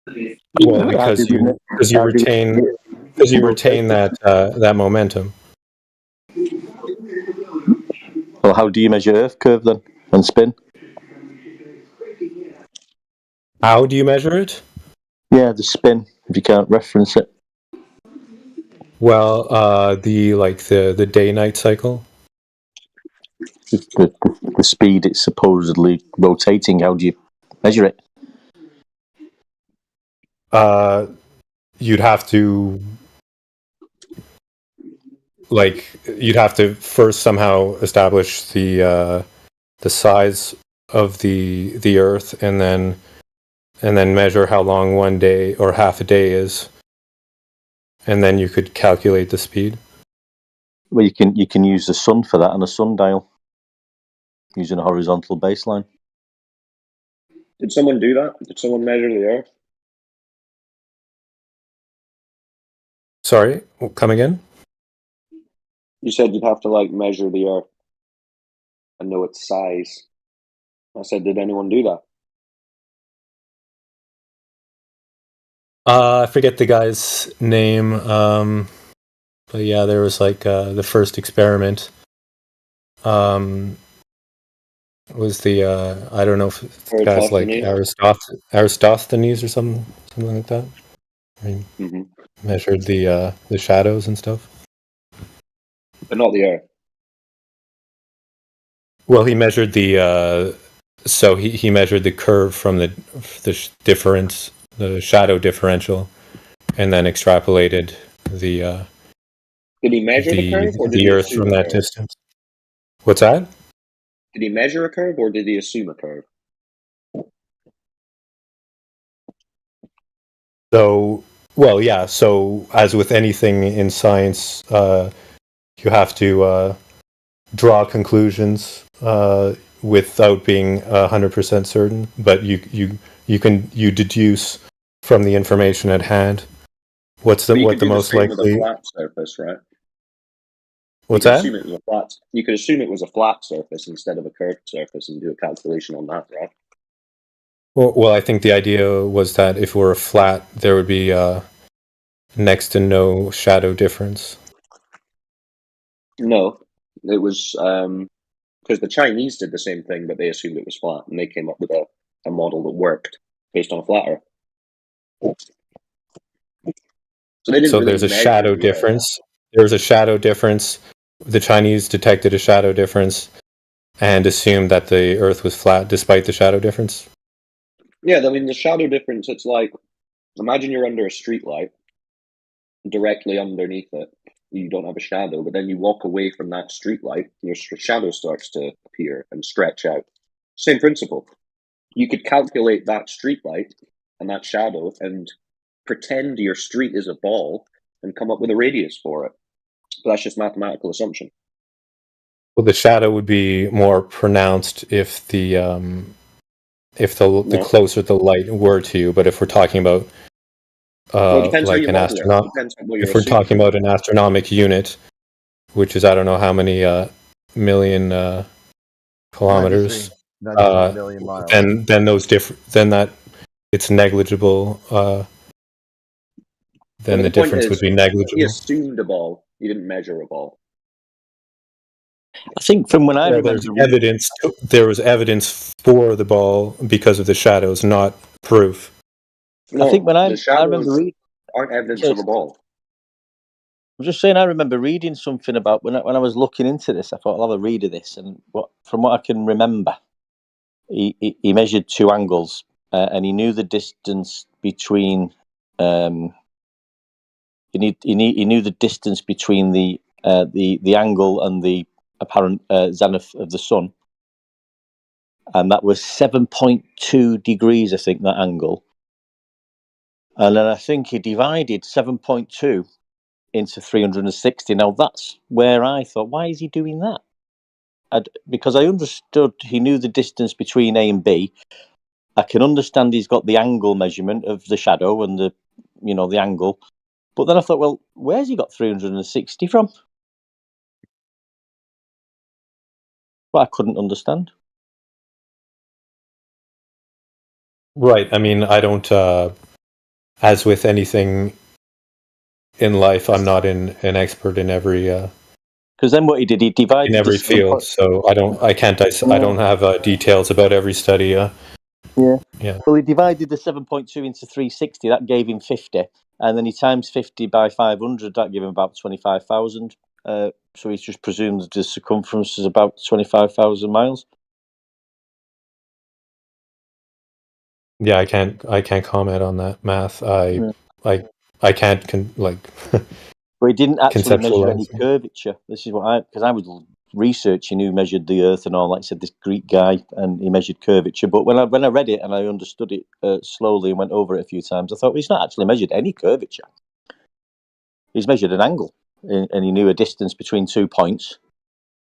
Well, because you retain that momentum. Well, how do you measure Earth curve then and spin? How do you measure it? Yeah, the spin. If you can't reference it. Well, the day-night cycle. The speed it's supposedly rotating. How do you measure it? You'd have to first somehow establish the size of the Earth, and then measure how long one day or half a day is, and then you could calculate the speed. Well, you can use the sun for that and a sundial using a horizontal baseline. Did someone do that? Did someone measure the Earth? Sorry, come again? You said you'd have to measure the Earth and know its size. I said, did anyone do that? I forget the guy's name, but yeah, there was the first experiment. Was the I don't know if the guy's like Aristophanes or something like that. Measured the shadows and stuff, but not the Earth. Well, he measured the he measured the curve from the difference, the shadow differential, and then extrapolated the. Did he measure the curve, or did the he Earth assume from a that curve? distance? What's that? Did he measure a curve, or did he assume a curve? So, well, yeah. So, as with anything in science, you have to draw conclusions without being 100% certain, but you deduce from the information at hand what the most likely. With a flat surface, right? What's that? Assume it was a flat. You could assume it was a flat surface instead of a curved surface and do a calculation on that, right? Well, I think the idea was that if it were flat, there would be next to no shadow difference. No, it was because the Chinese did the same thing, but they assumed it was flat, and they came up with a model that worked based on a flat Earth. So they didn't. So there's a shadow difference. There's a shadow difference. The Chinese detected a shadow difference and assumed that the Earth was flat despite the shadow difference. Yeah, I mean the shadow difference. It's like, imagine you're under a street light. Directly underneath it, you don't have a shadow, but then you walk away from that street light, your shadow starts to appear and stretch out. Same principle. You could calculate that street light and that shadow and pretend your street is a ball and come up with a radius for it. But that's just mathematical assumption. Well, the shadow would be more pronounced if the closer the light were to you. But if we're talking about like an astronaut, if we're talking about an astronomic unit, which is I don't know how many million kilometers, 93 million miles. then those then that it's negligible. Then the difference would be negligible. He assumed a ball. He didn't measure a ball. I think from when I remember, there was evidence for the ball because of the shadows, not proof. No, I think when I remember reading, aren't evidence of a ball. I'm just saying, I remember reading something about when I was looking into this. I thought I'll have a read of this, and from what I can remember, he measured two angles, and he knew the distance between. He knew the distance between the angle and the apparent zenith of the sun, and that was 7.2 degrees. I think that angle, and then I think he divided 7.2 into 360. Now that's where I thought, why is he doing that? Because I understood he knew the distance between A and B. I can understand he's got the angle measurement of the shadow and the angle. But then I thought, well, where's he got 360 from? Well, I couldn't understand. Right. I mean, I don't as with anything in life, I'm not an expert in every Because then what he did, he divided in every the 7 field, so I don't have details about every study. Yeah. Yeah. Well, he divided the 7.2 into 360. That gave him 50, and then he times 50 by 500. That gave him about 25,000. So he's just presumed the circumference is about 25,000 miles. Yeah, I can't comment on that math. I can't But he didn't actually measure any conceptualize. curvature. This is what because I was researching who measured the Earth and all. Like I said, this Greek guy, and he measured curvature. But when I read it and I understood it slowly and went over it a few times, I thought, well, he's not actually measured any curvature. He's measured an angle, and he knew a distance between 2 points,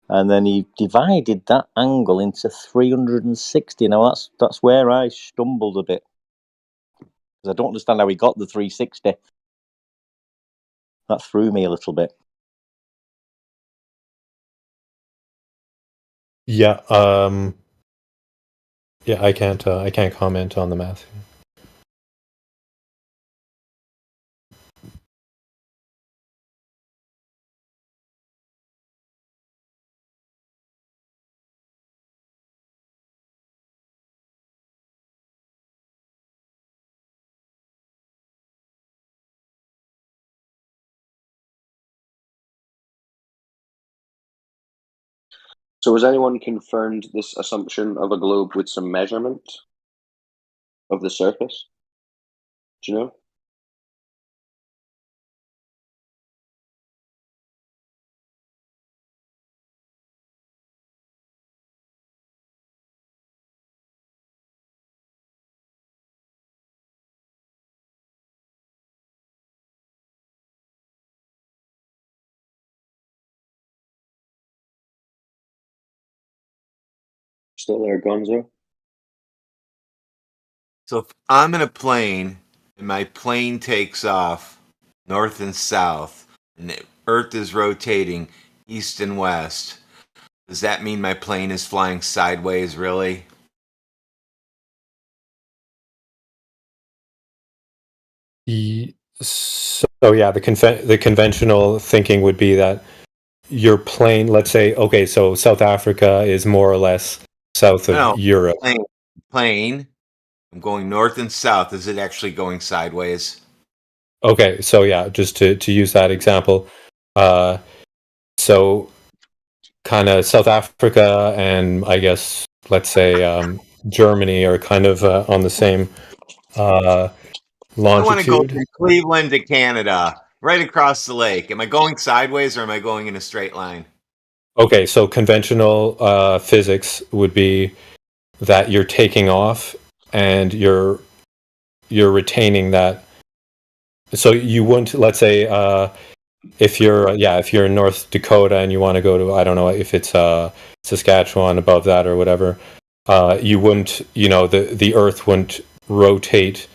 and then he divided that angle into 360. Now that's where I stumbled a bit, because I don't understand how he got the 360. That threw me a little bit. Yeah. Yeah, I can't comment on the math. So has anyone confirmed this assumption of a globe with some measurement of the surface? Do you know? Still there, Gonzo? So if I'm in a plane and my plane takes off north and south and the Earth is rotating east and west, does that mean my plane is flying sideways, really? So yeah, the conventional thinking would be that your plane, let's say, okay, so South Africa is more or less south of No, Europe. plane. I'm going north and south. Is it actually going sideways? Okay, so yeah, just to use that example, so kind of South Africa and I guess let's say Germany are kind of on the same I want to go longitude. from Cleveland to Canada, right across the lake. Am I going sideways or am I going in a straight line? Okay, so conventional physics would be that you're taking off and you're retaining that. So you wouldn't, let's say, if you're in North Dakota and you want to go to, I don't know if it's Saskatchewan above that or whatever, you wouldn't, the Earth wouldn't rotate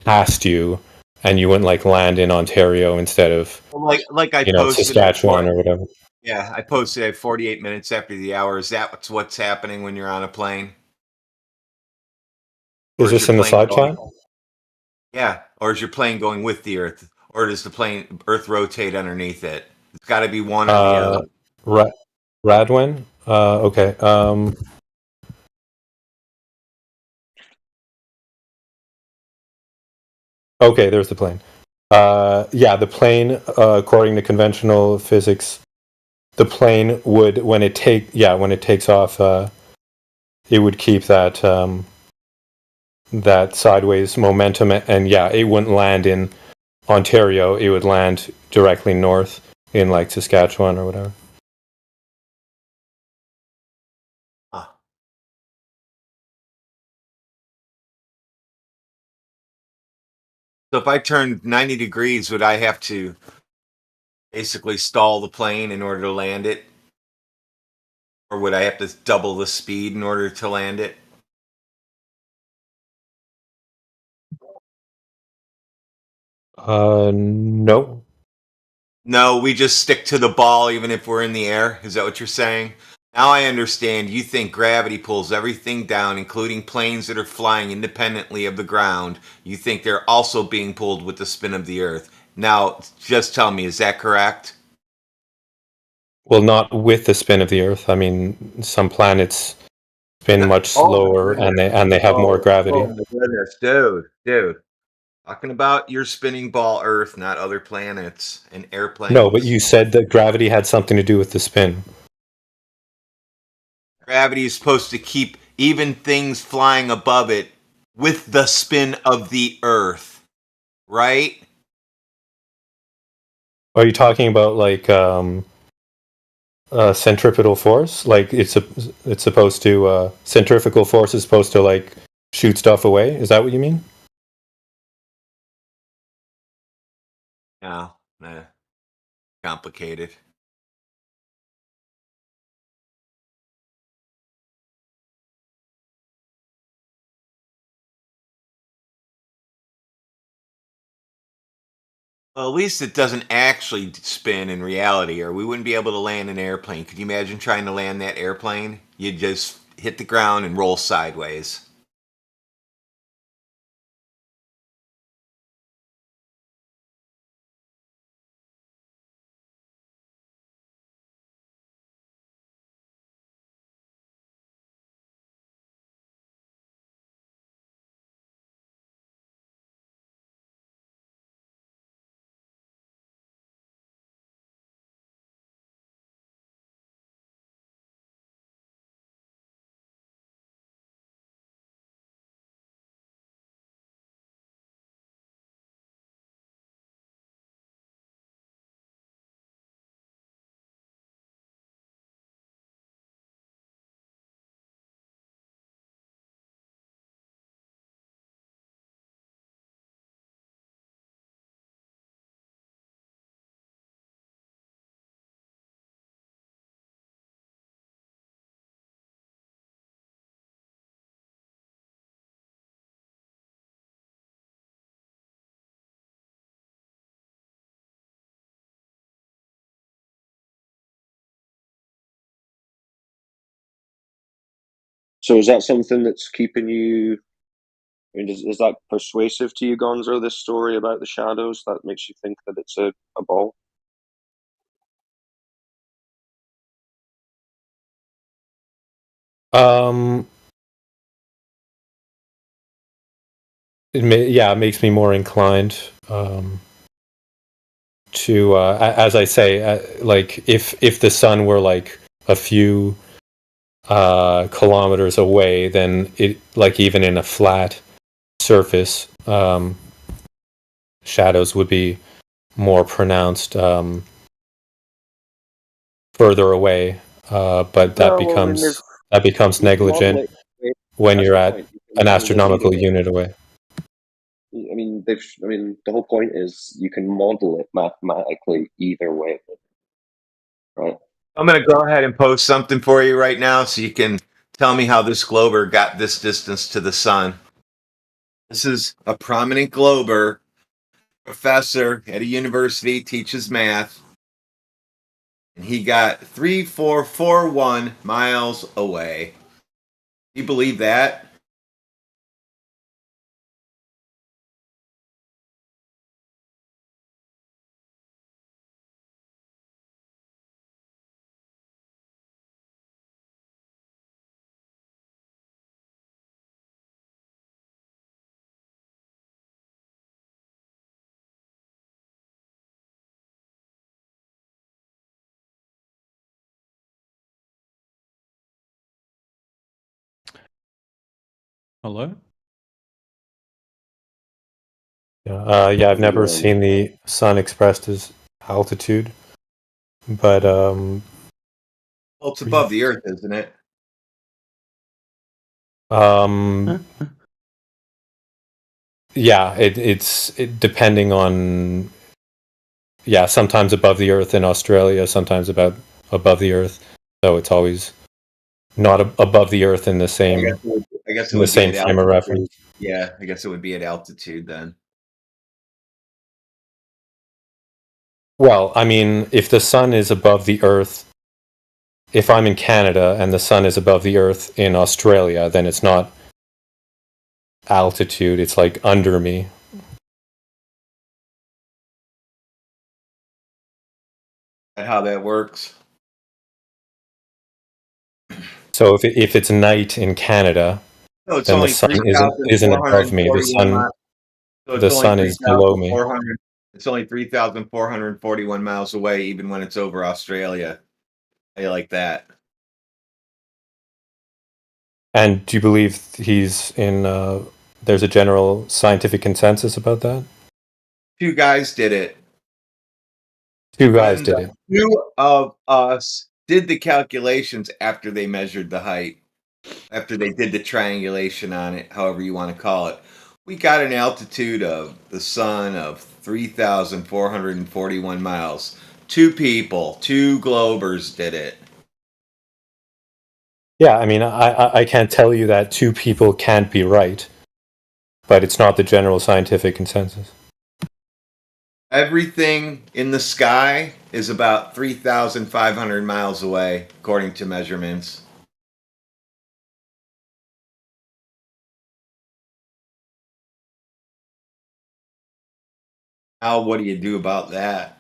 past you, and you wouldn't like land in Ontario instead of Like I posted at Saskatchewan or whatever. Yeah, I posted at 48 minutes after the hour. Is that what's happening when you're on a plane? Or Is this your in the plane side going? chat? Yeah, or is your plane going with the Earth, or does the Earth rotate underneath it? It's got to be one or the other. Radwin. Okay. Okay, there's the plane. Yeah, the plane, according to conventional physics, the plane would when it takes off, it would keep that sideways momentum, and yeah, it wouldn't land in Ontario. It would land directly north in like Saskatchewan or whatever. Ah. So if I turned 90 degrees, would I have to basically stall the plane in order to land it? Or would I have to double the speed in order to land it? No. No, we just stick to the ball even if we're in the air. Is that what you're saying? Now I understand. You think gravity pulls everything down, including planes that are flying independently of the ground. You think they're also being pulled with the spin of the Earth. Now, just tell me, is that correct? Well, not with the spin of the Earth. I mean, some planets spin much Oh my slower, goodness. and they have more gravity. Oh my goodness, dude. Talking about your spinning ball Earth, not other planets and airplanes. No, but you said that gravity had something to do with the spin. Gravity is supposed to keep even things flying above it with the spin of the Earth, right? Are you talking about like centripetal force? Like it's supposed to centrifugal force is supposed to like shoot stuff away? Is that what you mean? No, complicated. Well, at least it doesn't actually spin in reality, or we wouldn't be able to land an airplane. Could you imagine trying to land that airplane? You'd just hit the ground and roll sideways. So is that something that's keeping you? I mean, is that persuasive to you, Gonzo? This story about the shadows that makes you think that it's a ball? Um, it makes me more inclined to, as I say, like if the sun were like a few kilometers away, then it like even in a flat surface, shadows would be more pronounced further away. But that No, well, I mean, becomes you can model negligent it. when That's you're the at point. You can an model it either astronomical way. unit away. I mean, the whole point is you can model it mathematically either way, right? I'm going to go ahead and post something for you right now so you can tell me how this glober got this distance to the sun. This is a prominent glober, professor at a university, teaches math, and he got 3,441 miles away. You believe that? Hello? Yeah, I've never seen the sun expressed as altitude, but Well, it's above the earth, isn't it? um, yeah, it's depending on, yeah, sometimes above the earth in Australia, sometimes about above the earth, so it's always not above the earth in the same I guess it in the would be same at frame of altitude. reference. Yeah, I guess it would be at altitude then. Well, I mean, if the sun is above the earth if I'm in Canada and the sun is above the Earth in Australia, then it's not altitude, it's like under me. That how that works? So if it's night in Canada, No, it's then the only sun isn't above me. 3,441 miles. So it's The only sun is below me. 3,400. It's only 3,441 miles away, even when it's over Australia. How you like that? And do you believe he's in? There's a general scientific consensus about that. Two guys did it. Two guys did it. Two of us did the calculations after they measured the height, after they did the triangulation on it, however you want to call it. We got an altitude of the sun of 3,441 miles. Two people, two globers did it. Yeah, I mean, I can't tell you that two people can't be right, but it's not the general scientific consensus. Everything in the sky is about 3,500 miles away, according to measurements. Now, what do you do about that?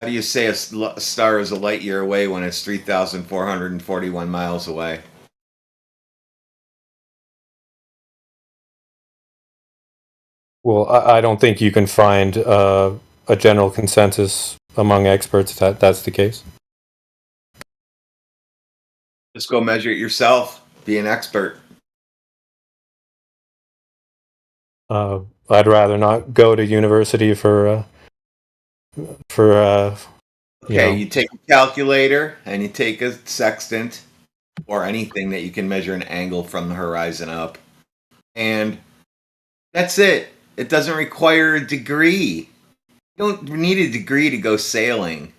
How do you say a star is a light year away when it's 3,441 miles away? Well, I don't think you can find a general consensus among experts that that's the case. Just go measure it yourself. Be an expert. I'd rather not go to university for Okay, you take a calculator and you take a sextant or anything that you can measure an angle from the horizon up. And that's it. It doesn't require a degree. You don't need a degree to go sailing.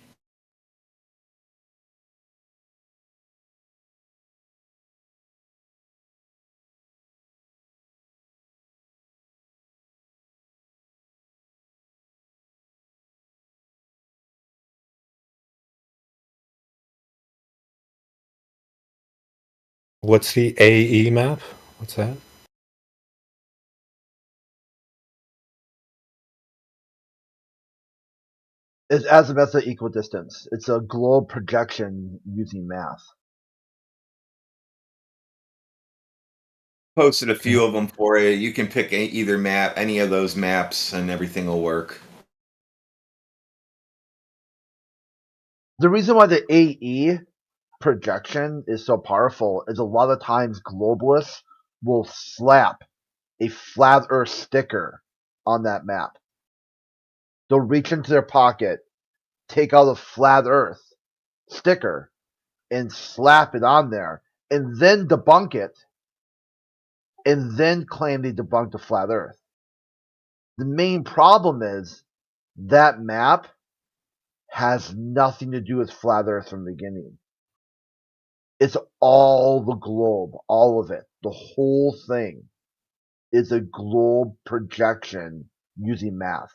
What's the AE map? What's that? It's azimuth at equidistance. It's a globe projection using math. Posted a few of them for you. You can pick either map, any of those maps, and everything will work. The reason why the AE projection is so powerful is a lot of times globalists will slap a flat Earth sticker on that map. They'll reach into their pocket, take out a flat Earth sticker, and slap it on there, and then debunk it, and then claim they debunked the flat Earth. The main problem is that map has nothing to do with flat Earth from the beginning. It's all the globe, all of it. The whole thing is a globe projection using math.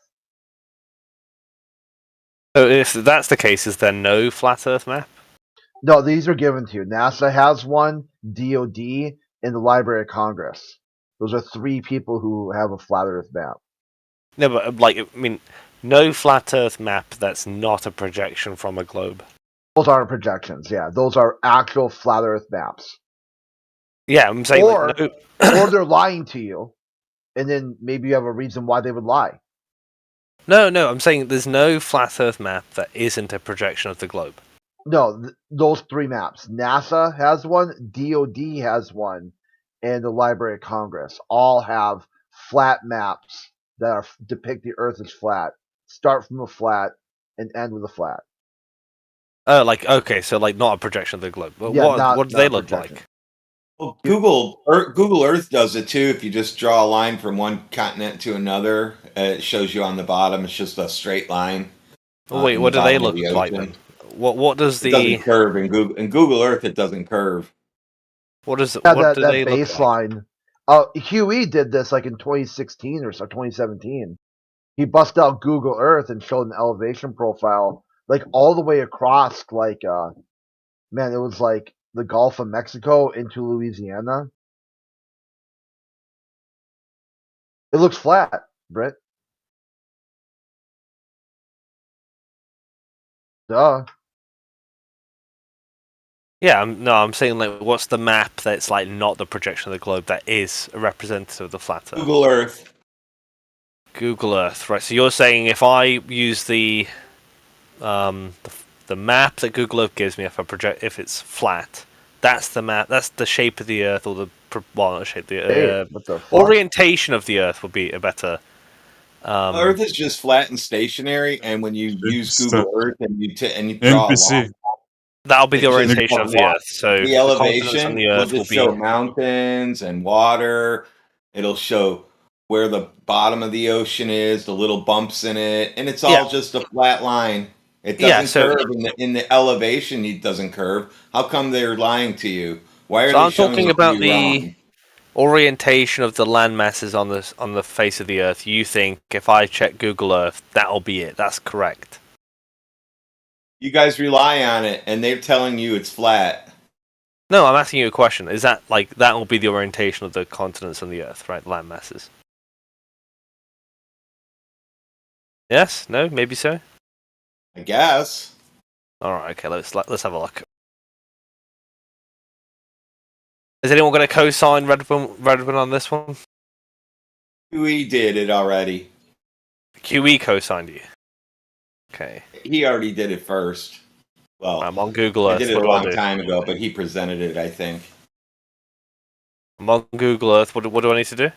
So if that's the case, is there no flat Earth map? No, these are given to you. NASA has one, DOD, and the Library of Congress. Those are three people who have a flat Earth map. No, but like, I mean, no flat Earth map that's not a projection from a globe. Those aren't projections, yeah. Those are actual flat Earth maps. Yeah, I'm saying Or, like, no. or they're lying to you, and then maybe you have a reason why they would lie. No, I'm saying there's no flat Earth map that isn't a projection of the globe. No, those three maps. NASA has one, DOD has one, and the Library of Congress all have flat maps that depict the Earth as flat, start from a flat, and end with a flat. Oh, like, okay, so like not a projection of the globe. Well, Yeah, what do they look like? Well, Google Earth does it too. If you just draw a line from one continent to another, it shows you on the bottom. It's just a straight line. Oh, wait, what do they look like then? What does It doesn't curve in Google Earth? It doesn't curve. What does Yeah, what do that they look baseline. Huey did this like in 2016 or so, 2017. He busted out Google Earth and showed an elevation profile like all the way across, like man, it was like the Gulf of Mexico into Louisiana. It looks flat, Britt. Duh. Yeah, I'm saying like, what's the map that's like not the projection of the globe that is a representative of the flat Earth? Google Earth. Google Earth, right? So you're saying if I use the map that Google Earth gives me, if it's flat, that's the map. That's the shape of the Earth, or not shape the Hey, what the fuck? orientation of the Earth would be a better. Earth is just flat and stationary, and when you use Google Earth and you draw a NPC. line, That'll be the it's just orientation a of the line. Earth. So The continents elevation on the will Earth will just show be. mountains and water. It'll show where the bottom of the ocean is, the little bumps in it, and it's all just a flat line. It doesn't curve in the elevation. It doesn't curve. How come they're lying to you? Why are So they I'm showing talking you about to be the wrong? orientation of the land masses on the face of the Earth. You think if I check Google Earth, that'll be it? That's correct. You guys rely on it, and they're telling you it's flat. No, I'm asking you a question. Is that like that will be the orientation of the continents on the Earth, right? Land masses. Yes? No? Maybe so. I guess. All right. Okay. Let's have a look. Is anyone going to co-sign Redburn on this one? We did it already. QE co-signed you. Okay. He already did it first. Well, I'm on Google Earth. I did it What a do I long do? time ago, but he presented it, I think. I'm on Google Earth. What do I need to do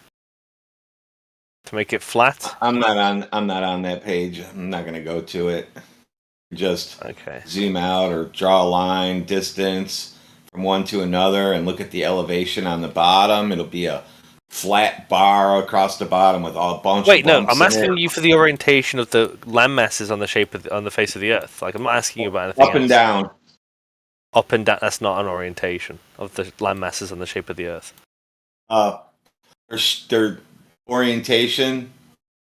to make it flat? I'm not on that page. I'm not going to go to it. Just Okay. zoom out or draw a line, distance from one to another, and look at the elevation on the bottom. It'll be a flat bar across the bottom with a bunch Wait, of no. bumps I'm in asking it. you for the orientation of the land masses on the face of the Earth. Like I'm not asking you about anything Up and else. down. Up and down. That's not an orientation of the land masses on the shape of the Earth. Their orientation.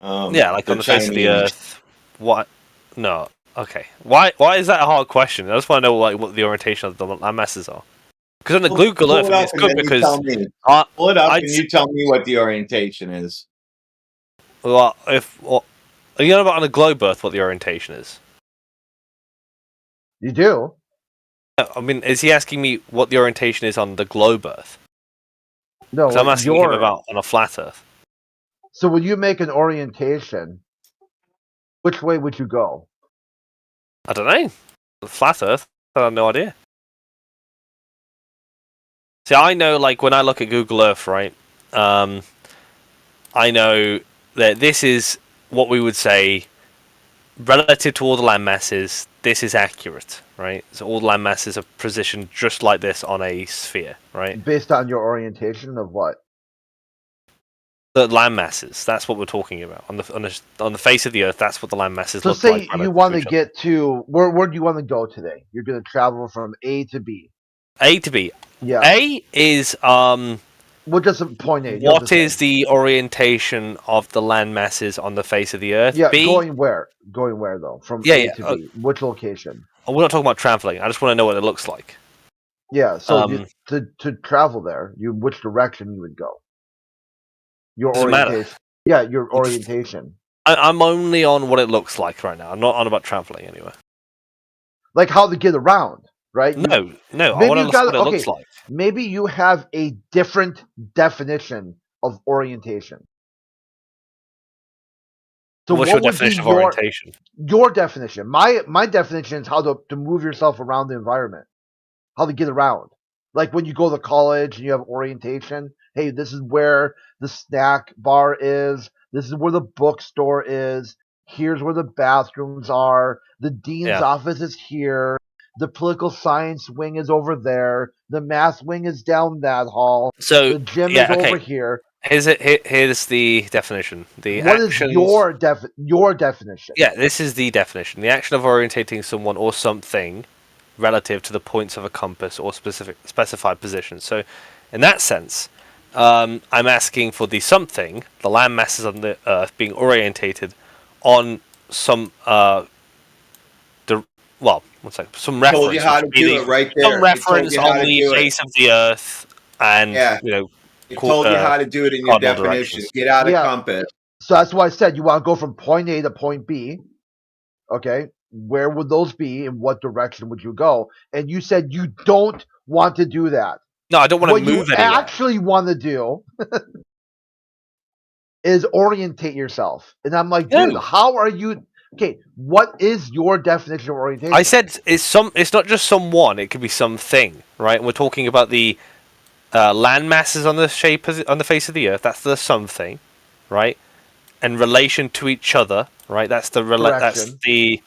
Yeah, like they're on the face of the Chinese. Earth. What? No. Okay. Why is that a hard question? I just want to know like what the orientation of the land masses are. Because on the Google Pull Earth, it I mean, up it's and good then you because tell me. Pull it up and you tell me what the orientation is. Well, are you know about on a globe Earth what the orientation is? You do? I mean, is he asking me what the orientation is on the globe Earth? No, Because I'm asking him about on a flat Earth. So when you make an orientation, which way would you go? I don't know. Flat Earth? I have no idea. See, I know, like, when I look at Google Earth, right, I know that this is what we would say, relative to all the land masses, this is accurate, right? So all the land masses are positioned just like this on a sphere, right? Based on your orientation of what? The land masses, that's what we're talking about. On the face of the Earth, that's what the land masses So look say like. you want to get to, where do you want to go today? You're going to travel from A to B. A to B. Yeah. A is Well, just point A. what is the orientation of the land masses on the face of the Earth? Yeah, B, going where? Going where though? From Yeah, A yeah, to B. Which location? we're not talking about traveling. I just want to know what it looks like. Yeah. So to travel there, which direction you would go? Your Doesn't matter. orientation. Yeah, your orientation. I'm only on what it looks like right now. I'm not on about traveling anyway. Like how to get around, right? No. I Maybe want to you know got what it looks like. Maybe you have a different definition of orientation. So What's your definition of orientation? Your definition. My definition is how to move yourself around the environment. How to get around. Like when you go to college and you have orientation. Hey, this is where the snack bar is. This is where the bookstore is. Here's where the bathrooms are. The dean's office is here. The political science wing is over there. The math wing is down that hall. So the gym is over here. Here's the definition. What is your definition? Yeah, this is the definition. The action of orientating someone or something relative to the points of a compass or specified position. So, in that sense, I'm asking for the something, the land masses on the Earth, being orientated on some well, one second, some Told reference. you how to which would be do it right there. Some It told reference you how on to the do it. face of the Earth, and Yeah. It told you how to do it in your cardinal definition. directions. Get out of Yeah. compass. So that's why I said you want to go from point A to point B. Okay, where would those be? In what direction would you go? And you said you don't want to do that. No, I don't want to What move you anywhere. actually want to do is orientate yourself. And I'm like, dude, No. how are you? Okay, what is your definition of orientation? I said it's not just someone; it could be something, right? We're talking about the land masses on the face of the Earth. That's the something, right? And relation to each other, right? That's the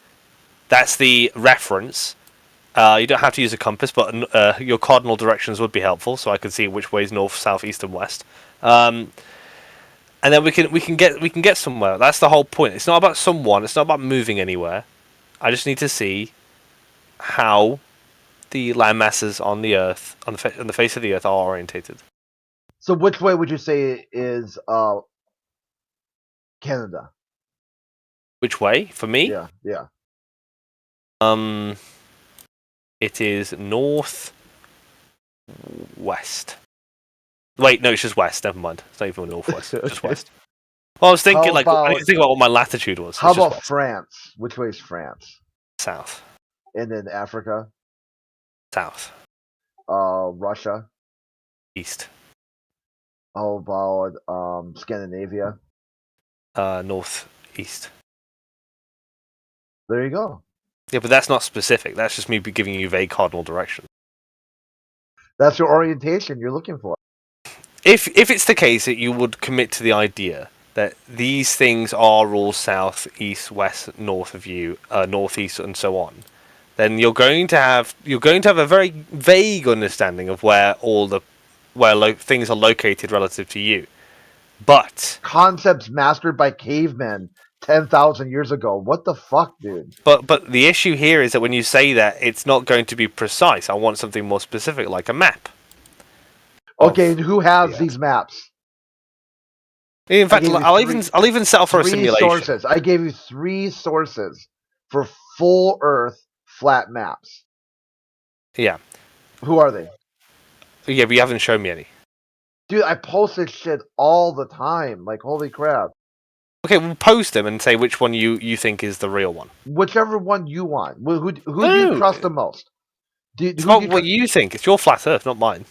that's the reference. You don't have to use a compass, but your cardinal directions would be helpful, so I can see which way is north, south, east, and west. And then we can get somewhere. That's the whole point. It's not about someone. It's not about moving anywhere. I just need to see how the land masses on the Earth, on the face of the Earth, are orientated. So which way would you say is Canada? Which way for me? Yeah. It is north west. Wait, no, it's just west. Never mind. It's not even northwest. It's just Okay. west. Well, I was thinking How I about- need to think about what my latitude was. How It's just about west. France? Which way is France? South? And then Africa, South? Russia. East? How about Scandinavia? North? East? There you go. Yeah, but that's not specific. That's just me giving you vague cardinal direction. That's your orientation you're looking for. If it's the case that you would commit to the idea that these things are all south, east, west, north of you, northeast, and so on, then you're going to have a very vague understanding of where things are located relative to you. But Concepts mastered by cavemen 10,000 years ago. What the fuck, dude? but the issue here is that when you say that, it's not going to be precise. I want something more specific, like a map. Okay, and who has these maps? In fact, I'll even settle for a simulation. Sources. I gave you 3 sources for full Earth flat maps. Yeah. Who are they? Yeah, but you haven't shown me any. Dude, I post this shit all the time. Like, holy crap. Okay, we'll post them and say which one you think is the real one. Whichever one you want. Who do you trust the most? It's not what you think. It's your flat Earth, not mine.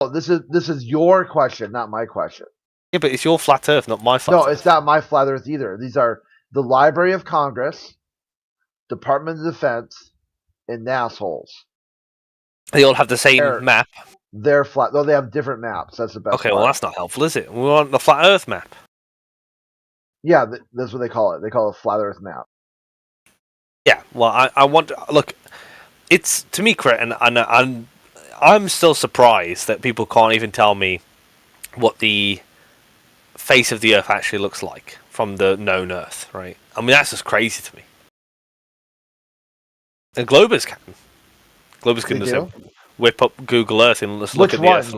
Oh, this is your question, not my question. Yeah, but it's your flat Earth, not my flat Earth. No, it's not my flat Earth either. These are the Library of Congress, Department of Defense, and NASSholes. They all have the same map. They're flat. No, they have different maps. That's the best Okay, part. well, that's not helpful, is it? We want the flat Earth map. Yeah, that's what they call it. They call it a flat Earth map. Yeah, well, I want... Look, it's, to me, Crit, and I'm still surprised that people can't even tell me what the face of the Earth actually looks like from the known Earth, right? I mean, that's just crazy to me. And Globus can. Globus can just whip up Google Earth and let's look at the Earth.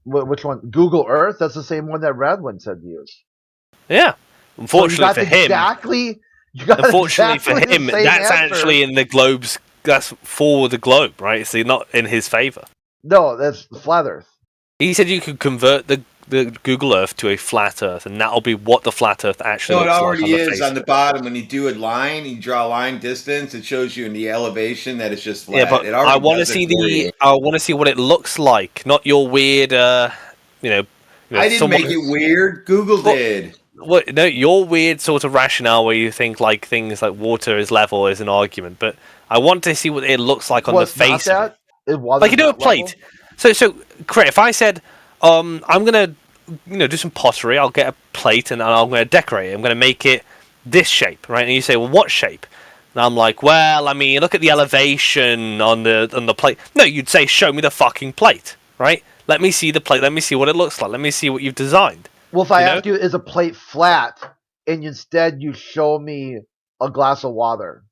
Which one? Google Earth? That's the same one that Radwin said to use. Yeah. Unfortunately for him... Unfortunately for him, that's actually in the globe's... That's for the globe, right? So not in his favour. No, that's flat Earth. He said you could convert the Google Earth to a flat Earth, and that'll be what the flat Earth actually looks like. No, it already is on the bottom. When you do a line, you draw a line distance, it shows you in the elevation that it's just flat. Yeah, but I want to see I want to see what it looks like, not your weird, I didn't make it weird. Google did. What? No, your weird sort of rationale where you think like things like water is level is an argument, but I want to see what it looks like on the face of it. It wasn't like you do a plate. Level. So, Craig, if I said, I'm gonna, do some pottery, I'll get a plate and I'm gonna decorate it. I'm gonna make it this shape, right? And you say, well, what shape? And I'm like, well, I mean, look at the elevation on the plate. No, you'd say, show me the fucking plate, right? Let me see the plate. Let me see what it looks like. Let me see what you've designed. Well, if I ask you, is a plate flat, and instead you show me a glass of water,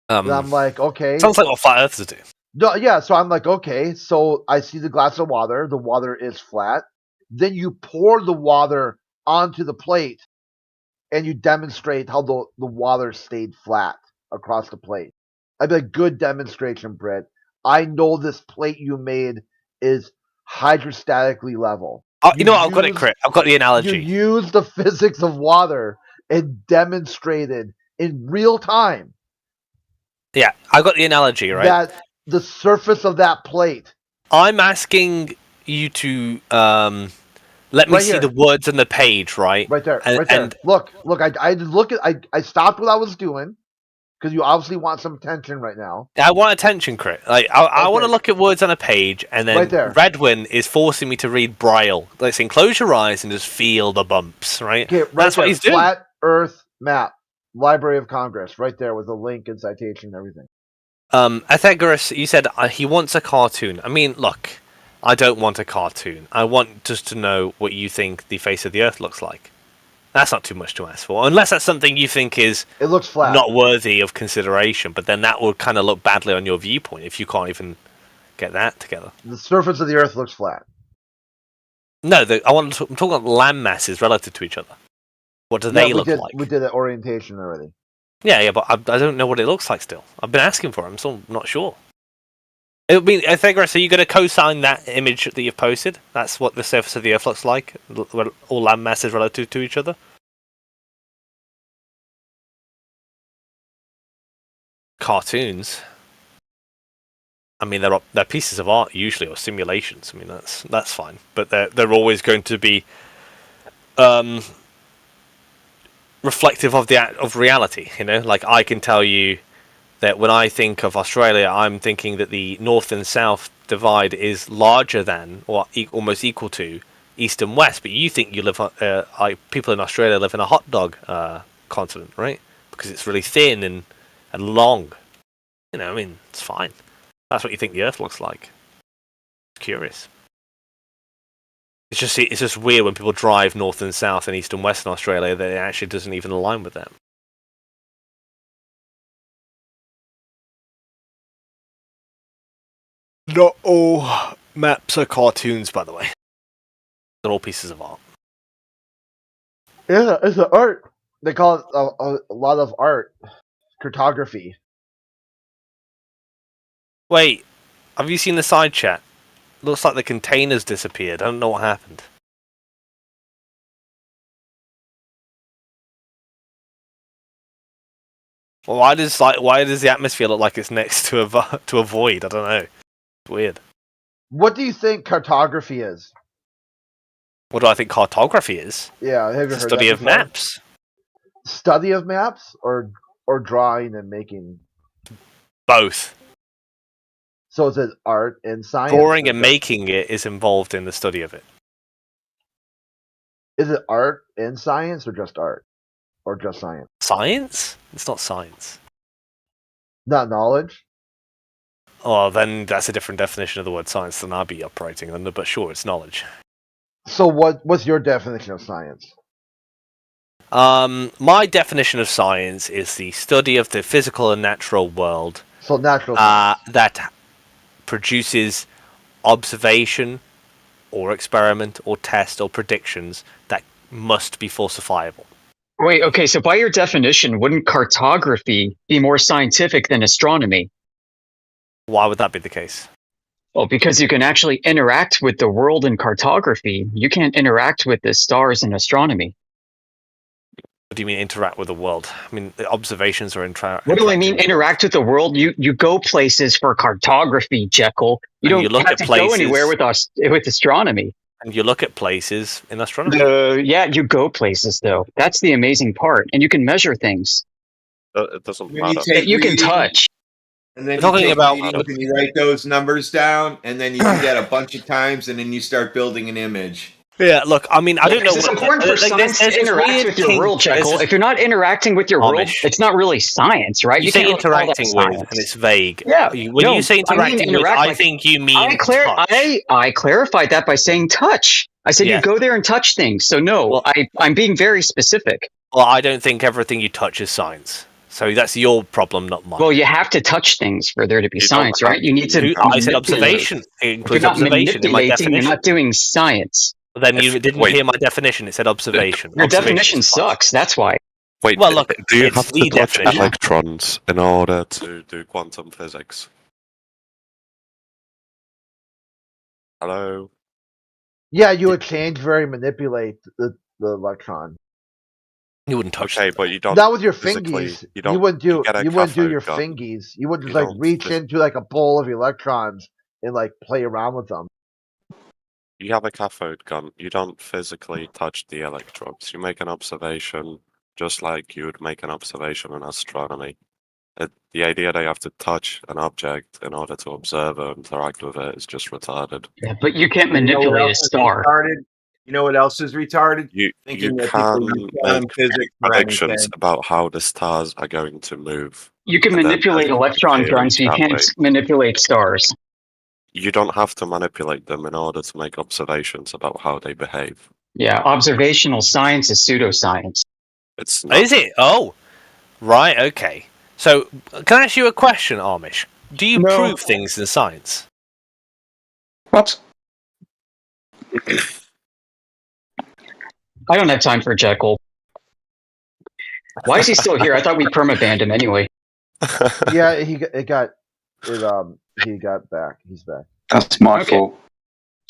and I'm like, okay. Sounds like what flat earthers do. No, yeah, so I'm like, okay, so I see the glass of water. The water is flat. Then you pour the water onto the plate, and you demonstrate how the water stayed flat across the plate. I'd be like, good demonstration, Britt. I know this plate you made is hydrostatically level. You know what? I've got it, Crit. I've got the analogy. You used the physics of water and demonstrated in real time. Yeah, I got the analogy, right? That the surface of that plate. I'm asking you to let me see the words on the page, right? Right there, right there. Look, I stopped what I was doing because you obviously want some attention right now. I want attention, Crit. Like I want to look at words on a page, and then Redwin is forcing me to read Braille. Like, saying, close your eyes and just feel the bumps, right? Okay, That's what he's doing. Flat Earth map, Library of Congress, right there with a link and citation and everything. Athegoras, you said he wants a cartoon. I mean, look, I don't want a cartoon. I want just to know what you think the face of the Earth looks like. That's not too much to ask for, unless that's something you think is it looks flat, not worthy of consideration. But then that would kind of look badly on your viewpoint if you can't even get that together. The surface of the Earth looks flat. No, I'm talking about land masses relative to each other. What do they look like? We did that orientation already. Yeah, but I don't know what it looks like still. I've been asking for it. I'm still not sure. It would be, Athegoras, are you going to co-sign that image that you've posted? That's what the surface of the Earth looks like? All land masses relative to each other? Cartoons. I mean, they're pieces of art usually, or simulations. I mean, that's fine. But they're always going to be reflective of reality. You know, like I can tell you that when I think of Australia, I'm thinking that the north and south divide is larger than, or almost equal to, east and west. But you think you live, people in Australia live in a hot dog continent, right? Because it's really thin and long. You know, I mean, it's fine. That's what you think the Earth looks like. It's curious. It's just weird when people drive north and south and east and west in Australia that it actually doesn't even align with them. Not all maps are cartoons, by the way. They're all pieces of art. Yeah, it's an art. They call it a lot of art. Cartography. Wait, have you seen the side chat? Looks like the containers disappeared. I don't know what happened. Well, why does the atmosphere look like it's next to a void? I don't know. It's weird. What do you think cartography is? What do I think cartography is? Yeah, have you heard Study of maps. Study of maps, or drawing and making? Both. So is it art and science? Drawing and making it is involved in the study of it. Is it art and science, or just art? Or just science? Science? It's not science. Not knowledge? Oh, then that's a different definition of the word science than I'd be operating under, but sure, it's knowledge. So what's your definition of science? My definition of science is the study of the physical and natural world. So natural science. That produces observation or experiment or test or predictions that must be falsifiable. Wait, okay, so by your definition, wouldn't cartography be more scientific than astronomy? Why would that be the case? Well, because you can actually interact with the world in cartography. You can't interact with the stars in astronomy. What do you mean interact with the world? I mean, the observations are What do I mean interact with the world? You go places for cartography, Jekyll. You don't have to go anywhere with astronomy. And you look at places in astronomy. Yeah, you go places, though. That's the amazing part. And you can measure things. It doesn't matter. You can touch. And then you write those numbers down, and then you do that a bunch of times, and then you start building an image. Yeah, look, I mean, I don't know. It's important for science to interact with your world, Jekyll. If you're not interacting with your world, it's not really science, right? You say interacting with, and it's vague. Yeah. When you say interacting with, I think you mean touch. I clarified that by saying touch. I said you go there and touch things. So no, well, I'm being very specific. Well, I don't think everything you touch is science. So that's your problem, not mine. Well, you have to touch things for there to be science, right? You need to. I said observation. It includes observation in my definition. You're not doing science. Then you didn't hear my definition. It said observation. Your definition sucks. That's why. Wait, Well, look, do you it's have to the touch definition. electrons in order to do quantum physics? Hello? Yeah, you would manipulate the electron. You wouldn't touch Okay, them. but you don't. Not with your physically, fingies. you You don't. wouldn't do. Get a You wouldn't do your cathode gun. fingies. You wouldn't You just like don't reach phys- into like a bowl of electrons and like play around with them. You have a cathode gun. You don't physically touch the electrons. You make an observation just like you would make an observation in astronomy. The idea that you have to touch an object in order to observe or interact with it is just retarded. Yeah, but you can't manipulate a star. You know what else is retarded? You Thinking that can people use make quantum physics for predictions anything. about how the stars are going to move. You can and then manipulate electron behave guns, you that can't way. manipulate stars. You don't have to manipulate them in order to make observations about how they behave. Yeah, observational science is pseudoscience. It's not. Is it? Oh, right. Okay. So, can I ask you a question, Amish? Do you prove things in science? What? I don't have time for Jekyll. Why is he still here? I thought we perma-banned him anyway. Yeah, he got back. He's back. That's my fault.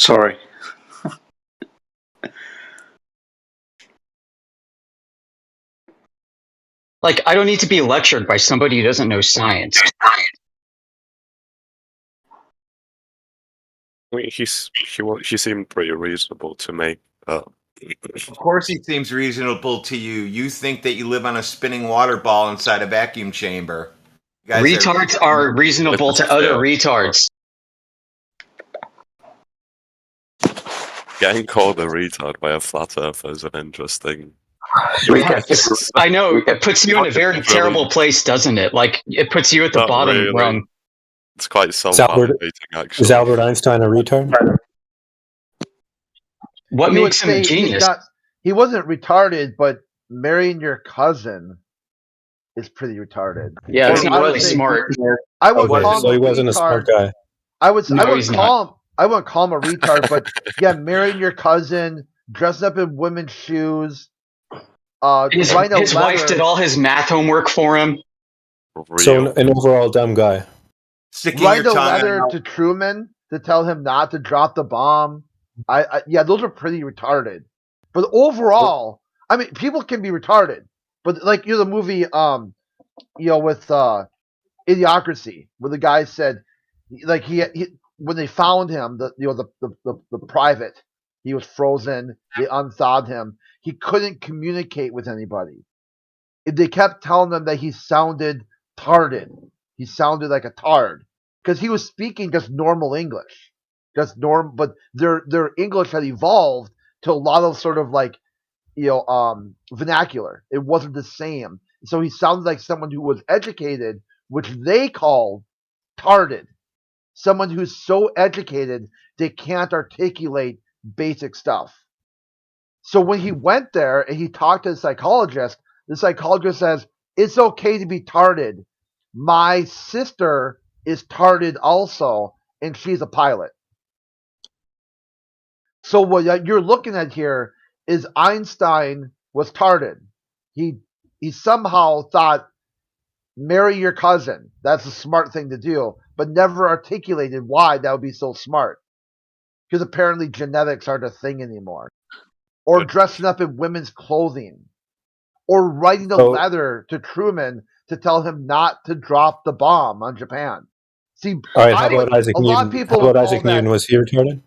Sorry. Like, I don't need to be lectured by somebody who doesn't know science. I mean, he seemed pretty reasonable to me. Of course he seems reasonable to you. You think that you live on a spinning water ball inside a vacuum chamber. Retards are reasonable to other retards. Getting called a retard by a flat earther is an interesting... I know, it puts you in a very terrible place, doesn't it? Like, it puts you at the bottom rung. It's quite self-validating, actually. Is Albert Einstein a retard? What makes him a genius? He wasn't retarded, but marrying your cousin is pretty retarded. Yeah, he's not really smart. I would call him so he wasn't a smart guy. I wouldn't call him a retard, but yeah, marrying your cousin, dressing up in women's shoes. His wife did all his math homework for him. So an overall dumb guy. Write a letter to Truman to tell him not to drop the bomb. Yeah, those are pretty retarded. But overall, I mean, people can be retarded. But like the movie, with Idiocracy, where the guy said, like he when they found him, the private, he was frozen. They unthawed him. He couldn't communicate with anybody. They kept telling him that he sounded tarded. He sounded like a tard because he was speaking just normal English, but their English had evolved to a lot of sort of like vernacular. It wasn't the same, so he sounded like someone who was educated, which they called tarded. Someone who's so educated they can't articulate basic stuff. So when he went there and he talked to the psychologist says, it's okay to be tarded. My sister is tarded also, and she's a pilot. So what you're looking at here is Einstein was tarded. He somehow thought, marry your cousin. That's a smart thing to do, but never articulated why that would be so smart. Because apparently genetics aren't a thing anymore. Or dressing up in women's clothing. Or writing a letter to Truman to tell him not to drop the bomb on Japan. See, all right, how about Isaac Newton? How about Isaac Newton? Was he retarded?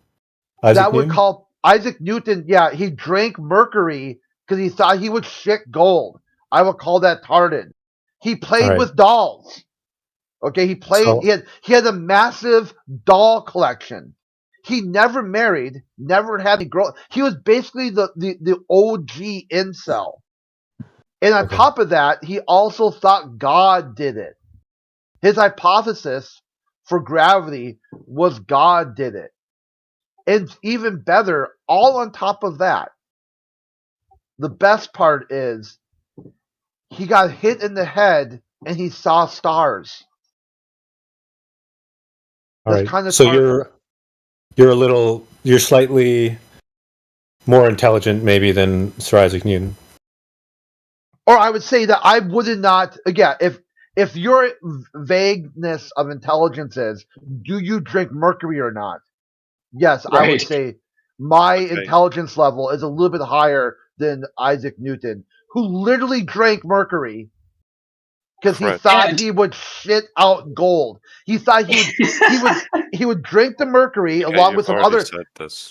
Isaac Newton, yeah, he drank mercury because he thought he would shit gold. I would call that tarded. He played with dolls. Okay, he had a massive doll collection. He never married, never had any girl. He was basically the OG incel. And on top of that, he also thought God did it. His hypothesis for gravity was God did it. And even better, all on top of that, the best part is he got hit in the head and he saw stars. All right. So you're slightly more intelligent maybe than Sir Isaac Newton. Or I would say that I would not, again, if your vagueness of intelligence is, do you drink mercury or not? Yes, I would say my intelligence level is a little bit higher than Isaac Newton, who literally drank mercury because he thought he would shit out gold. He thought he would drink the mercury along with some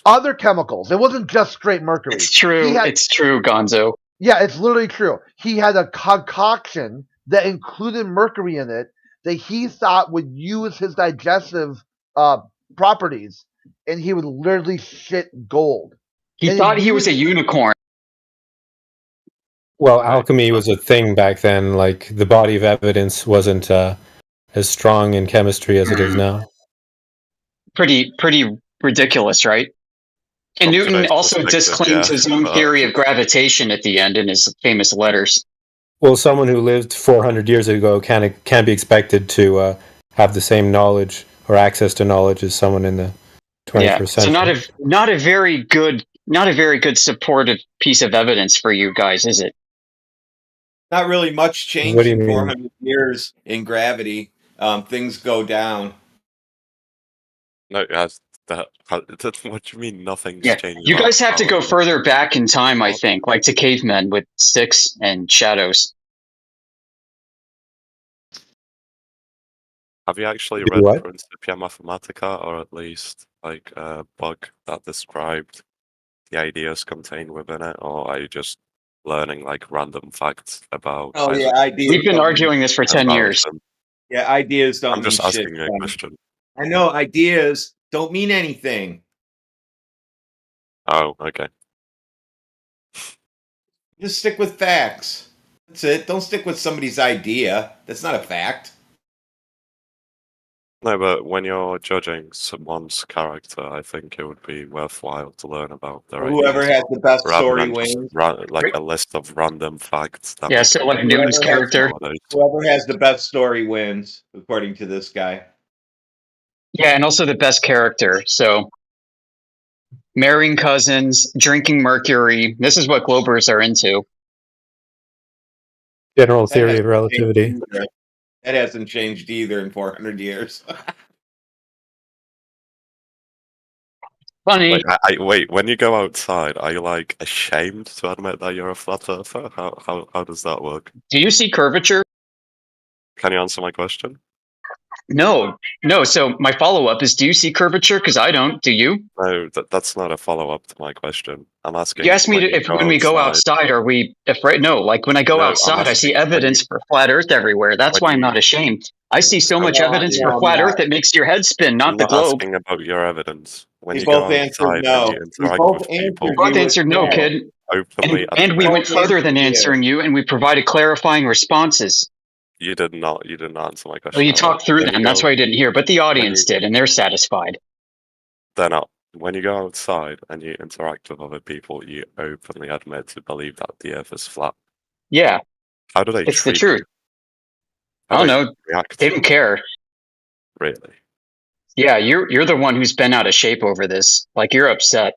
other chemicals. It wasn't just straight mercury. It's true. It's true, Gonzo. Yeah, it's literally true. He had a concoction that included mercury in it that he thought would use his digestive properties, and he would literally shit gold. He thought he was a unicorn. Well, alchemy was a thing back then. Like, the body of evidence wasn't as strong in chemistry as it is now. Pretty ridiculous, right? And Newton also disclaimed his own theory of gravitation at the end in his famous letters. Well, someone who lived 400 years ago can't be expected to have the same knowledge or access to knowledge as someone in the 21st century. So not a very good supportive piece of evidence for you guys, is it? Not really much changed in 400 years in gravity. Things go down. No, that's what do you mean nothing's changed? You guys have to go further back in time, I think, like to cavemen with sticks and shadows. Have you actually read Principia Mathematica, or at least like a book that described the ideas contained within it, or are you just learning like random facts about? Oh yeah, ideas. We've been arguing this for 10 years. Yeah, ideas don't. I'm just asking you a question. I know ideas don't mean anything. Oh, okay. Just stick with facts. That's it. Don't stick with somebody's idea. That's not a fact. No, but when you're judging someone's character, I think it would be worthwhile to learn about their Whoever ideas, has the best story wins. Like a list of random facts. Yeah, so like Newton's character. Whoever has the best story wins, according to this guy. Yeah, and also the best character. So marrying cousins, drinking mercury. This is what Globers are into. General theory of relativity. That hasn't changed either in 400 years. Funny. Wait, when you go outside, are you like ashamed to admit that you're a flat earther? How does that work? Do you see curvature? Can you answer my question? No. So my follow-up is, do you see curvature? Because I don't. Do you? No, that's not a follow-up to my question. I'm asking. You asked me when we go outside, are we afraid? No, like when I go outside, I see evidence for flat Earth everywhere. That's why I'm not ashamed. I see so much evidence for flat Earth that makes your head spin, not the globe. Asking about your evidence. When you both answered no. Both answered no, kid. And we went further than answering you, and we provided clarifying responses. You did not answer my question. Well, you talked through them. That's why I didn't hear. But the audience did, and they're satisfied. They're not. When you go outside and you interact with other people, you openly admit to believe that the Earth is flat. Yeah. How do they It's the truth. I don't know. They don't care. Really? Yeah, you're the one who's been out of shape over this. Like, you're upset.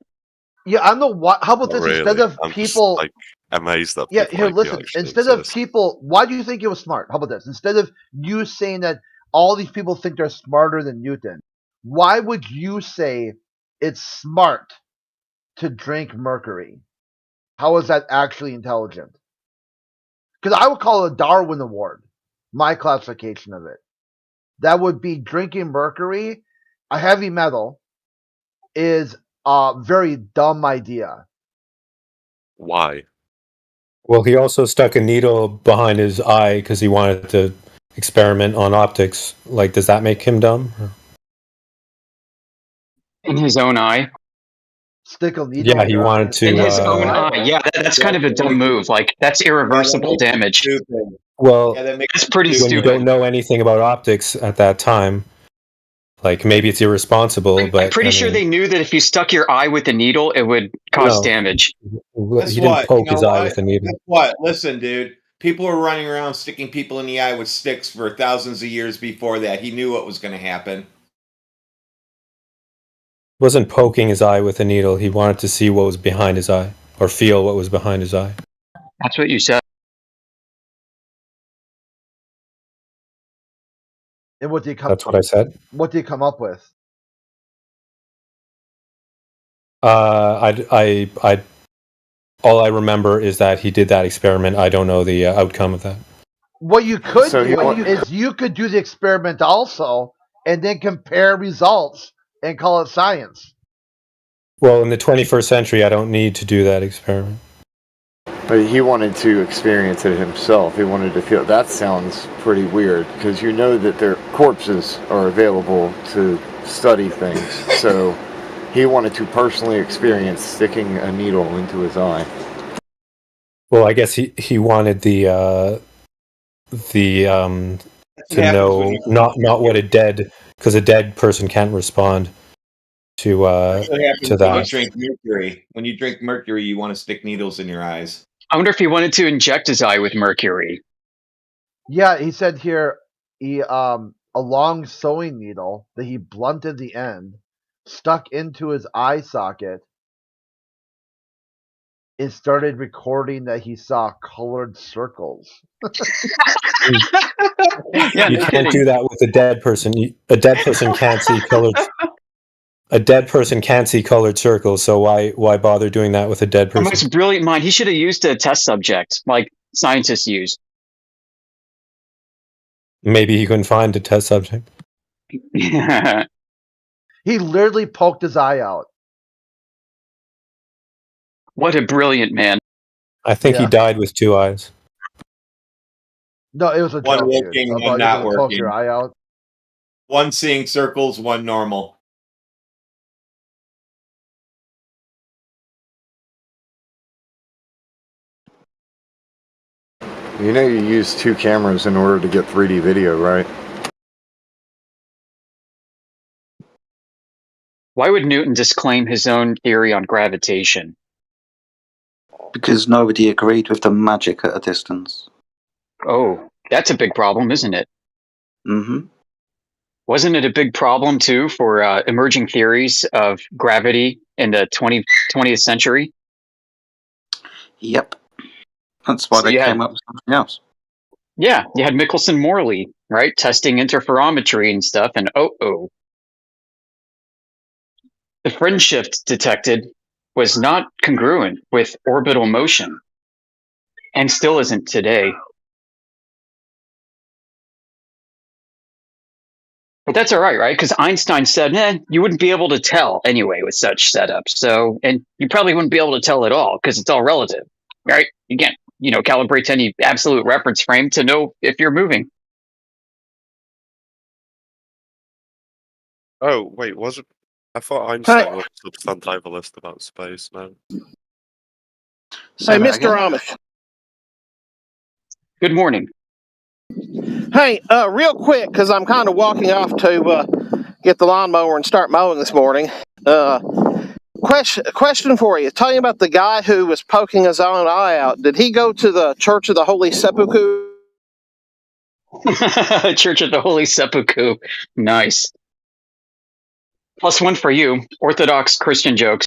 Yeah, I'm the what? How about this? Really? Instead of I'm people, just, amazed that. Yeah, here, listen. Instead of people, why do you think it was smart? How about this? Instead of you saying that all these people think they're smarter than Newton, why would you say it's smart to drink mercury? How is that actually intelligent? Because I would call it a Darwin Award, my classification of it. That would be drinking mercury, a heavy metal, is a very dumb idea. Why? Well, he also stuck a needle behind his eye because he wanted to experiment on optics. Like, does that make him dumb? In his own eye? Stick a needle. Yeah, he wanted to. In his own eye. Yeah, that's kind of a dumb move. Like, that's irreversible damage. Well, that's pretty stupid. When you don't know anything about optics at that time, like, maybe it's irresponsible, but... I'm pretty sure they knew that if you stuck your eye with a needle, it would cause damage. He didn't poke his eye with a needle. Guess what? Listen, dude. People were running around sticking people in the eye with sticks for thousands of years before that. He knew what was going to happen. He wasn't poking his eye with a needle. He wanted to see what was behind his eye, or feel what was behind his eye. That's what you said. And what did he come? That's what I said. What did he come up with? I all I remember is that he did that experiment. I don't know the outcome of that. What you could So do is you could do the experiment also, and then compare results and call it science. Well, in the 21st century, I don't need to do that experiment. But he wanted to experience it himself. He wanted to feel. That sounds pretty weird, because you know that their corpses are available to study things. So he wanted to personally experience sticking a needle into his eye. Well, I guess he wanted to know not what a dead, because a dead person can't respond to that. When you drink mercury. When you drink mercury, you want to stick needles in your eyes. I wonder if he wanted to inject his eye with mercury. Yeah, he said here a long sewing needle that he blunted the end, stuck into his eye socket, and started recording that he saw colored circles. Yeah, You no can't kidding. do that with a dead person. A dead person can't see colored. A dead person can't see colored circles, so why bother doing that with a dead The person? most brilliant mind. He should have used a test subject, like scientists use. Maybe he couldn't find a test subject. He literally poked his eye out. What a brilliant man. I think he died with two eyes. No, it was a One joke, working, dude. one About not you gonna poke working. your eye out. One seeing circles, one normal. You know you use two cameras in order to get 3D video, right? Why would Newton disclaim his own theory on gravitation? Because nobody agreed with the magic at a distance. Oh, that's a big problem, isn't it? Mm-hmm. Wasn't it a big problem, too, for emerging theories of gravity in the 20th century? Yep. That's why they came up with something else. Yeah, you had Michelson-Morley, right, testing interferometry and stuff, and the fringe shift detected was not congruent with orbital motion, and still isn't today. But that's all right? Because Einstein said, you wouldn't be able to tell anyway with such setups. So, and you probably wouldn't be able to tell at all because it's all relative, right? You can't, calibrate to any absolute reference frame to know if you're moving. Oh, wait, was it? I thought Einstein was a substantivalist about space, no? Hey, Mr. Amish. Good morning. Hey, real quick, because I'm kind of walking off to get the lawnmower and start mowing this morning. Question for you. Tell you about the guy who was poking his own eye out. Did he go to the Church of the Holy Sepulchre? Church of the Holy Sepulchre. Nice. +1 for you. Orthodox Christian jokes.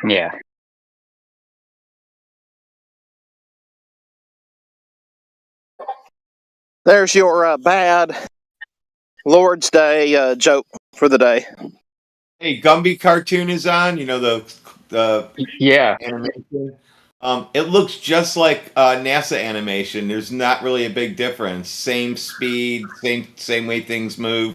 Yeah. There's your bad Lord's Day joke for the day. Hey, Gumby cartoon is on. The animation. It looks just like NASA animation. There's not really a big difference. Same speed, same way things move.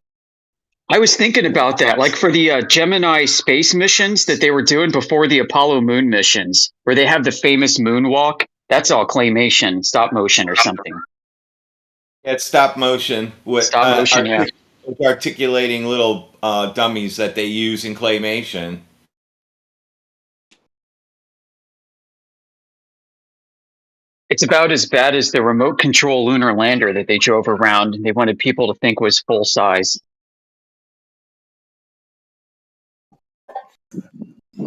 I was thinking about that, like for the Gemini space missions that they were doing before the Apollo moon missions, where they have the famous moonwalk. That's all claymation, stop motion or something. Yeah, it's stop motion with Stop motion, yeah. with articulating little dummies that they use in claymation. It's about as bad as the remote control lunar lander that they drove around and they wanted people to think was full size.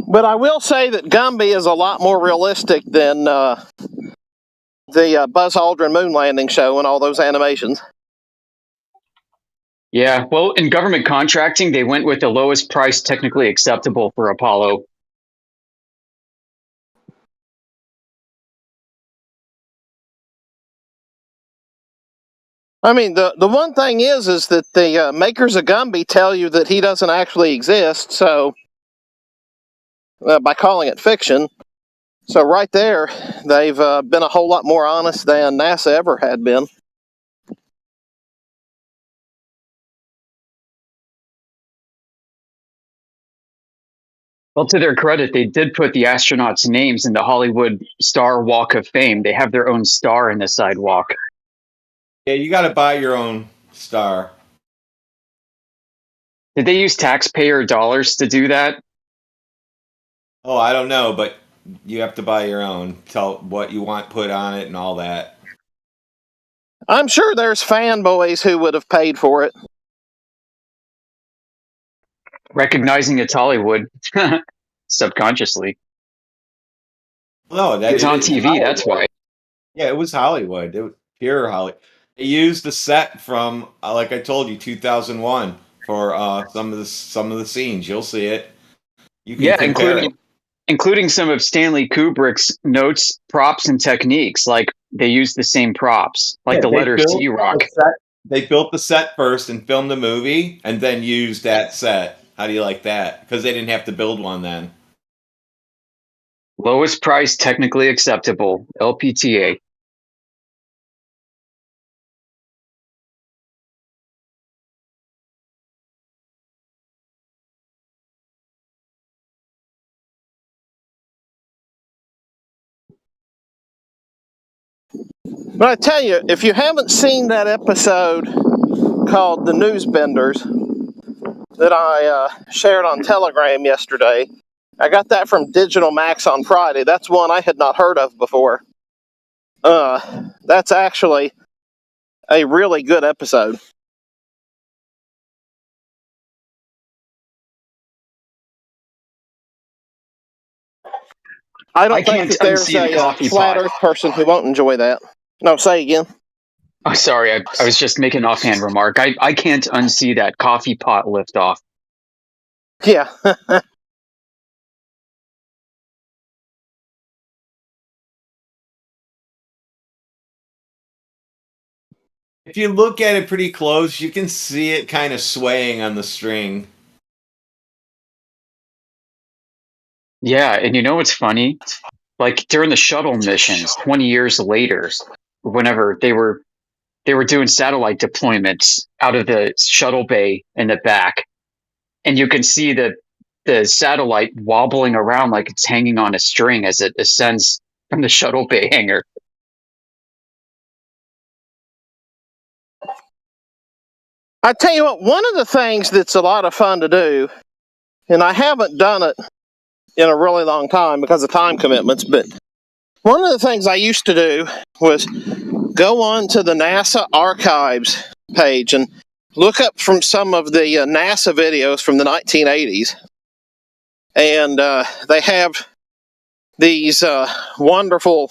But I will say that Gumby is a lot more realistic than the Buzz Aldrin moon landing show and all those animations. Yeah, well, in government contracting, they went with the lowest price technically acceptable for Apollo I mean, the one thing is that the makers of Gumby tell you that he doesn't actually exist, so by calling it fiction. So right there, they've been a whole lot more honest than NASA ever had been. Well, to their credit, they did put the astronauts' names in the Hollywood Star Walk of Fame. They have their own star in the sidewalk. Yeah, you got to buy your own star. Did they use taxpayer dollars to do that? Oh, I don't know, but you have to buy your own. Tell what you want put on it and all that. I'm sure there's fanboys who would have paid for it. Recognizing it's Hollywood, subconsciously. No, that It's on TV, that's why. Yeah, it was Hollywood. It was pure Hollywood. They used the set from, like I told you, 2001 for some of the scenes. You'll see it. You can compare it. Including some of Stanley Kubrick's notes, props, and techniques. Like they used the same props, like the letter C rock. They built the set first and filmed the movie, and then used that set. How do you like that? Because they didn't have to build one then. Lowest price technically acceptable, LPTA. But I tell you, if you haven't seen that episode called The Newsbenders that I shared on Telegram yesterday, I got that from Digital Max on Friday. That's one I had not heard of before. That's actually a really good episode. I don't think that there's a flat Earth person who won't enjoy that. No, say again. Oh, sorry, I was just making an offhand remark. I can't unsee that coffee pot liftoff. Yeah. If you look at it pretty close, you can see it kind of swaying on the string. Yeah, and you know what's funny? Like during the shuttle missions 20 years later, whenever they were doing satellite deployments out of the shuttle bay in the back, and you can see the satellite wobbling around like it's hanging on a string as it ascends from the shuttle bay hangar. I tell you what, one of the things that's a lot of fun to do, and I haven't done it in a really long time because of time commitments, but one of the things I used to do was go on to the NASA archives page and look up from some of the NASA videos from the 1980s. And they have these wonderful,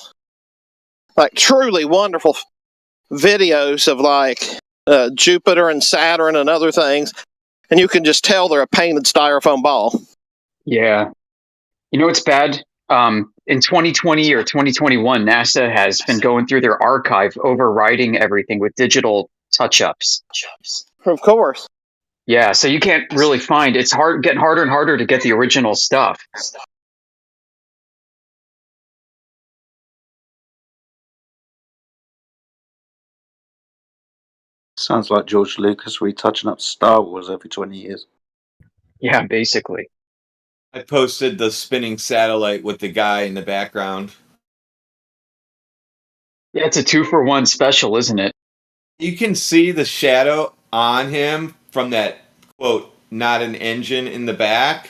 like truly wonderful videos of like Jupiter and Saturn and other things. And you can just tell they're a painted styrofoam ball. Yeah. You know what's bad? In 2020 or 2021, NASA has been going through their archive, overwriting everything with digital touch-ups. Of course. Yeah, so you can't really find. It's getting harder and harder to get the original stuff. Sounds like George Lucas retouching up Star Wars every 20 years. Yeah, basically. I posted the spinning satellite with the guy in the background. Yeah, it's a 2-for-1 special, isn't it? You can see the shadow on him from that, quote, not an engine in the back.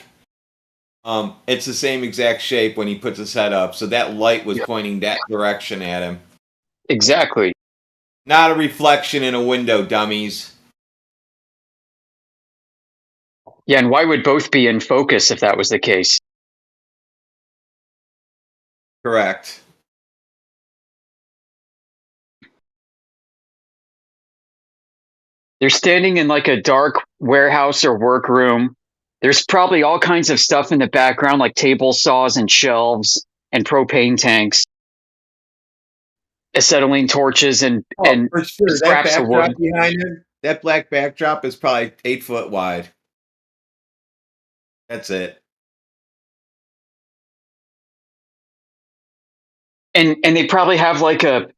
It's the same exact shape when he puts his head up. So that light was pointing that direction at him. Exactly. Not a reflection in a window, dummies. Yeah, and why would both be in focus if that was the case? Correct. They're standing in like a dark warehouse or workroom. There's probably all kinds of stuff in the background, like table saws and shelves and propane tanks. acetylene torches and For sure. That scraps of backdrop wood. behind him, that black backdrop is probably 8 foot wide. That's it. And they probably have like a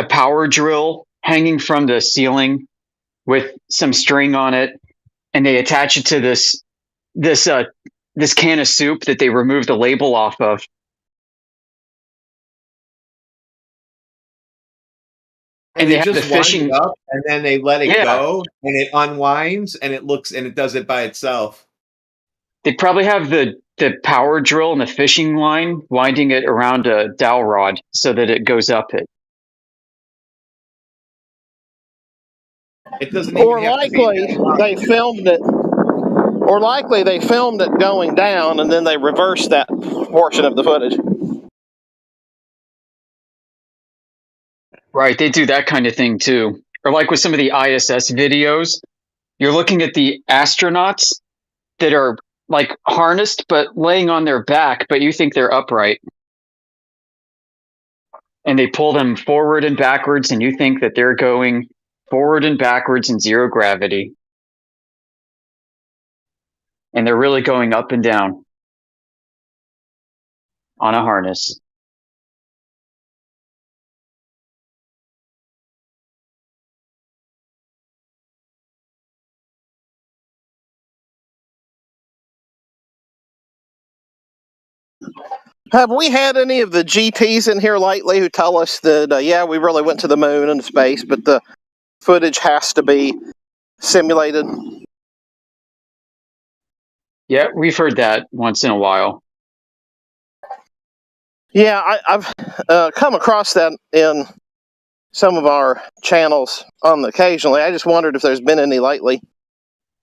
power drill hanging from the ceiling with some string on it, and they attach it to this can of soup that they removed the label off of. And they they have the just wind fishing. it up, and then they let it Yeah. go, and it unwinds, and it does it by itself. They probably have the power drill and the fishing line winding it around a dowel rod so that it goes up it. It doesn't Or even have to be likely that they filmed it. Or likely they filmed it going down and then they reversed that portion of the footage. Right, they do that kind of thing too. Or like with some of the ISS videos, you're looking at the astronauts that are like harnessed but laying on their back, but you think they're upright. And they pull them forward and backwards, and you think that they're going forward and backwards in zero gravity. And they're really going up and down on a harness. Have we had any of the GTs in here lately who tell us that, yeah, we really went to the moon and space, but the footage has to be simulated? Yeah, we've heard that once in a while. Yeah, I've come across that in some of our channels occasionally. I just wondered if there's been any lately.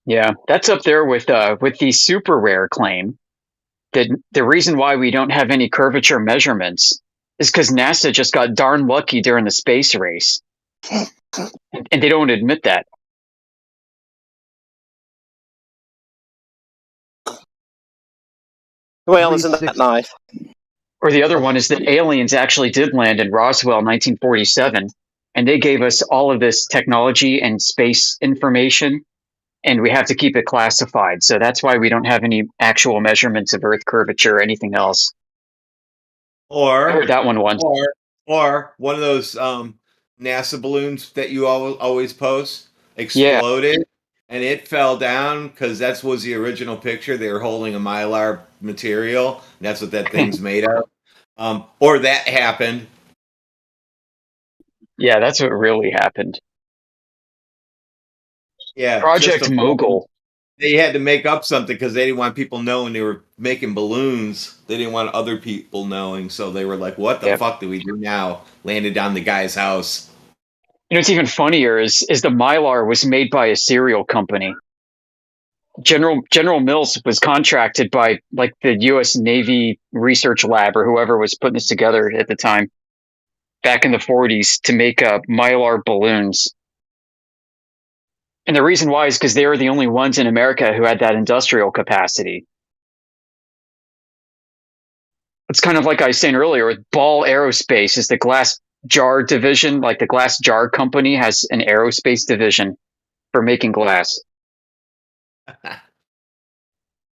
Yeah, that's up there with the super rare claim that the reason why we don't have any curvature measurements is because NASA just got darn lucky during the space race. And they don't admit that. Well, isn't that nice? Or the other one is that aliens actually did land in Roswell in 1947, and they gave us all of this technology and space information, and we have to keep it classified. So that's why we don't have any actual measurements of Earth curvature or anything else. Or I heard that one once. Or one of those NASA balloons that you always post exploded, and it fell down because that was the original picture. They were holding a mylar material. And that's what that thing's made of. Or that happened. Yeah, that's what really happened. Yeah, Project Mogul. They had to make up something because they didn't want people knowing they were making balloons. They didn't want other people knowing, so they were like, "What the fuck do we do now?" Landed on the guy's house. You know what's even funnier is the mylar was made by a cereal company. General Mills was contracted by like the U.S. Navy Research Lab or whoever was putting this together at the time, back in the 40s, to make mylar balloons. And the reason why is because they were the only ones in America who had that industrial capacity. It's kind of like I was saying earlier with Ball Aerospace is the glass jar division. Like the glass jar company has an aerospace division for making glass.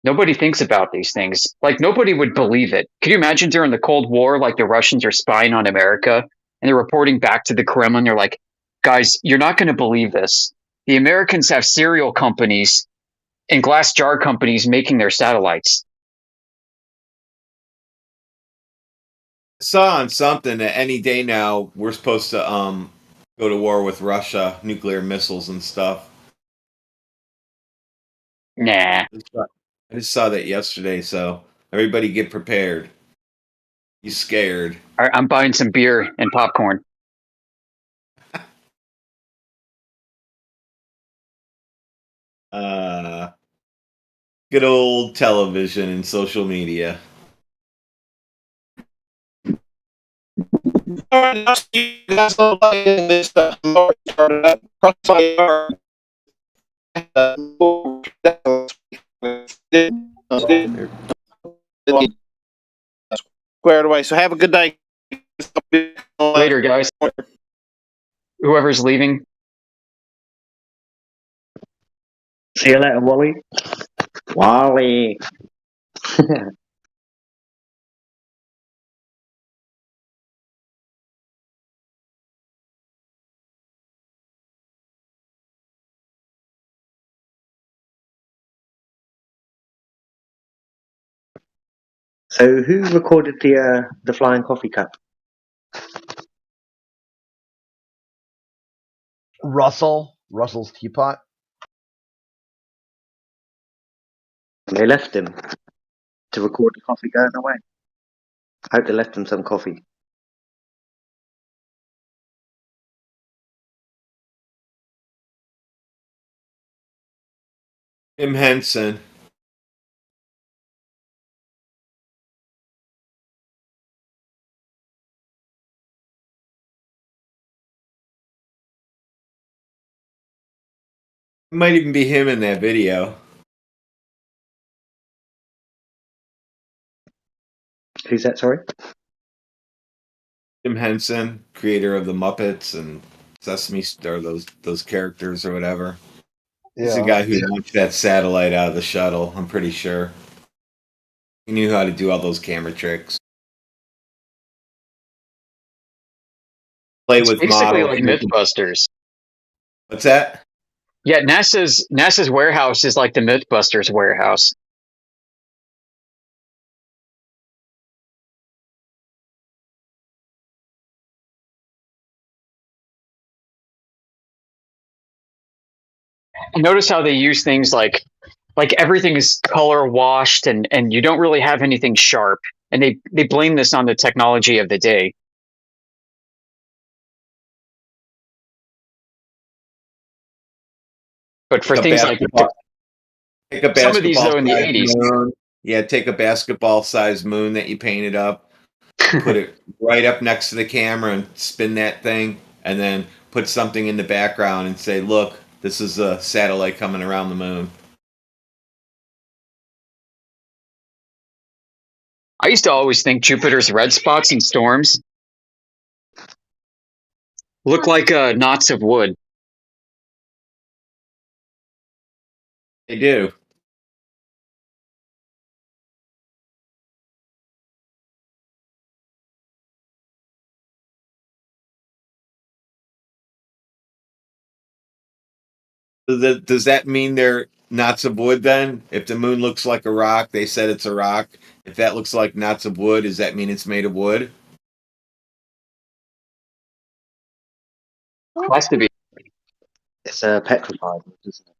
Nobody thinks about these things. Like nobody would believe it. Could you imagine during the Cold War, like the Russians are spying on America and they're reporting back to the Kremlin? They're like, guys, you're not going to believe this. The Americans have cereal companies and glass jar companies making their satellites. I saw on something that any day now we're supposed to go to war with Russia, nuclear missiles and stuff. Nah. I just saw that yesterday, so everybody get prepared. You scared. All right, I'm buying some beer and popcorn. Good old television and social media. Squared away. So have a good day. Later, guys. Whoever's leaving. See you later, Wally. Wally. So who recorded the flying coffee cup? Russell's teapot. They left him to record the coffee going away. I hope they left him some coffee. Jim Henson. It might even be him in that video. Who's that, sorry? Jim Henson, creator of the Muppets and Sesame or those characters or whatever. He's the guy who launched that satellite out of the shuttle, I'm pretty sure. He knew how to do all those camera tricks. Play It's with basically models. like Mythbusters. What's that? Yeah, NASA's warehouse is like the Mythbusters warehouse. Notice how they use things like everything is color washed and you don't really have anything sharp. And they blame this on the technology of the day. But for things like take a some of these though in the basketball-sized 80s. moon. Yeah, take a basketball-sized moon that you painted up, put it right up next to the camera and spin that thing, and then put something in the background and say, look, this is a satellite coming around the moon. I used to always think Jupiter's red spots and storms look like knots of wood. They do. Does that mean they're knots of wood then? If the moon looks like a rock, they said it's a rock. If that looks like knots of wood, does that mean it's made of wood? Has to be. It's petrified, isn't it?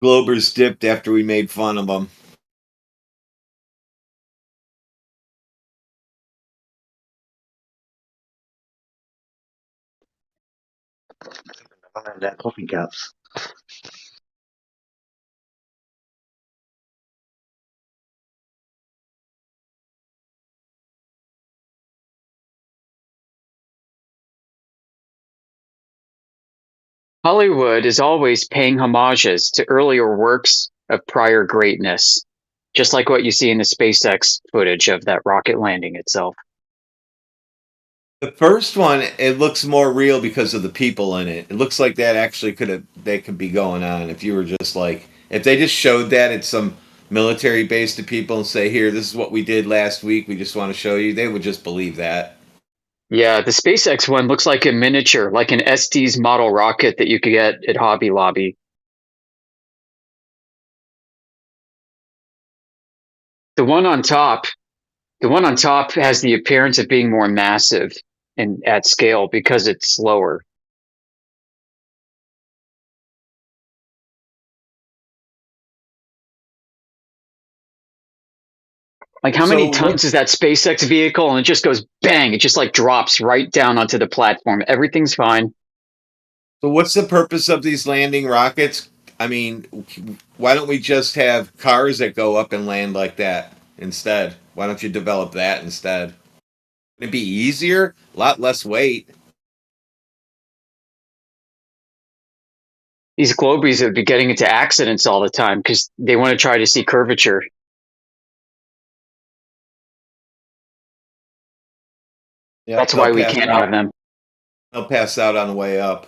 Globers dipped after we made fun of them. Behind their coffee cups. Hollywood is always paying homages to earlier works of prior greatness, just like what you see in the SpaceX footage of that rocket landing itself. The first one, it looks more real because of the people in it. It looks like that actually could be going on if you were just like, if they just showed that at some military base to people and say, here, this is what we did last week, we just want to show you, they would just believe that. Yeah, the SpaceX one looks like a miniature, like an Estes model rocket that you could get at Hobby Lobby. The one on top has the appearance of being more massive and at scale because it's slower. Like how many times is that SpaceX vehicle and it just goes bang, it just like drops right down onto the platform. Everything's fine. So what's the purpose of these landing rockets? I mean, why don't we just have cars that go up and land like that instead? Why don't you develop that instead? It'd be easier, a lot less weight. These globies would be getting into accidents all the time because they want to try to see curvature. Yeah, that's why we can't have them. They'll pass out on the way up.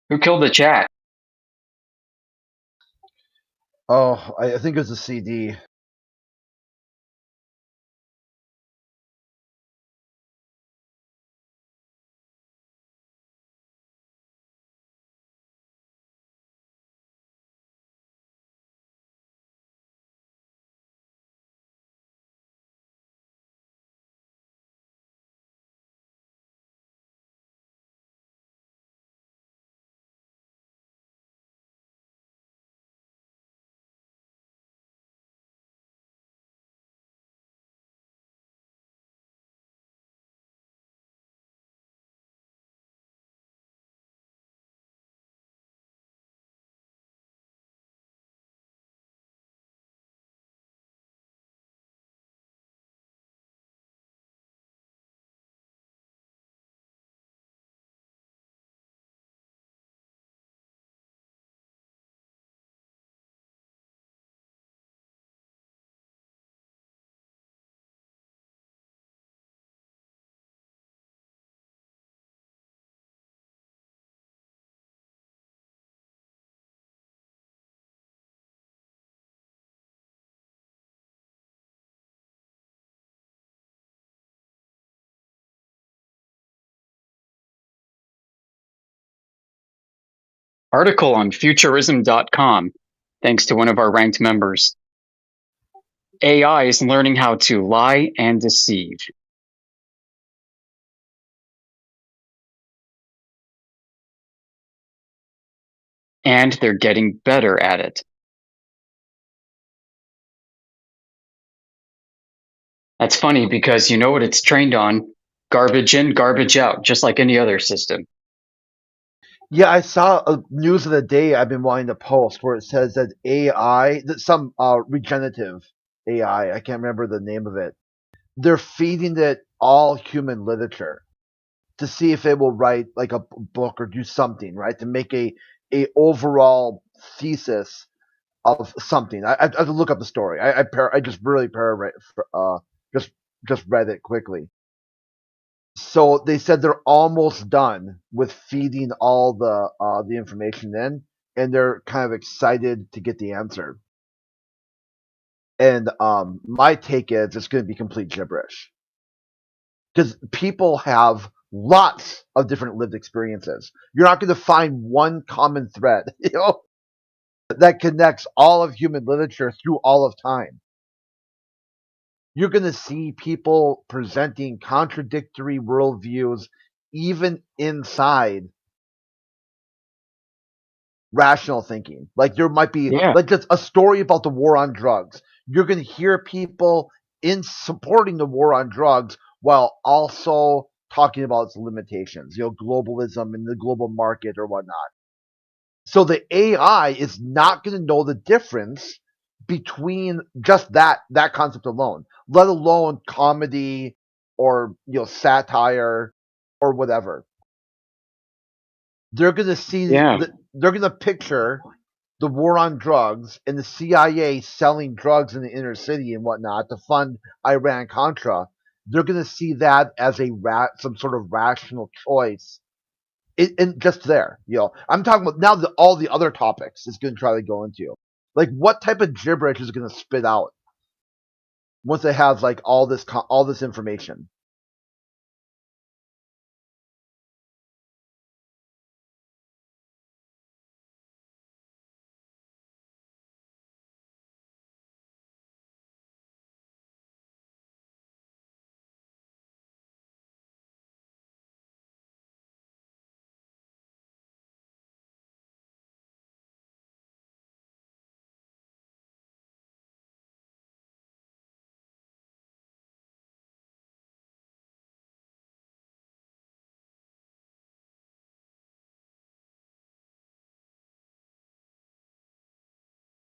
Who killed the chat? Oh, I think it was a CD. Article on Futurism.com, thanks to one of our ranked members. AI is learning how to lie and deceive. And they're getting better at it. That's funny because you know what it's trained on? Garbage in, garbage out, just like any other system. Yeah, I saw a news of the day I've been wanting to post where it says that AI, that some regenerative AI, I can't remember the name of it, they're feeding it all human literature to see if it will write like a book or do something, right? To make a overall thesis of something. I have to look up the story. I just really just read it quickly. So they said they're almost done with feeding all the information in, and they're kind of excited to get the answer. And my take is it's going to be complete gibberish because people have lots of different lived experiences. You're not going to find one common thread, that connects all of human literature through all of time. You're going to see people presenting contradictory worldviews even inside rational thinking. Like there might be like just a story about the war on drugs. You're going to hear people in supporting the war on drugs while also talking about its limitations, globalism and the global market or whatnot. So the AI is not going to know the difference between just that concept alone, let alone comedy or satire or whatever. They're going to see they're going to picture the war on drugs and the CIA selling drugs in the inner city and whatnot to fund Iran Contra. They're going to see that as some sort of rational choice. And just there, I'm talking about now all the other topics it's going to try to go into. Like, what type of gibberish is it going to spit out once it has like all this information?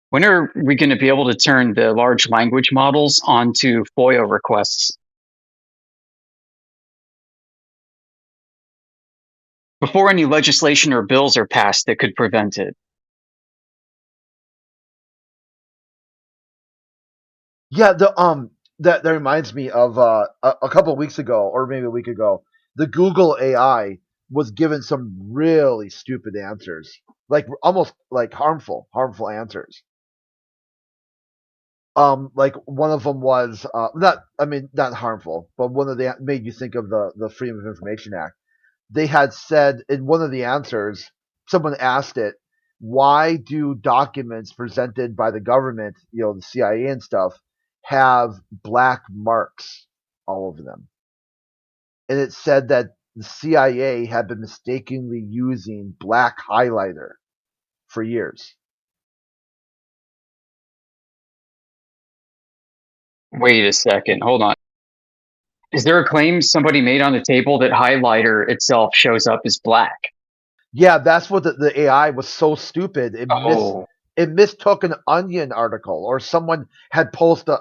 When are we going to be able to turn the large language models onto FOIA requests? Before any legislation or bills are passed that could prevent it. Yeah, that reminds me of a couple of weeks ago, or maybe a week ago, the Google AI was given some really stupid answers, like almost like harmful answers. Like one of them was not harmful, but one of the made you think of the Freedom of Information Act. They had said in one of the answers, someone asked it, why do documents presented by the government, the CIA and stuff, have black marks all over them? And it said that the CIA had been mistakenly using black highlighter for years. Wait a second. Hold on. Is there a claim somebody made on the table that highlighter itself shows up as black? Yeah, that's what the AI was so stupid. It mistook an Onion article, or someone had posted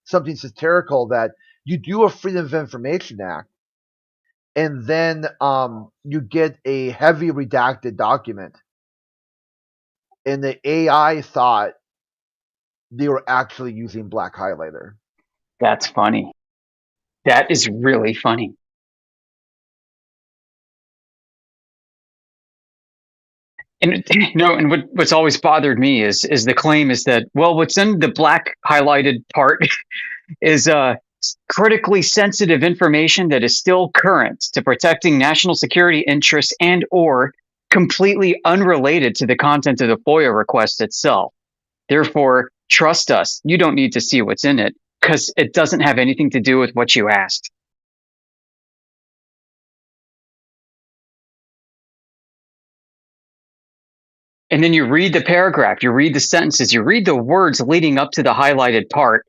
something satirical, that you do a Freedom of Information Act, and then you get a heavy redacted document, and the AI thought they were actually using black highlighter. That's funny. That is really funny. And what's always bothered me is the claim is that, well, what's in the black highlighted part is critically sensitive information that is still current to protecting national security interests and or completely unrelated to the content of the FOIA request itself. Therefore, trust us, you don't need to see what's in it because it doesn't have anything to do with what you asked. And then you read the paragraph, you read the sentences, you read the words leading up to the highlighted part,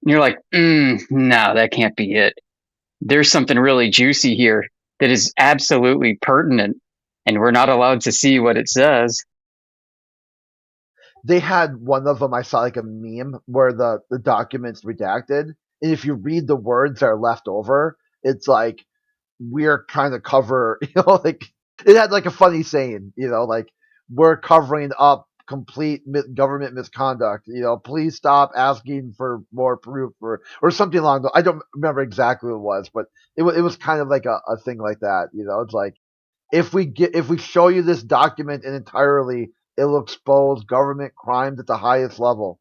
and you're like, no, that can't be it. There's something really juicy here that is absolutely pertinent, and we're not allowed to see what it says. They had one of them, I saw like a meme where the document's redacted, and if you read the words that are left over, it's like, we're trying to cover, like, it had like a funny saying, like, we're covering up complete government misconduct, please stop asking for more proof, or something along those. I don't remember exactly what it was, but it was kind of like a thing like that. It's like, if we show you this document in entirely, it'll expose government crimes at the highest level.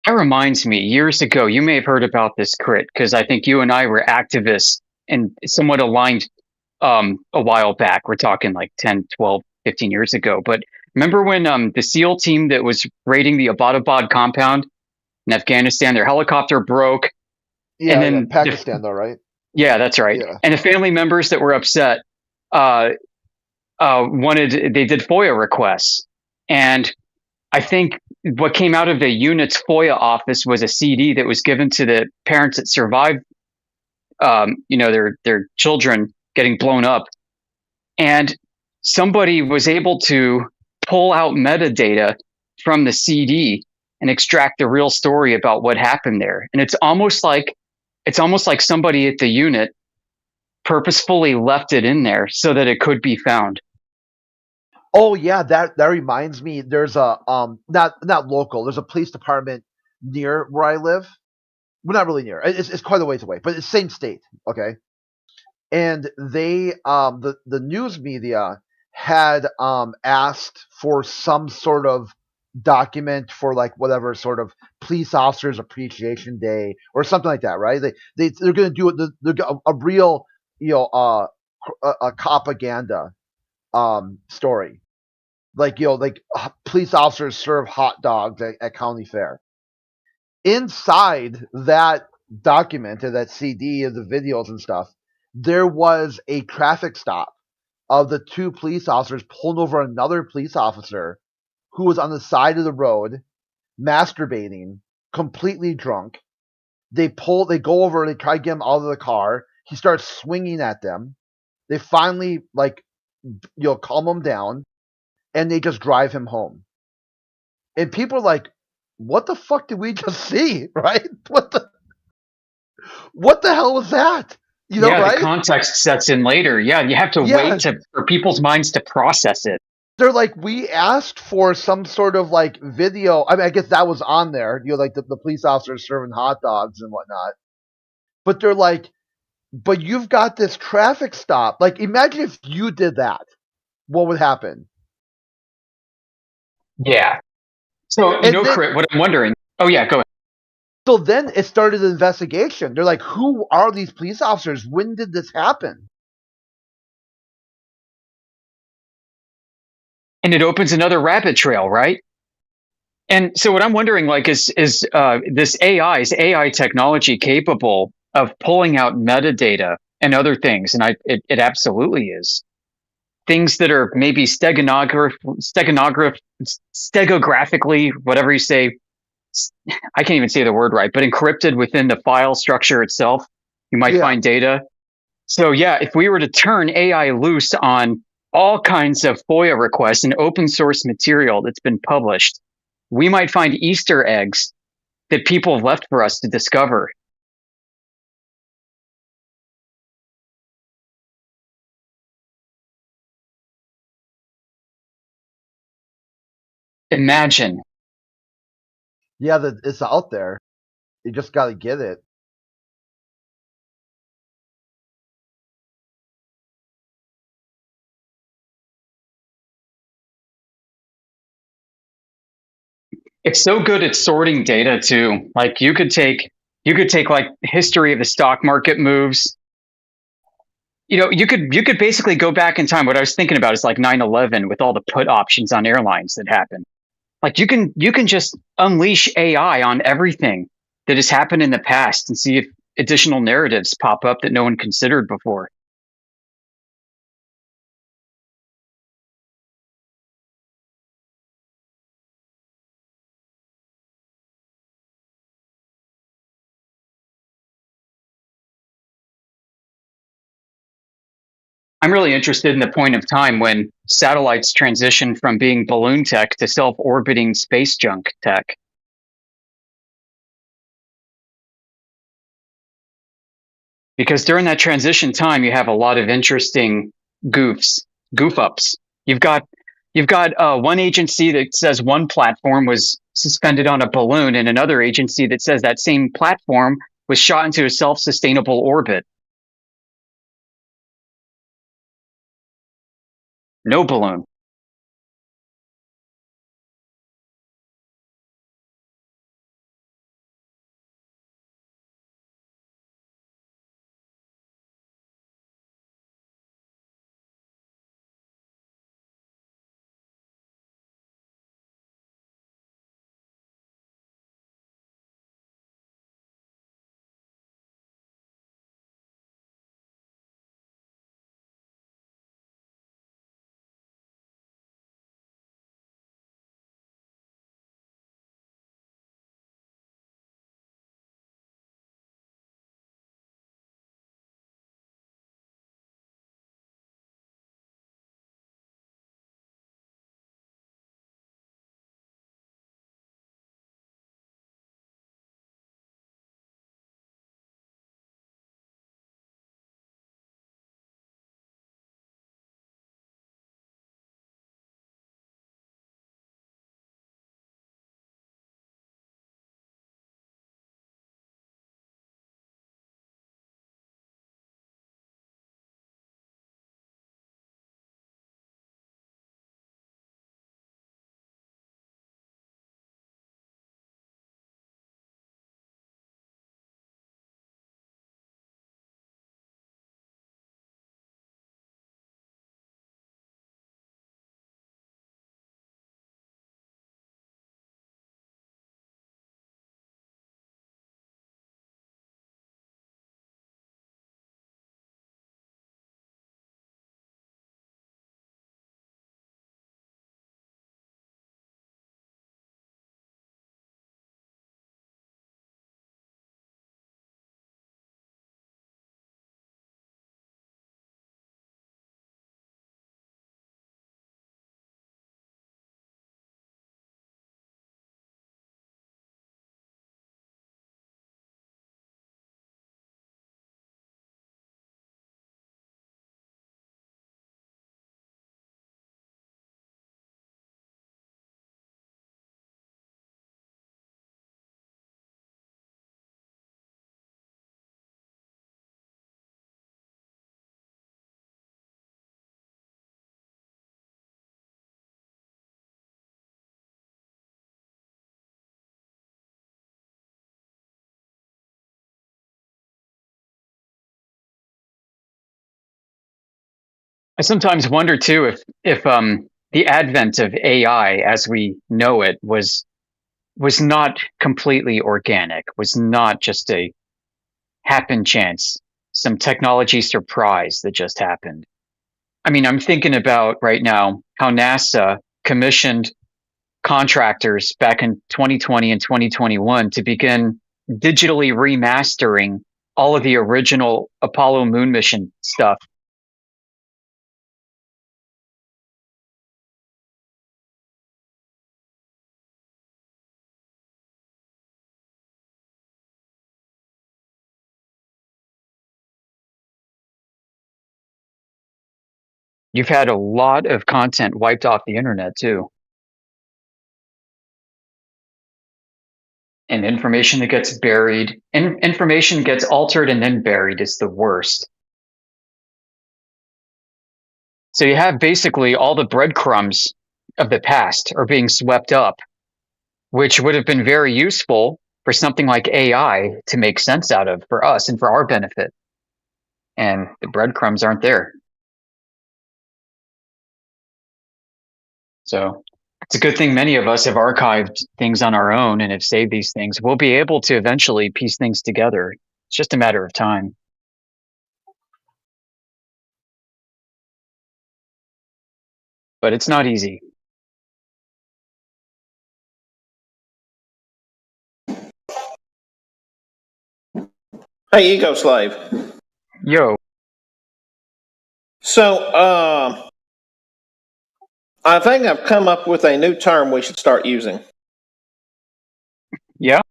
That reminds me, years ago, you may have heard about this, Crit, because I think you and I were activists and somewhat aligned a while back. We're talking like 10, 12, 15 years ago. But remember when the SEAL team that was raiding the Abbottabad compound in Afghanistan, their helicopter broke? Yeah, and then Pakistan, though, right? Yeah, that's right. Yeah. And the family members that were upset they did FOIA requests. And I think what came out of the unit's FOIA office was a CD that was given to the parents that survived, their children getting blown up. And somebody was able to pull out metadata from the CD and extract the real story about what happened there. And it's almost like somebody at the unit purposefully left it in there so that it could be found. Oh yeah, that reminds me. There's a not local. There's a police department near where I live. Well, not really near. It's quite a ways away, but it's same state. Okay, and they the news media had asked for some sort of document for like whatever sort of police officers appreciation day or something like that, right? They're going to do it. They're a real a propaganda story. Like, police officers serve hot dogs at county fair. Inside that document, or that CD of the videos and stuff, there was a traffic stop of the two police officers pulling over another police officer who was on the side of the road, masturbating, completely drunk. They go over, they try to get him out of the car. He starts swinging at them. They finally, calm him down, and they just drive him home. And people are like, what the fuck did we just see, right? What the hell was that? Right? The context sets in later. Yeah, you have to wait for people's minds to process it. They're like, we asked for some sort of like video. I mean, I guess that was on there, like the police officers serving hot dogs and whatnot. But they're like, But you've got this traffic stop. Like, imagine if you did that. What would happen? Yeah. So, And then, what I'm wondering. Oh, yeah, go ahead. so then it started an investigation. They're like, who are these police officers? When did this happen? And it opens another rabbit trail, right? And so what I'm wondering, like, is this AI technology capable of pulling out metadata and other things? And it absolutely is. Things that are maybe stegographically, whatever you say, I can't even say the word right, but encrypted within the file structure itself, you might Yeah. find data. So yeah, if we were to turn AI loose on all kinds of FOIA requests and open source material that's been published, we might find Easter eggs that people have left for us to discover. Imagine. Yeah, it's out there. You just got to get it. It's so good at sorting data too. Like you could take like history of the stock market moves. You could basically go back in time. What I was thinking about is like 9/11 with all the put options on airlines that happened. Like you can just unleash AI on everything that has happened in the past and see if additional narratives pop up that no one considered before. I'm really interested in the point of time when satellites transition from being balloon tech to self-orbiting space junk tech. Because during that transition time, you have a lot of interesting goof ups. You've got one agency that says one platform was suspended on a balloon, and another agency that says that same platform was shot into a self-sustainable orbit. No balloon. I sometimes wonder too if the advent of AI as we know it was not completely organic, was not just a happen chance, some technology surprise that just happened. I mean, I'm thinking about right now how NASA commissioned contractors back in 2020 and 2021 to begin digitally remastering all of the original Apollo moon mission stuff. You've had a lot of content wiped off the internet too. And information that gets buried, and information gets altered and then buried is the worst. So you have basically all the breadcrumbs of the past are being swept up, which would have been very useful for something like AI to make sense out of for us and for our benefit. And the breadcrumbs aren't there. So it's a good thing many of us have archived things on our own and have saved these things. We'll be able to eventually piece things together. It's just a matter of time. But it's not easy. Hey, Ego Slave. Yo. So, I think I've come up with a new term we should start using. Yeah?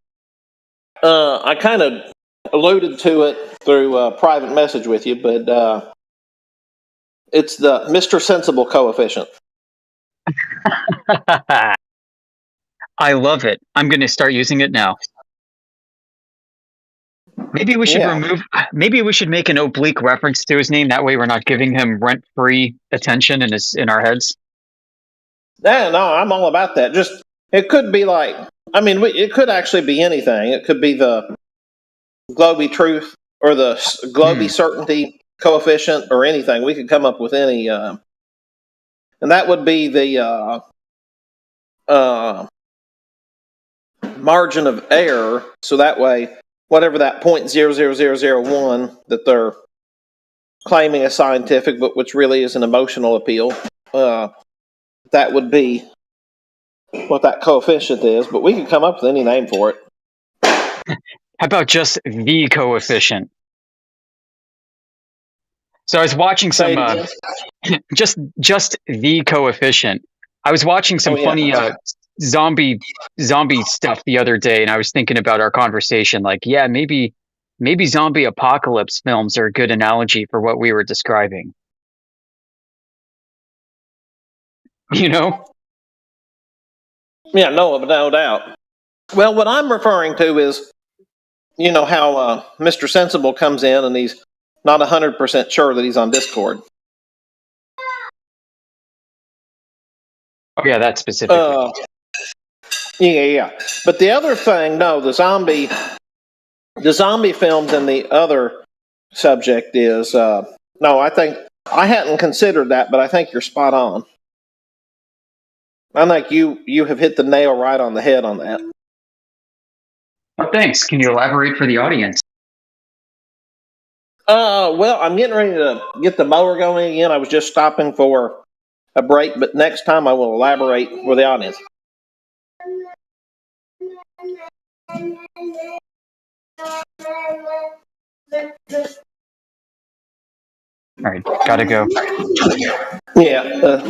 I kind of alluded to it through a private message with you, but it's the Mr. Sensible coefficient. I love it. I'm going to start using it now. Maybe we should maybe we should make an oblique reference to his name. That way we're not giving him rent-free attention in our heads. No, I'm all about that. Just, it could be like, I mean, it could actually be anything. It could be the Globy truth or the Globy certainty coefficient or anything. We could come up with any, and that would be the margin of error. So that way, whatever that 0.00001 that they're claiming is scientific, but which really is an emotional appeal, that would be what that coefficient is. But we could come up with any name for it. How about just the coefficient? So I was watching some just the coefficient. I was watching some funny zombie stuff the other day, and I was thinking about our conversation. Like, yeah, maybe zombie apocalypse films are a good analogy for what we were describing. You know? Yeah, no doubt. Well, what I'm referring to is, you know, how Mr. Sensible comes in and he's not 100% sure that he's on Discord. Oh yeah, that specifically. Yeah. But the other thing, no, the zombie films and the other subject is no. I think I hadn't considered that, but I think you're spot on. I think you have hit the nail right on the head on that. Oh, thanks. Can you elaborate for the audience? Well, I'm getting ready to get the mower going again. I was just stopping for a break, but next time I will elaborate for the audience. All right, gotta go. Yeah.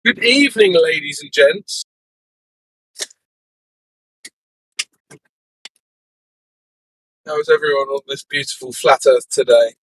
Good evening, ladies and gents. How's everyone on this beautiful flat Earth today?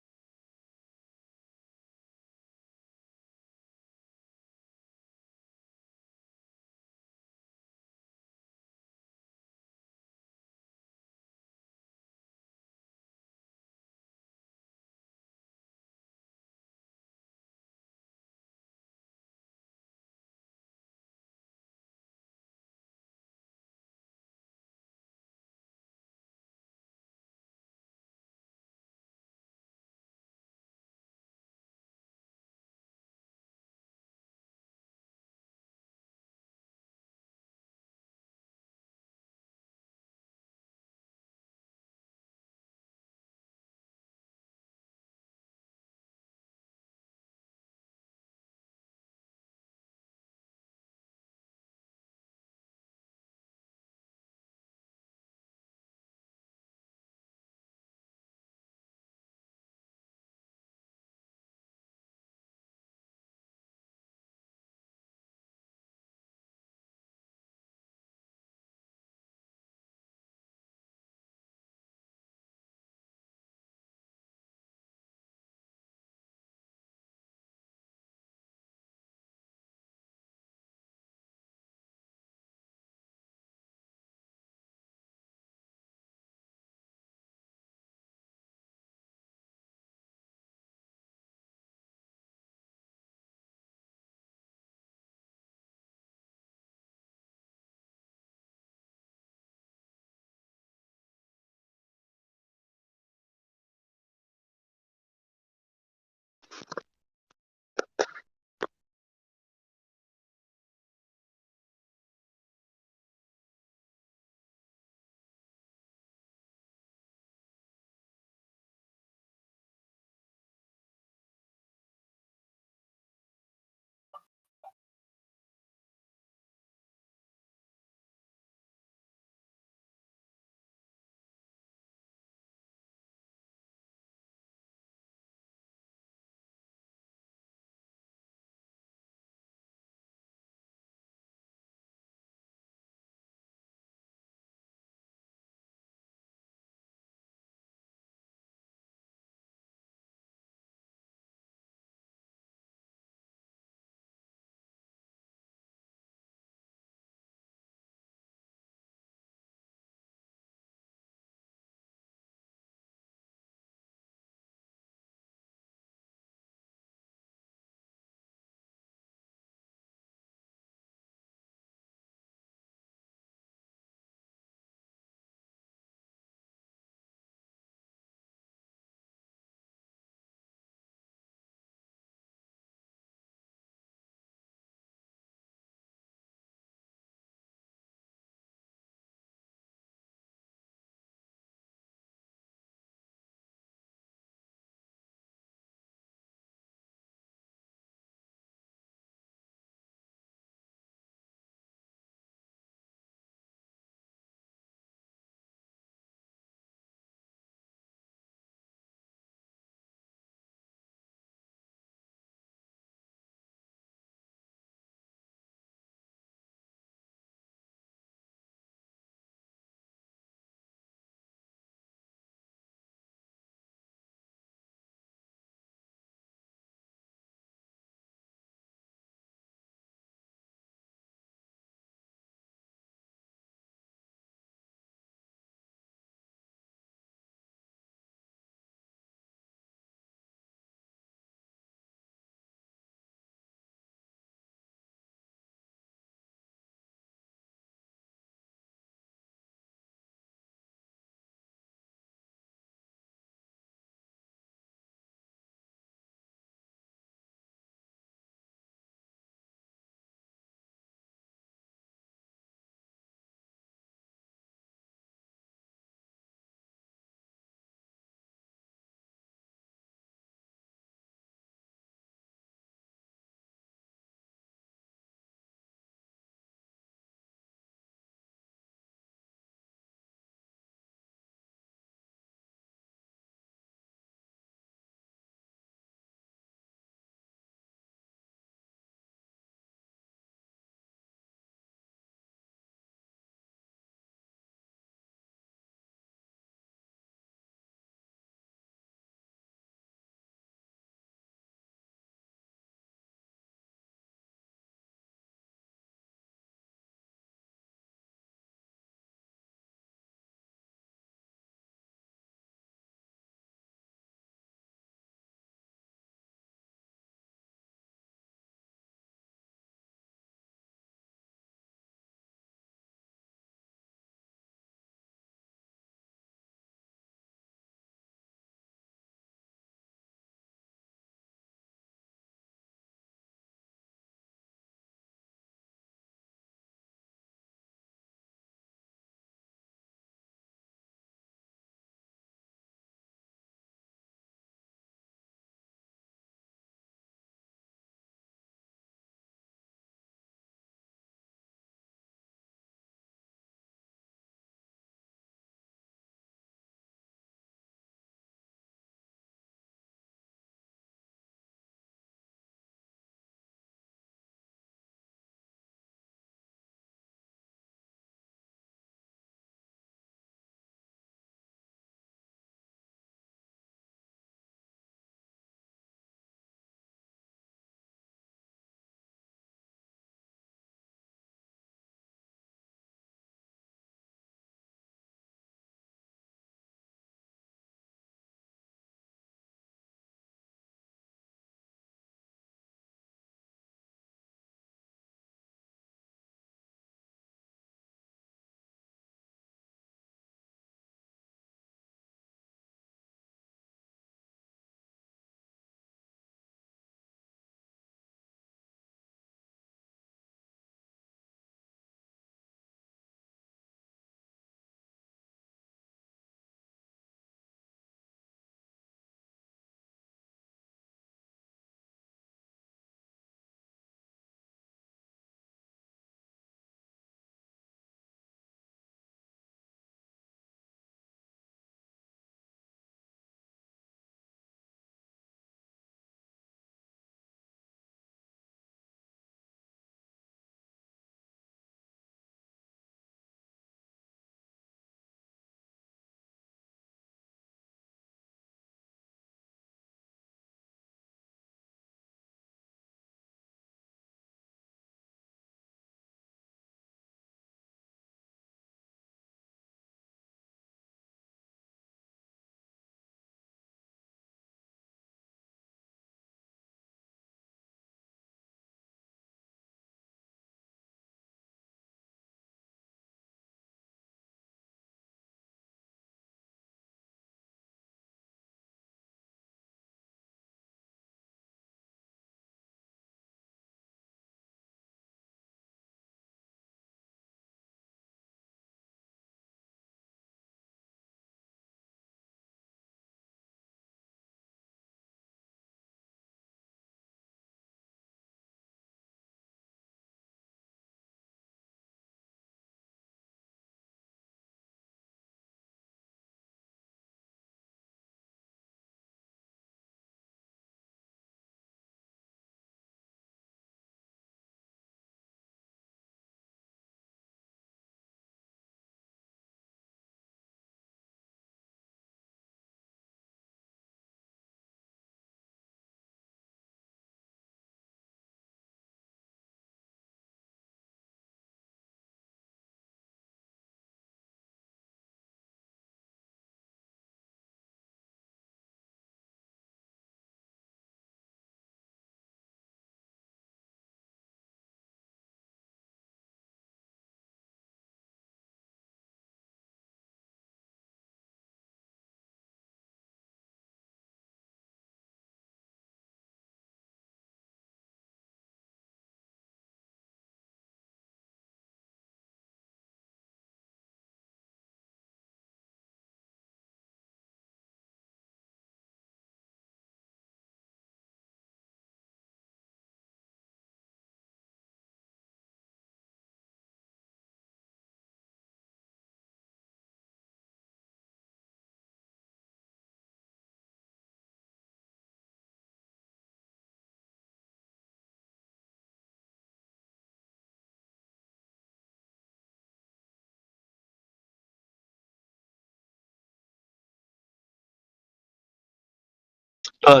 Oh,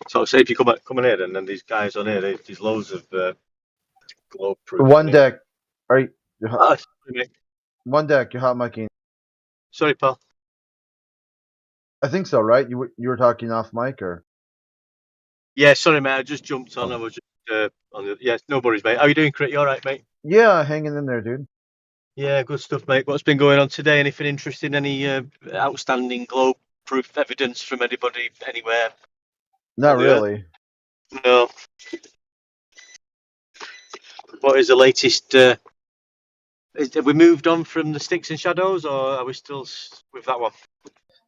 so say if you come in here, and then these guys on here, there's loads of globe proofs. One deck. Are you, Oh, sorry, mate. one deck. You're hot micing. Sorry, pal. I think so, right? You were talking off mic, or? Yeah, sorry, mate. I just jumped on. I was just on the. Yeah, no worries, mate. How you doing, Crit? You all right, mate? Yeah, hanging in there, dude. Yeah, good stuff, mate. What's been going on today? Anything interesting? Any outstanding globe proof evidence from anybody anywhere? Not really. No. What is the latest? Have we moved on from the sticks and shadows, or are we still with that one?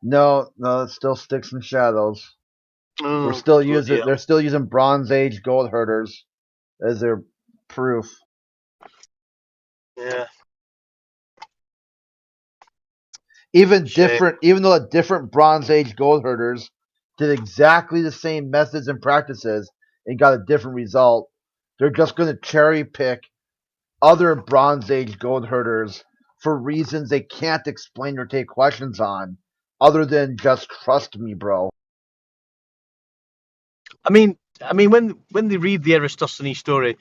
No, it still sticks and shadows. Oh, We're still bloody using. hell. They're still using Bronze Age gold herders as their proof. Yeah. Even Shame. though the different Bronze Age gold herders did exactly the same methods and practices and got a different result, they're just going to cherry pick other Bronze Age gold herders for reasons they can't explain or take questions on, other than just trust me, bro. I mean, when they read the Eratosthenes story,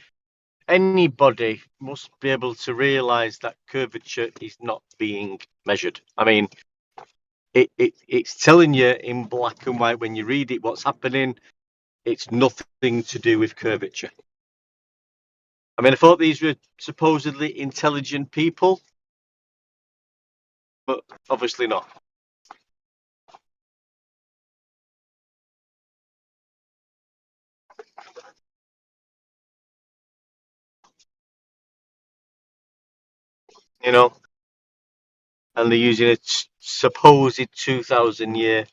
anybody must be able to realise that curvature is not being measured. I mean, it's telling you in black and white when you read it what's happening. It's nothing to do with curvature. I mean, I thought these were supposedly intelligent people, but obviously not. You know, and they're using a supposed 2,000 year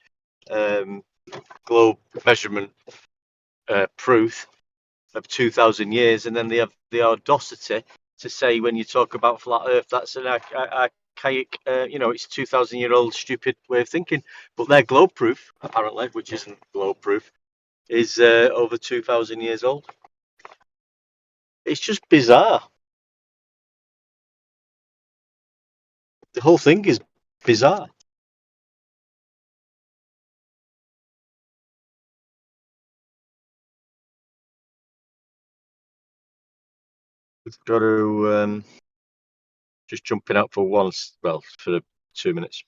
globe measurement proof of 2,000 years, and then they have the audacity to say when you talk about flat Earth, that's an archaic, it's 2,000-year-old stupid way of thinking. But their globe proof, apparently, which isn't globe proof, is over 2,000 years old. It's just bizarre. The whole thing is bizarre. We've got to just jumping out for once, well, for 2 minutes.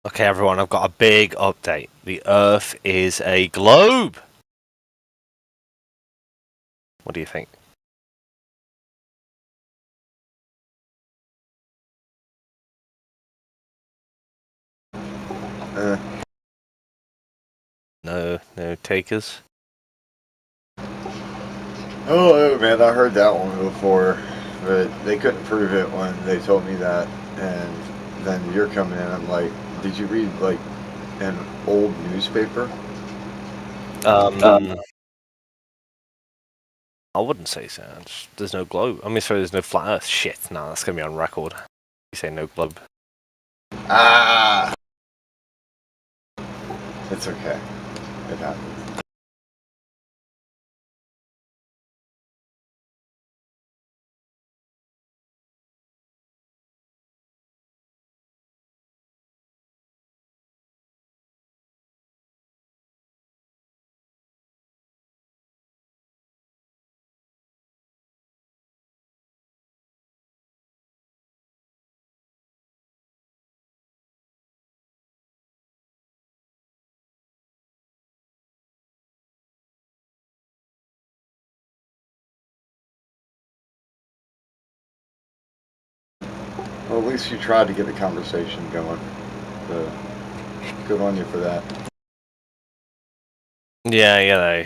Okay, everyone, I've got a big update. The Earth is a globe. What do you think? No takers. Oh man, I heard that one before, but they couldn't prove it when they told me that. And then you're coming in. I'm like, did you read like an old newspaper? I wouldn't say so. There's no globe. I mean, sorry, there's no flat Earth. Shit, no, that's gonna be on record. You say no globe. Ah, it's okay. It happens. Well, at least you tried to get the conversation going. So, good on you for that. Yeah, you know.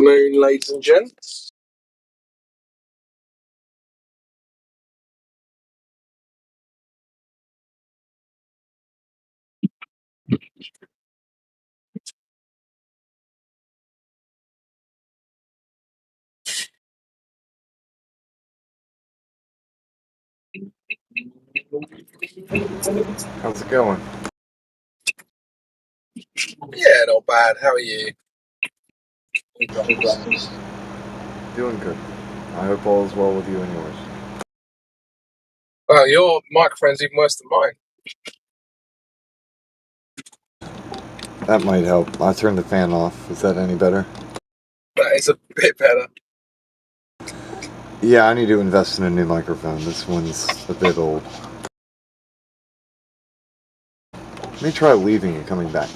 afternoon, ladies and gents. How's it going? Yeah, not bad. How are you? Doing good. I hope all is well with you and yours. Well, your microphone's even worse than mine. That might help. I turned the fan off. Is that any better? That is a bit better. Yeah, I need to invest in a new microphone. This one's a bit old. Let me try leaving and coming back.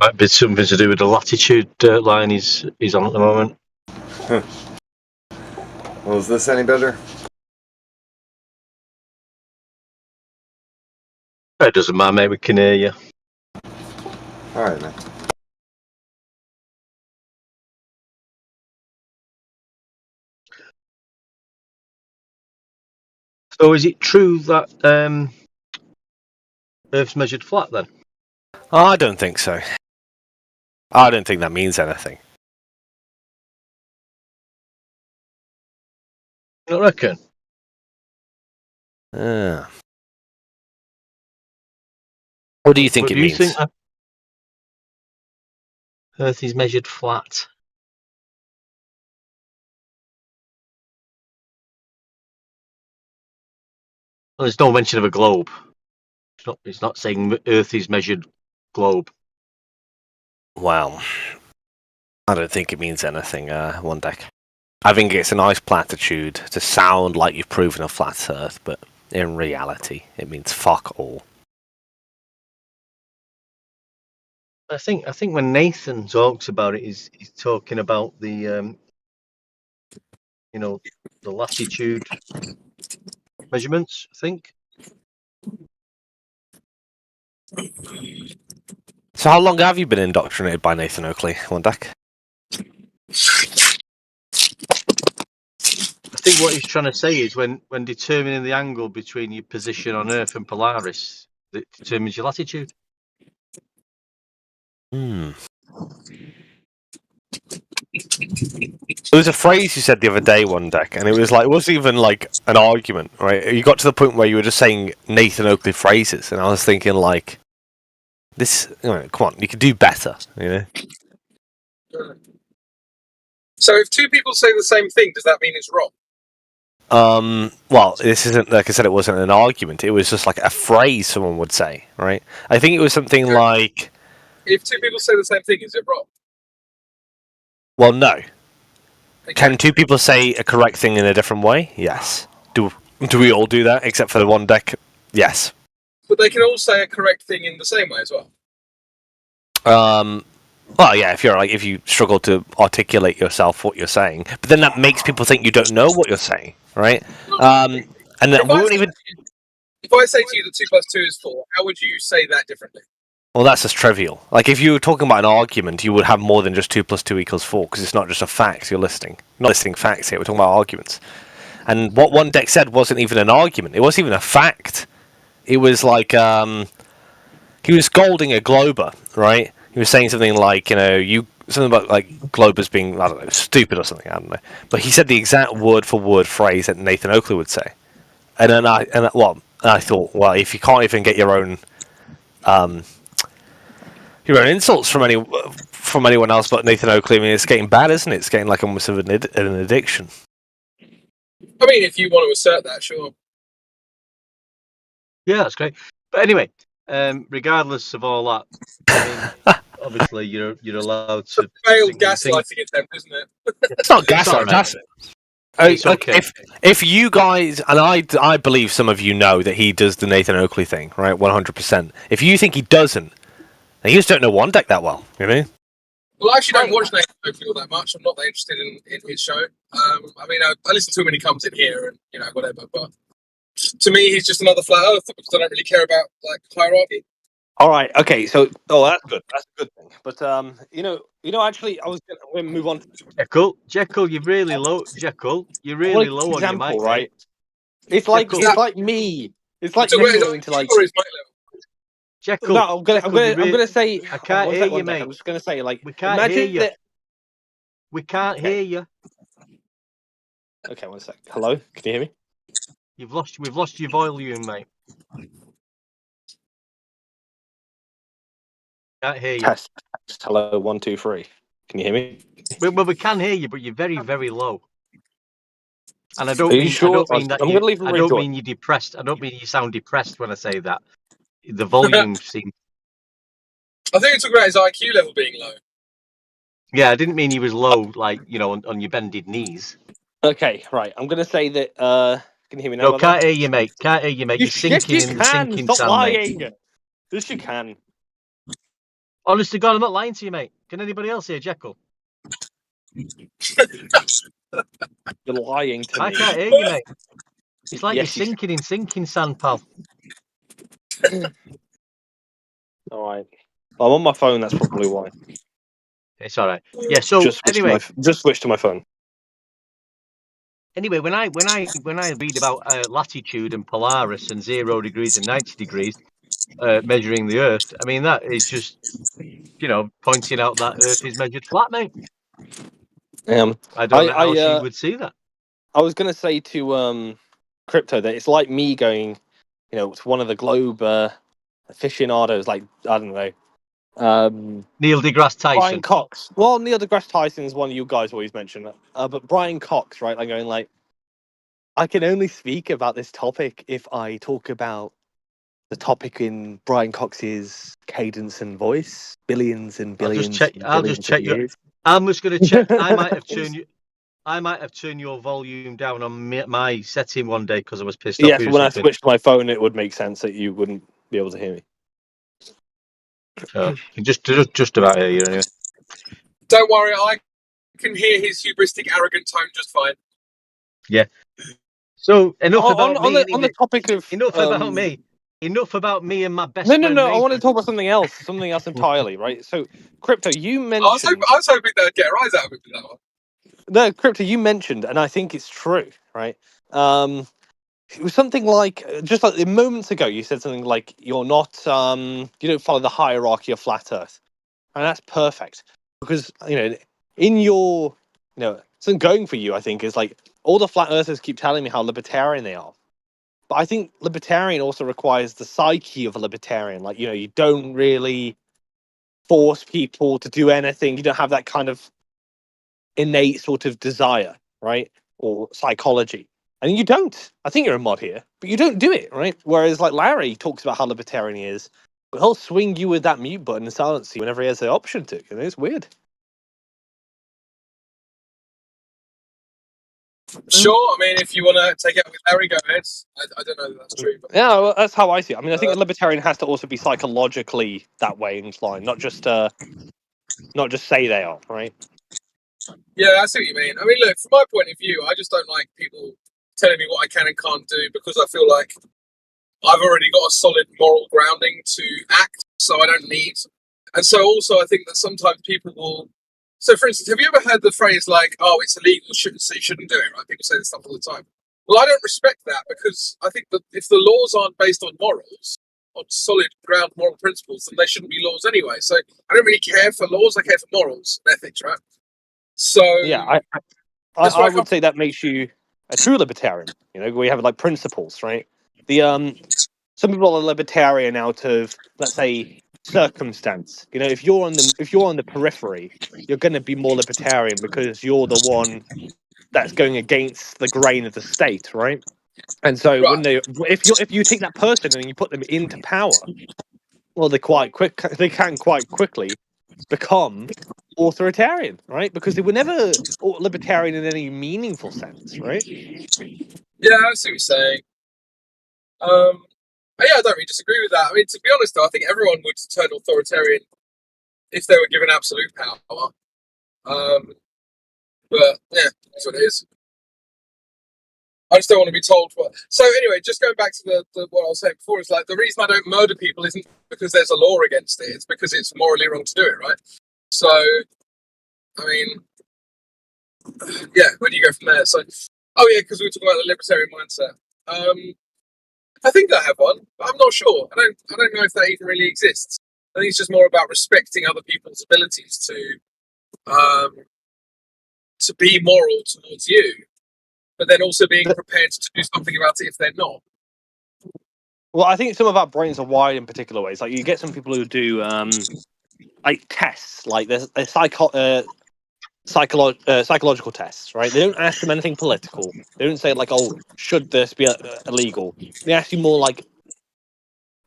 Might be something to do with the latitude line he's on at the moment. Well, is this any better? It doesn't matter, mate. We can hear you. All right, man. So, is it true that Earth's measured flat then? I don't think so. I don't think that means anything. You don't reckon? What do you think What it do you means? think that Earth is measured flat? Well, there's no mention of a globe. It's not saying Earth is measured globe. Well, I don't think it means anything, one deck. I think it's a nice platitude to sound like you've proven a flat Earth, but in reality, it means fuck all. I think when Nathan talks about it, he's talking about the the latitude measurements. I think. So how long have you been indoctrinated by Nathan Oakley, one deck? I think what he's trying to say is when determining the angle between your position on Earth and Polaris, that determines your latitude. There was a phrase you said the other day, one deck, and it was like, it wasn't even like an argument, right? You got to the point where you were just saying Nathan Oakley phrases, and I was thinking like, this, come on, you could do better, you know? So if two people say the same thing, does that mean it's wrong? Well, this isn't, like I said, it wasn't an argument. It was just like a phrase someone would say, right? I think it was something like... If two people say the same thing, is it wrong? Well, no. Okay. Can two people say a correct thing in a different way? Yes. Do we all do that, except for the one deck? Yes. But they can all say a correct thing in the same way as well. Well, yeah, if you struggle to articulate yourself what you're saying, but then that makes people think you don't know what you're saying, right? And that won't even... If I say to you that 2 + 2 is 4, how would you say that differently? Well, that's just trivial. Like, if you were talking about an argument, you would have more than just 2 + 2 = 4, because it's not just a fact you're listing. You're not listing facts here, we're talking about arguments. And what one deck said wasn't even an argument. It wasn't even a fact. It was like, he was scolding a Glober, right? He was saying something like, something about, like, Globers being, I don't know, stupid or something, I don't know. But he said the exact word-for-word phrase that Nathan Oakley would say. And then I thought, well, if you can't even get your own insults from anyone else but Nathan Oakley, I mean, it's getting bad, isn't it? It's getting like almost of an addiction. I mean, if you want to assert that, sure. Yeah, that's great. But anyway, regardless of all that, I mean, obviously you're allowed to. Failed gaslighting attempt, isn't it? It's not gaslighting. That's it. It's okay. If you guys, and I believe some of you know that he does the Nathan Oakley thing, right? 100%. If you think he doesn't, then you just don't know one deck that well, you know? Well, I actually don't watch Nathan Oakley all that much. I'm not that interested in his show. I mean, I listen to him when he comes in here and, you know, whatever. But to me, he's just another flat earther because I don't really care about, like, hierarchy. All right. Okay. So, that's good. That's a good thing. But actually, I'm going to move on. Jekyll, you're really low. Jekyll, you're really low on your mic, right? mate. It's like me. It's like me going to like. Jekyll, No, I'm gonna say. I can't hear you, mate. I'm just gonna say, like, we can't hear you. That... We can't hear you. Okay, one sec. Hello, can you hear me? We've lost your volume, mate. Can't hear you. Test. Hello, 1, 2, 3. Can you hear me? Well, we can hear you, but you're very, very low. And I don't Are you mean sure? I don't mean that I'm you. gonna leave I don't mean you're depressed. I don't mean you sound depressed when I say that. The volume seems. I think it's about his IQ level being low. Yeah, I didn't mean he was low, like, you know, on your bended knees. Okay, right. I'm gonna say that. Can you hear me now? No, can't hear you, mate. Can't hear you, mate. You're sinking in the sinking Stop sand, lying. mate. Yes, you can. Honest to God, I'm not lying to you, mate. Can anybody else hear Jekyll? You're lying to me. I can't hear you, mate. It's like you're sinking in sinking sand, pal. All right. Well, I'm on my phone. That's probably why. It's all right. Yeah. So anyway, just switch to my phone. Anyway, when I read about latitude and Polaris and 0 degrees and 90 degrees, measuring the Earth, I mean that is just, you know, pointing out that Earth is measured flat, mate. I don't know how else you would see that. I was going to say to Crypto that it's like me going, you know, to one of the globe aficionados, like, I don't know, Neil deGrasse Tyson. Brian Cox. Well, Neil deGrasse Tyson is one of you guys always mention, but Brian Cox, right? Like going like, I can only speak about this topic if I talk about the topic in Brian Cox's cadence and voice, billions and billions. I'll just check your. I'm just going to check. I might have turned your volume down on my setting one day because I was pissed off. Yes, when I switched to my phone, it would make sense that you wouldn't be able to hear me. Just about hear you anyway. Don't worry, I can hear his hubristic, arrogant tone just fine. Yeah. So enough about me. On the topic of about me. Enough about me and my best friend. No. I want to talk about something else entirely, right? So, Crypto, you mentioned. I was hoping they'd get a rise out of it for that one. No, Crypto, you mentioned, and I think it's true, right? It was something like just like moments ago. You said something like you're not, you don't follow the hierarchy of flat Earth, and that's perfect because in your, something going for you. I think is like all the flat earthers keep telling me how libertarian they are. But I think libertarian also requires the psyche of a libertarian. Like, you don't really force people to do anything. You don't have that kind of innate sort of desire, right? Or psychology. And you don't. I think you're a mod here, but you don't do it, right? Whereas, like, Larry talks about how libertarian he is, but he'll swing you with that mute button and silence you whenever he has the option to. It's weird. Sure, I mean, if you want to take it with Larry, go ahead. I don't know if that's true. But... Yeah, well, that's how I see it. I mean, I think a libertarian has to also be psychologically that way inclined, not just say they are, right? Yeah, I see what you mean. I mean, look, from my point of view, I just don't like people telling me what I can and can't do because I feel like I've already got a solid moral grounding to act, so I don't need. And so also I think that sometimes people will... So, for instance, have you ever heard the phrase like, oh, it's illegal, so you shouldn't do it, right? People say this stuff all the time. Well, I don't respect that because I think that if the laws aren't based on morals, on solid ground moral principles, then they shouldn't be laws anyway. So I don't really care for laws, I care for morals and ethics, right? So... Yeah, I would say that makes you a true libertarian. We have like principles, right? Some people are libertarian out of, let's say, circumstance. If you're on the periphery, you're going to be more libertarian because you're the one that's going against the grain of the state, right? And so if you take that person and you put them into power, well, they can quite quickly become authoritarian, right? Because they were never libertarian in any meaningful sense, right? Yeah, I see what you're saying. Yeah, I don't really disagree with that. I mean, to be honest, though, I think everyone would turn authoritarian if they were given absolute power. But yeah, that's what it is. I just don't want to be told what. So anyway, just going back to the what I was saying before, is like the reason I don't murder people isn't because there's a law against it. It's because it's morally wrong to do it, right? So, I mean, yeah, where do you go from there? So, oh yeah, because we were talking about the libertarian mindset. I think I have one, but I'm not sure. I don't know if that even really exists. I think it's just more about respecting other people's abilities to be moral towards you, but then also being prepared to do something about it if they're not. Well, I think some of our brains are wired in particular ways. Like you get some people who do like tests, like there's psychological tests, right? They don't ask them anything political. They don't say like, "Oh, should this be illegal?" They ask you more like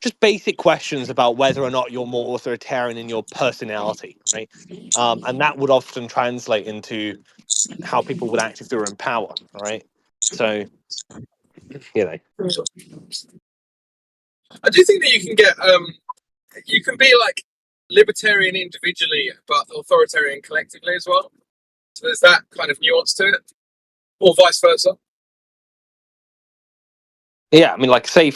just basic questions about whether or not you're more authoritarian in your personality, right? And that would often translate into how people would act if they were in power, right? So, you know. I do think that you can be like libertarian individually, but authoritarian collectively as well. So there's that kind of nuance to it, or vice versa. Yeah, I mean, like, say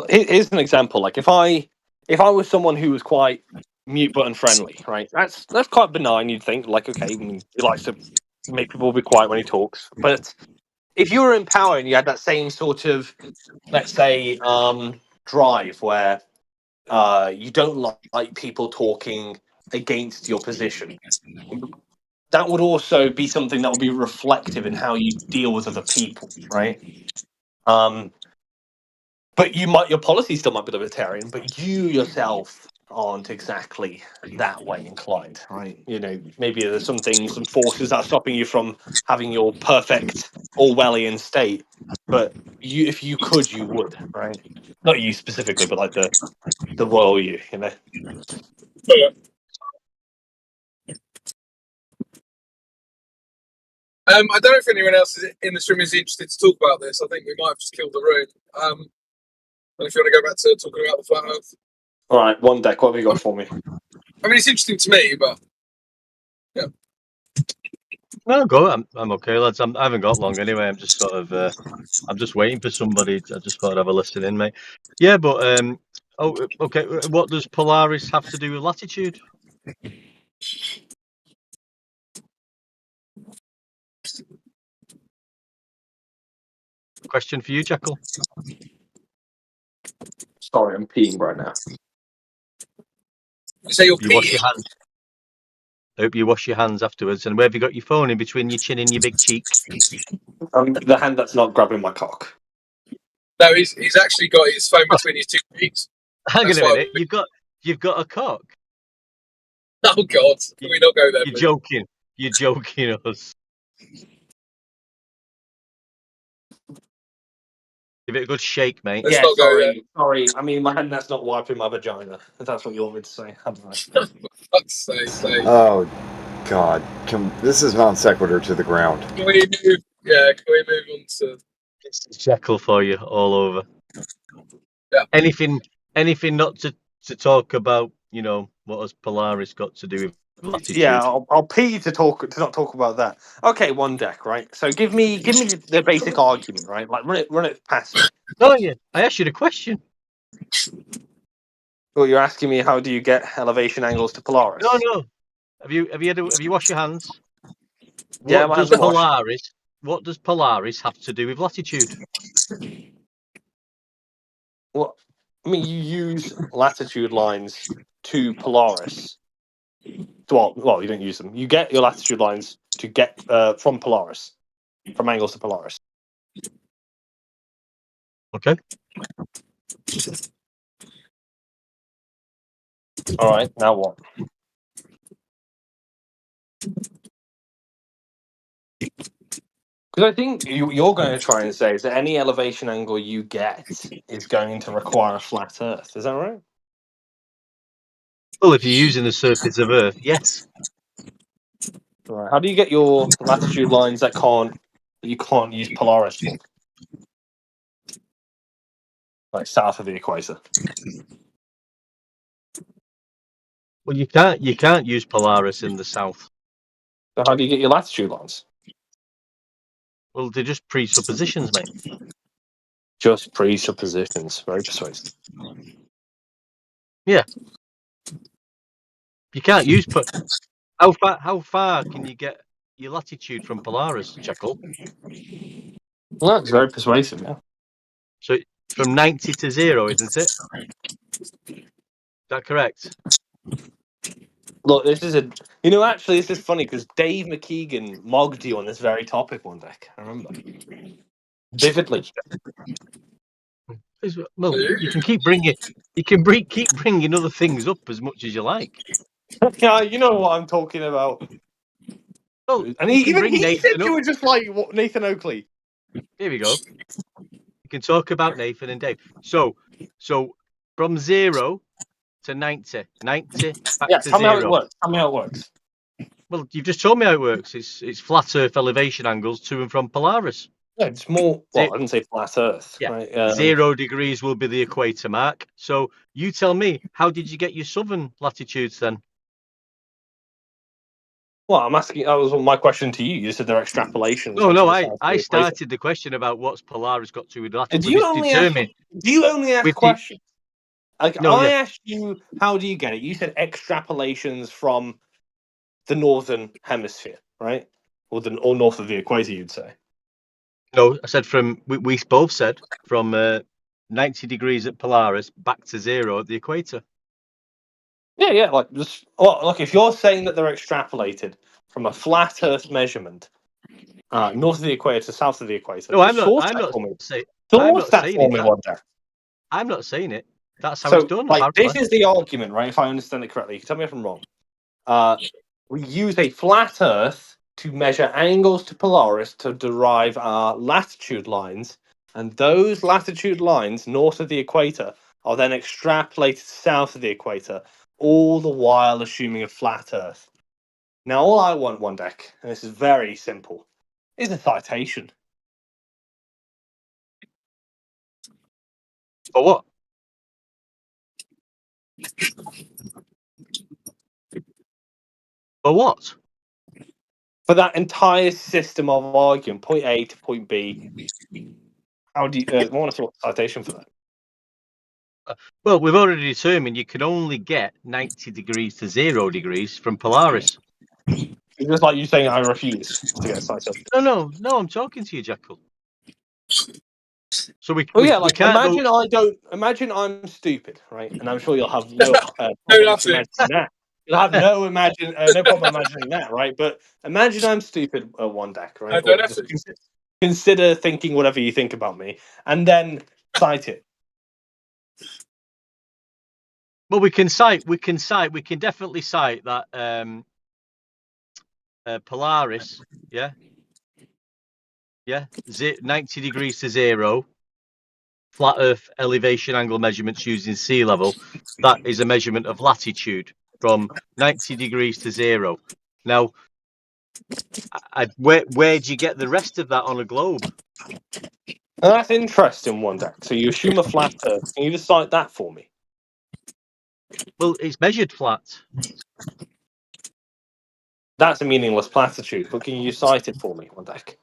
here's an example. Like, if I was someone who was quite mute button friendly, right? That's quite benign. You'd think, like, okay, I mean, he likes to make people be quiet when he talks. But if you were in power and you had that same sort of, let's say, drive where you don't like people talking against your position, that would also be something that would be reflective in how you deal with other people, right? But your policy still might be libertarian, but you yourself aren't exactly that way inclined, right? You know, maybe there's some forces that are stopping you from having your perfect Orwellian state. But if you could, you would, right? Not you specifically, but like the royal you know. Yeah. I don't know if anyone else in the room is interested to talk about this. I think we might have just killed the room. And if you want to go back to talking about the flat Earth. All right, one deck. What have you got for me? I mean, it's interesting to me, but yeah. No, go. I'm okay, lads. I haven't got long anyway. I'm just sort of I'm just waiting for somebody. I just thought I'd have a listen in, mate. Yeah, but oh, okay. What does Polaris have to do with latitude? Question for you, Jekyll. Sorry, I'm peeing right now. You say you're peeing? Wash your hands. I hope you wash your hands afterwards. And where have you got your phone? In between your chin and your big cheek? The hand that's not grabbing my cock. No, he's actually got his phone between his two cheeks. Hang on a minute. You've got a cock. Oh God! Can we not go there? You're joking. You're joking us. Give it a good shake, mate. Let's not go there. Sorry. I mean, my hand that's not wiping my vagina. If that's what you want me to say. I don't know. Fuck's sake. Oh, God. This is non sequitur to the ground. Can we move? Yeah, can we move on to... It's Jekyll for you all over. Yeah. Anything not to talk about, you know, what has Polaris got to do with latitude? Yeah, I'll pay you to not talk about that. Okay, one deck, right? So give me the basic argument, right? Like run it past me. Oh yeah, I asked you the question. Well, you're asking me how do you get elevation angles to Polaris? No. Have you washed your hands? Yeah, What does Polaris have to do with latitude? Well, I mean, you use latitude lines to Polaris. Well, you don't use them. You get your latitude lines to get from Polaris, from angles to Polaris. Okay. All right. Now what? Because I think you're going to try and say is that any elevation angle you get is going to require a flat Earth. Is that right? Well, if you're using the surface of Earth, yes. Right. How do you get your latitude lines that you can't use Polaris for? Like south of the equator. Well, you can't use Polaris in the south. So how do you get your latitude lines? Well, they're just presuppositions, mate. Just presuppositions. Very persuasive. Yeah. You can't use how far can you get your latitude from Polaris, Jekyll? Well, that's very persuasive, yeah. So from 90 to 0, isn't it? Is that correct? Look, this is actually, this is funny because Dave McKeegan mogged you on this very topic one deck. I remember vividly. Well, you can keep bringing other things up as much as you like. Yeah, you know what I'm talking about. Well, and he said you were just like Nathan Oakley. Here we go. You can talk about Nathan and Dave. So from 0 to 90 back to 0. Tell me how it works. Tell me how it works. Well, you've just told me how it works. It's flat Earth elevation angles to and from Polaris. Yeah, it's more. Well, I didn't say flat Earth. Yeah, right? 0 degrees will be the equator mark. So you tell me, how did you get your southern latitudes then? Well, I'm asking. That was my question to you. You said they're extrapolations. No. I started the question about what's Polaris got to with latitude. Do you only ask questions? Like I asked you, how do you get it? You said extrapolations from the northern hemisphere, right? Or north of the equator, you'd say. No, I said we both said from 90 degrees at Polaris back to 0 at the equator. Yeah, like just look. If you're saying that they're extrapolated from a flat Earth measurement, north of the equator to south of the equator. No, I'm not saying it. That's how it's done. Like, this is the argument, right? If I understand it correctly, you can tell me if I'm wrong. We use a flat Earth to measure angles to Polaris to derive our latitude lines, and those latitude lines north of the equator are then extrapolated south of the equator, all the while assuming a flat Earth. Now, all I want, one deck, and this is very simple, is a citation. For what? For what? For that entire system of argument, point A to point B. How do you I want to talk citation for that? Well, we've already determined you can only get 90 degrees to 0 degrees from Polaris. It's just like you saying I refuse to get a citation. No, I'm talking to you, Jekyll. So imagine I'm stupid, right? And I'm sure you'll have no problem imagining that. You'll have no problem imagining that, right? But imagine I'm stupid at one deck, right? I don't Consider thinking whatever you think about me, and then cite it. Well, we can definitely cite that Polaris, 90 degrees to 0, flat Earth elevation angle measurements using sea level. That is a measurement of latitude from 90 degrees to 0. Now, where do you get the rest of that on a globe? That's interesting, one deck. So you assume a flat Earth. Can you just cite that for me? Well, it's measured flat. That's a meaningless platitude, but can you cite it for me, one deck?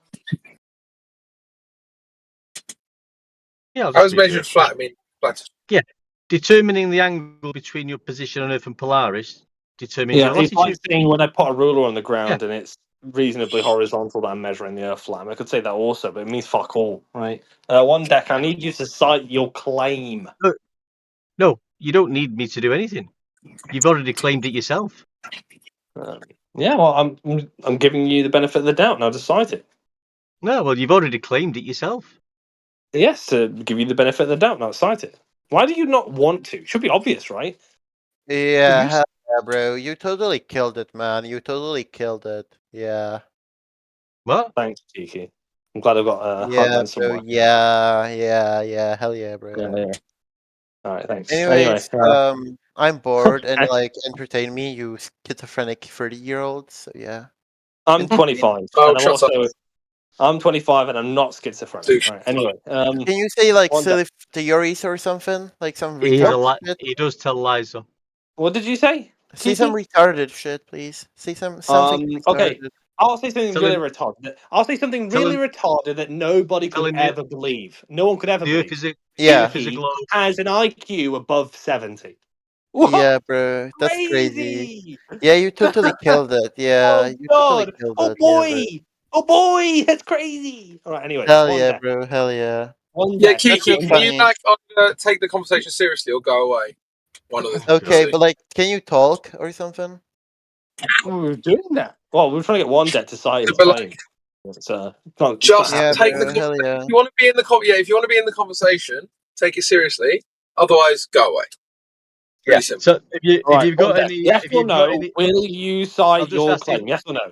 Yeah, I was measured flat. I mean, flat. Yeah, determining the angle between your position on Earth and Polaris determines your latitude. It's like saying when I put a ruler on the ground and it's reasonably horizontal that I'm measuring the Earth flat. I could say that also, but it means fuck all, right? One deck, I need you to cite your claim. No, you don't need me to do anything. You've already claimed it yourself. Yeah, well, I'm giving you the benefit of the doubt. Now, just cite it. No, well, you've already claimed it yourself. Yes, to give you the benefit of the doubt. Now, cite it. Why do you not want to? It should be obvious, right? Yeah, hell yeah, bro. You totally killed it, man. You totally killed it. Yeah. What? Thanks, Cheeky. I'm glad I've got yeah, bro. Yeah. Hell yeah, bro. Yeah. All right, thanks. Anyways, I'm bored and entertain me, you schizophrenic 30-year-old. So yeah. I'm 25. I'm 25 and I'm not schizophrenic. Right, anyway, can you say like silly theories or something? Like some he does tell lies though. What did you say? Say some retarded shit, please. Say something Okay, retarded. I'll say something Tell really him, retarded. I'll say something tell really him, retarded that nobody tell could him ever believe. No one could ever the Earth believe. Yeah. Earth is a He globe. has an IQ above 70. Yeah, What? bro. That's crazy. Crazy! Yeah, you totally killed it. Yeah, Oh you totally God! killed Oh it. Yeah, bro. boy! Oh boy! That's crazy! All right. Anyway, Hell one yeah, deck. bro. Hell yeah. One Yeah, deck. That's so Kiki, One can deck. you funny. like either take the conversation seriously or go away? One of the Oh, God. Okay, two. but like, can you talk or something? We were doing that. Well, we were trying to get one deck to cite his But like, claim. It's not just Yeah, take the bro. conversation. Hell yeah. If you want to be in the if you want to be in the conversation, take it seriously. Otherwise, go away. Really Yeah. simple. So All if right. you've One got deck. any, Yes if or you've got no? any, Will you I'll cite just your ask you claim? Yes or no?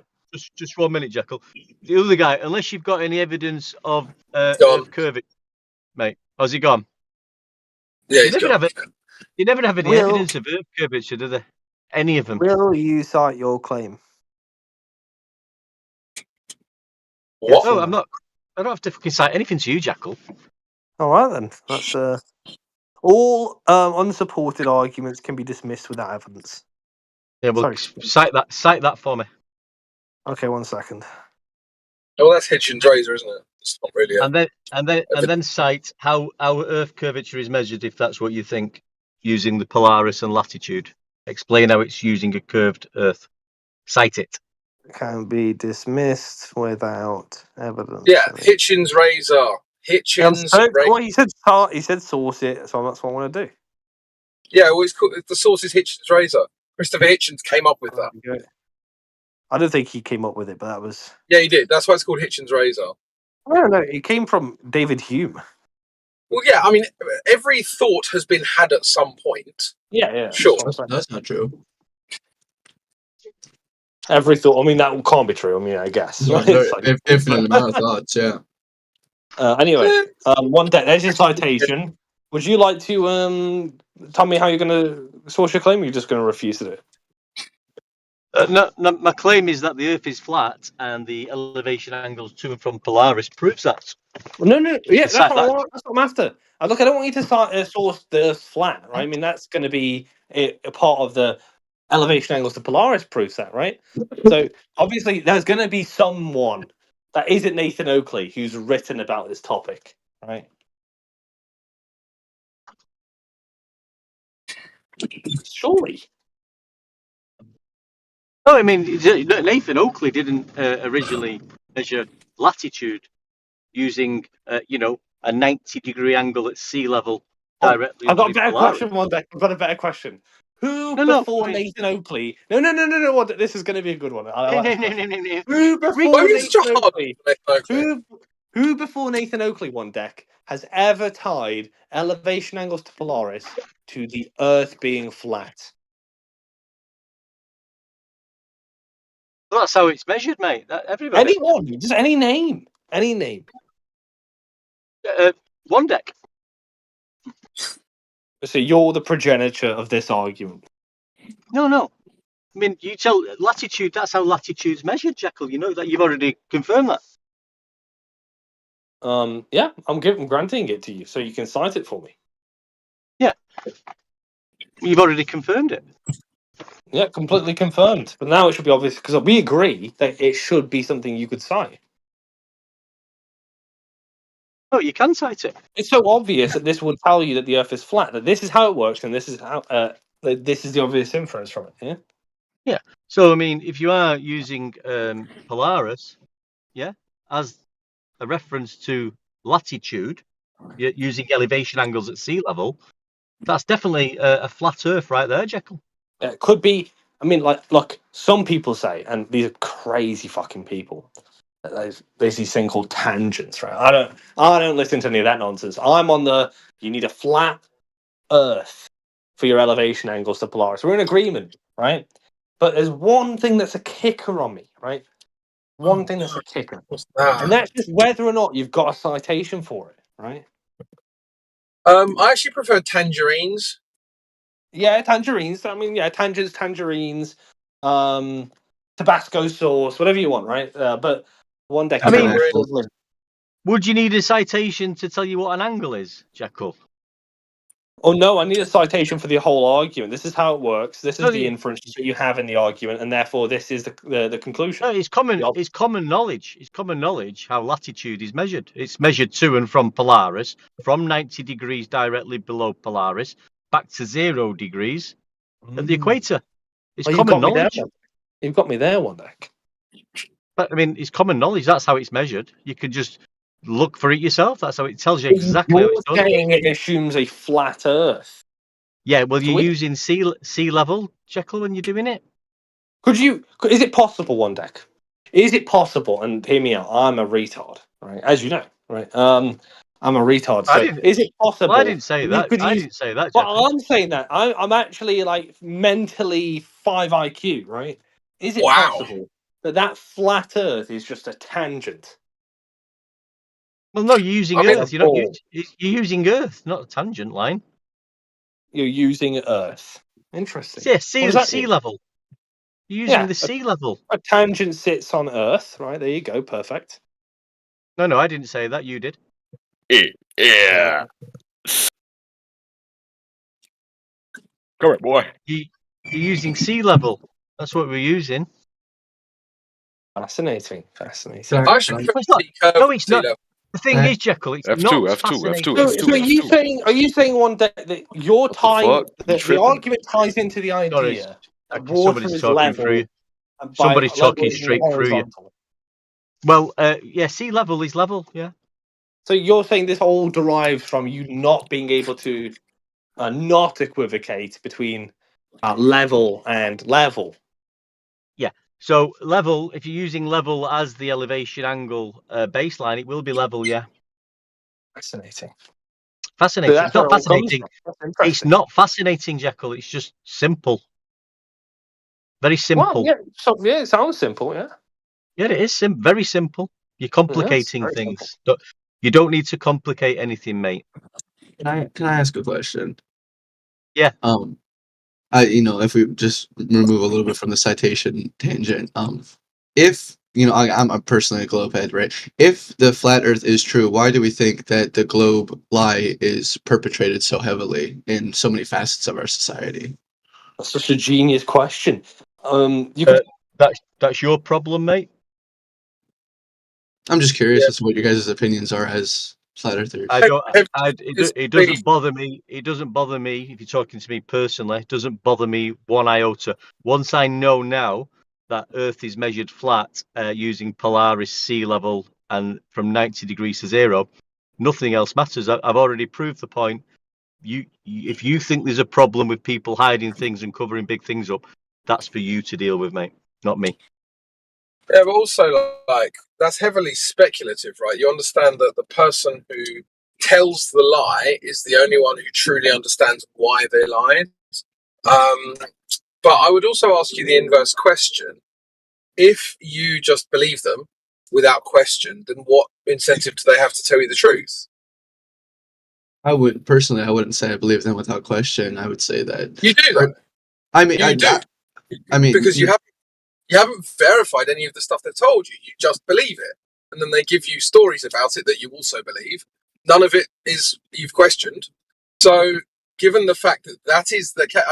just 1 minute, Jekyll. The other guy, unless you've got any evidence of Gone. Earth curvature, mate. How's he gone? Yeah, You he's never gone. have it. You never have any Will evidence of Earth curvature, do they? Any of them? Will you cite your claim? What? No, I'm not. I don't have to fucking cite anything to you, Jackal. All right then. That's all unsupported arguments can be dismissed without evidence. Yeah, well, Sorry. cite that for me. Okay, 1 second. Oh, that's Hitchens' razor, isn't it? It's not really. And then cite how our Earth curvature is measured, if that's what you think, using the Polaris and latitude. Explain how it's using a curved Earth. Cite it. Can be dismissed without evidence. Yeah, Hitchens' razor. Hitchens' razor. Well, he said source it, so that's what I want to do. Yeah, well, it's called, the source is Hitchens' razor. Christopher Hitchens came up with that. Okay. I don't think he came up with it, but that was. Yeah, he did. That's why it's called Hitchens' razor. I don't know. It came from David Hume. Well, yeah, I mean, every thought has been had at some point. Yeah. Sure. That's not true. Every thought. I mean, that can't be true. I mean, I guess. No, Right? there It's like, infinite amount of thoughts. Yeah. Anyway, one deck. There's your citation. Would you like to tell me how you're going to source your claim? Or you're just going to refuse to do it? No, my claim is that the Earth is flat and the elevation angles to and from Polaris proves that. Well, no. Yeah, that's Cite what, that. that's what I'm after. Look, I don't want you to source the Earth flat, right? I mean, that's going to be a part of the elevation angles to Polaris proves that, right? So obviously, there's going to be someone that isn't Nathan Oakley who's written about this topic, right? Surely. No, I mean Nathan Oakley didn't originally measure latitude using a 90-degree angle at sea level directly I've got a underneath better Polaris. question, one deck. I've got a better question. Who No, before I mean, Nathan Oakley? No. What? This is going to be a good one. I like this question. no. Who before Why is Nathan it Oakley? hard? Who before Nathan Oakley one deck has ever tied elevation angles to Polaris to the Earth being flat? Well, that's how it's measured, mate. Everybody. Anyone, just any name. One deck. So you're the progenitor of this argument. No. I mean, you tell latitude. That's how latitude's measured, Jekyll. You know that. You've already confirmed that. Yeah, I'm granting it to you, so you can cite it for me. Yeah, you've already confirmed it. Yeah, completely confirmed. But now it should be obvious because we agree that it should be something you could cite. Oh, you can cite it. It's so obvious that this would tell you that the Earth is flat. That this is how it works, and this is how this is the obvious inference from it. Yeah. Yeah. So I mean, if you are using Polaris, as a reference to latitude, you're using elevation angles at sea level, that's definitely a flat Earth right there, Jekyll. It could be. I mean, look, some people say, and these are crazy fucking people. There's this thing called tangents, right? I don't listen to any of that nonsense. I'm on the. You need a flat Earth for your elevation angles to Polaris. We're in agreement, right? But there's one thing that's a kicker on me, right? One thing that's a kicker, and that's just whether or not you've got a citation for it, right? I actually prefer tangerines. Yeah, tangerines. I mean, yeah, tangerines, Tabasco sauce, whatever you want, right? But one deck. I mean, would you need a citation to tell you what an angle is, Jekyll? Oh no, I need a citation for the whole argument. This is how it works. This is No, the inferences that you have in the argument, and therefore this is the conclusion. No, it's common knowledge. It's common knowledge how latitude is measured. It's measured to and from Polaris, from 90 degrees directly below Polaris, back to 0 degrees at the equator. It's common knowledge. You've got me there, one deck. But I mean, it's common knowledge. That's how it's measured. You can just look for it yourself. That's how it tells you exactly how it's done. You're saying it assumes a flat Earth. Yeah, well, you're using sea level, Jekyll, when you're doing it. Is it possible, one deck? Is it possible? And hear me out. I'm a retard, right? As you know, right? I'm a retard. So is it possible? Well, I didn't say that. I didn't say that. Well, I'm saying that. I'm actually like mentally 5 IQ, right? Is it possible that flat Earth is just a tangent? Well, no, you're using Earth. You're using Earth, not a tangent line. You're using Earth. Interesting. Yeah, sea level. You're using the sea level. A tangent sits on Earth, right? There you go. Perfect. No, I didn't say that. You did. Yeah. Come on, boy. You're using sea level. That's what we're using. Fascinating. I should no, it's not. The thing is, Jekyll, it's F2. So are you saying one day that your time, the argument ties into the idea that water is level? Somebody's talking straight through you. Well, sea level is level, yeah. So you're saying this all derives from you not being able to not equivocate between level and level. Yeah. So level, if you're using level as the elevation angle baseline, it will be level, yeah. Fascinating. Fascinating. It's not fascinating. It's not fascinating, Jekyll. It's just simple. Very simple. Well, it sounds simple, yeah. Yeah, it is very simple. You're complicating things. You don't need to complicate anything, mate. Can I ask a question? Yeah. If we just remove a little bit from the citation tangent, if I'm personally a globe head, right? If the flat Earth is true, why do we think that the globe lie is perpetrated so heavily in so many facets of our society? That's such a genius question. That's your problem, mate. I'm just curious as to what your guys' opinions are as flat earthers. It doesn't bother me. It doesn't bother me if you're talking to me personally. It doesn't bother me one iota. Once I know now that Earth is measured flat using Polaris sea level and from 90 degrees to 0, nothing else matters. I've already proved the point. If you think there's a problem with people hiding things and covering big things up, that's for you to deal with, mate, not me. Yeah, but also, that's heavily speculative, right? You understand that the person who tells the lie is the only one who truly understands why they lied. But I would also ask you the inverse question. If you just believe them without question, then what incentive do they have to tell you the truth? I wouldn't say I believe them without question. I would say that you do, though. Because you haven't verified any of the stuff they've told you. You just believe it, and then they give you stories about it that you also believe. None of it is you've questioned. So, given the fact that is the case,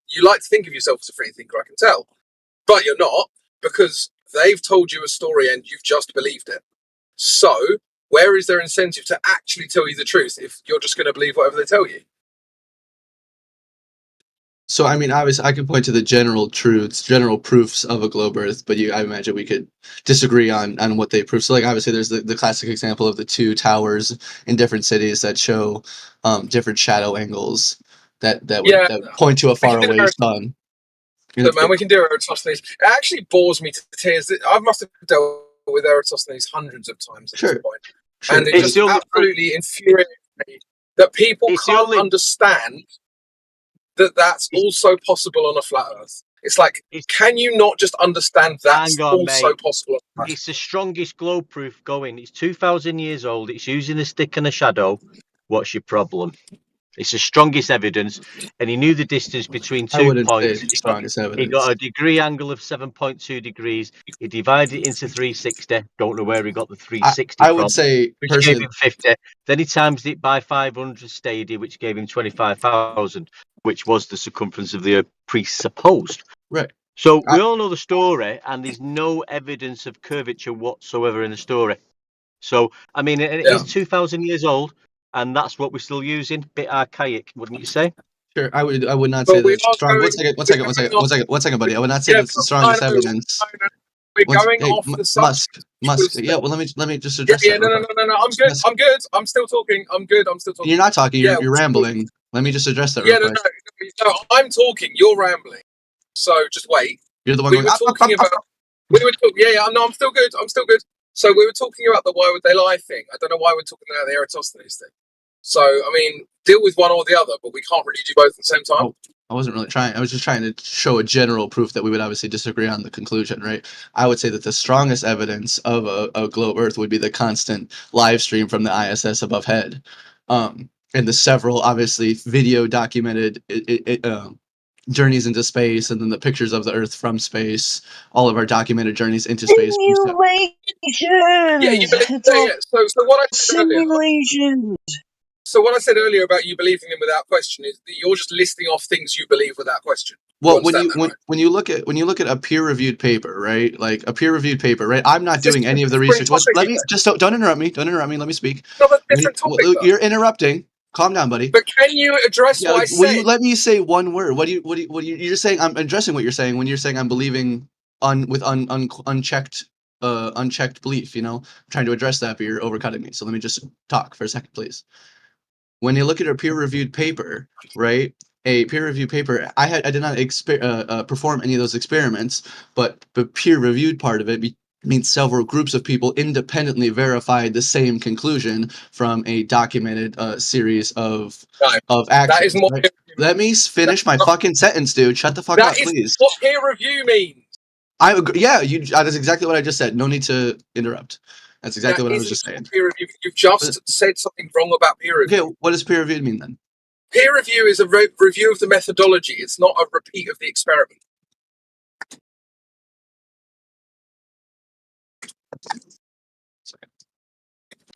you like to think of yourself as a free thinker, I can tell, but you're not, because they've told you a story and you've just believed it. So, where is their incentive to actually tell you the truth if you're just going to believe whatever they tell you? So, obviously, I can point to the general truths, general proofs of a globe Earth, but I imagine we could disagree on what they prove. So, obviously, there's the classic example of the two towers in different cities that show different shadow angles that would point to a faraway sun. Look, man, we can do Eratosthenes. It actually bores me to tears. I must have dealt with Eratosthenes hundreds of times at this point. Sure. And it just absolutely infuriates me that people can't understand that that's also possible on a flat Earth. It's like, can you not just understand that's also possible on a flat Earth? It's the strongest globe proof going. It's 2,000 years old. It's using a stick and a shadow. What's your problem? It's the strongest evidence, and he knew the distance between I 2 wouldn't say points. it's the strongest He evidence. got a degree angle of 7.2 degrees. He divided it into 360. Don't know where he got the 360 I from, would say which gave personally, him 50. Then he times it by 500 stadia, which gave him 25,000, which was the circumference of the Earth presupposed. right. So we all know the story, and there's no evidence of curvature whatsoever in the story. So, I mean, it is 2,000 years old, and that's what we're still using. Bit archaic, wouldn't you say? Sure, I would not But say we that are strong. going. One second, buddy. I would not say Yeah, that's the but strongest I know, evidence. we're Once, going hey, off the Musk, subject. Yeah. Well, let me just Yeah, address that no, real no, quick. no, no, no. I'm good. Musk, I'm good. I'm still talking. I'm good. I'm still talking. you're not talking. Yeah, You're rambling. Let me just address that yeah, real no, quick. no. I'm talking. You're rambling. So just wait. You're the one We going. were talking about. We were talking. Yeah. No, I'm still good. I'm still good. So we were talking about the why would they lie thing. I don't know why we're talking about the Eratosthenes thing. So I mean, deal with one or the other, but we can't really do both at the same time. Oh, I wasn't really trying. I was just trying to show a general proof that we would obviously disagree on the conclusion, right? I would say that the strongest evidence of a globe Earth would be the constant live stream from the ISS above head, and the several obviously video documented journeys into space, and then the pictures of the Earth from space. All of our documented journeys into space. Yeah, you believe. Yeah. So what I said earlier. Simulations. So what I said earlier about you believing them without question is that you're just listing off things you believe without question. Well, when you look at a peer-reviewed paper, right? Like a peer-reviewed paper, right? I'm not doing any of the research. Let me just don't interrupt me. Don't interrupt me. Let me speak. No, that's a different topic. You're interrupting. Calm down, buddy. But can you address what I said? Will you let me say one word? You're just saying? I'm addressing what you're saying when you're saying I'm believing unchecked belief. I'm trying to address that, but you're overcutting me. So let me just talk for a second, please. When you look at a peer-reviewed paper, right? A peer-reviewed paper, I did not perform any of those experiments, but the peer-reviewed part of it means several groups of people independently verified the same conclusion from a documented series of actions. That is more. Right? Let me finish my fucking sentence, dude. Shut the fuck up, please. That is what peer review means. I agree. Yeah, that's exactly what I just said. No need to interrupt. That's exactly what I was just saying. Peer review. You've just said something wrong about peer review. Okay, what does peer reviewed mean then? Peer review is a review of the methodology. It's not a repeat of the experiment.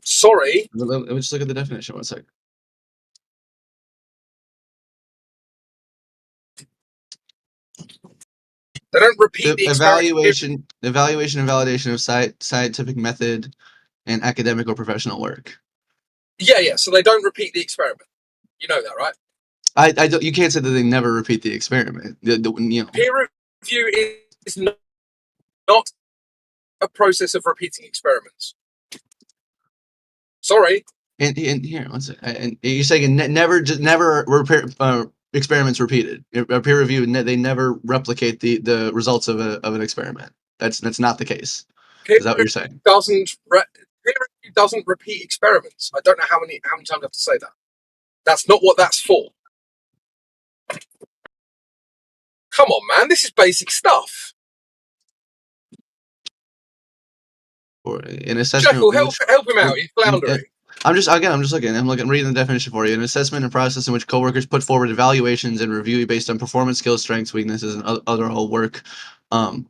Sorry. Let me just look at the definition. 1 second. They don't repeat the evaluation and validation of scientific method and academic or professional work. Yeah. So they don't repeat the experiment. You know that, right? I don't. You can't say that they never repeat the experiment. Peer review is not a process of repeating experiments. Sorry. And here, 1 second. And you're saying never experiments repeated. A peer review, they never replicate the results of an experiment. That's not the case. Is that what you're saying? Peer review doesn't repeat experiments. I don't know how many times I have to say that. That's not what that's for. Come on, man. This is basic stuff. Or an assessment. Jekyll, help him out. He's floundering. I'm just looking. I'm reading the definition for you. An assessment and process in which coworkers put forward evaluations and review based on performance, skills, strengths, weaknesses, and other whole work. Again,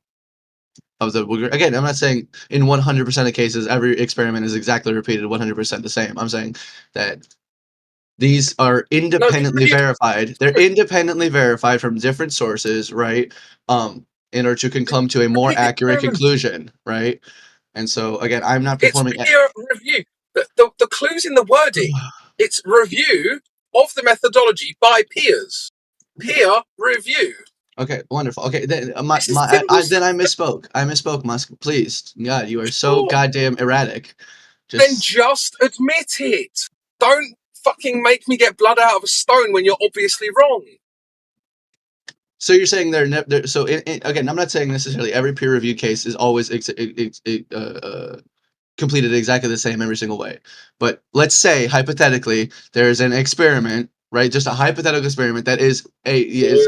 I'm not saying in 100% of cases every experiment is exactly repeated 100% the same. I'm saying that these are independently verified. They're independently verified from different sources, right? In order to come to a more accurate conclusion, right? And so again, I'm not performing. It's peer review. The clue's in the wording. It's review of the methodology by peers. Peer review. Okay, wonderful. Okay, then I misspoke. I misspoke, Musk. Please, God, you are so goddamn erratic. Then just admit it. Don't fucking make me get blood out of a stone when you're obviously wrong. So you're saying again, I'm not saying necessarily every peer review case is always completed exactly the same every single way. But let's say hypothetically there's an experiment right? Just a hypothetical experiment that is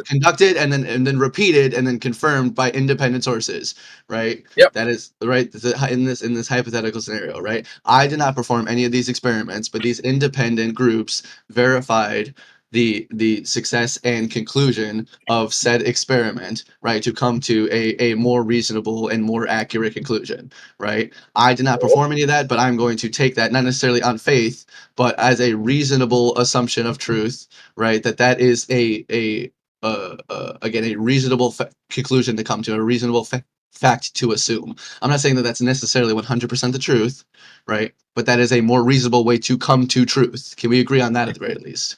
conducted and then repeated and then confirmed by independent sources, right? Yep. That is right in this hypothetical scenario, right? I did not perform any of these experiments, but these independent groups verified the success and conclusion of said experiment, right, to come to a more reasonable and more accurate conclusion, right? I did not perform any of that, but I'm going to take that, not necessarily on faith, but as a reasonable assumption of truth, right? That is again a reasonable conclusion to come to, a reasonable fact to assume. I'm not saying that that's necessarily 100% the truth, right? But that is a more reasonable way to come to truth. Can we agree on that at the very least?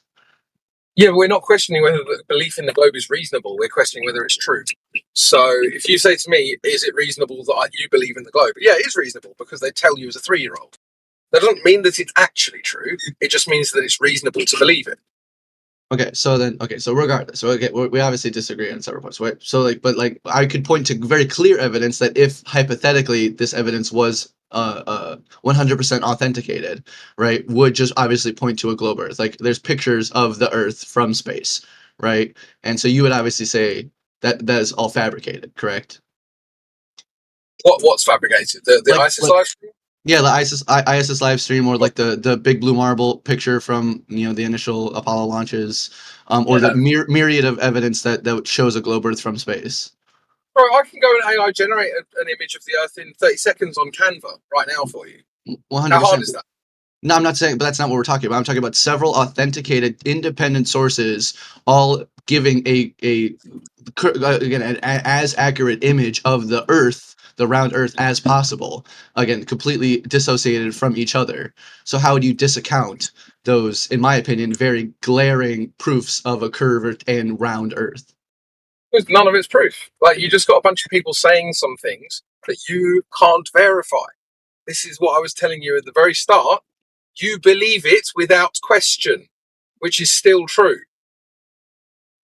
Yeah, but we're not questioning whether the belief in the globe is reasonable. We're questioning whether it's true. So if you say to me, is it reasonable that you believe in the globe? Yeah, it is reasonable because they tell you as a 3-year-old. That doesn't mean that it's actually true. It just means that it's reasonable to believe it. So regardless, so we obviously disagree on several points, right? So but I could point to very clear evidence that if hypothetically this evidence was 100% authenticated, right, would just obviously point to a globe Earth. Like there's pictures of the Earth from space, right? And so you would obviously say that is all fabricated, correct? What's fabricated? The ISIS live stream? Yeah, the ISS live stream, or like the big blue marble picture from the initial Apollo launches, or the myriad of evidence that shows a globe Earth from space. Bro, I can go and AI generate an image of the Earth in 30 seconds on Canva right now for you. 100%. How hard is that? No, I'm not saying, but that's not what we're talking about. I'm talking about several authenticated, independent sources, all giving again an as accurate image of the Earth, the round Earth, as possible. Again, completely dissociated from each other. So how would you disaccount those, in my opinion, very glaring proofs of a curved and round Earth? None of it's proof. Like, you just got a bunch of people saying some things that you can't verify. This is what I was telling you at the very start. You believe it without question, which is still true.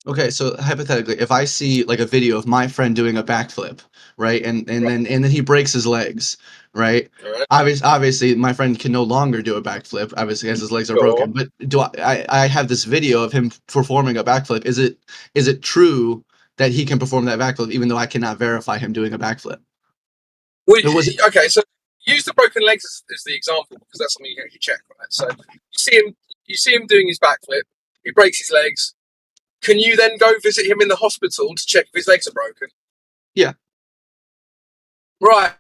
Okay, so hypothetically, if I see like a video of my friend doing a backflip, right, and then he breaks his legs, right? Obviously, my friend can no longer do a backflip, obviously, as his legs are broken. But do I have this video of him performing a backflip? Is it true that he can perform that backflip, even though I cannot verify him doing a backflip? Okay, so use the broken legs as the example, because that's something you can actually check, right? So you see him doing his backflip. He breaks his legs. Can you then go visit him in the hospital to check if his legs are broken? Yeah. Right.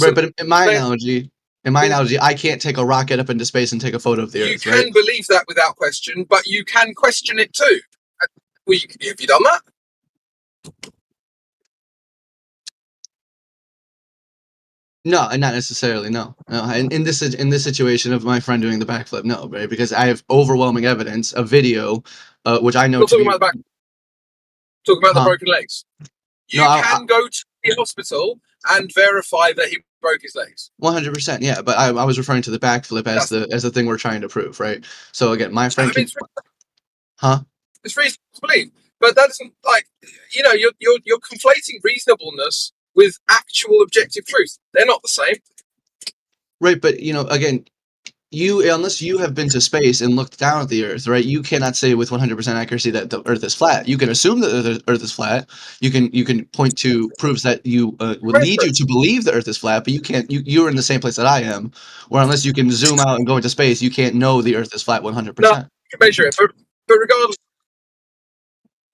Right, but in my analogy, I can't take a rocket up into space and take a photo of the Earth, right? You can believe that without question, but you can question it too. Have you done that? No, not necessarily. No. In this situation of my friend doing the backflip, no, right? Because I have overwhelming evidence, a video, which I know. Not talking about the back. Talking about the broken legs. You can go to the hospital and verify that he broke his legs. 100%, yeah. But I was referring to the backflip as the thing we're trying to prove, right? So again, my friend can. It's reasonable to believe, but that's like you're conflating reasonableness with actual objective truth. They're not the same. Right, but again, unless you have been to space and looked down at the Earth, right, you cannot say with 100% accuracy that the Earth is flat. You can assume that the Earth is flat. You can point to proofs that you would lead you to believe the Earth is flat, but you can't. You're in the same place that I am, where unless you can zoom out and go into space, you can't know the Earth is flat 100%. No, you can measure it, but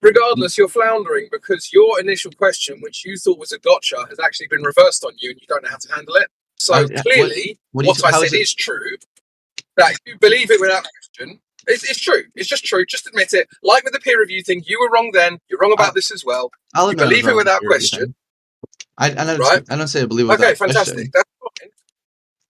regardless, you're floundering because your initial question, which you thought was a gotcha, has actually been reversed on you, and you don't know how to handle it. So clearly, what I said is true. That you believe it without question. It's true. It's just true. Just admit it. Like with the peer review thing, you were wrong then. You're wrong about this as well. You believe it without question. I don't say I believe it without question. Okay, fantastic. That's fine.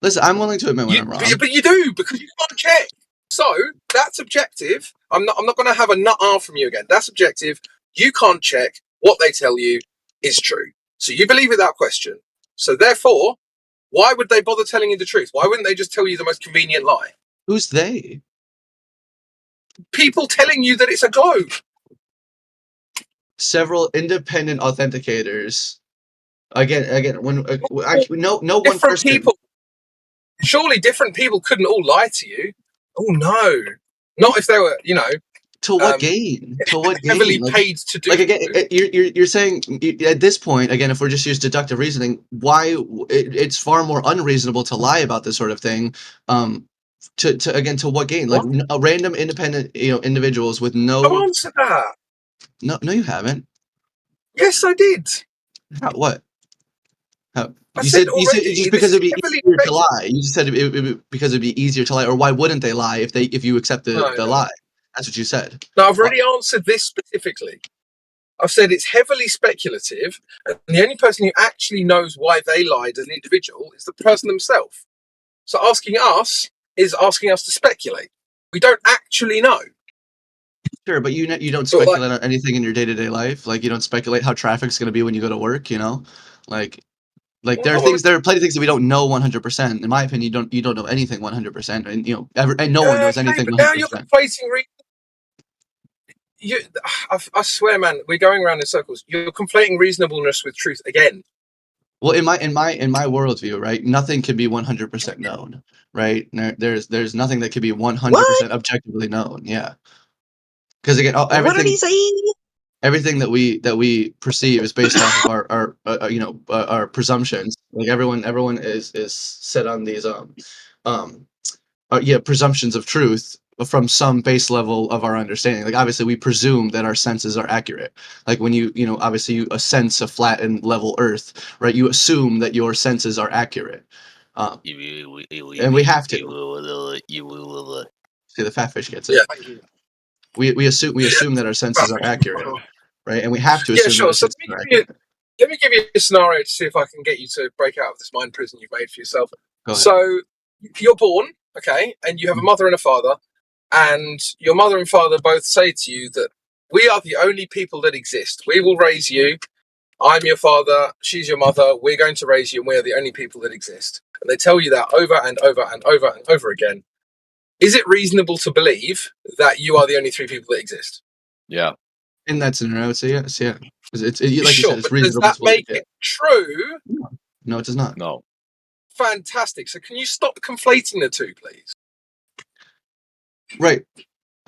Listen, I'm willing to admit when I'm wrong. But you do, because you can't check. So that's objective. I'm not going to have a nut from you again. That's objective. You can't check what they tell you is true. So you believe without question. So therefore, why would they bother telling you the truth? Why wouldn't they just tell you the most convenient lie? Who's they? People telling you that it's a globe. Several independent authenticators. Again, when no one different person. People. Surely different people couldn't all lie to you. Oh Not if they were, you know. To what gain? To what gain? Heavily Like, paid to do. Like again, you're saying at this point again, if we're just using deductive reasoning, why it's far more unreasonable to lie about this sort of thing. To what gain? Like a random independent individuals with no. I've answered that. No, you haven't. Yes, I did. How, what? How? I You said said just because it'd be heavily easier to lie. You just said because it'd be easier to lie, or why wouldn't they lie if you accept the lie? That's what you said. No, I've already answered this specifically. I've said it's heavily speculative, and the only person who actually knows why they lied as an individual is the person themselves. So asking us is asking us to speculate. We don't actually know. Sure, but you don't speculate on anything in your day-to-day life. Like you don't speculate how traffic's going to be when you go to work. You know, like there are plenty of things that we don't know 100%. In my opinion, you don't know anything 100%, and and no one knows anything 100%. Now you're conflating. I swear, man, we're going around in circles. You're conflating reasonableness with truth again. Well, in my worldview, right, nothing can be 100% known, right? There's nothing that can be 100% objectively known. Yeah, because again, everything. What did he say? Everything that we perceive is based off of our presumptions. Like everyone is set on these presumptions of truth from some base level of our understanding. Like obviously we presume that our senses are accurate. Like when obviously you sense a flat and level earth, right? You assume that your senses are accurate. And we have to. See, the fat fish gets it. Yeah, thank you. We assume that our senses are accurate, right? And we have to assume that our senses are accurate. Let me give you a scenario to see if I can get you to break out of this mind prison you've made for yourself. Go ahead. So you're born, okay, and you have a mother and a father, and your mother and father both say to you that we are the only people that exist. We will raise you. I'm your father. She's your mother. We're going to raise you, and we're the only people that exist. And they tell you that over and over and over and over again. Is it reasonable to believe that you are the only three people that exist? Yeah. In that scenario, I would say yes. Yeah. It's like you said, it's reasonable. Does that make it true? No, it does not. No. Fantastic. So can you stop conflating the two, please? Right.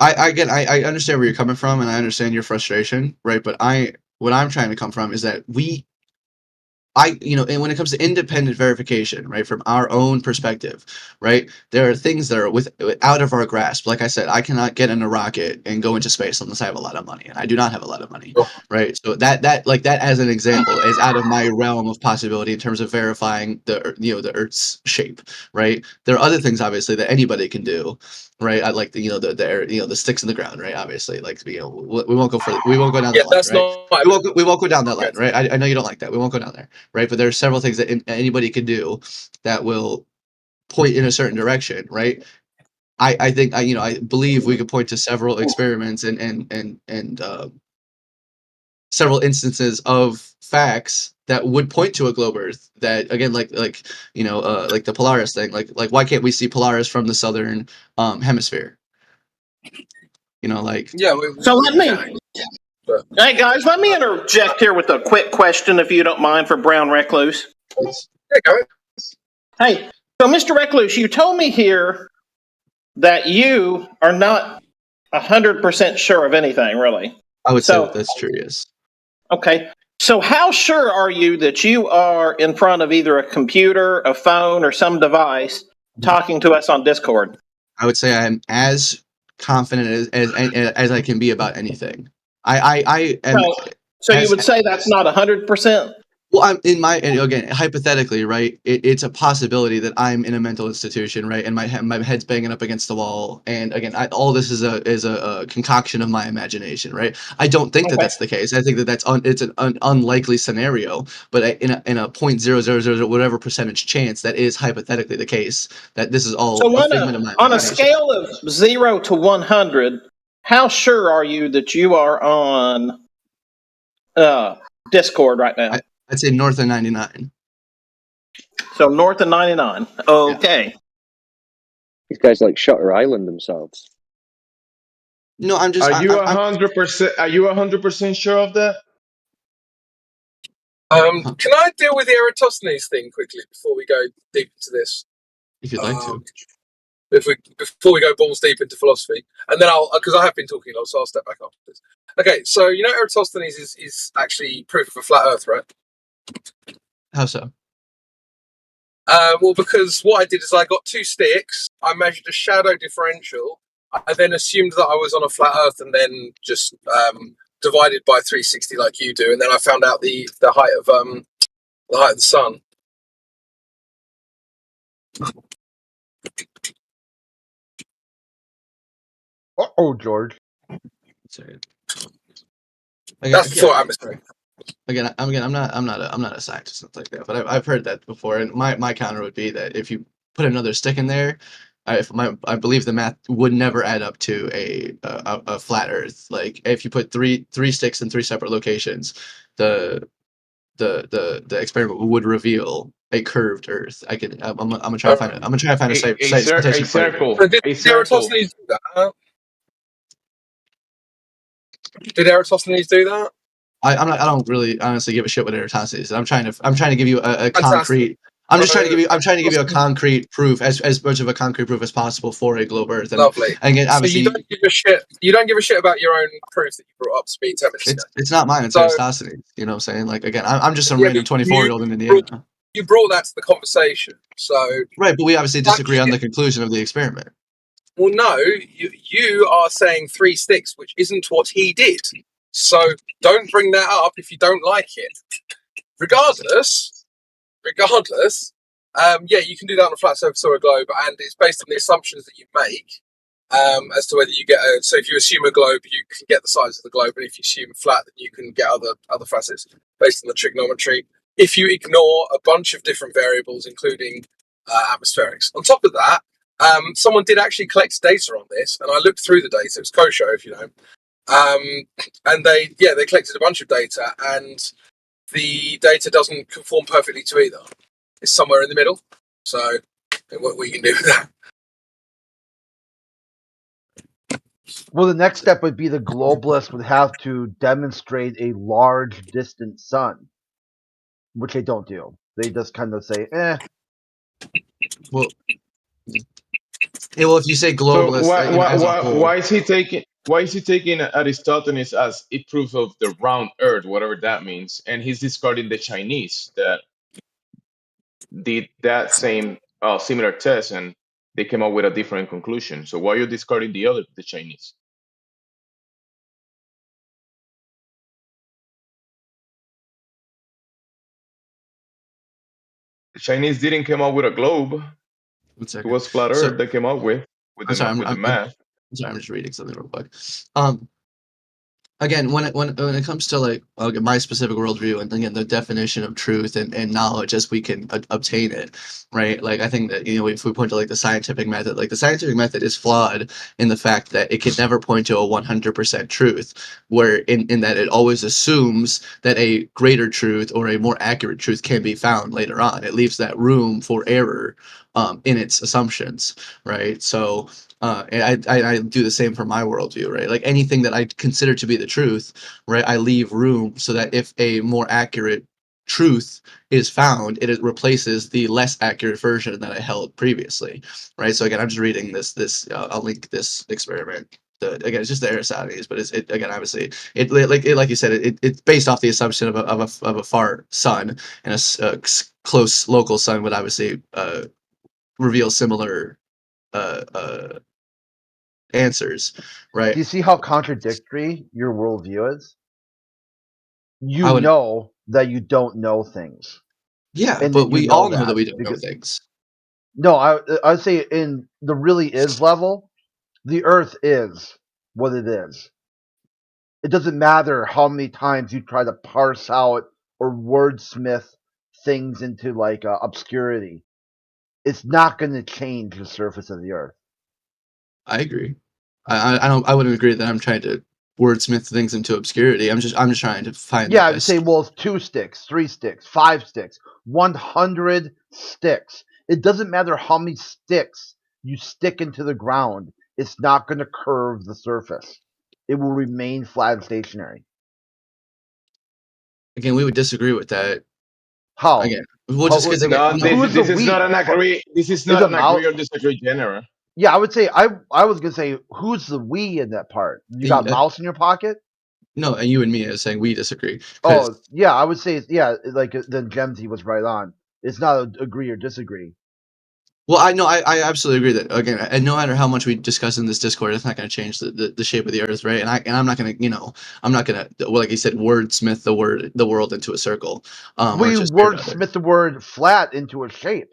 I understand where you're coming from, and I understand your frustration, right? But what I'm trying to come from is that and when it comes to independent verification, right, from our own perspective, right, there are things that are out of our grasp. Like I said, I cannot get in a rocket and go into space unless I have a lot of money, and I do not have a lot of money, right? So that as an example is out of my realm of possibility in terms of verifying the Earth's shape, right? There are other things obviously that anybody can do, right? I like the sticks in the ground, right? Obviously, like we won't go down that line, right? We won't go down that line, right? I know you don't like that. We won't go down there. Right, but there are several things that anybody could do that will point in a certain direction, right? I think I believe we could point to several experiments and several instances of facts that would point to a globe Earth. That again, like the Polaris thing, like why can't we see Polaris from the southern hemisphere? So let me. Hey guys, let me interject here with a quick question, if you don't mind, for Brown Recluse. Hey, so Mr. Recluse, you told me here that you are not 100% sure of anything, really. I would say that's true, yes. Okay, so how sure are you that you are in front of either a computer, a phone, or some device talking to us on Discord? I would say I'm as confident as I can be about anything. I am. So you would say that's not 100%? Well, again, hypothetically, right? It's a possibility that I'm in a mental institution, right? And my head's banging up against the wall. And again, all this is a concoction of my imagination, right? I don't think that that's the case. I think that it's an unlikely scenario, but in a 0.000 whatever percentage chance that is hypothetically the case, that this is all a figment of my imagination. On a scale of 0 to 100, how sure are you that you are on Discord right now? I'd say north of 99. So north of 99. Okay. Yeah. These guys like Shutter Island themselves. No, I'm just. Are you 100%? Are you 100% sure of that? Can I deal with the Eratosthenes thing quickly before we go deep into this? If you'd like to. before we go balls deep into philosophy, and then because I have been talking a lot, so I'll step back after this. Okay, so Eratosthenes is actually proof of a flat Earth, right? How so? Well, because what I did is I got 2 sticks, I measured a shadow differential, I then assumed that I was on a flat Earth, and then just divided by 360 like you do, and then I found out the height of the sun. Oh, George. Sorry. That's the thought atmosphere. Again, I'm not a scientist and like that, but I've heard that before. And my counter would be that if you put another stick in there, I believe the math would never add up to a flat Earth. Like if you put three sticks in 3 separate locations, the experiment would reveal a curved Earth. I'm gonna try to find it. I'm gonna try to find a citation. circle. Did A circle. Eratosthenes do that? Did Eratosthenes do that? I don't really honestly give a shit what Eratosthenes is. I'm trying to give you a Fantastic. concrete. I'm trying to give you a concrete proof, as much of a concrete proof as possible for a globe Earth. And, Lovely. And again, obviously, so you don't give a shit. You don't give a shit about your own proof that you brought up to me 10 minutes ago. It's not mine. It's Eratosthenes. You know what I'm saying? Like again, I'm just some random 24-year-old in Indiana. You brought that to the conversation, so right. But we obviously disagree on the conclusion of the experiment. Well, no, you are saying 3 sticks, which isn't what he did. So don't bring that up if you don't like it. Regardless, yeah, you can do that on a flat surface or a globe, and it's based on the assumptions that you make as to whether you get so if you assume a globe, you can get the size of the globe, and if you assume flat, then you can get other facets based on the trigonometry. If you ignore a bunch of different variables, including atmospherics. On top of that, someone did actually collect data on this, and I looked through the data. It was Kosho, if you know. And they collected a bunch of data, and the data doesn't conform perfectly to either. It's somewhere in the middle. So what we can do with that. Well, the next step would be the globalists would have to demonstrate a large distant sun, which they don't do. They just kind of say, Well, if you say globalist, So why is he taking Aristophanes as a proof of the round Earth, whatever that means, and he's discarding the Chinese that did that same similar test and they came up with a different conclusion? So why are you discarding the Chinese? The Chinese didn't come up with a globe. It was flat Earth they came up with the math. I'm sorry, I'm just reading something real quick. Again, when it comes to like my specific worldview, and again the definition of truth and knowledge as we can obtain it, right? Like I think that if we point to like the scientific method, like the scientific method is flawed in the fact that it can never point to a 100% truth, where in that it always assumes that a greater truth or a more accurate truth can be found later on. It leaves that room for error in its assumptions, right? So. I do the same for my worldview, right? Like anything that I consider to be the truth, right? I leave room so that if a more accurate truth is found, it replaces the less accurate version that I held previously, right? So again, I'm just reading this. I'll link this experiment. Again, it's just the Aristophanes, but again, obviously, like you said, it's based off the assumption of a far sun, and a close local sun would obviously reveal similar answers, right? Do you see how contradictory your worldview is? You know that you don't know things. Yeah, but we all know that we don't know things. No, I'd say in the really is level, the Earth is what it is. It doesn't matter how many times you try to parse out or wordsmith things into like obscurity. It's not going to change the surface of the Earth. I agree. I wouldn't agree that I'm trying to wordsmith things into obscurity. I'm just trying to find. Yeah, I'd say, well, 2 sticks, 3 sticks, 5 sticks, 100 sticks. It doesn't matter how many sticks you stick into the ground. It's not going to curve the surface. It will remain flat and stationary. Again, we would disagree with that. How? Again, we'll just this is not an agree or disagree genre. Yeah, I would say I was gonna say who's the we in that part? You got mouse in your pocket? No, and you and me are saying we disagree. Oh yeah, I would say like then Gemsy was right on. It's not a agree or disagree. Well, I absolutely agree that again, and no matter how much we discuss in this Discord, it's not going to change the shape of the Earth, right? And I'm not going to, I'm not going to, like you said, wordsmith the world into a circle. We wordsmith the word flat into a shape.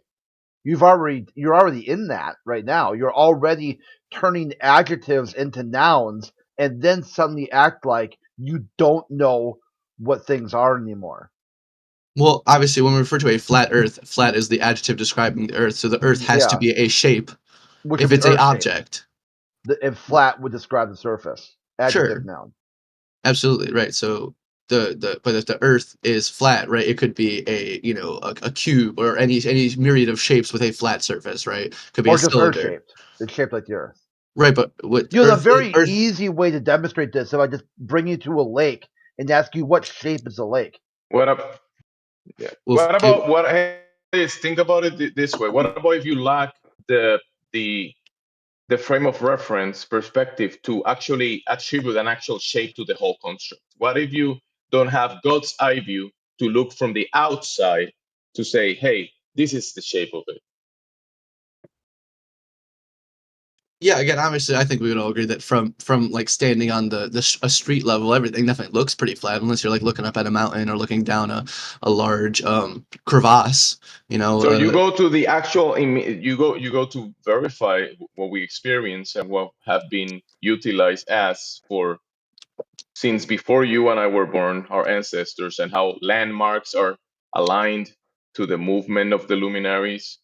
You're already in that right now. You're already turning adjectives into nouns, and then suddenly act like you don't know what things are anymore. Well, obviously, when we refer to a flat Earth, flat is the adjective describing the Earth, so the Earth has to be a shape. Which if it's a object. And flat would describe the surface. Adjective Sure. noun. Absolutely right. So but if the Earth is flat, right, it could be a a cube or any myriad of shapes with a flat surface, right? Could be or a just cylinder. Earth shaped. It's shaped like the Earth. Right, but what a very easy way to demonstrate this if I just bring you to a lake and ask you what shape is a lake. What up? Yeah. What about what? Hey, think about it this way. What about if you lack the frame of reference perspective to actually attribute an actual shape to the whole construct? What if you don't have God's eye view to look from the outside to say, hey, this is the shape of it? Yeah, again, obviously, I think we would all agree that from like standing on a street level, everything definitely looks pretty flat, unless you're like looking up at a mountain or looking down a large crevasse. So you go to the actual you go to verify what we experience and what have been utilized as for since before you and I were born, our ancestors, and how landmarks are aligned to the movement of the luminaries,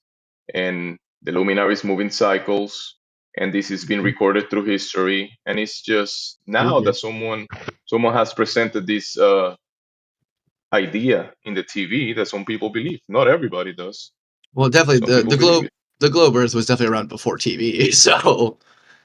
and the luminaries move in cycles, and this has been recorded through history, and it's just now that someone has presented this idea in the TV that some people believe. Not everybody does. Well, definitely Some people believe it. the globe Earth was definitely around before TV, so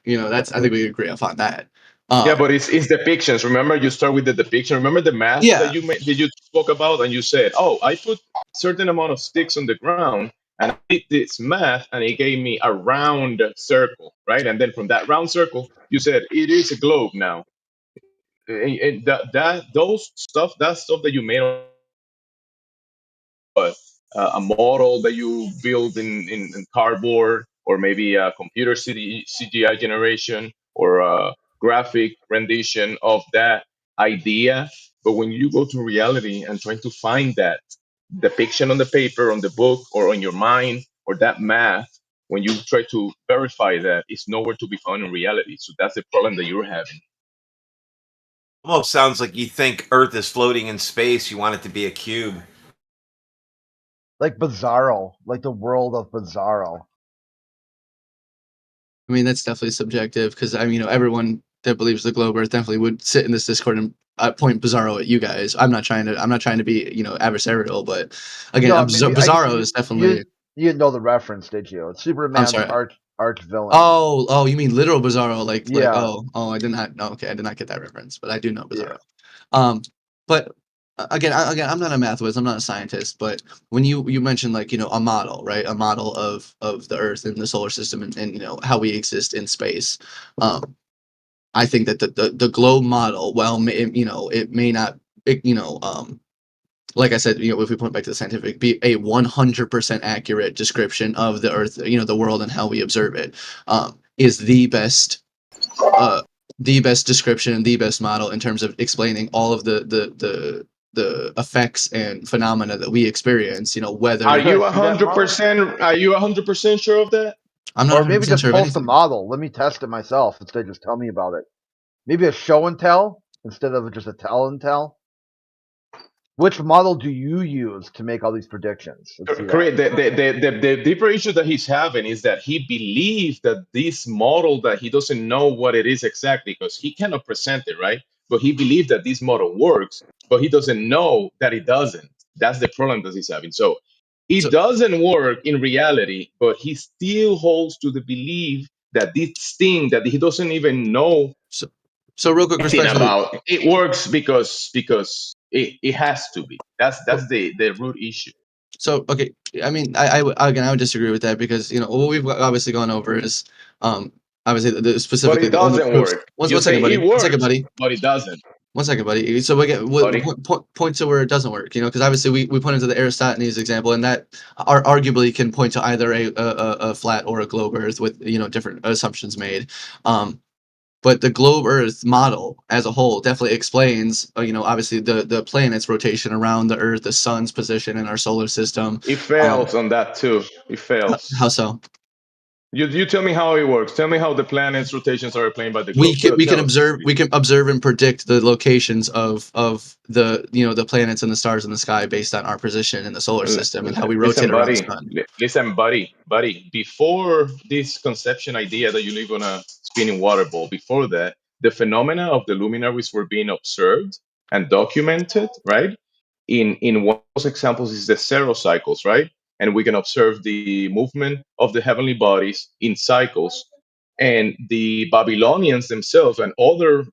that's I think we agree upon that. Yeah, but it's depictions. Remember, you start with the depiction. Remember the math that you spoke about, and you said, "Oh, I put certain amount of sticks on the ground, and I did this math, and it gave me a round circle, right?" And then from that round circle, you said, "It is a globe now." And that stuff that you made a model that you build in cardboard, or maybe a computer CGI generation, or a graphic rendition of that idea. But when you go to reality and trying to find that depiction on the paper, on the book, or on your mind, or that math, when you try to verify that, it's nowhere to be found in reality. So that's the problem that you're having. Almost sounds like you think Earth is floating in space. You want it to be a cube. Like Bizarro, like the world of Bizarro. I mean, that's definitely subjective because everyone that believes the globe Earth definitely would sit in this Discord and point Bizarro at you guys. I'm not trying to be adversarial, but again, Bizarro is definitely. You didn't know the reference, did you? It's Superman's arch villain. Oh, you mean literal Bizarro? Like I did not. No, okay, I did not get that reference, but I do know Bizarro. Yeah. But again, I'm not a math whiz. I'm not a scientist. But when you mentioned a model, right? A model of the Earth and the solar system and how we exist in space. I think that the globe model, it may not, like I said, if we point back to the scientific, be a 100% accurate description of the Earth, the world and how we observe it, is the best description, the best model in terms of explaining all of the effects and phenomena that we experience. Whether are you 100%? Are you 100% sure of that? I'm not. Or maybe just post a model. Let me test it myself instead of just tell me about it. Maybe a show and tell instead of just a tell and tell. Which model do you use to make all these predictions? Correct. The deeper issue that he's having is that he believes that this model, that he doesn't know what it is exactly because he cannot present it, right? But he believes that this model works, but he doesn't know that it doesn't. That's the problem that he's having. So it doesn't work in reality, but he still holds to the belief that this thing that he doesn't even know. So real quick, about it works because it has to be. That's the root issue. So okay, I mean, I would disagree with that because what we've obviously gone over is obviously But specifically it the only doesn't proofs. work. One You second, say buddy. it 1 second, works, buddy. but it doesn't. 1 second, buddy. So we get Buddy. point to where it doesn't work. Because obviously we pointed to the Aristotelian example, and that arguably can point to either a flat or a globe Earth with different assumptions made. But the globe Earth model as a whole definitely explains, obviously the planet's rotation around the Earth, the sun's position in our solar system. It fails on that too. It fails. How so? You tell me how it works. Tell me how the planet's rotations are explained by the We globe. can Tell us. observe and predict the locations of the the planets and the stars in the sky based on our position in the solar system and how we rotate around the sun. Listen, buddy. Before this conception idea that you live on a spinning water ball, before that, the phenomena of the luminaries were being observed and documented, right? In one of those examples is the cycles, right? And we can observe the movement of the heavenly bodies in cycles. And the Babylonians themselves and other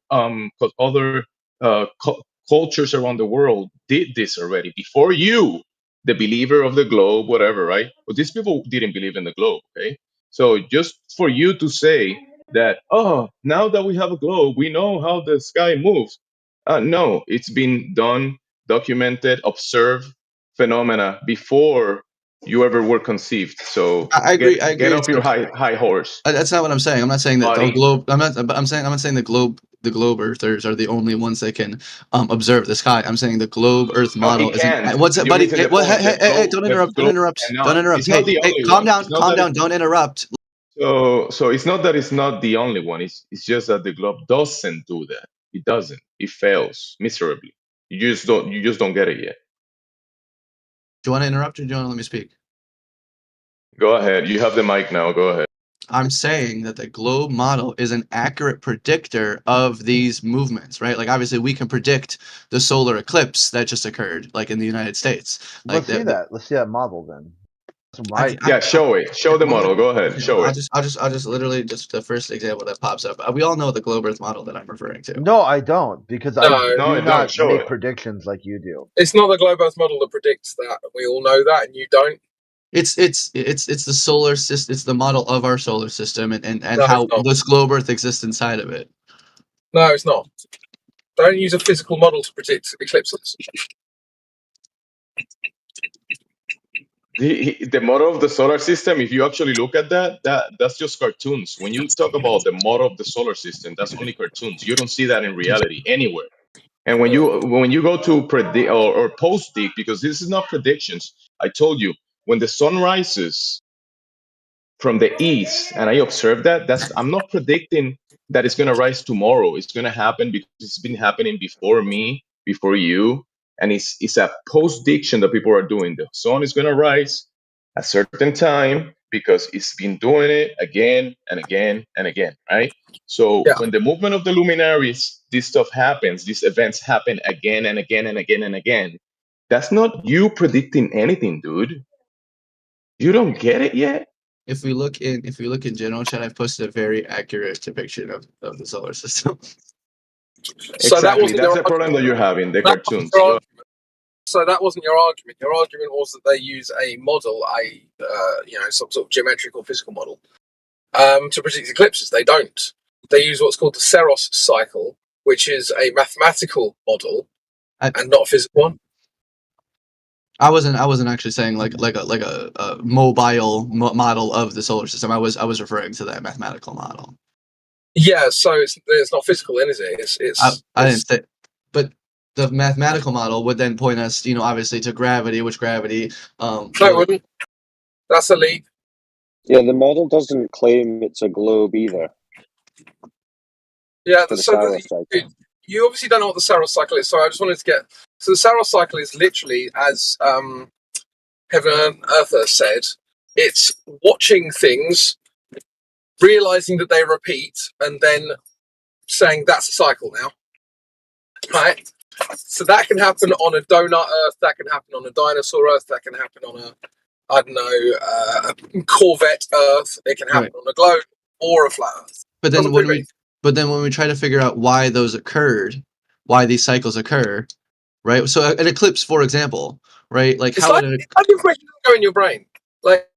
cultures around the world did this already before you, the believer of the globe, whatever, right? But these people didn't believe in the globe, okay? So just for you to say that, oh, now that we have a globe, we know how the sky moves. No, it's been done, documented, observed phenomena before you ever were conceived. So I agree. get off your high horse. That's not what I'm saying. I'm not saying that the Buddy. globe. I'm not saying the globe. The globe Earthers are the only ones that can observe the sky. I'm saying the globe Earth model It can. What's that, You're buddy? missing the What? point. Hey! Don't The interrupt! Don't globe interrupt! cannot. Don't interrupt! It's not the only Calm one. down! It's not Calm that down! Don't interrupt. So it's not that it's not the only one. It's just that the globe doesn't do that. It doesn't. It fails miserably. You just don't get it yet. Do you want to interrupt or do you want to let me speak? Go ahead. You have the mic now. Go ahead. I'm saying that the globe model is an accurate predictor of these movements, right? Like obviously we can predict the solar eclipse that just occurred, like in the United States. Like Let's see that. Let's see that model then. Yeah, show it. Show the model. Go ahead. Show I'll it. just literally just the first example that pops up. We all know the globe Earth model that I'm referring to. No, I don't, because No. I No, do don't. not Show make it. predictions like you do. It's not the globe Earth model that predicts that. We all know that, and you don't. It's the solar system. It's the model of our solar system and No, how it's not. this globe Earth exists inside of it. No, it's not. Don't use a physical model to predict eclipses. The model of the solar system, if you actually look at that's just cartoons. When you talk about the model of the solar system, that's only cartoons. You don't see that in reality anywhere. And when you go to predict or post dig, because this is not predictions, I told you when the sun rises from the east and I observe that's I'm not predicting that it's going to rise tomorrow. It's going to happen because it's been happening before me, before you, and it's a post diction that people are doing. The sun is going to rise a certain time because it's been doing it again and again and again, right? So when the movement of the luminaries, this stuff happens, these events happen again and again and again and again. That's not you predicting anything, dude. You don't get it yet? If we look in general chat, I've posted a very accurate depiction of the solar system. So that wasn't That's your the problem that you're having, the that wasn't cartoons. your argument. So that wasn't your argument. Your argument was that they use a model, some sort of geometric or physical model, to predict eclipses. They don't. They use what's called the Saros cycle, which is a mathematical model and not a physical one. I wasn't actually saying like a mobile model of the solar system. I was referring to that mathematical model. Yeah, so it's not physical, then, is it? I didn't say, but the mathematical model would then point us, obviously to gravity, which gravity. No, it wouldn't. That's a leap. Yeah, the model doesn't claim it's a globe either. Yeah, For the so Saros cycle. you obviously don't know what the Saros cycle is, so I just wanted to get... So the Saros cycle is literally, as Heaven and Earther said, it's watching things, realising that they repeat, and then saying that's a cycle now. Right? So that can happen on a donut Earth, that can happen on a dinosaur Earth, that can happen on a Corvette Earth, it can happen on a globe or a flat Earth. But then when we try to figure out why those occurred, why these cycles occur, right? So an eclipse, for example, right? Like It's how like, would it's like information doesn't go in your brain. Like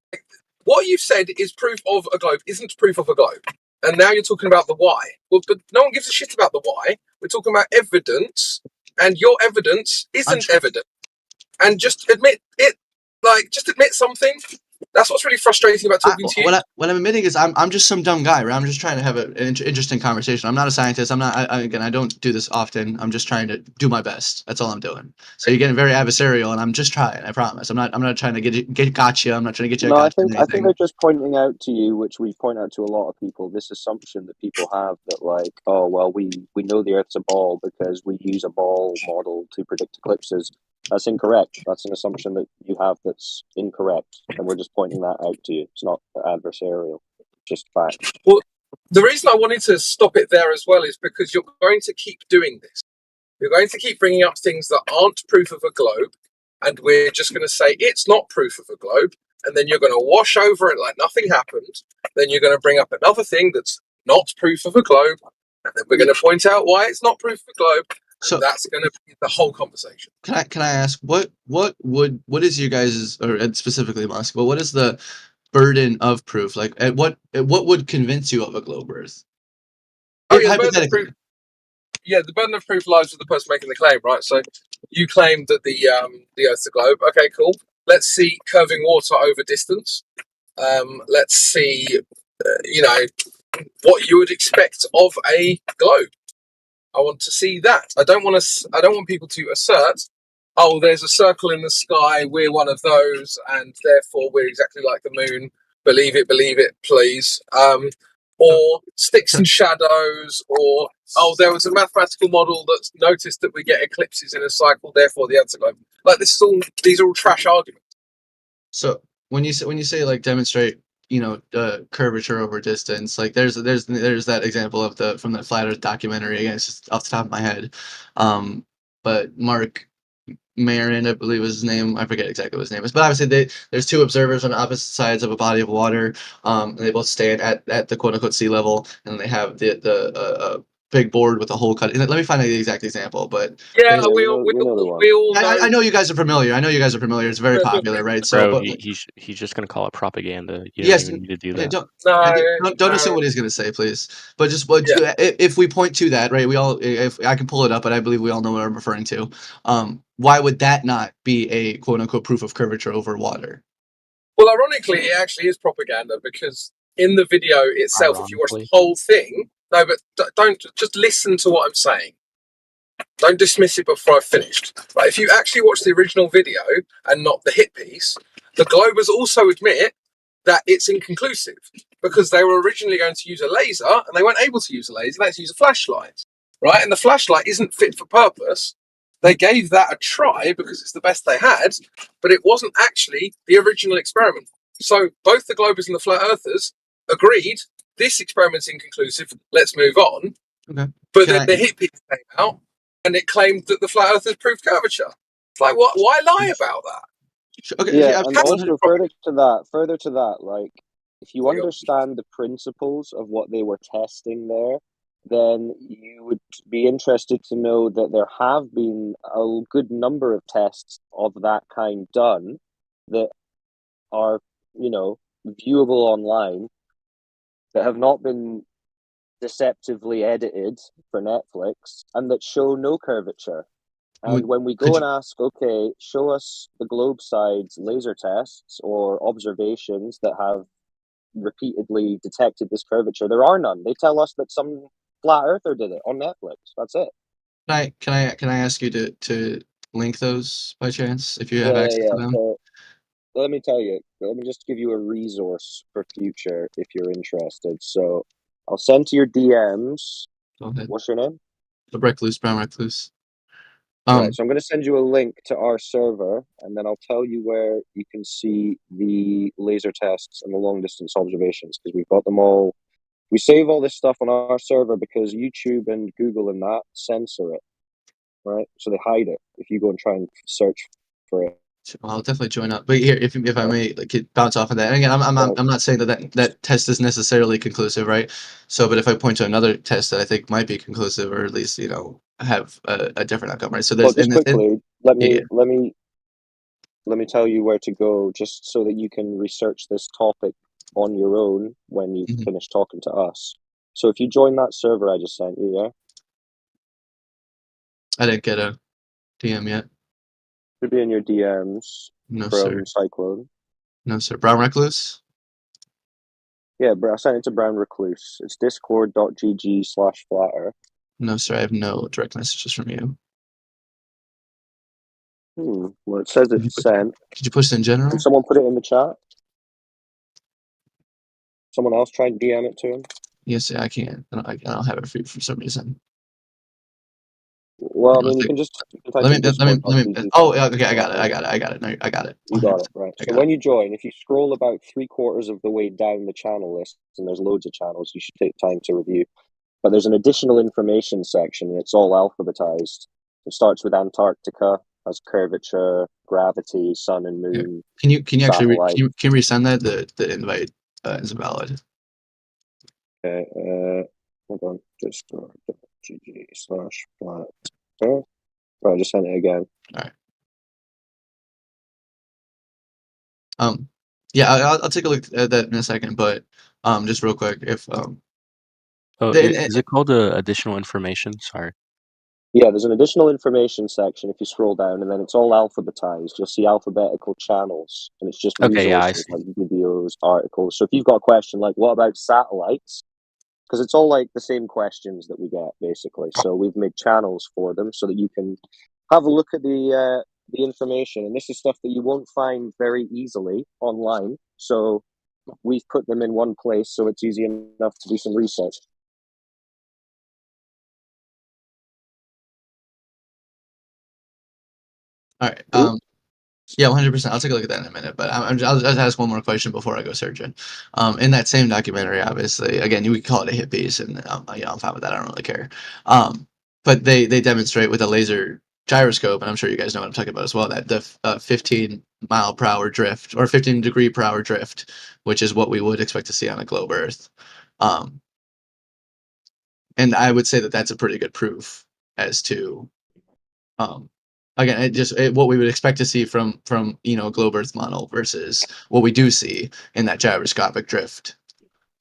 what you've said is proof of a globe isn't proof of a globe. And now you're talking about the why. Well, but no one gives a shit about the why. We're talking about evidence, and your evidence isn't evident. And just admit it. Like, just admit something. That's what's really frustrating about talking to you. What I'm admitting is I'm just some dumb guy, right? I'm just trying to have an interesting conversation. I'm not a scientist. I'm not. Again, I don't do this often. I'm just trying to do my best. That's all I'm doing. So you're getting very adversarial, and I'm just trying. I promise. I'm not trying to get gotcha. I'm not trying to get you. No, I gotcha think anything. they're just pointing out to you, which we point out to a lot of people, this assumption that people have that like, oh well, we know the Earth's a ball because we use a ball model to predict eclipses. That's incorrect. That's an assumption that you have that's incorrect, and we're just pointing that out to you. It's not adversarial, just fact. Well, the reason I wanted to stop it there as well is because you're going to keep doing this. You're going to keep bringing up things that aren't proof of a globe, and we're just going to say it's not proof of a globe, and then you're going to wash over it like nothing happened. Then you're going to bring up another thing that's not proof of a globe, and then we're going to point out why it's not proof of a globe. So that's going to be the whole conversation. Can I ask what is you guys, or specifically Musk, but what is the burden of proof? Like what would convince you of a globe Earth? Hypothetically. The burden of proof lies with the person making the claim, right? So you claim that the Earth's a globe. Okay, cool. Let's see curving water over distance. Let's see, what you would expect of a globe. I want to see that. I don't want people to assert, oh, there's a circle in the sky, we're one of those, and therefore we're exactly like the moon. Believe it, please. Or sticks and shadows, or oh, there was a mathematical model that noticed that we get eclipses in a cycle, therefore the Earth's a globe. Like these are all trash arguments. So when you say like demonstrate, curvature over distance, like there's that example of from the Flat Earth documentary. Again, it's just off the top of my head. But Mark Maron, I believe was his name. I forget exactly what his name is, but obviously there's two observers on opposite sides of a body of water. And they both stand at the quote unquote sea level, and they have the big board with a hole cut. Let me find the exact example, but yeah, we all know. I know you guys are familiar. It's very popular, right? So, Bro, but he's just gonna call it propaganda. You yes, don't even need to do that. Don't assume what he's going to say, please. But just if we point to that, right? If I can pull it up, but I believe we all know what I'm referring to. Why would that not be a quote unquote proof of curvature over water? Well, ironically, it actually is propaganda because in the video itself, if you watch the whole thing, no, but don't just listen to what I'm saying. Don't dismiss it before I've finished. Right? If you actually watch the original video and not the hit piece, the Globers also admit that it's inconclusive because they were originally going to use a laser and they weren't able to use a laser. They had to use a flashlight, right? And the flashlight isn't fit for purpose. They gave that a try because it's the best they had, but it wasn't actually the original experiment. So both the Globers and the Flat Earthers agreed this experiment's inconclusive. Let's move on. Okay. But then the hit piece came out and it claimed that the Flat Earthers proved curvature. It's like, what? Why lie about that? Okay. Yeah, and also further to that, like if you understand the principles of what they were testing there, then you would be interested to know that there have been a good number of tests of that kind done that are, viewable online that have not been deceptively edited for Netflix and that show no curvature. And when we go and ask, okay, show us the globe side's laser tests or observations that have repeatedly detected this curvature, there are none. They tell us that some flat earther did it on Netflix. That's it. Can I ask you to link those by chance if you have access to them? So, let me tell you. Let me just give you a resource for future if you're interested. So I'll send to your DMs. Go ahead. What's your name? The Brown Recluse. Right, so I'm going to send you a link to our server, and then I'll tell you where you can see the laser tests and the long distance observations, because we've got them all. We save all this stuff on our server because YouTube and Google and that censor it, right? So they hide it if you go and try and search for it. I'll definitely join up. But here, if I may, bounce off of that. And again, I'm not saying that test is necessarily conclusive, right? So, but if I point to another test that I think might be conclusive, or at least have a different outcome, right? So Well, there's just quickly, let yeah, me tell you where to go, just so that you can research this topic on your own when you Mhm. finish talking to us. So if you join that server I just sent you, yeah, I didn't get a DM yet. should be in your DMs No, from sir. Cyclone. No, sir. Brown Recluse? Yeah, but I sent it to Brown Recluse. It's discord.gg/flatter. No, sir. I have no direct messages from you. Well, it says it's sent. Could you push it in general? Can someone put it in the chat? Someone else try and DM it to him? Yes, I can't. I don't have it for you for some reason. Well, I mean, you can just type in discord.gg. Oh, okay, I got it. No, I got it. You got it, right. So when you join, if you scroll about 3/4 of the way down the channel list, and there's loads of channels, you should take time to review. But there's an additional information section, and it's all alphabetized. It starts with Antarctica, has curvature, gravity, sun and moon. Can you actually satellite. can you resend that? The invite is invalid. Okay, hold on. Discord.gg/flat. Right, I just sent it again. All right. Yeah, I'll take a look at that in a second, but just real quick, if is it called additional information? Sorry. Yeah, there's an additional information section if you scroll down, and then it's all alphabetized. You'll see alphabetical channels, and it's just Okay, yeah, I resources like videos, articles. So if you've got a question like, what about satellites? Because it's all like the same questions that we get, basically. So we've made channels for them so that you can have a look at the information. And this is stuff that you won't find very easily online. So we've put them in one place so it's easy enough to do some research. all right. Yeah, 100%. I'll take a look at that in a minute, but I'll just ask one more question before I go searching. In that same documentary, obviously, again, you could call it a hit piece, and I'm fine with that. I don't really care. But they demonstrate with a laser gyroscope, and I'm sure you guys know what I'm talking about as well, that the 15 mile per hour drift or 15 degree per hour drift, which is what we would expect to see on a globe Earth. And I would say that that's a pretty good proof as to again, what we would expect to see from a globe Earth model versus what we do see in that gyroscopic drift.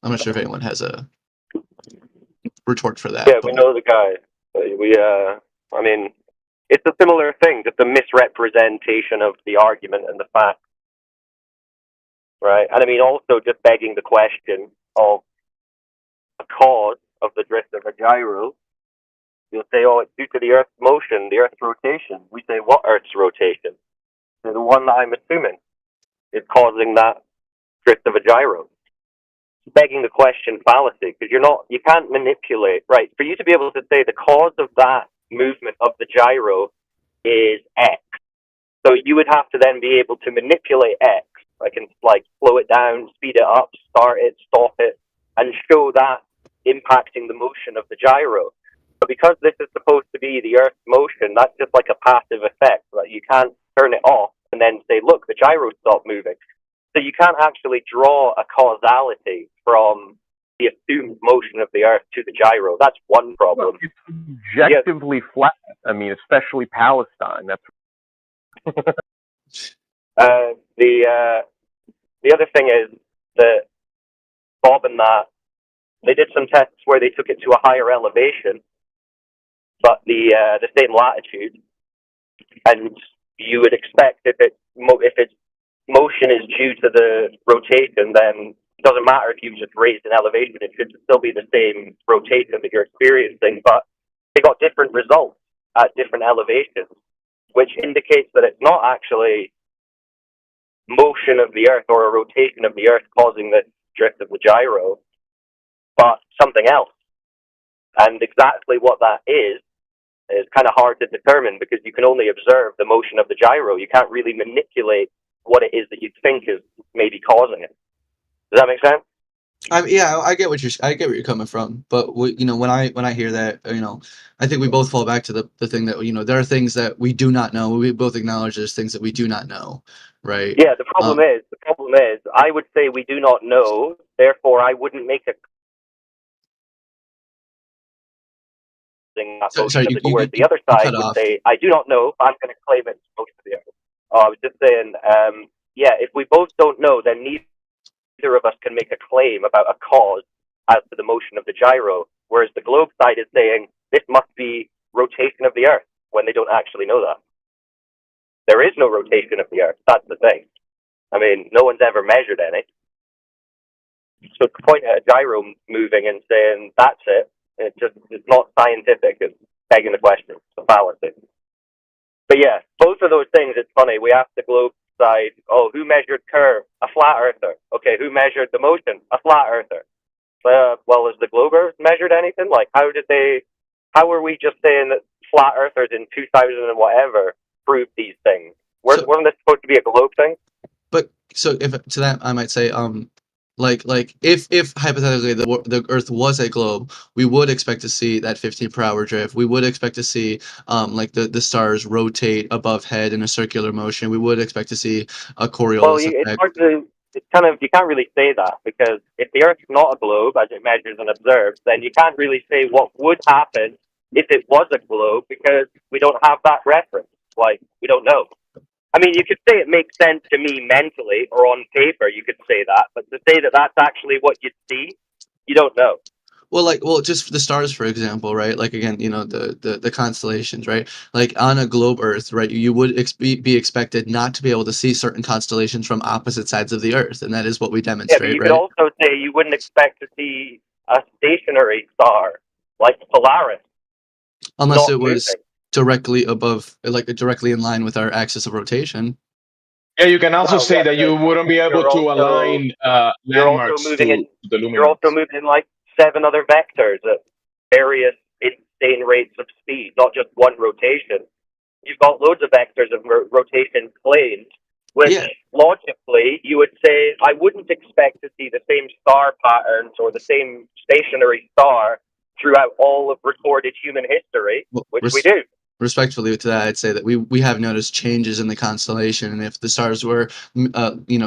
I'm not sure if anyone has a retort for that. Yeah, we know the guy. I mean, it's a similar thing, just a misrepresentation of the argument and the fact, right? And I mean, also just begging the question of the cause of the drift of a gyro. You'll say, oh, it's due to the Earth's motion, the Earth's rotation. We say, what Earth's rotation? So the one that I'm assuming is causing that drift of a gyro. Begging the question fallacy, because you can't manipulate, right? For you to be able to say the cause of that movement of the gyro is X, so you would have to then be able to manipulate X. I can slow it down, speed it up, start it, stop it, and show that impacting the motion of the gyro. But because this is supposed to be the Earth's motion, that's just like a passive effect. Right? You can't turn it off and then say, look, the gyro stopped moving. So you can't actually draw a causality from the assumed motion of the Earth to the gyro. That's one problem. Well, it's objectively flat. I mean, especially Palestine. That's the other thing is that Bob and that they did some tests where they took it to a higher elevation, but the same latitude, and you would expect if its motion is due to the rotation, then it doesn't matter if you've just raised an elevation; it should still be the same rotation that you're experiencing. But they got different results at different elevations, which indicates that it's not actually motion of the Earth or a rotation of the Earth causing the drift of the gyro, but something else. And exactly what that is kind of hard to determine because you can only observe the motion of the gyro. You can't really manipulate what it is that you think is maybe causing it. Does that make sense? Yeah, I get where you're coming from, but when I hear that, I think we both fall back to the thing that there are things that we do not know. We both acknowledge there's things that we do not know, right? Yeah, the problem is, I would say we do not know. Therefore, I wouldn't make a causing that So- motion sorry, of you- the, you- whereas you- the other you side cut would off. say, I do not know, but I'm going to claim it's most of the Earth. I was just saying, yeah, if we both don't know, then neither of us can make a claim about a cause as to the motion of the gyro, whereas the globe side is saying this must be rotation of the Earth when they don't actually know that. There is no rotation of the Earth. That's the thing. I mean, no one's ever measured any. So to point at a gyro moving and saying that's it's not scientific. It's begging the question. It's a fallacy. But yeah, both of those things. It's funny. We asked the globe side, oh, who measured curve? A flat earther. Okay, who measured the motion? A flat earther. Well, has the globe earth measured anything? Like, how were we just saying that flat earthers in 2000 and whatever proved these things? Wasn't this supposed to be a globe thing? But so if to that I might say like if hypothetically the Earth was a globe, we would expect to see that 15 per hour drift. We would expect to see like the stars rotate above head in a circular motion. We would expect to see a Coriolis It's effect. hard to. It's kind of, you can't really say that, because if the Earth's not a globe as it measures and observes, then you can't really say what would happen if it was a globe, because we don't have that reference. Like, we don't know. I mean, you could say it makes sense to me mentally, or on paper you could say that, but to say that that's actually what you'd see, you don't know. Well, just the stars, for example, right? Like, again, the constellations, right? Like on a globe Earth, right? You would be expected not to be able to see certain constellations from opposite sides of the Earth, and that is what we Yeah, but demonstrate, you right? could also say you wouldn't expect to see a stationary star like Polaris. Unless not it was moving. directly above, like directly in line with our axis of rotation. Yeah, you can also say that you but wouldn't be able to align You're also landmarks moving to in. the You're luminance. also moving in like 7 other vectors at various insane rates of speed, not just one rotation. You've got loads of vectors of rotation planes, which logically you would say I wouldn't expect to see the same star patterns or the same stationary star throughout all of recorded human history, which we do. Respectfully to that, I'd say that we have noticed changes in the constellation, and if the stars were,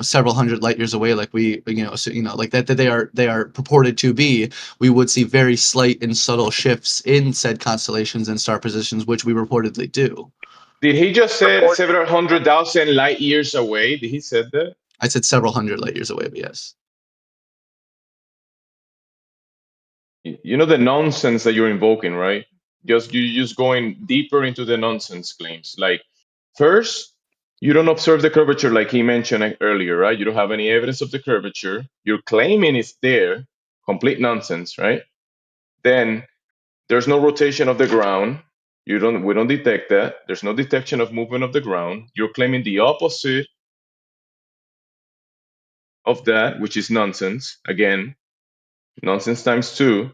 several hundred light years away, like like that they are purported to be, we would see very slight and subtle shifts in said constellations and star positions, which we reportedly do. Did he just say several 100,000 light years away? Did he said that? I said several hundred light years away, but yes. You know the nonsense that you're invoking, right? You're just going deeper into the nonsense claims. Like, first, you don't observe the curvature like he mentioned earlier, right? You don't have any evidence of the curvature. You're claiming it's there. Complete nonsense, right? Then there's no rotation of the ground. We don't detect that. There's no detection of movement of the ground. You're claiming the opposite of that, which is nonsense. Again, nonsense times 2.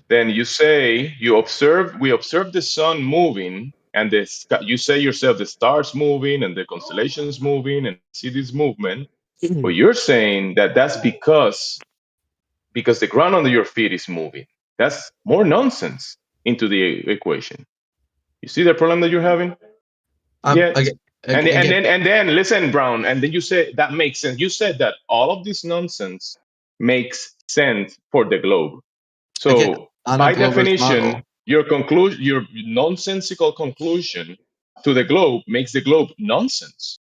Then you say we observe the sun moving, and you say yourself the stars moving and the constellations moving, and see this movement. But you're saying that that's because the ground under your feet is moving. That's more nonsense into the equation. You see the problem that you're having? And then listen, Brown, and then you say that makes sense. You said that all of this nonsense makes sense for the globe. So by definition, your nonsensical conclusion to the globe makes the globe nonsense.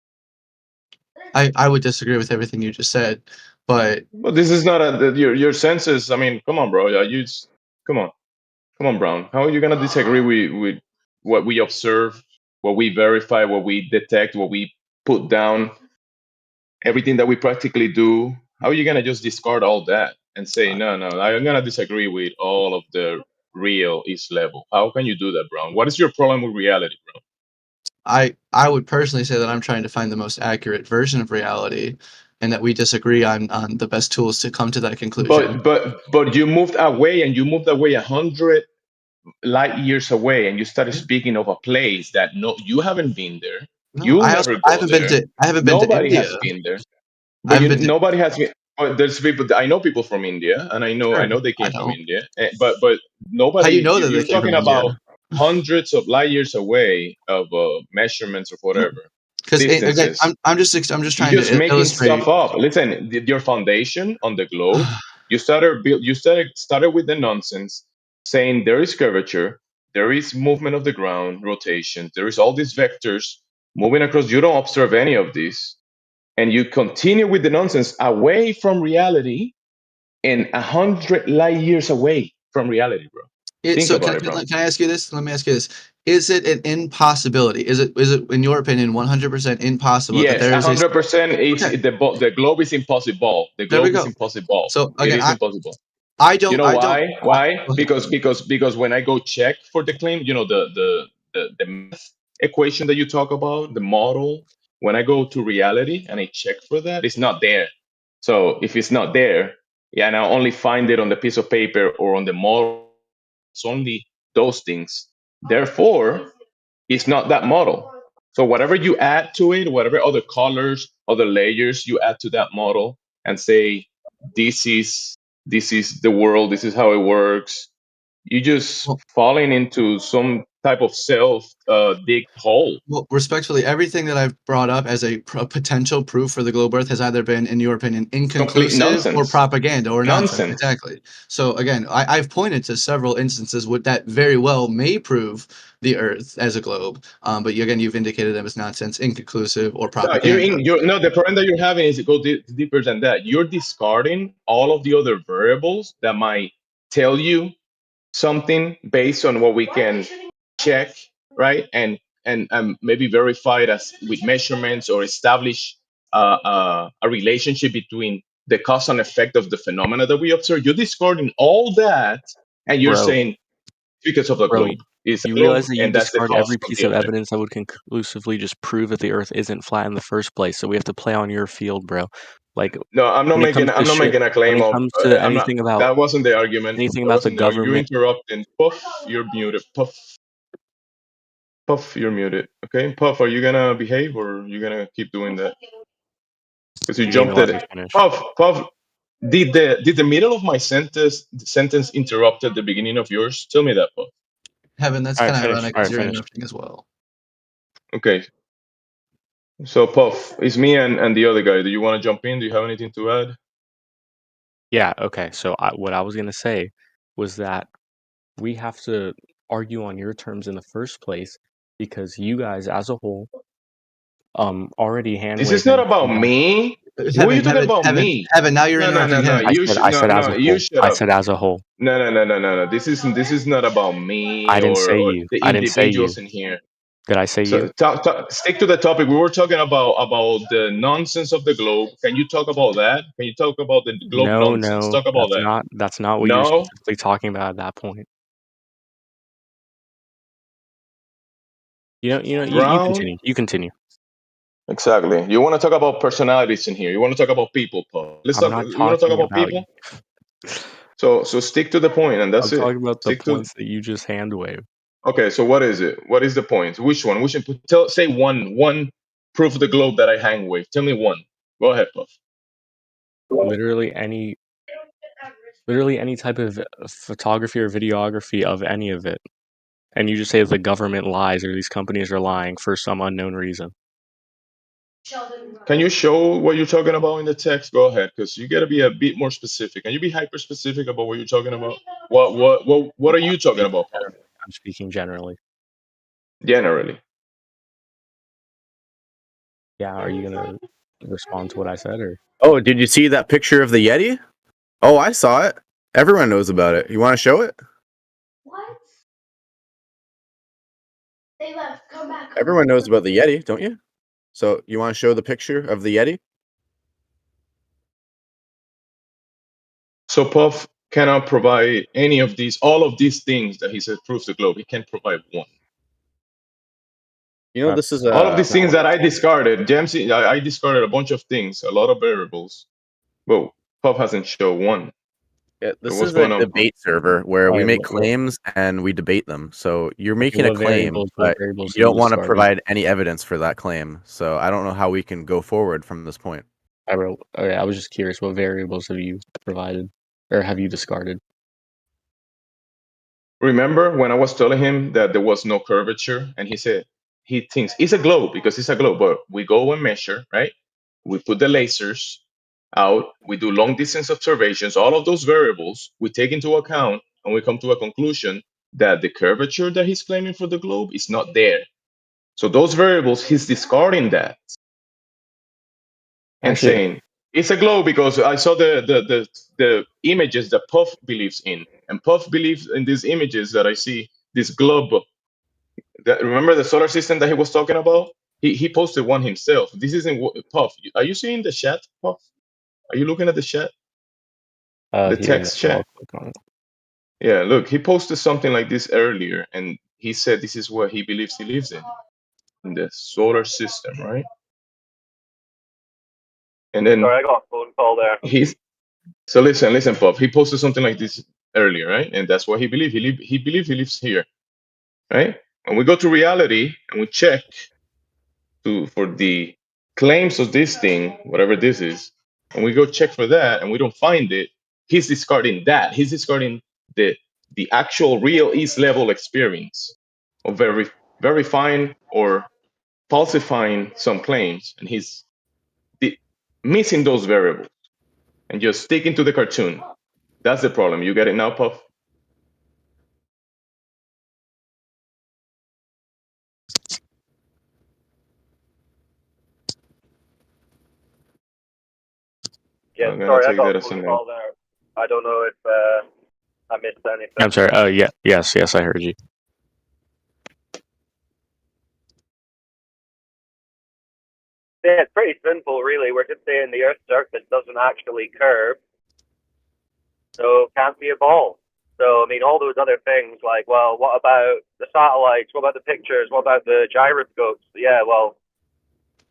I would disagree with everything you just said, but this is not your senses. I mean, come on, bro. Come on, Brown. How are you gonna disagree with what we observe, what we verify, what we detect, what we put down, everything that we practically do? How are you gonna just discard all that and say no? I'm gonna disagree with all of the real East level? How can you do that, Brown? What is your problem with reality, Brown? I would personally say that I'm trying to find the most accurate version of reality, and that we disagree on the best tools to come to that conclusion. But you moved away, and you moved away 100 light years away, and you started speaking of a place that you haven't been there. No, You'll I never go there. I haven't been to Nobody India. has been there. But nobody has been. There's people. I know people from India, and I know they came from India. But nobody. How do you know that they You're came talking from India? about hundreds of light years away of measurements of whatever distances. I'm just trying You're just to making illustrate. stuff up. Listen, your foundation on the globe. You started with the nonsense, saying there is curvature. there is movement of the ground, rotation, there is all these vectors moving across. You don't observe any of this, and you continue with the nonsense away from reality and 100 light years away from reality, bro. Think So about it, bro. can I ask you this? Let me ask you this: is it an impossibility? Is it in your opinion 100% impossible that Yes, there is a 100% is okay? the globe is impossible. The There we globe is go. impossible. So It again, is impossible. I You don't know why? Why? go ahead. Because when I go check for the claim, you know the math equation that you talk about, the model. When I go to reality and I check for that, it's not there. So if it's not there, yeah, and I only find it on the piece of paper or on the model. It's only those things. Therefore, it's not that model. So whatever you add to it, whatever other colors, other layers you add to that model, and say this is the world, this is how it works, you just falling into some type of self dig hole. Well, respectfully, everything that I've brought up as a potential proof for the globe Earth has either been, in your opinion, Complete inconclusive or nonsense. propaganda or nonsense. Nonsense. Exactly. So again, I've pointed to several instances with that very well may prove the Earth as a globe, but again, you've indicated them as nonsense, inconclusive, or No, propaganda. the problem that you're having is it goes deeper than that. You're discarding all of the other variables that might tell you something based on what we can check, right? And maybe verify it as with measurements or establish a relationship between the cause and effect of the phenomena that we observe. You're discarding all that, and you're Bro, saying because of the bro, globe. It's a you globe, realize that you and that's the discard cause every of piece the of effect. evidence that would conclusively just prove that the Earth isn't flat in the first place. So we have to play on your field, bro. Like No, I'm not when it making. comes to I'm not shit, making a when claim it of. comes to I'm not. anything about That wasn't the argument. anything That about the wasn't the argument. You're government. interrupting. Puff, you're muted. Puff, Puff, you're muted. Okay, Puff, are you gonna behave or are you gonna keep doing that? Because you You didn't jumped even let at me it. finish. Puff. Did the middle of my sentence interrupt at the beginning of yours? Tell me that, Puff. Heaven, that's All right, kind of finish. ironic All because right, you're finish. interrupting as well. Okay. So Puff, it's me and the other guy. Do you want to jump in? Do you have anything to add? Yeah. Okay. So what I was gonna say was that we have to argue on your terms in the first place because you guys, as a whole, already hand This is waving. not about me. Who are you talking about? Me? Heaven, now you're No, no, no, interrupting no. him. You should I said as no. a You whole. shut I up. said as a whole. No. This is not about I me didn't say or you. the I didn't say you. individuals in here. Did I say you? So stick to the topic. We were talking about the nonsense of the globe. Can you talk about that? Can you talk about the globe No, nonsense? no, Talk about that. that's not what you were No, specifically talking about at that point. You Brown. continue. You continue. Exactly. You want to talk about personalities in here. You want to talk about people, Paul. Let's I'm talk. not You want to talk talking about about. people? So stick to the point, and I'm that's it. talking about the Stick to. points that you just hand wave. Okay. So what is it? What is the point? Which one? We should say one proof of the globe that I hang with. Tell me one. Go ahead, Puff. Literally any type of photography or videography of any of it, and you just say the government lies or these companies are lying for some unknown reason. Can you show what you're talking about in the text? Go ahead, because you got to be a bit more specific. Can you be hyper specific about what you're talking about? What are you talking about, Puff? I'm speaking generally. Generally. Yeah, are you gonna respond to what I said or? Oh, did you see that picture of the Yeti? Oh, I saw it. Everyone knows about it. You want to show it? They left. Come back. Everyone knows about the Yeti, don't you? So you want to show the picture of the Yeti? So Puff cannot provide any of these, all of these things that he said proves the globe. He can't provide one. You know, this is All of these things that I discarded, James, I discarded a bunch of things, a lot of variables. Well, Puff hasn't shown one. Yeah, So this what's is a going on, Puff? debate server where we Alright, make claims and we debate them. So you're Okay, making a what claim, variables but have you you don't want to discarded? provide any evidence for that claim. So I don't know how we can go forward from this point. Okay, I was just curious, what variables have you provided or have you discarded? Remember when I was telling him that there was no curvature, and he said he thinks it's a globe because it's a globe, but we go and measure, right? We put the lasers out, we do long distance observations, all of those variables we take into account, and we come to a conclusion that the curvature that he's claiming for the globe is not there. So those variables, he's discarding that and Actually, saying it's a globe because I saw the images that Puff believes in, and Puff believes in these images that I see this globe. Remember the solar system that he was talking about? He posted one himself. This isn't Puff. Are you seeing the chat, Puff? Are you looking at the chat? The here, text I'll chat. click on it. Yeah, look, he posted something like this earlier, and he said this is what he believes he lives in the solar system, right? And then Sorry, I got a phone call there. he's so listen, Puff. He posted something like this earlier, right? And that's what he believed. He believes he lives here, right? And we go to reality and we check for the claims of this thing, whatever this is, and we go check for that and we don't find it. He's discarding that. He's discarding the actual real East level experience of verifying or falsifying some claims, and he's missing those variables and just sticking to the cartoon. That's the problem. You get it now, Puff? Yeah, I'm gonna sorry, I take got that a as a phone no. call there. I don't know if I missed anything. I'm sorry. Yes, I heard you. Yeah, it's pretty simple, really. We're just saying the Earth's surface doesn't actually curve, so it can't be a ball. So, I mean, all those other things, like, well, what about the satellites? What about the pictures? What about the gyroscopes? Yeah, well,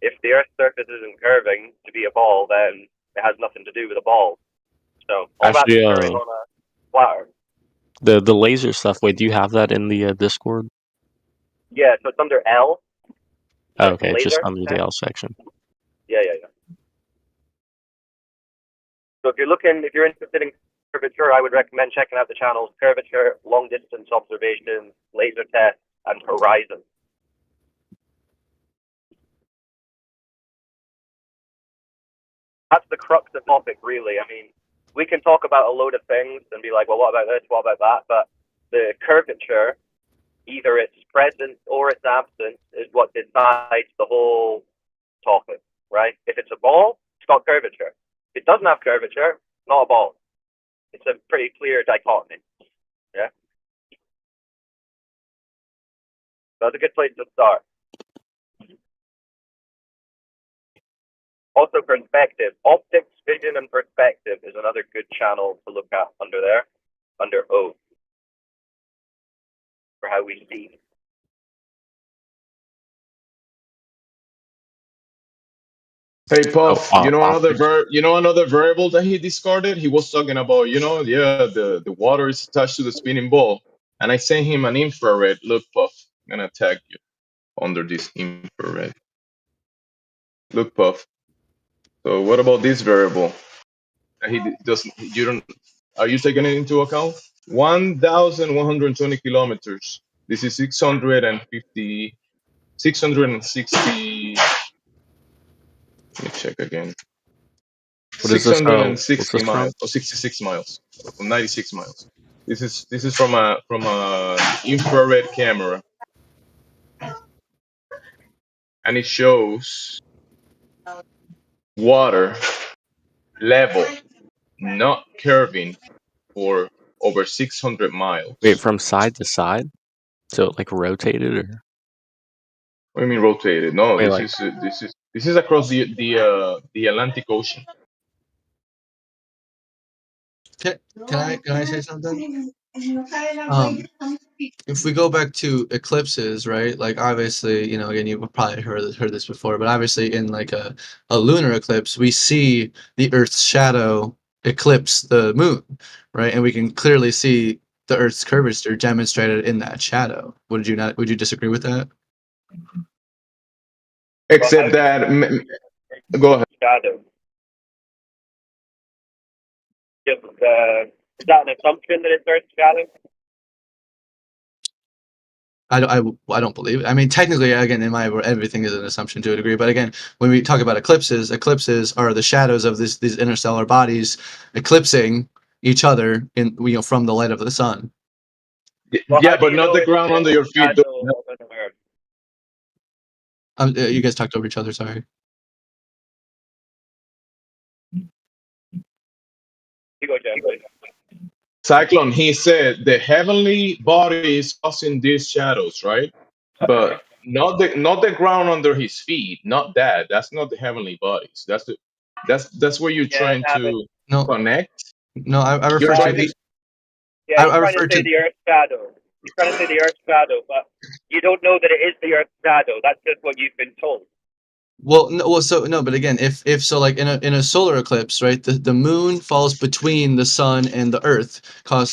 if the Earth's surface isn't curving to be a ball, then it has nothing to do with a ball. So, all that's Actually, occurring on a platter. the laser stuff. Wait, do you have that in the Discord? Yeah, so it's under L. Oh, okay, just laser. under the L section. Yeah. So if you're interested in curvature, I would recommend checking out the channels Curvature, Long Distance Observations, Laser Test, and Horizon. That's the crux of the topic, really. I mean, we can talk about a load of things and be like, well, what about this? What about that? But the curvature, either it's present or it's absent, is what decides the whole topic, right? If it's a ball, it's got curvature. If it doesn't have curvature, not a ball. It's a pretty clear dichotomy. Yeah. That's a good place to start. Also, perspective. Optics, vision, and perspective is another good channel to look at under there, under O, for how we see. Hey Puff, you know optics. another variable that he discarded? He was talking about, the water is attached to the spinning ball. And I sent him an infrared. Look, Puff, I'm gonna tag you under this infrared. Look, Puff. So what about this variable? He doesn't. You don't. Are you taking it into account? 1,120 kilometers. This is 660. Let me check again. What is this? What's 660 this from? miles or 66 miles or 96 miles. This is from a infrared camera, and it shows water level not curving for over 600 miles. Wait, from side to side? So like rotated, or? What do you mean rotated? No, Wait, this is across the Atlantic Ocean. Can I say something? If we go back to eclipses, right? Like obviously, again, you've probably heard this before, but obviously in like a lunar eclipse, we see the Earth's shadow eclipse the moon, right? And we can clearly see the Earth's curvature demonstrated in that shadow. Would you disagree with that? Except that, go ahead. Shadow. Just, is that an assumption that it's Earth's shadow? I don't believe it. I mean, technically, again, in my everything is an assumption to a degree. But again, when we talk about eclipses are the shadows of these interstellar bodies eclipsing each other from the light of the sun. Well, Yeah, how do but you not know the it's ground under the your feet. shadow of an Earth? You guys talked over each other. Sorry. You go, Jeff, please. Cyclone, he said the heavenly body is causing these shadows, right? But not the ground under his feet, not that. That's not the heavenly bodies. That's where you're Yeah, trying damn it. to No, connect. no, I You're refer trying to. to. Yeah, he's I trying to refer say to. the Earth's shadow. He's trying to say the Earth's shadow, but you don't know that it is the Earth's shadow. That's just what you've been told. Well, no, so no, but again, if so, like in a solar eclipse, right? The moon falls between the sun and the Earth,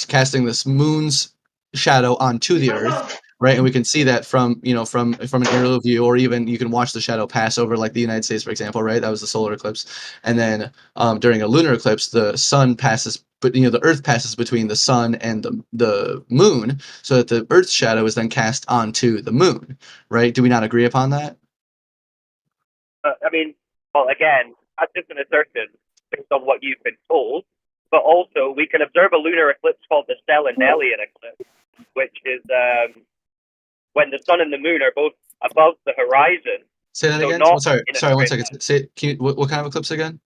casting this moon's shadow onto the Earth, right? And we can see that from from an aerial view, or even you can watch the shadow pass over like the United States, for example, right? That was the solar eclipse, and then during a lunar eclipse, the sun passes, but the Earth passes between the sun and the moon, so that the Earth's shadow is then cast onto the moon, right? Do we not agree upon that? I mean, well, again, that's just an assertion based on what you've been told. But also, we can observe a lunar eclipse called the Stellanelian eclipse, which is when the sun and the moon are both above the horizon. Say that So again. not Sorry, in a sorry. One straight second. Say, what kind of eclipse again?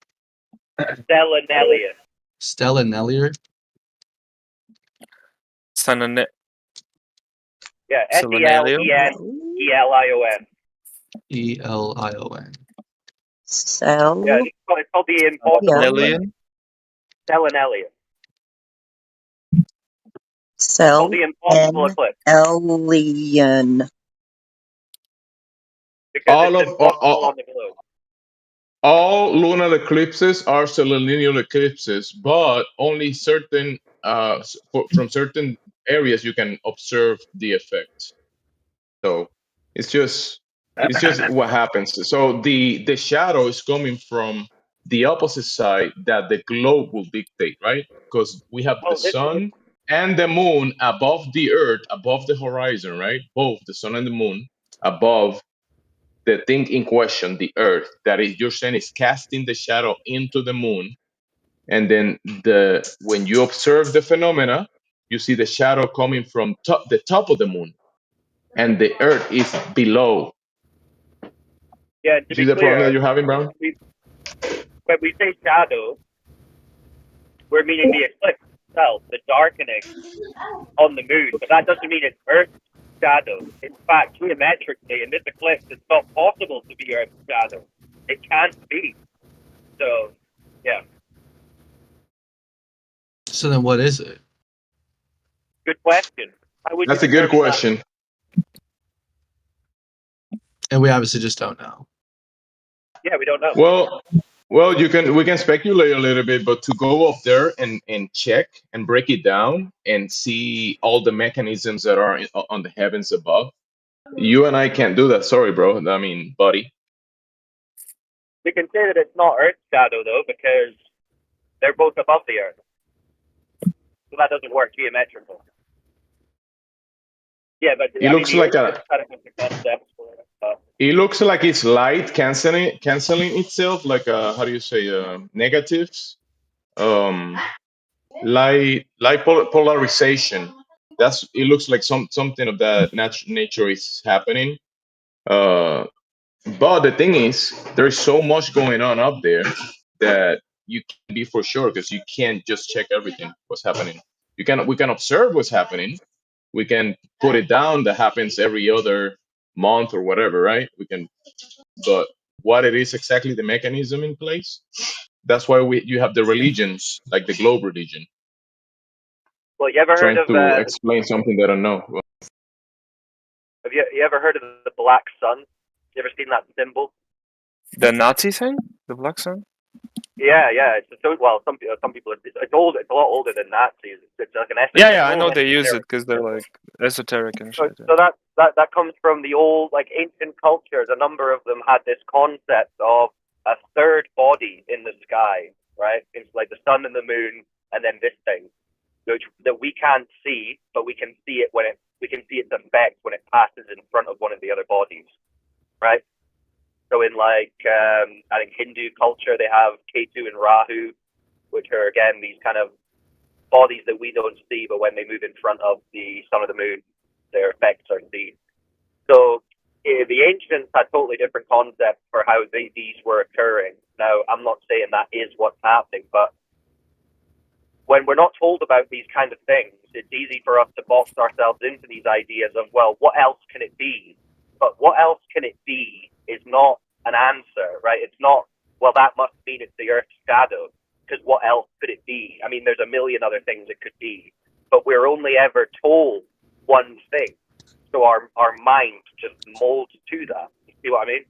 Stellanelian. Stellanelian. Yeah, Selenalium? Seleneelion. Elion. Yeah, it's called the impossible eclipse. Lillian? Stellanelian. It's called the impossible eclipse because All it's of impossible on the globe. all lunar eclipses are selenial eclipses, but only certain from certain areas you can observe the effect. So it's just what happens. So the shadow is coming from the opposite side that the globe will dictate, right? Because we have the sun and the moon above the earth, above the horizon, right? Both the sun and the moon above the thing in question, the earth, that is you're saying is casting the shadow into the moon. And then when you observe the phenomena, you see the shadow coming from the top of the moon, and the earth is below. Yeah, to You be see the problem that clear, you're having, Brown? when we say shadow, we're meaning the eclipse itself, the darkening on the moon. But that doesn't mean it's Earth's shadow. In fact, geometrically, in this eclipse, it's not possible to be Earth's shadow. It can't be. So, yeah. So then, what is it? Good question. How would That's you a good determine that? question. And we obviously just don't know. Yeah, we don't know. Well, we can speculate a little bit, but to go up there and check and break it down and see all the mechanisms that are on the heavens above, you and I can't do that. Sorry, bro. I mean, buddy. We can say that it's not Earth's shadow, though, because they're both above the Earth. So that doesn't work geometrically. Yeah, but It looks like it looks like it's light canceling itself, like how do you say negatives, polarization. It looks like something of that nature is happening. But the thing is, there's so much going on up there that you can't be for sure, because you can't just check everything what's happening. We can observe what's happening. We can put it down that happens every other month or whatever, right? But what it is exactly, the mechanism in place, that's why you have the religions, like the globe religion, Well, you ever heard trying of to explain something they don't know. have you ever heard of the black sun? You ever seen that symbol? The Nazi thing? The black sun? Yeah. It's well, some people it's old. It's a lot older than Nazis. It's like an Yeah, I know they use it because they're like esoteric and shit. So that comes from the old, like, ancient cultures. A number of them had this concept of a third body in the sky, right? It's like the sun and the moon, and then this thing, which that we can't see, but we can see it we can see its effect when it passes in front of one of the other bodies, right? So in I think Hindu culture, they have Ketu and Rahu, which are again these kind of bodies that we don't see, but when they move in front of the sun or the moon, their effects are seen. So the ancients had totally different concepts for how these were occurring. Now, I'm not saying that is what's happening, but when we're not told about these kind of things, it's easy for us to box ourselves into these ideas of, well, what else can it be? But what else can it be is not an answer, right? It's not, well, that must mean it's the Earth's shadow, because what else could it be? I mean, there's a million other things it could be, but we're only ever told one thing. So our mind just molds to that. You see what I mean?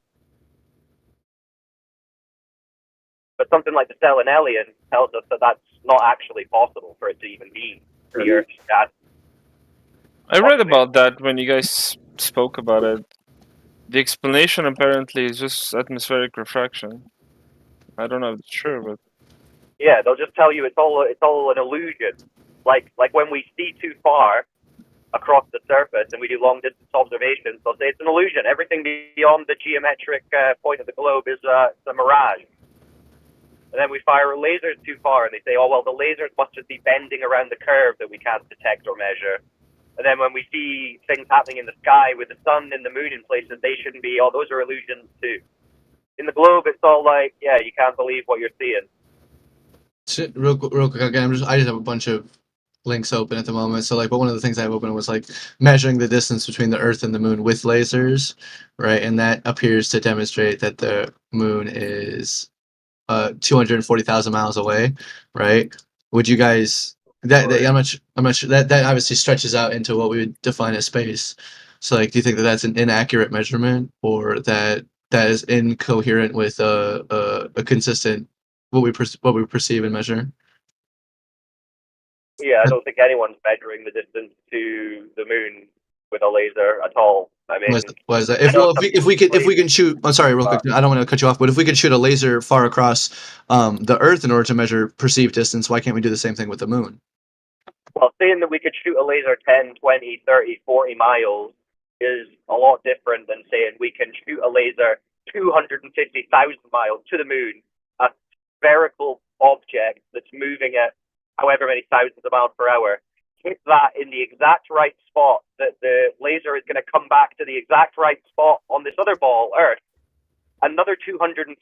But something like the Selenelian tells us that that's not actually possible for it to even be the Earth's shadow. I read about that when you guys spoke about it. The explanation apparently is just atmospheric refraction. I don't know if it's true, but Yeah, they'll just tell you it's all an illusion. Like when we see too far across the surface and we do long distance observations, they'll say it's an illusion. Everything beyond the geometric point of the globe is a mirage. And then we fire lasers too far, and they say, oh well, the lasers must just be bending around the curve that we can't detect or measure. And then when we see things happening in the sky with the sun and the moon in places, they shouldn't be. Oh, those are illusions too. In the globe, it's all like, yeah, you can't believe what you're seeing. Real quick again, I just have a bunch of links open at the moment. So like, but one of the things I have open was like measuring the distance between the Earth and the moon with lasers, right? And that appears to demonstrate that the moon is 240,000 miles away, right? Would you guys I'm not sure that obviously stretches out into what we would define as space. So like, do you think that that's an inaccurate measurement, or that is incoherent with a consistent what we perceive and measure? Yeah, I don't think anyone's measuring the distance to the moon with a laser at all. I mean, Was that if we can shoot? I'm sorry, real quick. I don't want to cut you off, but if we could shoot a laser far across the Earth in order to measure perceived distance, why can't we do the same thing with the moon? well, saying that we could shoot a laser 10, 20, 30, 40 miles is a lot different than saying we can shoot a laser 250,000 miles to the moon, a spherical object that's moving at however many thousands of miles per hour, hit that in the exact right spot, that the laser is going to come back to the exact right spot on this other ball, Earth, another 250,000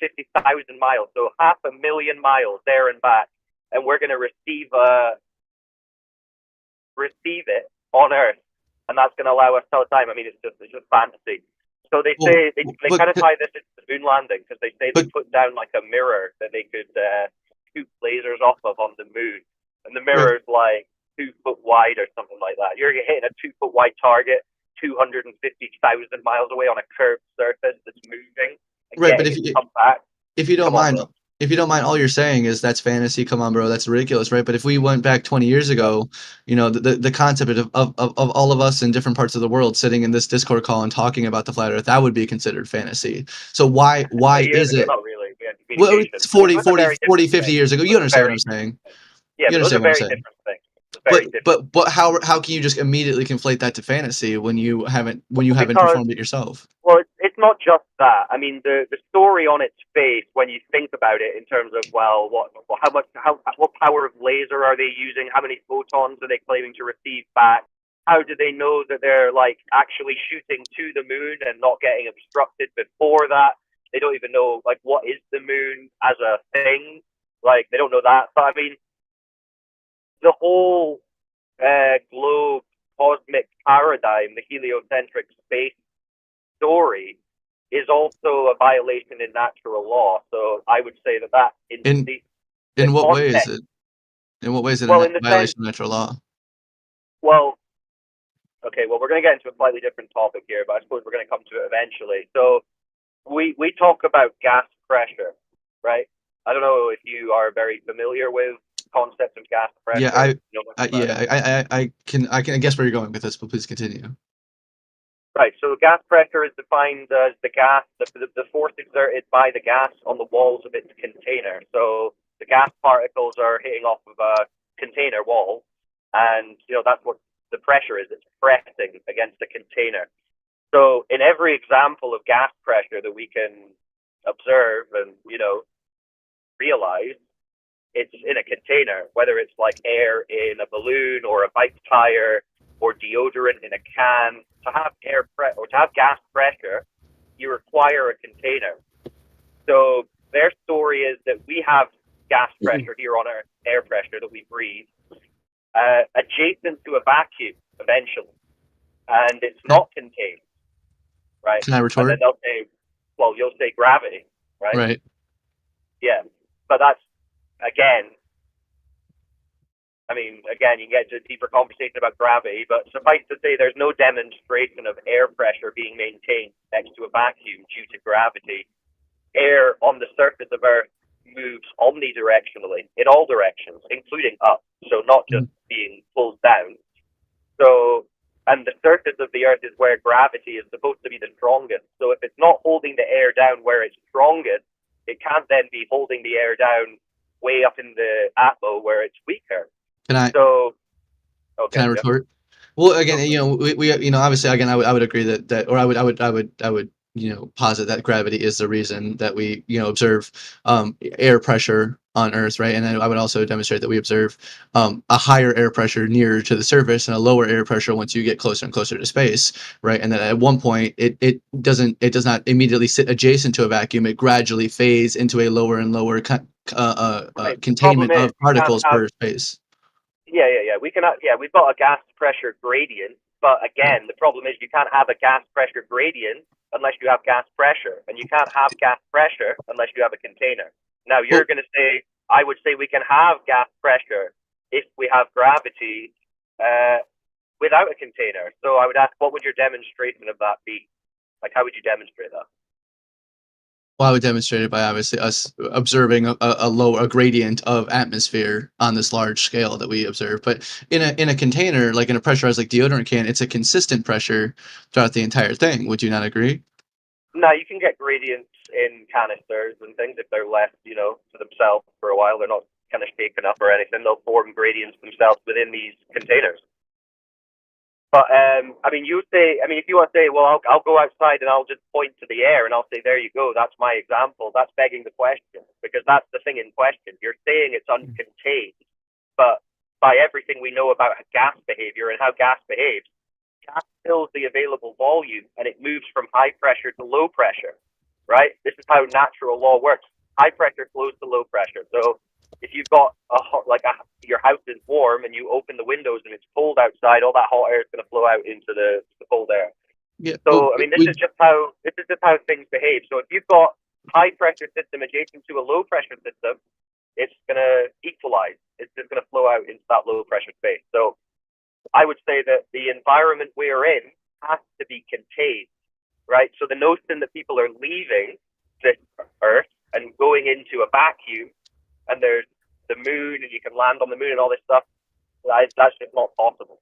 miles, so 500,000 miles there and back, and we're going to receive it on Earth, and that's going to allow us time. I mean, it's just fantasy. So they say they kind of tie this into the moon landing, because they say they put down like a mirror that they could shoot lasers off of on the moon, and the mirror is like 2 foot wide or something like that. You're hitting a 2 foot wide target 250,000 miles away on a curved surface that's moving. Right, but if you don't mind, all you're saying is that's fantasy. Come on, bro, that's ridiculous, right? But if we went back 20 years ago, you know, the concept of all of us in different parts of the world sitting in this Discord call and talking about the flat Earth, that would be considered fantasy. So why is it? Not really. Well, it's 40, 50 years ago. You understand what I'm saying? Yeah, you those are understand what I'm very saying? different things. But how can you just immediately conflate that to fantasy when you haven't performed it yourself? Well, it's not just that. I mean, the story on its face, when you think about it in terms of, well, what power of laser are they using? How many photons are they claiming to receive back? How do they know that they're like actually shooting to the moon and not getting obstructed before that? They don't even know like what is the moon as a thing. Like they don't know that. But I mean, the whole globe cosmic paradigm, the heliocentric space story, is also a violation in natural law. So I would say that in what way is it? In what way is it a violation of natural law? Well, okay, well, we're going to get into a slightly different topic here, but I suppose we're going to come to it eventually. So we talk about gas pressure, right? I don't know if you are very familiar with concepts of gas pressure. Yeah, I can guess where you're going with this, but please continue. Right, so gas pressure is defined as the gas, the force exerted by the gas on the walls of its container. So the gas particles are hitting off of a container wall, and that's what the pressure is. It's pressing against the container. So in every example of gas pressure that we can observe and realize, it's in a container, whether it's like air in a balloon or a bike tire or deodorant in a can. To have or to have gas pressure, you require a container. So their story is that we have gas pressure here on Earth, air pressure that we breathe, adjacent to a vacuum eventually, and it's not contained, right? Can I retort? And then they'll say, well, you'll say gravity, right? Right. Yeah, but that's, again, I mean, again, you can get into a deeper conversation about gravity, but suffice to say there's no demonstration of air pressure being maintained next to a vacuum due to gravity. Air on the surface of Earth moves omnidirectionally in all directions, including up, so not just being pulled down. So, and the surface of the Earth is where gravity is supposed to be the strongest. So if it's not holding the air down where it's strongest, it can't then be holding the air down way up in the atmo where it's weaker. Can I? So, okay, Can I retort? Well, again, we obviously, again, I would agree that, or I would, posit that gravity is the reason that we, observe air pressure on Earth, right? And then I would also demonstrate that we observe a higher air pressure nearer to the surface and a lower air pressure once you get closer and closer to space, right? And then at one point, it does not immediately sit adjacent to a vacuum. It gradually fades into a lower and lower containment of particles per space. Yeah. We've got a gas pressure gradient, but again, the problem is you can't have a gas pressure gradient unless you have gas pressure, and you can't have gas pressure unless you have a container. Now, you're going to say, I would say we can have gas pressure if we have gravity without a container. So I would ask, what would your demonstration of that be? Like, how would you demonstrate that? Well, I would demonstrate it by obviously us observing a gradient of atmosphere on this large scale that we observe. But in a container, like in a pressurized like deodorant can, it's a consistent pressure throughout the entire thing. Would you not agree? No, you can get gradients in canisters and things if they're left, to themselves for a while. They're not kind of shaken up or anything. They'll form gradients themselves within these containers. But if you want to say, well, I'll go outside and I'll just point to the air and I'll say, there you go, that's my example. That's begging the question, because that's the thing in question. You're saying it's uncontained, but by everything we know about gas behavior and how gas behaves, gas fills the available volume and it moves from high pressure to low pressure, right? This is how natural law works. High pressure flows to low pressure. So if you've got your house is warm and you open the windows and it's cold outside, all that hot air is going to flow out into the cold air. Yeah. So this is just how things behave. So if you've got high pressure system adjacent to a low pressure system, it's going to equalize. It's just going to flow out into that low pressure space. So I would say that the environment we're in has to be contained, right? So the notion that people are leaving this Earth and going into a vacuum, and there's the moon, and you can land on the moon and all this stuff, that's just not possible.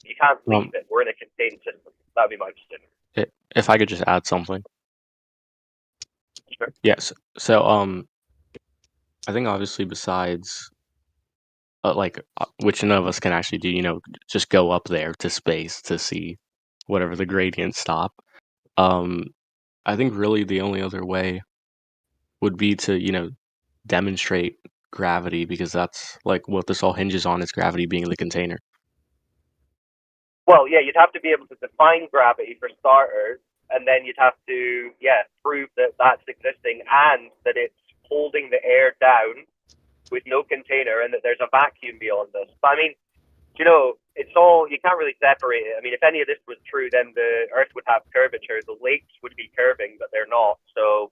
You can't leave it. We're in a contained system. That would be my position. If I could just add something. Sure. Yes. So, I think obviously besides, which none of us can actually do, just go up there to space to see whatever the gradients stop. I think really the only other way would be to, demonstrate gravity, because that's like what this all hinges on, is gravity being the container. Well, yeah, you'd have to be able to define gravity for starters, and then you'd have to, prove that that's existing and that it's holding the air down with no container and that there's a vacuum beyond this. But I mean, it's all, you can't really separate it. I mean, if any of this was true, then the Earth would have curvature. The lakes would be curving, but they're not. So,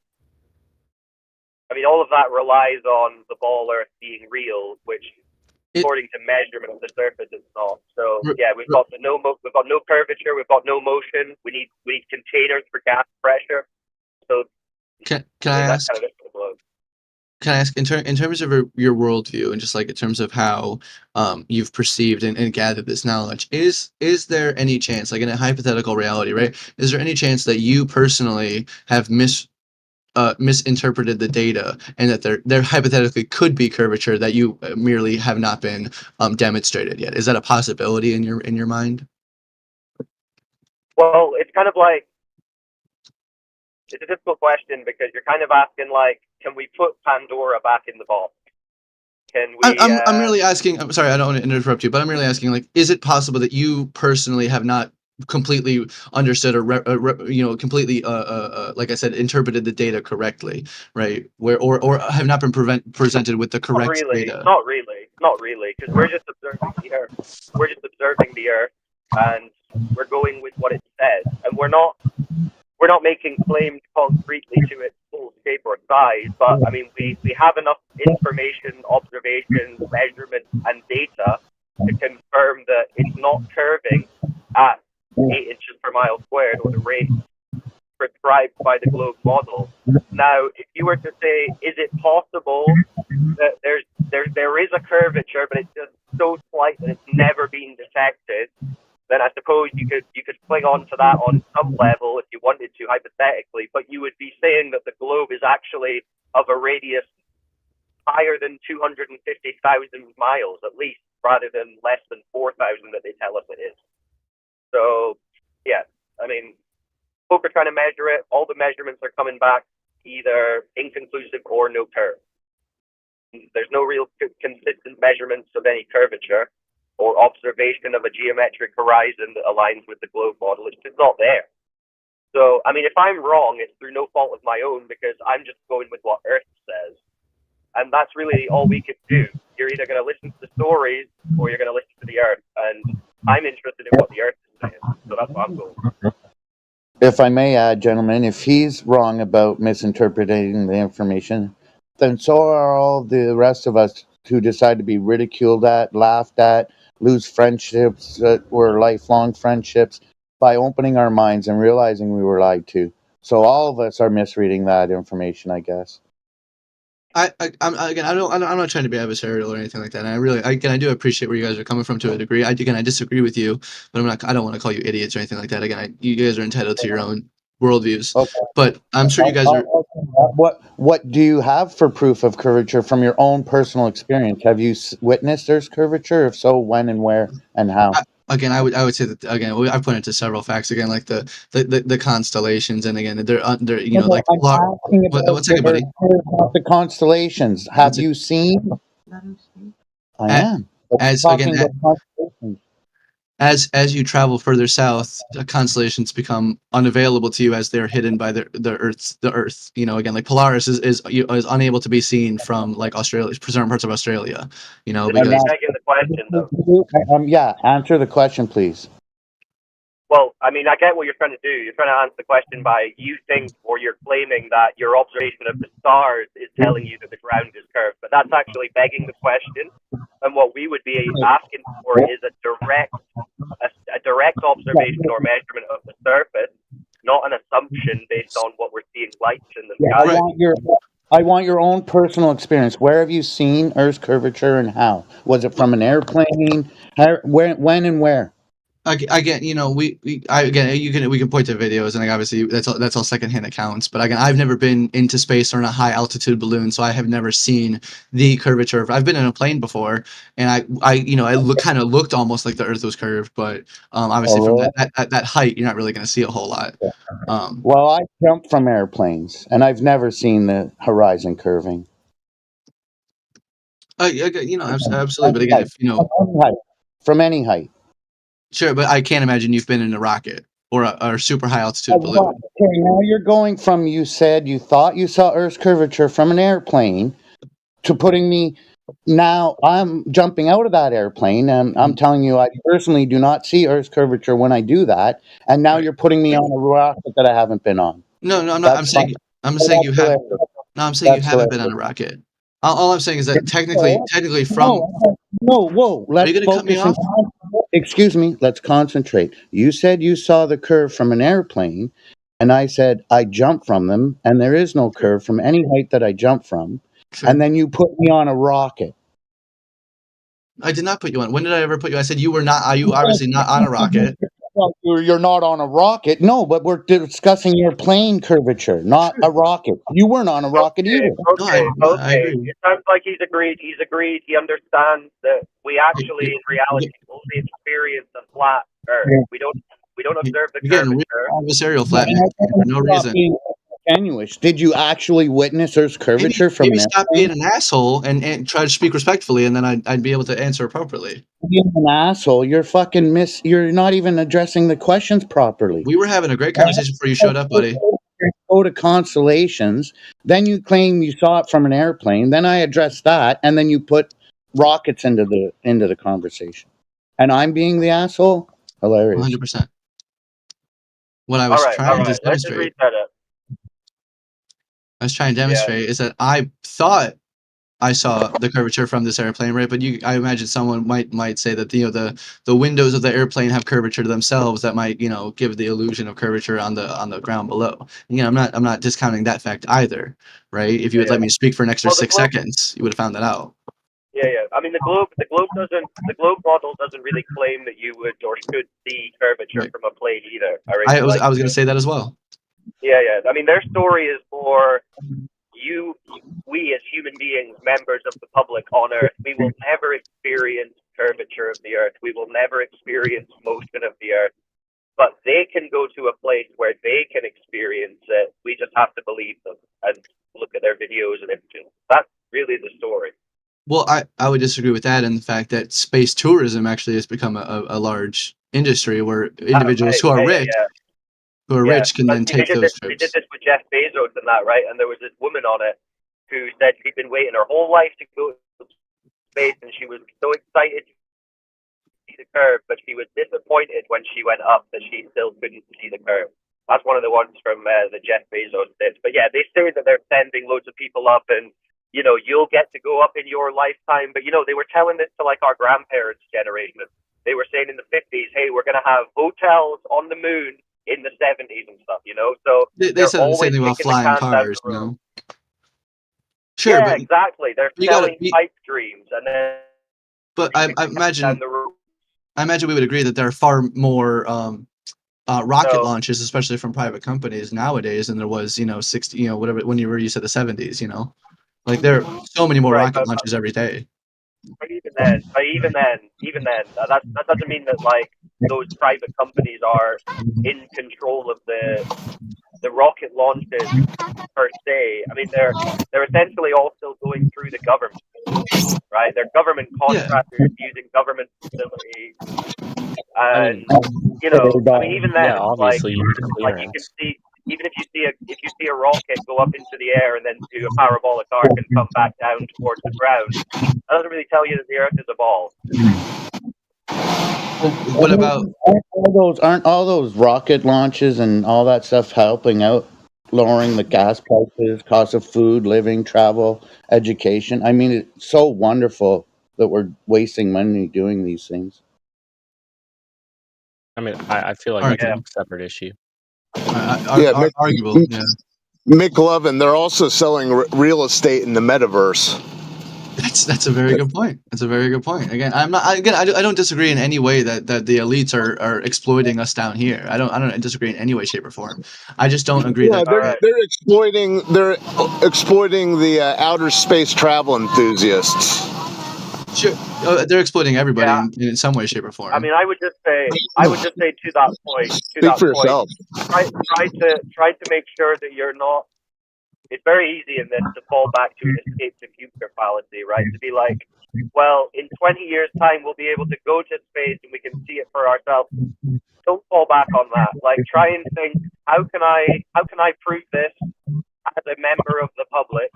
I mean, all of that relies on the ball Earth being real, which, according to measurement of the surface, it's not. So yeah, we've got no curvature, we've got no motion. We need containers for gas pressure. So can I ask? Kind of Can I ask, in terms of your worldview, and just like in terms of how you've perceived and gathered this knowledge, is there any chance, like in a hypothetical reality, right? Is there any chance that you personally have misinterpreted the data, and that there hypothetically could be curvature that you merely have not been demonstrated yet? Is that a possibility in your mind? Well, it's kind of like, it's a difficult question, because you're kind of asking, like, can we put Pandora back in the box? Can we? I'm merely asking. I'm sorry, I don't want to interrupt you, but I'm merely asking. Like, is it possible that you personally have not completely understood or completely like I said, interpreted the data correctly, right? Or have not been presented with the correct data? Not really, because we're just observing the Earth. We're just observing the Earth, and we're going with what it says, and we're not making claims concretely to its full shape or size. But I mean, we have enough information, observations, measurements, and data to confirm that it's not curving at 8 inches per mile squared, or the rate prescribed by the globe model. Now, if you were to say, is it possible that there is a curvature, but it's just so slight that it's never been detected, then I suppose you could cling on to that on some level if you wanted to, hypothetically, but you would be saying that the globe is actually of a radius higher than 250,000 miles, at least, rather than less than 4,000 that they tell us it is. So, yeah, I mean, folk are trying to measure it. All the measurements are coming back either inconclusive or no curve. There's no real consistent measurements of any curvature or observation of a geometric horizon that aligns with the globe model. It's just not there. So, I mean, if I'm wrong, it's through no fault of my own, because I'm just going with what Earth says. And that's really all we could do. You're either going to listen to the stories or you're going to listen to the Earth. And I'm interested in what the Earth is saying. So that's what I'm going with. If I may add, gentlemen, if he's wrong about misinterpreting the information, then so are all the rest of us who decide to be ridiculed at, laughed at, lose friendships that were lifelong friendships by opening our minds and realizing we were lied to. So all of us are misreading that information, I guess. I'm not trying to be adversarial or anything like that. And I do appreciate where you guys are coming from to a degree. I disagree with you, but I don't want to call you idiots or anything like that. Again, you guys are entitled to your own worldviews. Okay. But I'm sure you guys are. What do you have for proof of curvature from your own personal experience? Have you witnessed Earth's curvature? If so, when and where and how? I would say that again. I've pointed to several facts again, like the constellations, and again, they're like. One second, buddy. The constellations. Have you seen? I am. As you travel further south, the constellations become unavailable to you as they're hidden by the Earth. Again, like Polaris is unable to be seen from like Australia, certain parts of Australia. Because begging the question, though. Yeah, answer the question, please. Well, I mean, I get what you're trying to do. You're trying to answer the question by you're claiming that your observation of the stars is telling you that the ground is curved, but that's actually begging the question. And what we would be asking for is a direct observation or measurement of the surface, not an assumption based on what we're seeing lights in the sky. I want your own personal experience. Where have you seen Earth's curvature and how? Was it from an airplane? When and where? Again, we can point to videos, and like obviously that's all secondhand accounts. But again, I've never been into space or in a high altitude balloon, so I have never seen the curvature. I've been in a plane before, and I kind of looked almost like the Earth was curved, but obviously from that height, you're not really going to see a whole lot. Well, I jumped from airplanes, and I've never seen the horizon curving. Absolutely, but again, from any height. Sure, but I can't imagine you've been in a rocket or a super high altitude balloon. Okay, now you're going from you said you thought you saw Earth's curvature from an airplane to putting me. Now I'm jumping out of that airplane and I'm telling you I personally do not see Earth's curvature when I do that. And now you're putting me on a rocket that I haven't been on. No, I'm not. I'm saying you have. No, I'm saying you haven't been on a rocket. All I'm saying is that technically from. Whoa. Let's focus. Cut me off? Excuse me. Let's concentrate. You said you saw the curve from an airplane, and I said I jumped from them, and there is no curve from any height that I jump from. Sure. And then you put me on a rocket. I did not put you on. When did I ever put you? I said you were not. Are you obviously not on a rocket? You're not on a rocket. No, but we're discussing your plane curvature, not a rocket. You weren't on a rocket either. Okay. It sounds like he's agreed. He understands that we actually, in reality, only experience a flat Earth. We don't observe the curvature. Adversarial flat for no reason. tenuous. Did you actually witness Earth's curvature from Maybe an stop being airplane? an asshole and try to speak respectfully, and then I'd be able to answer appropriately. Being an asshole, you're fucking you're not even addressing the questions properly. We were having a great conversation before you showed up, buddy. Go to constellations, then you claim you saw it from an airplane, then I address that, and then you put rockets into the conversation. And I'm being the asshole? Hilarious. 100%. What I All was right, trying to let's just demonstrate, reset it. I was trying to demonstrate is that I thought I saw the curvature from this airplane, right? But I imagine someone might say that the windows of the airplane have curvature to themselves that might give the illusion of curvature on the ground below. I'm not discounting that fact either, right? If you had let me speak for an extra 6 seconds, you would have found that out. Yeah. I mean, the globe model doesn't really claim that you would or should see curvature Right. from a plane either. All right? I was going to say that as well. Yeah. I mean, their story is more we as human beings, members of the public on Earth, we will never experience curvature of the Earth. We will never experience motion of the Earth. But they can go to a place where they can experience it. We just have to believe them and look at their videos and everything. That's really the story. Well, I would disagree with that, and the fact that space tourism actually has become a large industry where individuals who are rich can then take those trips. They did this with Jeff Bezos and that, right? And there was this woman on it who said she'd been waiting her whole life to go to space, and she was so excited to see the curve, but she was disappointed when she went up that she still couldn't see the curve. That's one of the ones from the Jeff Bezos tips. But yeah, they say that they're sending loads of people up, and you'll get to go up in your lifetime. But they were telling this to like our grandparents' generation. They were saying in the 50s, hey, we're going to have hotels on the moon in the 70s and stuff, So they said the same thing about flying cars, Sure, yeah, but exactly. They're selling pipe dreams, and then. But I imagine we would agree that there are far more rocket launches, especially from private companies nowadays, than there was 60 whatever when you said the 70s. Like there are so many more rocket launches every day. But even then, that doesn't mean that like those private companies are in control of the rocket launches per se. I mean, they're essentially all still going through the government, right? They're government contractors using government facilities, and I mean, even then, obviously, like you can see. Even if you see a rocket go up into the air and then do a parabolic arc and come back down towards the ground, that doesn't really tell you that the Earth is a ball. What about aren't all those rocket launches and all that stuff helping out lowering the gas prices, cost of food, living, travel, education? I mean, it's so wonderful that we're wasting money doing these things. I mean, I feel like that's a separate issue. Arguable. Yeah. McLovin, they're also selling real estate in the metaverse. That's a very good point. That's a very good point. Again, I don't disagree in any way that the elites are exploiting us down here. I don't disagree in any way, shape, or form. I just don't agree that they're exploiting the outer space travel enthusiasts. Sure, they're exploiting everybody in some way, shape, or form. I mean, I would just say to that point. Speak for yourself. Try to make sure that you're not. It's very easy in this to fall back to an escape to future fallacy, right? To be like, well, in 20 years' time, we'll be able to go to space and we can see it for ourselves. Don't fall back on that. Like, try and think, how can I prove this as a member of the public?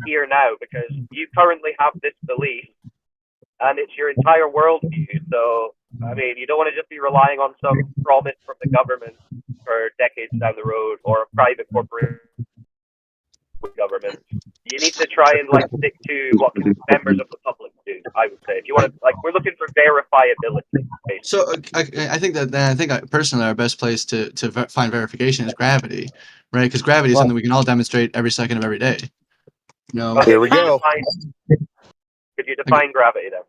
Here now, because you currently have this belief and it's your entire worldview. So, I mean, you don't want to just be relying on some promise from the government for decades down the road or a private corporate government. You need to try and stick to what members of the public do, I would say. If you want to, we're looking for verifiability. Basically. So I think personally our best place to find verification is gravity, right? Because gravity is something we can all demonstrate every second of every day. Okay, here we go. Could you define gravity then?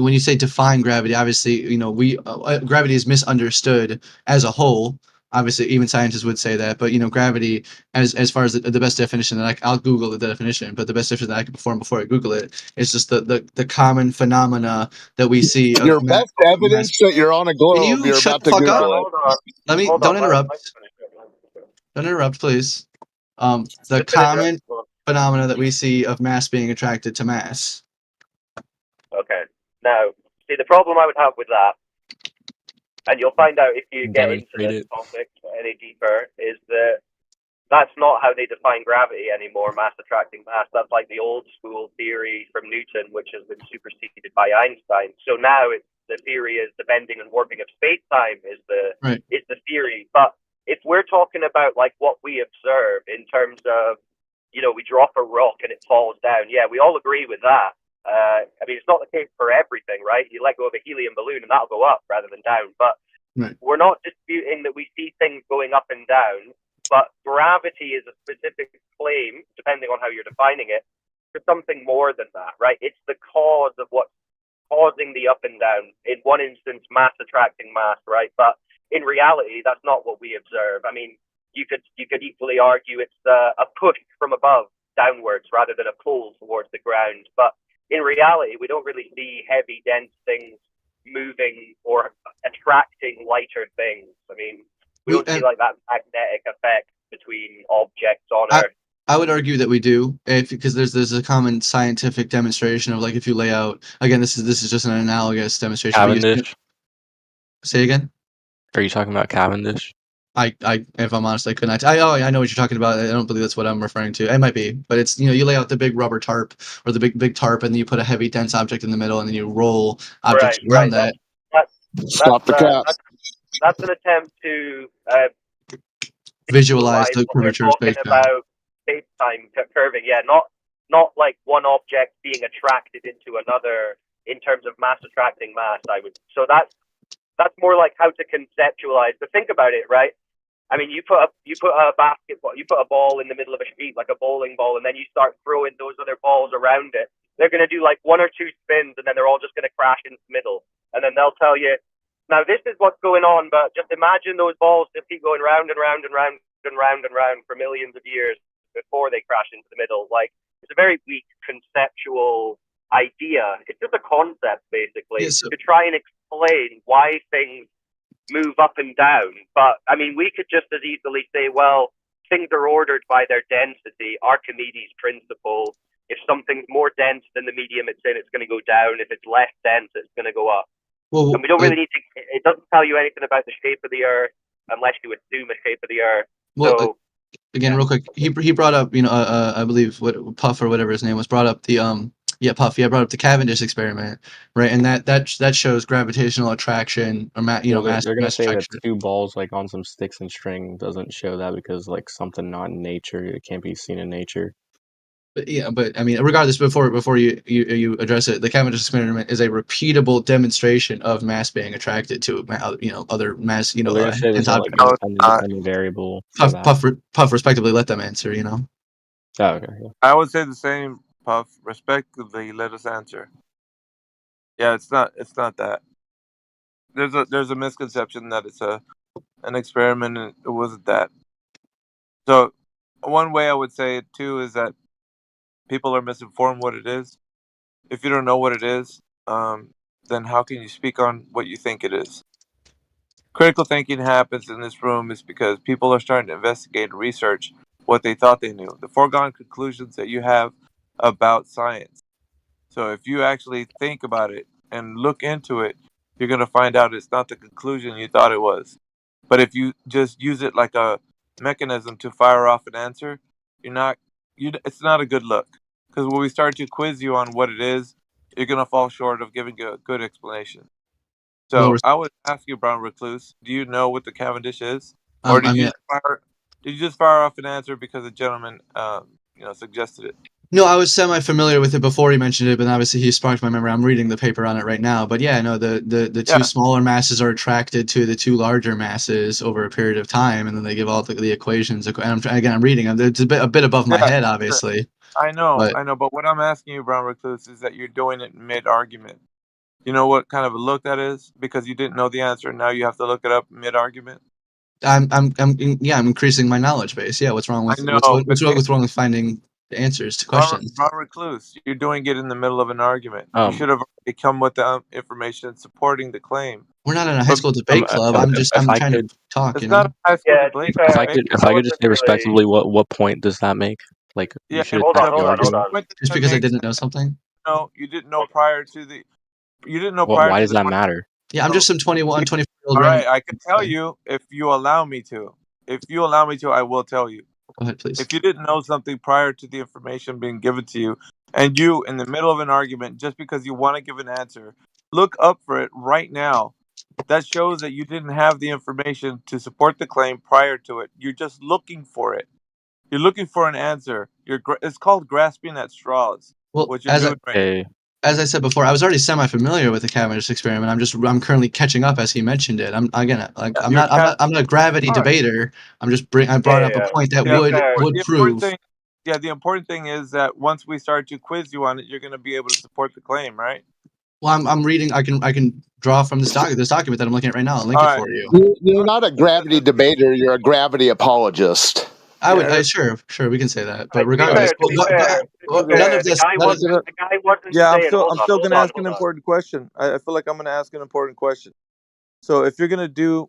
When you say define gravity, obviously, gravity is misunderstood as a whole. Obviously, even scientists would say that, but gravity, as far as the best definition that I'll Google the definition, but the best definition that I can perform before I Google it is just the common phenomena that we see. Your best evidence that you're on a globe. You're about to Google it. Don't interrupt. Don't interrupt, please. The Just finish your common well, phenomena that we see of mass being attracted to mass. Okay. Now, see, the problem I would have with that, and you'll find out if you get into Demonstrate this it. topic any deeper, is that that's not how they define gravity anymore, mass attracting mass. That's like the old school theory from Newton, which has been superseded by Einstein. So now the theory is the bending and warping of space-time is the theory. But if we're talking about like what we observe in terms of, we drop a rock and it falls down, yeah, we all agree with that. I mean, it's not the case for everything, right? You let go of a helium balloon and that'll go up rather than down. But we're not disputing that we see things going up and down. But gravity is a specific claim, depending on how you're defining it, for something more than that, right? It's the cause of what's causing the up and down. In one instance, mass attracting mass, right? But in reality, that's not what we observe. I mean, you could equally argue it's a push from above downwards rather than a pull towards the ground. But in reality, we don't really see heavy, dense things moving or attracting lighter things. I mean, we don't see like that magnetic effect between objects on Earth. I would argue that we do, because there's a common scientific demonstration of like if you lay out again, this is just an analogous demonstration. Cavendish. Say again. Are you talking about Cavendish? If I'm honest, I couldn't. I know what you're talking about. I don't believe that's what I'm referring to. It might be, but it's you lay out the big rubber tarp or the big tarp, and then you put a heavy dense object in the middle, and then you roll objects around that. Stop the cap. That's an attempt to visualize the curvature of space-time. About space-time curving, yeah, not like one object being attracted into another in terms of mass attracting mass. So that's more like how to conceptualize. But think about it, right? I mean, you put a basketball, you put a ball in the middle of a street like a bowling ball, and then you start throwing those other balls around it. They're going to do like one or two spins, and then they're all just going to crash into the middle. And then they'll tell you, now this is what's going on, but just imagine those balls just keep going round and round and round and round and round for millions of years before they crash into the middle. Like, it's a very weak conceptual idea. It's just a concept, basically, to try and explain why things move up and down. But, I mean, we could just as easily say, well, things are ordered by their density, Archimedes' principle. If something's more dense than the medium it's in, it's going to go down. If it's less dense, it's going to go up. Well, and we don't really need to. It doesn't tell you anything about the shape of the Earth unless you assume a shape of the Earth. Well, so, again, real quick, he brought up, I believe what Puff or whatever his name was brought up the Puff, brought up the Cavendish experiment, right? And that shows gravitational attraction or mass. They're gonna say that two balls like on some sticks and string doesn't show that because like something not in nature, it can't be seen in nature. But I mean, regardless, before you address it, the Cavendish experiment is a repeatable demonstration of mass being attracted to other mass. They're gonna say there's not like an independent variable. Puff, respectively, let them answer. Oh, okay. Yeah. I would say the same, Puff. Respectively, let us answer. Yeah, it's not that. There's a misconception that it's an experiment and it wasn't that. So one way I would say it too is that people are misinformed what it is. If you don't know what it is, then how can you speak on what you think it is? Critical thinking happens in this room is because people are starting to investigate and research what they thought they knew. The foregone conclusions that you have about science. So if you actually think about it and look into it, you're going to find out it's not the conclusion you thought it was. But if you just use it like a mechanism to fire off an answer, it's not a good look. Because when we start to quiz you on what it is, you're going to fall short of giving a good explanation. So I would ask you, Brown Recluse, do you know what the Cavendish is? Or did you just fire off an answer because a gentleman suggested it? No, I was semi-familiar with it before he mentioned it, but obviously he sparked my memory. I'm reading the paper on it right now. But yeah, no, the two smaller masses are attracted to the two larger masses over a period of time, and then they give all the equations. And I'm reading them. It's a bit above my head, obviously. I know. But what I'm asking you, Brown Recluse, is that you're doing it mid-argument. You know what kind of a look that is? Because you didn't know the answer, and now you have to look it up mid-argument. I'm increasing my knowledge base. Yeah, what's wrong with what's wrong with finding the answers to Ron questions. Recluse, you're doing it in the middle of an argument. You Um, should have already come with the information supporting the claim. We're not in a high But school debate club. I'm if trying I to could, talk. it's You not know. a high school Yeah, to be debate. fair, if I could just say respectively, what point does that make? Like, Yeah, you should hold attack on, the hold on, hold argument. on. point Just that because I makes didn't know something. no, you didn't know prior to the Why does that matter? Yeah, I'm just some 21, 24-year-old All running. right, I can tell you if you allow me to. If you allow me to, I will tell you. Go ahead, please. If you didn't know something prior to the information being given to you, and you, in the middle of an argument, just because you want to give an answer, look up for it right now. That shows that you didn't have the information to support the claim prior to it. You're just looking for it. You're looking for an answer. It's called grasping at straws. Well, What you're doing right now. as I said before, I was already semi-familiar with the Cavendish experiment. I'm currently catching up as he mentioned it. I'm not a gravity debater. I brought up a point that would prove. The important thing is that once we start to quiz you on it, you're going to be able to support the claim, right? Well, I'm reading. I can draw from this document that I'm looking at right now. I'll link it for you. You're not a gravity debater. You're a gravity apologist. Sure, we can say that. But regardless, none of this. The guy wasn't Yeah, I'm saying, still going to ask an important question. I feel like I'm going to ask an important question. So, if you're going to do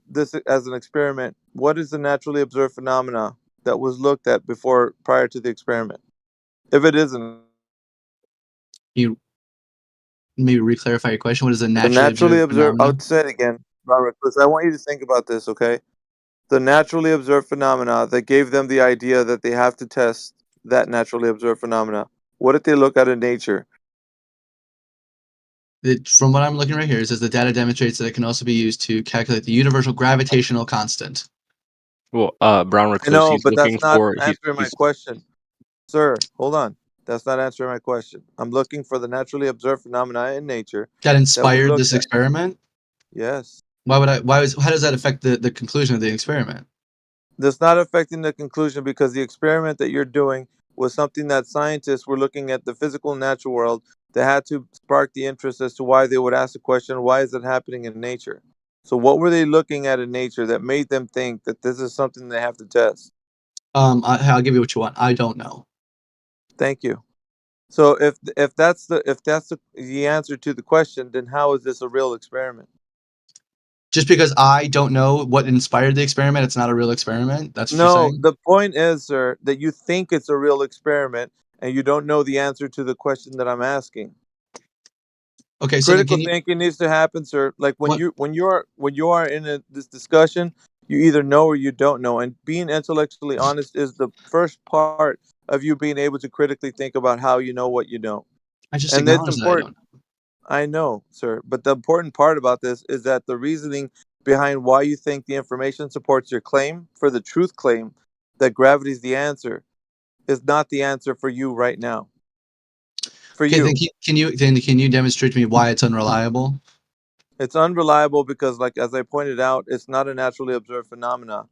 this as an experiment, what is the naturally observed phenomena that was looked at prior to the experiment? If it isn't, you maybe re-clarify your question. What is the naturally observed phenomena? I'll say it again, Robert, because I want you to think about this, okay? The naturally observed phenomena that gave them the idea that they have to test that naturally observed phenomena. What did they look at in nature? From what I'm looking right here, it says the data demonstrates that it can also be used to calculate the universal gravitational constant. Well, Brown Recluse, I know, he's but looking that's not for. answering my question. Sir, hold on. That's not answering my question. I'm looking for the naturally observed phenomena in nature that inspired this experiment. Yes. How does that affect the conclusion of the experiment? That's not affecting the conclusion because the experiment that you're doing was something that scientists were looking at the physical natural world that had to spark the interest as to why they would ask the question, why is it happening in nature? So what were they looking at in nature that made them think that this is something they have to test? I'll give you what you want. I don't know. Thank you. So if that's the answer to the question, then how is this a real experiment? Just because I don't know what inspired the experiment, it's not a real experiment? That's what you're saying? The point is, sir, that you think it's a real experiment and you don't know the answer to the question that I'm asking. Okay, so critical thinking needs to happen, sir. Like when you are in this discussion, you either know or you don't know, and being intellectually honest is the first part of you being able to critically think about how you know what you know. I just and acknowledge it's that I important. don't. I know, sir, but the important part about this is that the reasoning behind why you think the information supports your claim for the truth claim that gravity is the answer is not the answer for you right now. For okay, you. Then can you demonstrate to me why it's unreliable? It's unreliable because, like as I pointed out, it's not a naturally observed phenomena.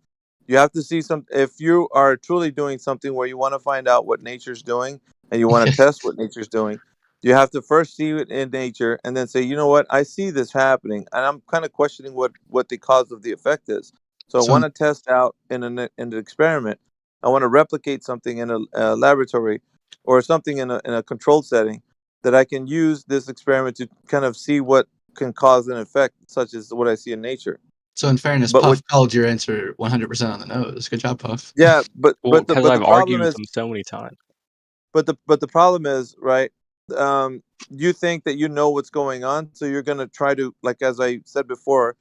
You have to see if you are truly doing something where you want to find out what nature's doing and you want to test what nature's doing, you have to first see it in nature and then say, you know what, I see this happening and I'm kind of questioning what the cause of the effect is. So I want to test out in an experiment. I want to replicate something in a laboratory or something in a controlled setting that I can use this experiment to kind of see what can cause an effect, such as what I see in nature. So in fairness, Puff called your answer 100% on the nose. Good job, Puff. Yeah, but I've the problem argued with is him so many times. But the problem is, right? You think that you know what's going on, so you're gonna try to, like as I said before,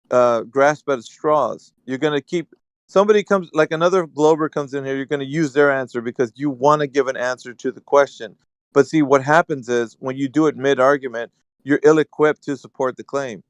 grasp at straws. You're gonna keep somebody comes like another Glober comes in here. You're gonna use their answer because you want to give an answer to the question. But see, what happens is when you do it mid-argument, you're ill-equipped to support the claim.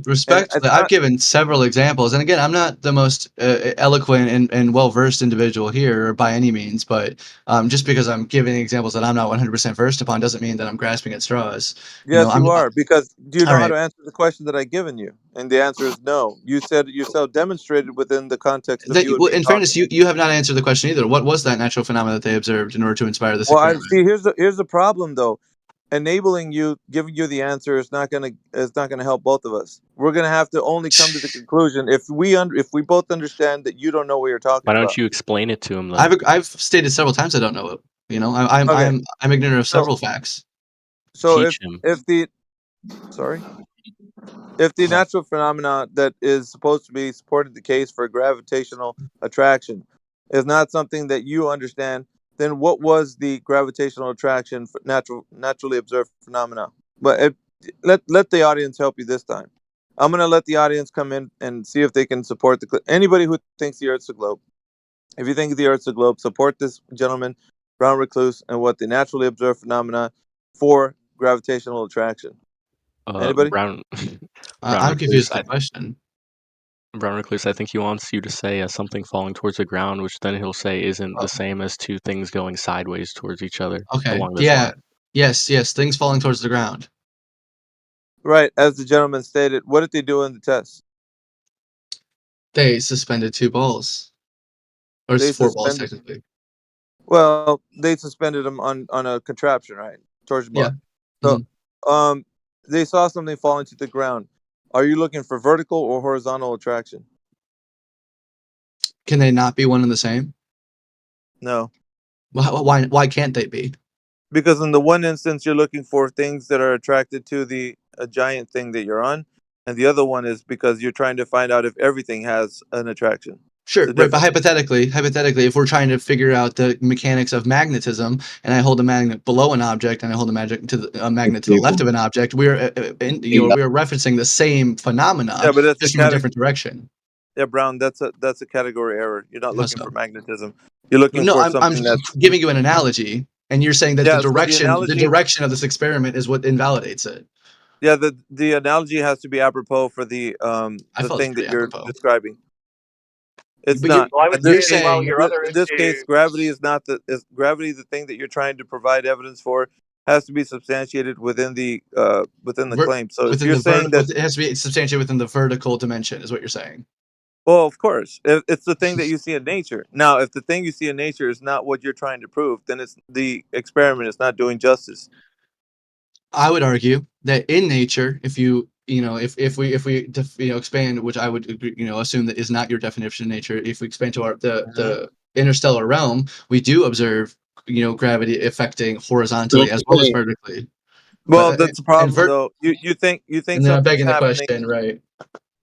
Respectfully, I've given several examples, and again, I'm not the most eloquent and well-versed individual here by any means, but just because I'm giving examples that I'm not 100% versed upon doesn't mean that I'm grasping at straws. Yes, you are, because do you know how right. to answer the question that I've given you? And the answer is no. You said it yourself, demonstrated within the context of you and me in fairness, you have not answered the question either. What was that natural phenomenon that they observed in order to inspire this experiment? See, here's the problem, though. enabling you, giving you the answer is not gonna help both of us. We're gonna have to only come to the conclusion if we both understand that you don't know what you're talking Why don't about. you explain it to him then? I've stated several times I don't know it. You know, Okay. I'm ignorant of So several facts. so Teach him. if the sorry if the natural phenomena that is supposed to be supporting the case for gravitational attraction is not something that you understand, then what was the gravitational attraction for naturally observed phenomena? But let the audience help you this time. I'm going to let the audience come in and see if they can support anybody who thinks the Earth's a globe. If you think the Earth's a globe, support this gentleman, Brown Recluse, and what the naturally observed phenomena for gravitational attraction. Anybody? Brown I'm Recluse. confused with the question. Brown Recluse, I think he wants you to say something falling towards the ground, which then he'll say isn't the same as two things going sideways towards each other Okay. along this Yeah. line. Yes. Things falling towards the ground. Right, as the gentleman stated, what did they do in the test? They suspended two balls, or it's They 4 balls suspended. technically. Well, they suspended them on a contraption, right, torsion Yeah. bar. So, they saw something falling to the ground. Are you looking for vertical or horizontal attraction? Can they not be one and the same? No, Why can't they be? because in the one instance you're looking for things that are attracted to the a giant thing that you're on, and the other one is because you're trying to find out if everything has an attraction. Sure, It's a right, but difference. hypothetically, if we're trying to figure out the mechanics of magnetism, and I hold a magnet below an object, and I hold a magnet to a magnet to the left of an object, we are referencing the same phenomena, Yeah, but that's just from a different direction. Yeah, Brown, that's a category error. You're not How looking so? for magnetism. You're looking No, for I'm something that's giving you an analogy, and you're saying that yeah. So the analogy, direction of this experiment is what invalidates it. yeah, the analogy has to be apropos for the I felt it's thing that pretty you're apropos. describing. It's But not. Well, I would In say this as case, well, your other in this issue. case, gravity is not gravity the thing that you're trying to provide evidence for has to be substantiated within the claim. So if Within you're the saying that, it has to be substantiated within the vertical dimension, is what you're saying. well, of course, if it's the thing that you see in nature. Now, if the thing you see in nature is not what you're trying to prove, then it's the experiment is not doing justice. I would argue that in nature, if we expand, which I would assume that is not your definition of nature. If we expand to the interstellar realm, we do observe gravity affecting horizontally as well as vertically. Well, But that's the problem, though. You think and then I'm something's begging the happening. question, right?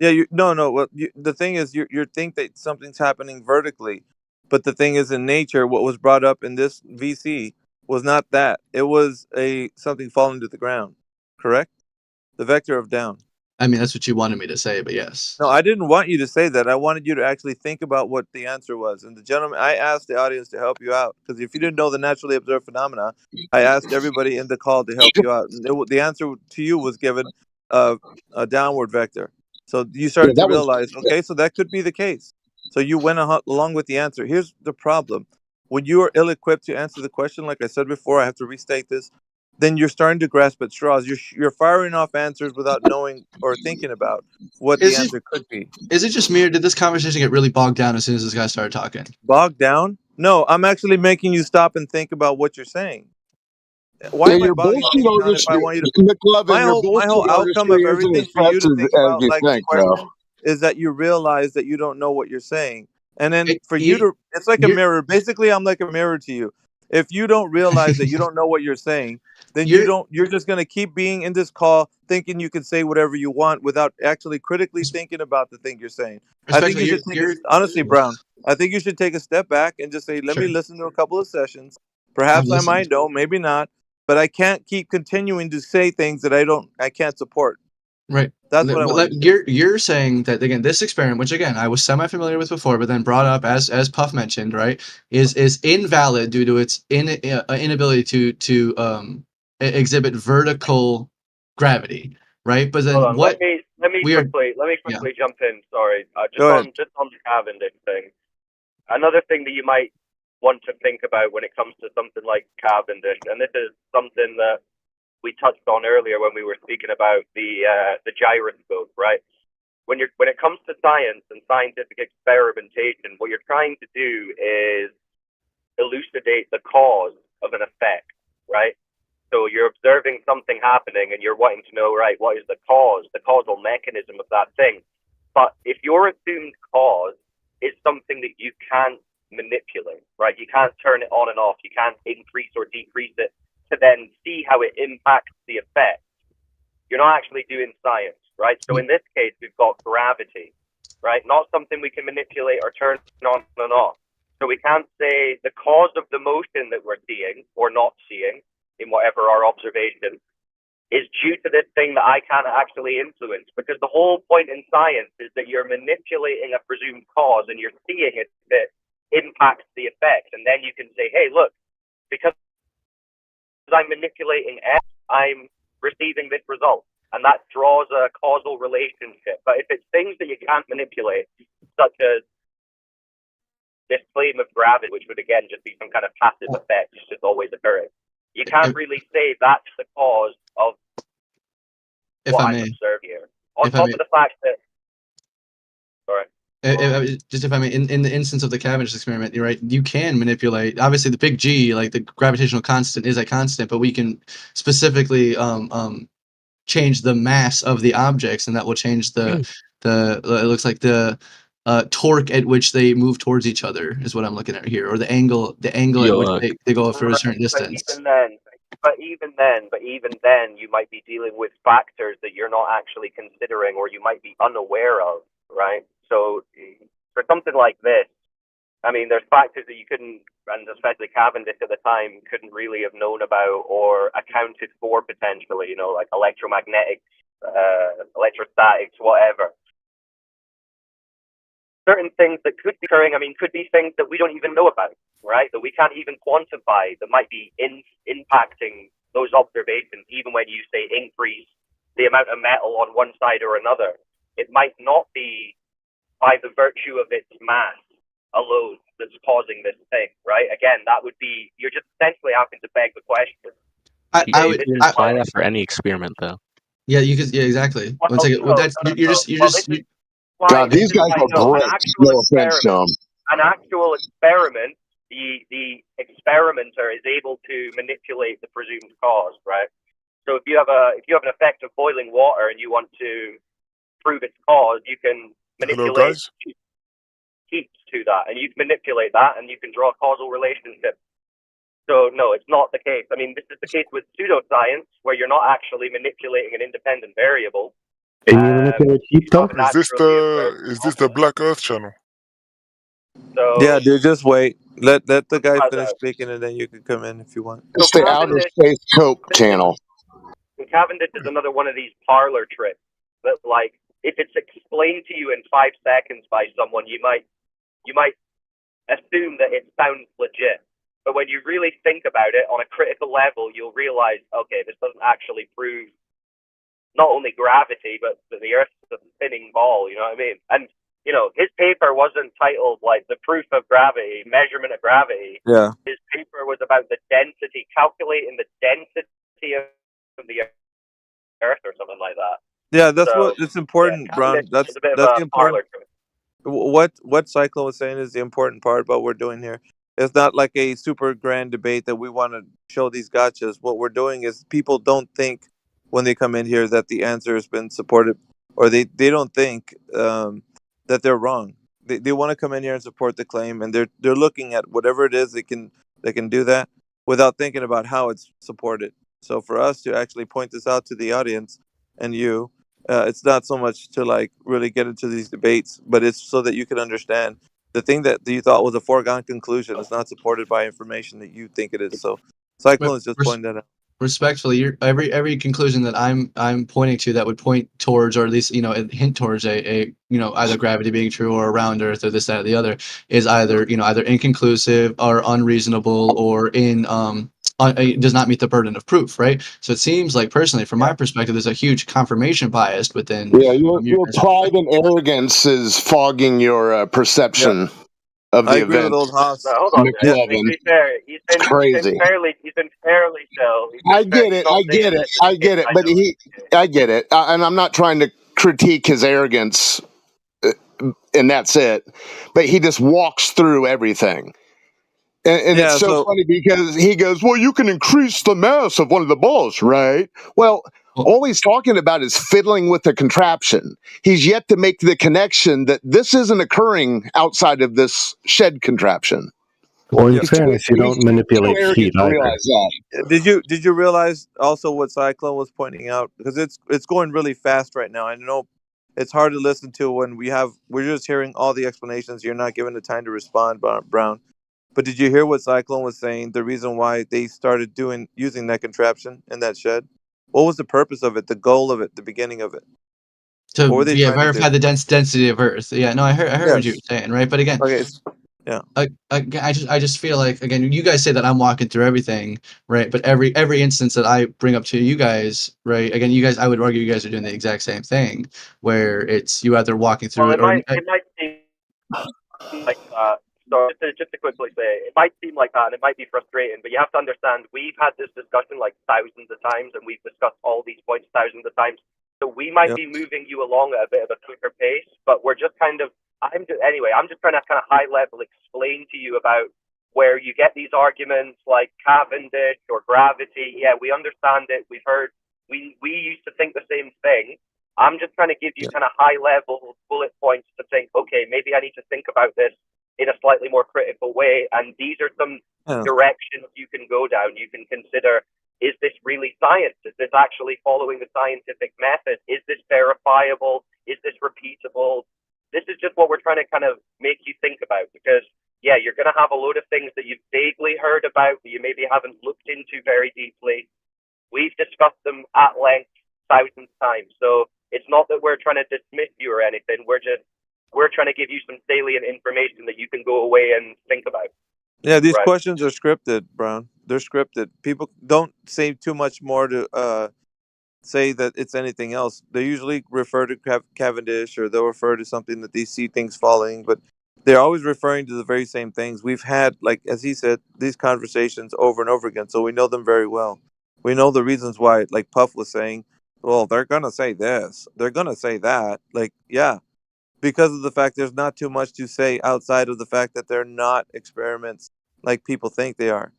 Yeah, no. Well, the thing is, you think that something's happening vertically, but the thing is, in nature, what was brought up in this VC was not that. It was something falling to the ground. Correct? The vector of down. I mean, that's what you wanted me to say, but yes. No, I didn't want you to say that. I wanted you to actually think about what the answer was. And the gentleman, I asked the audience to help you out because if you didn't know the naturally observed phenomena, I asked everybody in the call to help you out. And the answer to you was given a downward vector. So you Yeah, started to that was. realize, okay, so that could be the case. So you went along with the answer. Here's the problem: when you are ill-equipped to answer the question, like I said before, I have to restate this. Then you're starting to grasp at straws. You're firing off answers without knowing or thinking about what the Is it answer could be. just me, or did this conversation get really bogged down as soon as this guy started talking? Bogged down? No, I'm actually making you stop and think about what you're saying. Why Yeah, am I your bogging bullshit things down if I artistry, want you to? McLovin, your My bullshit whole outcome of artistry isn't everything as for you fast to think as about you like the think, though. question is that you realize that you don't know what you're saying, and then for you You, to, it's like a you're mirror. Basically, I'm like a mirror to you. If you don't realize that you don't know what you're saying, then you're you're just gonna keep being in this call thinking you can say whatever you want without actually critically thinking about the thing you're saying. I think respectfully, you should take a you're honestly, Brown. I think you should take a step back and just say, let me sure. listen to a couple of sessions. I've Perhaps I listened. might know, maybe not, but I can't keep continuing to say things that I can't support. Right. That's what I want you to do. You're saying that again, this experiment, which again I was semi familiar with before, but then brought up as Puff mentioned, right, is invalid due to its inability to exhibit vertical gravity, right? But Hold then on, what let me we are, quickly yeah, jump in. Sorry, Go ahead. just on the Cavendish thing. Another thing that you might want to think about when it comes to something like Cavendish, and this is something that we touched on earlier when we were speaking about the gyroscope, right? When it comes to science and scientific experimentation, what you're trying to do is elucidate the cause of an effect, right? So you're observing something happening and you're wanting to know, right, what is the cause, the causal mechanism of that thing. But if your assumed cause is something that you can't manipulate, right, you can't turn it on and off, you can't increase or decrease it to then see how it impacts the effect, you're not actually doing science, right? So in this case, we've got gravity, right? Not something we can manipulate or turn on and off. So we can't say the cause of the motion that we're seeing or not seeing in whatever our observation is due to this thing that I can't actually influence, because the whole point in science is that you're manipulating a presumed cause and you're seeing it that impacts the effect. And then you can say, hey, look, because I'm manipulating X, I'm receiving this result. And that draws a causal relationship. But if it's things that you can't manipulate, such as this claim of gravity, which would again just be some kind of passive effect, it's just always occurring, you can't really say that's the cause of what I'm observing here. On top of the fact that, sorry. Just if I may, in the instance of the Cavendish experiment, you're right, you can manipulate. Obviously, the big G, like the gravitational constant, is a constant, but we can specifically change the mass of the objects, and that will change the it looks like the torque at which they move towards each other is what I'm looking at here, or the angle at which they go for a certain distance. But even then, you might be dealing with factors that you're not actually considering, or you might be unaware of, right? So for something like this, I mean, there's factors that you couldn't, and especially Cavendish at the time, couldn't really have known about or accounted for potentially, you know, like electromagnetics, electrostatics, whatever. Certain things that could be occurring, I mean, could be things that we don't even know about, right? That we can't even quantify, that might be impacting those observations, even when you say increase the amount of metal on one side or another. It might not be by the virtue of its mass alone that's causing this thing, right? Again, that would be, you're just essentially having to beg the question. I would apply that for any experiment, though. Yeah, you could. Yeah, exactly. Well, One second. no, that's no, you're no. just. You're Well, just. this is You, why, God, these guys are an great. actual No offense to them. an actual experiment, the experimenter is able to manipulate the presumed cause, right? So if you have an effect of boiling water and you want to prove its cause, you can manipulate heat to that, and you can manipulate that, and you can draw a causal relationship. So no, it's not the case. I mean, this is the case with pseudoscience, where you're not actually manipulating an independent variable. Can you manipulate heat though? Is this the Black Earth channel? So Yeah, dude, just wait. Let the guy finish speaking, and then you can come in if you want. It's the Outer Space Coke channel. Cavendish is another one of these parlor tricks that, like, if it's explained to you in 5 seconds by someone, you might assume that it sounds legit. But when you really think about it on a critical level, you'll realize, okay, this doesn't actually prove not only gravity, but that the Earth's a spinning ball, you know what I mean? And, you know, his paper wasn't titled, like, The Proof of Gravity, Measurement of Gravity. Yeah. His paper was about the density, calculating the density of the Earth or something like that. Yeah, that's what it's important, Brown. That's a bit the of a important. parlor trick. What Cyclone was saying is the important part about what we're doing here. It's not like a super grand debate that we want to show these gotchas. What we're doing is people don't think when they come in here that the answer has been supported, or they don't think that they're wrong. They want to come in here and support the claim, and they're looking at whatever it is they can do that without thinking about how it's supported. So for us to actually point this out to the audience and you, it's not so much to like really get into these debates, but it's so that you can understand the thing that you thought was a foregone conclusion is not supported by information that you think it is. So Cyclone is just pointing that out. Respectfully, every conclusion that I'm pointing to that would point towards, or at least hint towards a either gravity being true or around Earth or this, that, or the other, is either inconclusive or unreasonable or it does not meet the burden of proof, right? So it seems like, personally, from my perspective, there's a huge confirmation bias within. Yeah, your pride and arrogance is fogging your perception of the I agree event. with old Haas. No, hold on. McLovin. To be fair, he's been fairly chill. I get it. But I get it. And I'm not trying to critique his arrogance, and that's it. But he just walks through everything. And Yeah, it's so so funny because he goes, well, you can increase the mass of one of the balls, right? Well, all he's talking about is fiddling with the contraption. He's yet to make the connection that this isn't occurring outside of this shed contraption. Well, in He's fairness, you don't manipulate too heat arrogant to either. realize that. did you realize also what Cyclone was pointing out? Because it's going really fast right now. I know it's hard to listen to when we're just hearing all the explanations. You're not given the time to respond, Brown. But did you hear what Cyclone was saying? The reason why they started using that contraption in that shed? What was the purpose of it? The goal of it? The beginning of it? What were To they trying to verify do? the density of Earth. Yeah, no, I heard what you were Yes. saying, right? But again, Okay. Yeah. I just feel like, again, you guys say that I'm walking through everything, right? But every instance that I bring up to you guys, right? Again, you guys, I would argue you guys are doing the exact same thing, where it's you either walking through Well, it or it might seem like that. So just to quickly say, it might seem like that, and it might be frustrating, but you have to understand we've had this discussion like thousands of times, and we've discussed all these points thousands of times. So we might be moving you along at a bit of a quicker pace, but we're just kind of I'm just trying to kind of high level explain to you about where you get these arguments like Cavendish or gravity. Yeah, we understand it. We've heard. We used to think the same thing. I'm just trying to give you kind of high level bullet points to think, okay, maybe I need to think about this in a slightly more critical way. And these are some directions you can go down. You can consider, is this really science? Is this actually following the scientific method? Is this verifiable? Is this repeatable? This is just what we're trying to kind of make you think about, because yeah, you're going to have a load of things that you've vaguely heard about that you maybe haven't looked into very deeply. We've discussed them at length thousands of times. So it's not that we're trying to dismiss you or anything. We're trying to give you some salient information that you can go away and think about. Yeah, these questions are scripted, Brown. They're scripted. People don't say too much more to say that it's anything else. They usually refer to Cavendish, or they'll refer to something that they see things falling, but they're always referring to the very same things. We've had, like as he said, these conversations over and over again, so we know them very well. We know the reasons why, like Puff was saying, well, they're going to say this, they're going to say that. Like, yeah, because of the fact there's not too much to say outside of the fact that they're not experiments like people think they are.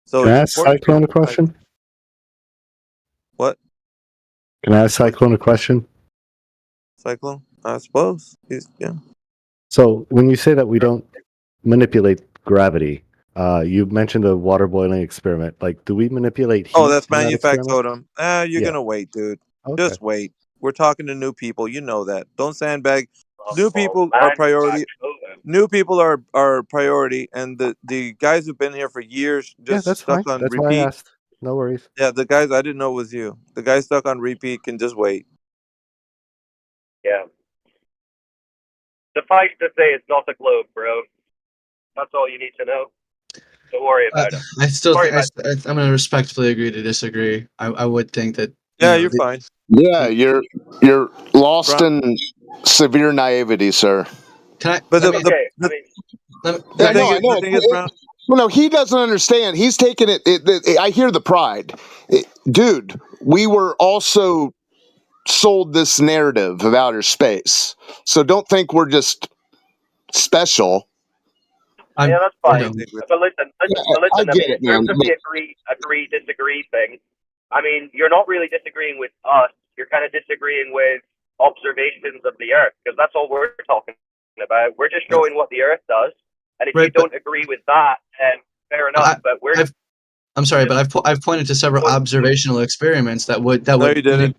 So Can I it's ask important. Cyclone a question? What? Can I ask Cyclone a question? Cyclone? I suppose. Yeah. So when you say that we don't manipulate gravity, you mentioned the water boiling experiment. Like, do we manipulate heat? Oh, that's in that experiment? manufactotum. You're gonna wait, dude. Okay. Just wait. We're talking to new people. You know that. Don't sandbag. New people are priority. New people are priority, and the guys who've been here for years just That's fine. stuck on That's why I repeat. asked. No worries. Yeah, the guys I didn't know it was you. The guys stuck on repeat can just wait. Yeah. Suffice to say, it's not a globe, bro. That's all you need to know. Don't worry about it. I still think I'm going to respectfully agree to disagree. I would think that. Yeah, you're fine. Yeah, you're lost in severe naivety, sir. Can I? But I know. the thing is, Brown. Well, no, he doesn't understand. He's taking it. I hear the pride, dude. We were also sold this narrative of outer space, so don't think we're just special. Yeah, that's fine. But listen, I get it, in terms man. of the agree, disagree thing, I mean, you're not really disagreeing with us. You're kind of disagreeing with observations of the Earth, because that's all we're talking about. We're just showing what the Earth does, and if you don't agree with that, then fair enough. But we're I'm sorry, but I've pointed to several observational experiments that would. No, you didn't.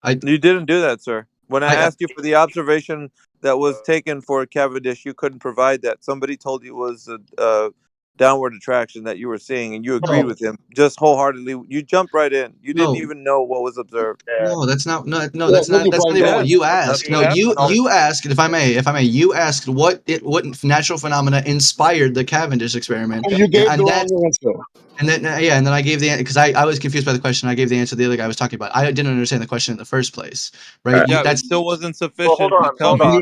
You didn't do that, sir. When I asked you for the observation that was taken for Cavendish, you couldn't provide that. Somebody told you it was a downward attraction that you were seeing, and you agreed with him just wholeheartedly. You jumped right in. You didn't even know what was observed. No, that's not. No, that's not even what you asked. No, you asked. If I may, you asked what natural phenomena inspired the Cavendish experiment. You gave the wrong answer. And then and then I gave the answer because I was confused by the question. I gave the answer the other guy was talking about. I didn't understand the question in the first place, right? Yeah, it still wasn't sufficient to tell me.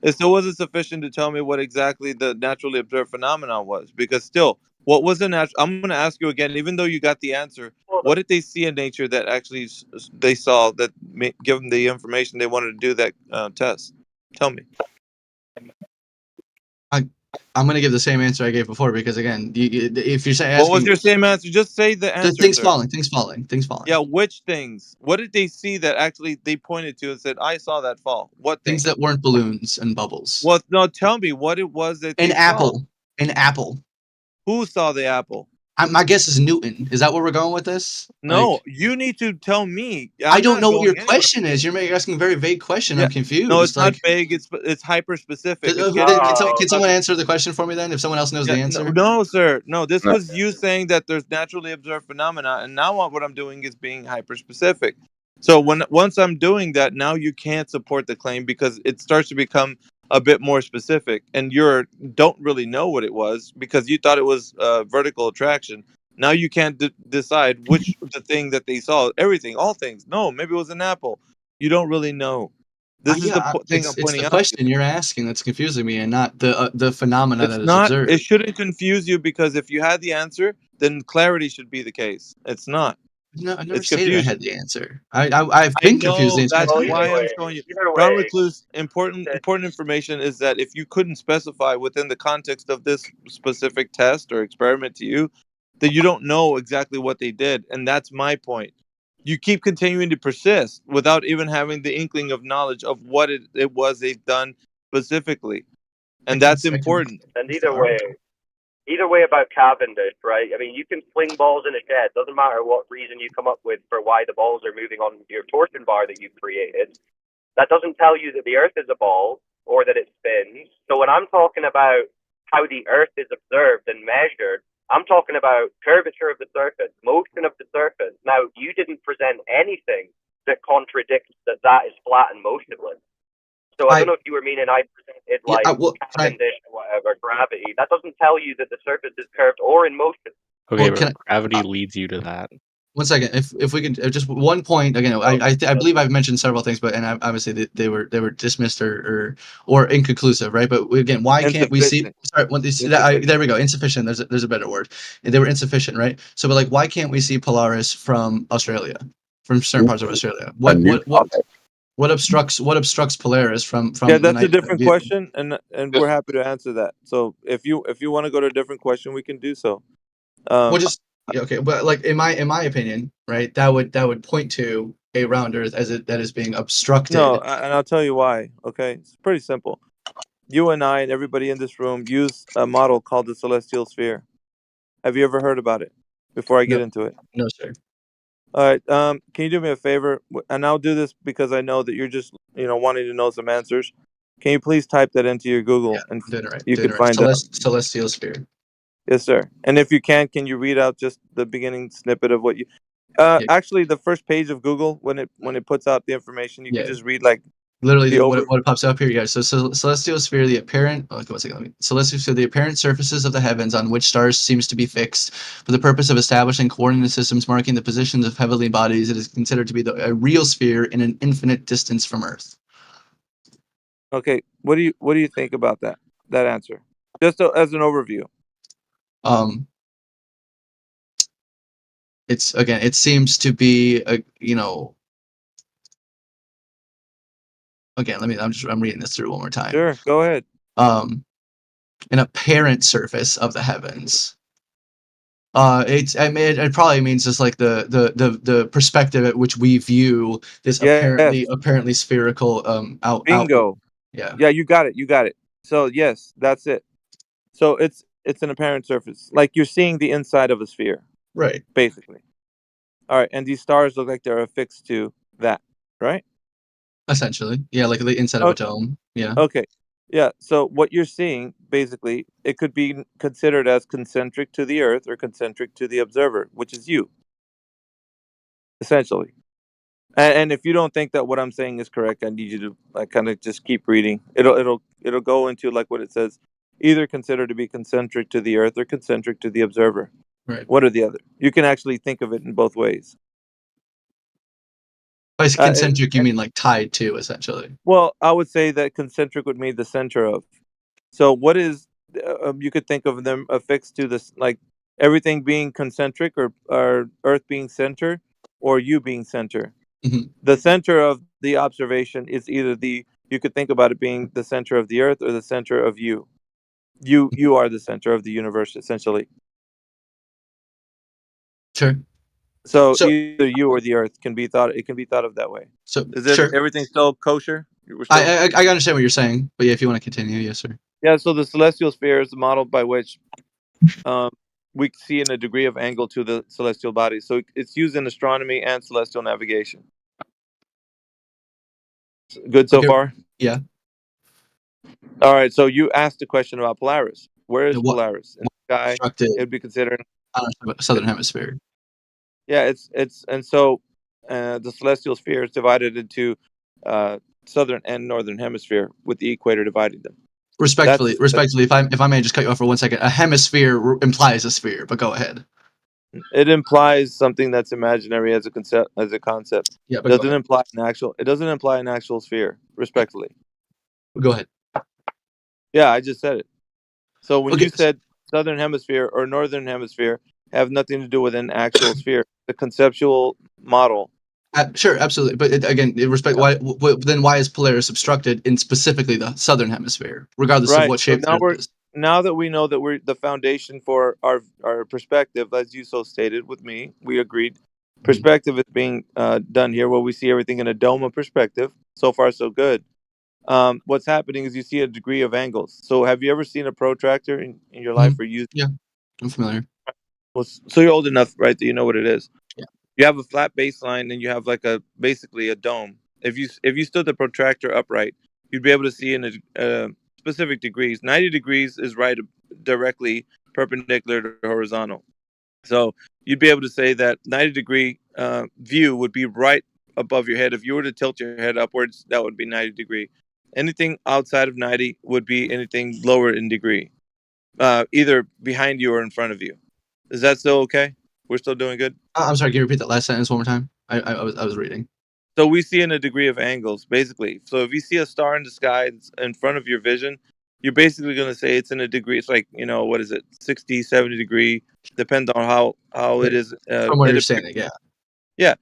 It still wasn't sufficient to tell me what exactly the naturally observed phenomenon was, because still, what was the natural? I'm going to ask you again, even though you got the answer. What did they see in nature that actually they saw that give them the information they wanted to do that test? Tell me. I'm gonna give the same answer I gave before because again, if you're saying What was asking your same answer? Just say the answer, things sir. falling, things falling, things falling. Yeah, which things? What did they see that actually they pointed to and said, "I saw that fall"? What Things things? that weren't balloons and bubbles. Well, no, tell me what it was that An they saw. apple. An apple. Who saw the apple? My guess is Newton. Is that where we're going with this? No, you need to tell me. I I'm don't not know what your going anywhere. question is. You're asking a very vague question. Yeah, I'm no, it's confused. not Like, vague. It's hyper specific. It's then getting into can someone answer the question for me then? If someone else knows Yeah, the no, answer. no, sir. No, this No. was you saying that there's naturally observed phenomena, and now what I'm doing is being hyper specific. So once I'm doing that, now you can't support the claim because it starts to become a bit more specific, and don't really know what it was because you thought it was vertical attraction. Now you can't decide which the thing that they saw. Everything, all things. No, maybe it was an apple. You don't really know. This is the thing I'm It's the pointing out to you. question you're asking that's confusing me, and not the phenomena It's that is not. observed. It shouldn't confuse you because if you had the answer, then clarity should be the case. It's not. No, I never It's stated I confusion. had the answer. I've I been confused the know. entire That's Well, time. either why I'm way, showing you. either John way, Recluse. Important information is that if you couldn't specify within the context of this specific test or experiment to you, then you don't know exactly what they did, and that's my point. You keep continuing to persist without even having the inkling of knowledge of what it was they've done specifically, and that's I can important. and start. either way about Cavendish, right? I mean, you can fling balls in a shed. Doesn't matter what reason you come up with for why the balls are moving on your torsion bar that you've created. That doesn't tell you that the Earth is a ball or that it spins. So when I'm talking about how the Earth is observed and measured, I'm talking about curvature of the surface, motion of the surface. Now, you didn't present anything that contradicts that is flat and motionless. So I don't know if you were meaning I presented like Cavendish or whatever, gravity. That doesn't tell you that the surface is curved or in motion. Okay, Well, but gravity leads you to that. 1 second, if we can just 1 point again. I believe I've mentioned several things, but obviously they were dismissed or inconclusive, right? But again, why can't we see? Insufficient. There we go. Insufficient. There's a better word. They were insufficient, right? So, but like, why can't we see Polaris from Australia, from certain parts of Australia? What obstructs Polaris from Yeah, the that's a night different view? question, and we're happy to answer that. So if you want to go to a different question, we can do so. Okay, but like in my opinion, right? That would point to a round Earth that is being obstructed. No, and I'll tell you why. Okay, it's pretty simple. You and I and everybody in this room use a model called the celestial sphere. Have you ever heard about it? Before I get into it. No, sir. All right. Can you do me a favor? And I'll do this because I know that you're just wanting to know some answers. Can you please type that into your Google and you can find out. Celestial sphere. Yes, sir. And if you can you read out just the beginning snippet of what you? Actually, the first page of Google when it puts out the information, you can just read like Literally, the what pops up here, yeah. So celestial sphere, the apparent. Oh, one second, celestial sphere, the apparent surfaces of the heavens on which stars seems to be fixed for the purpose of establishing coordinate systems marking the positions of heavenly bodies. It is considered to be a real sphere in an infinite distance from Earth. Okay, what do you think about that answer? Just as an overview. It seems to be again, I'm reading this through one more time. Sure, go ahead. An apparent surface of the heavens. It probably means just like the perspective at which we view this apparently spherical Bingo. Yeah. Yeah, you got it. So yes, that's it. So it's an apparent surface, like you're seeing the inside of a sphere. Right. Basically. All right, and these stars look like they're affixed to that, right? Essentially, yeah, like the inside of a dome. Yeah. Okay. Yeah. So what you're seeing, basically, it could be considered as concentric to the Earth or concentric to the observer, which is you. Essentially. And if you don't think that what I'm saying is correct, I need you to kind of just keep reading. It'll go into like what it says, either considered to be concentric to the Earth or concentric to the observer. Right. What are the other? You can actually think of it in both ways. By concentric, you mean like tied to, essentially. Well, I would say that concentric would mean the center of. So what is you could think of them affixed to this, like everything being concentric or Earth being center or you being center. Mm-hmm. The center of the observation is either you could think about it being the center of the Earth or the center of you. You are the center of the universe, essentially. Sure. So So either you or the Earth can be thought. It can be thought of that way. so Is sure. everything still kosher? We're still I understand what you're saying, but yeah, if you want to continue, yes, sir. yeah. So the celestial sphere is the model by which um, we see in a degree of angle to the celestial bodies. So it's used in astronomy and celestial navigation. Good so Okay. far? Yeah. All right. So you asked a question about Polaris. Where is What Polaris? In the sky, constructed it would be considered. southern hemisphere? Yeah, it's and so the celestial sphere is divided into uh, southern and northern hemisphere, with the equator dividing them. Respectfully, if I may just cut you off for 1 second, a hemisphere implies a sphere, but go ahead. It implies something that's imaginary as a concept. Yeah, but go Doesn't ahead. imply an actual. It doesn't imply an actual sphere. Respectfully. Go ahead. Yeah, I just said it. So when Okay. you said southern hemisphere or northern hemisphere have nothing to do with an actual sphere, the conceptual model. Sure, absolutely. But again, in respect, then why is Polaris obstructed in specifically the southern hemisphere, regardless of Right. what So shape the Earth is? now that we know that we're the foundation for our perspective, as you so stated with me, we agreed. Perspective is being done here, where we see everything in a dome of perspective. So far, so good. What's happening is you see a degree of angles. So have you ever seen a protractor in your life or used? Yeah, I'm familiar. Well, so you're old enough, right, that you know what it is. Yeah. You have a flat baseline and you have like basically a dome. If you stood the protractor upright, you'd be able to see in a specific degrees. 90 degrees is right directly perpendicular to horizontal. So you'd be able to say that 90-degree view would be right above your head. If you were to tilt your head upwards, that would be 90 degree. Anything outside of 90 would be anything lower in degree, either behind you or in front of you. Is that still okay? We're still doing good? I'm sorry. Can you repeat that last sentence one more time? I was reading. So we see in a degree of angles, basically. So if you see a star in the sky in front of your vision, you're basically going to say it's in a degree. It's like, what is it? 60, 70 degree. Depends on how it is. From where you're standing, yeah. Yeah.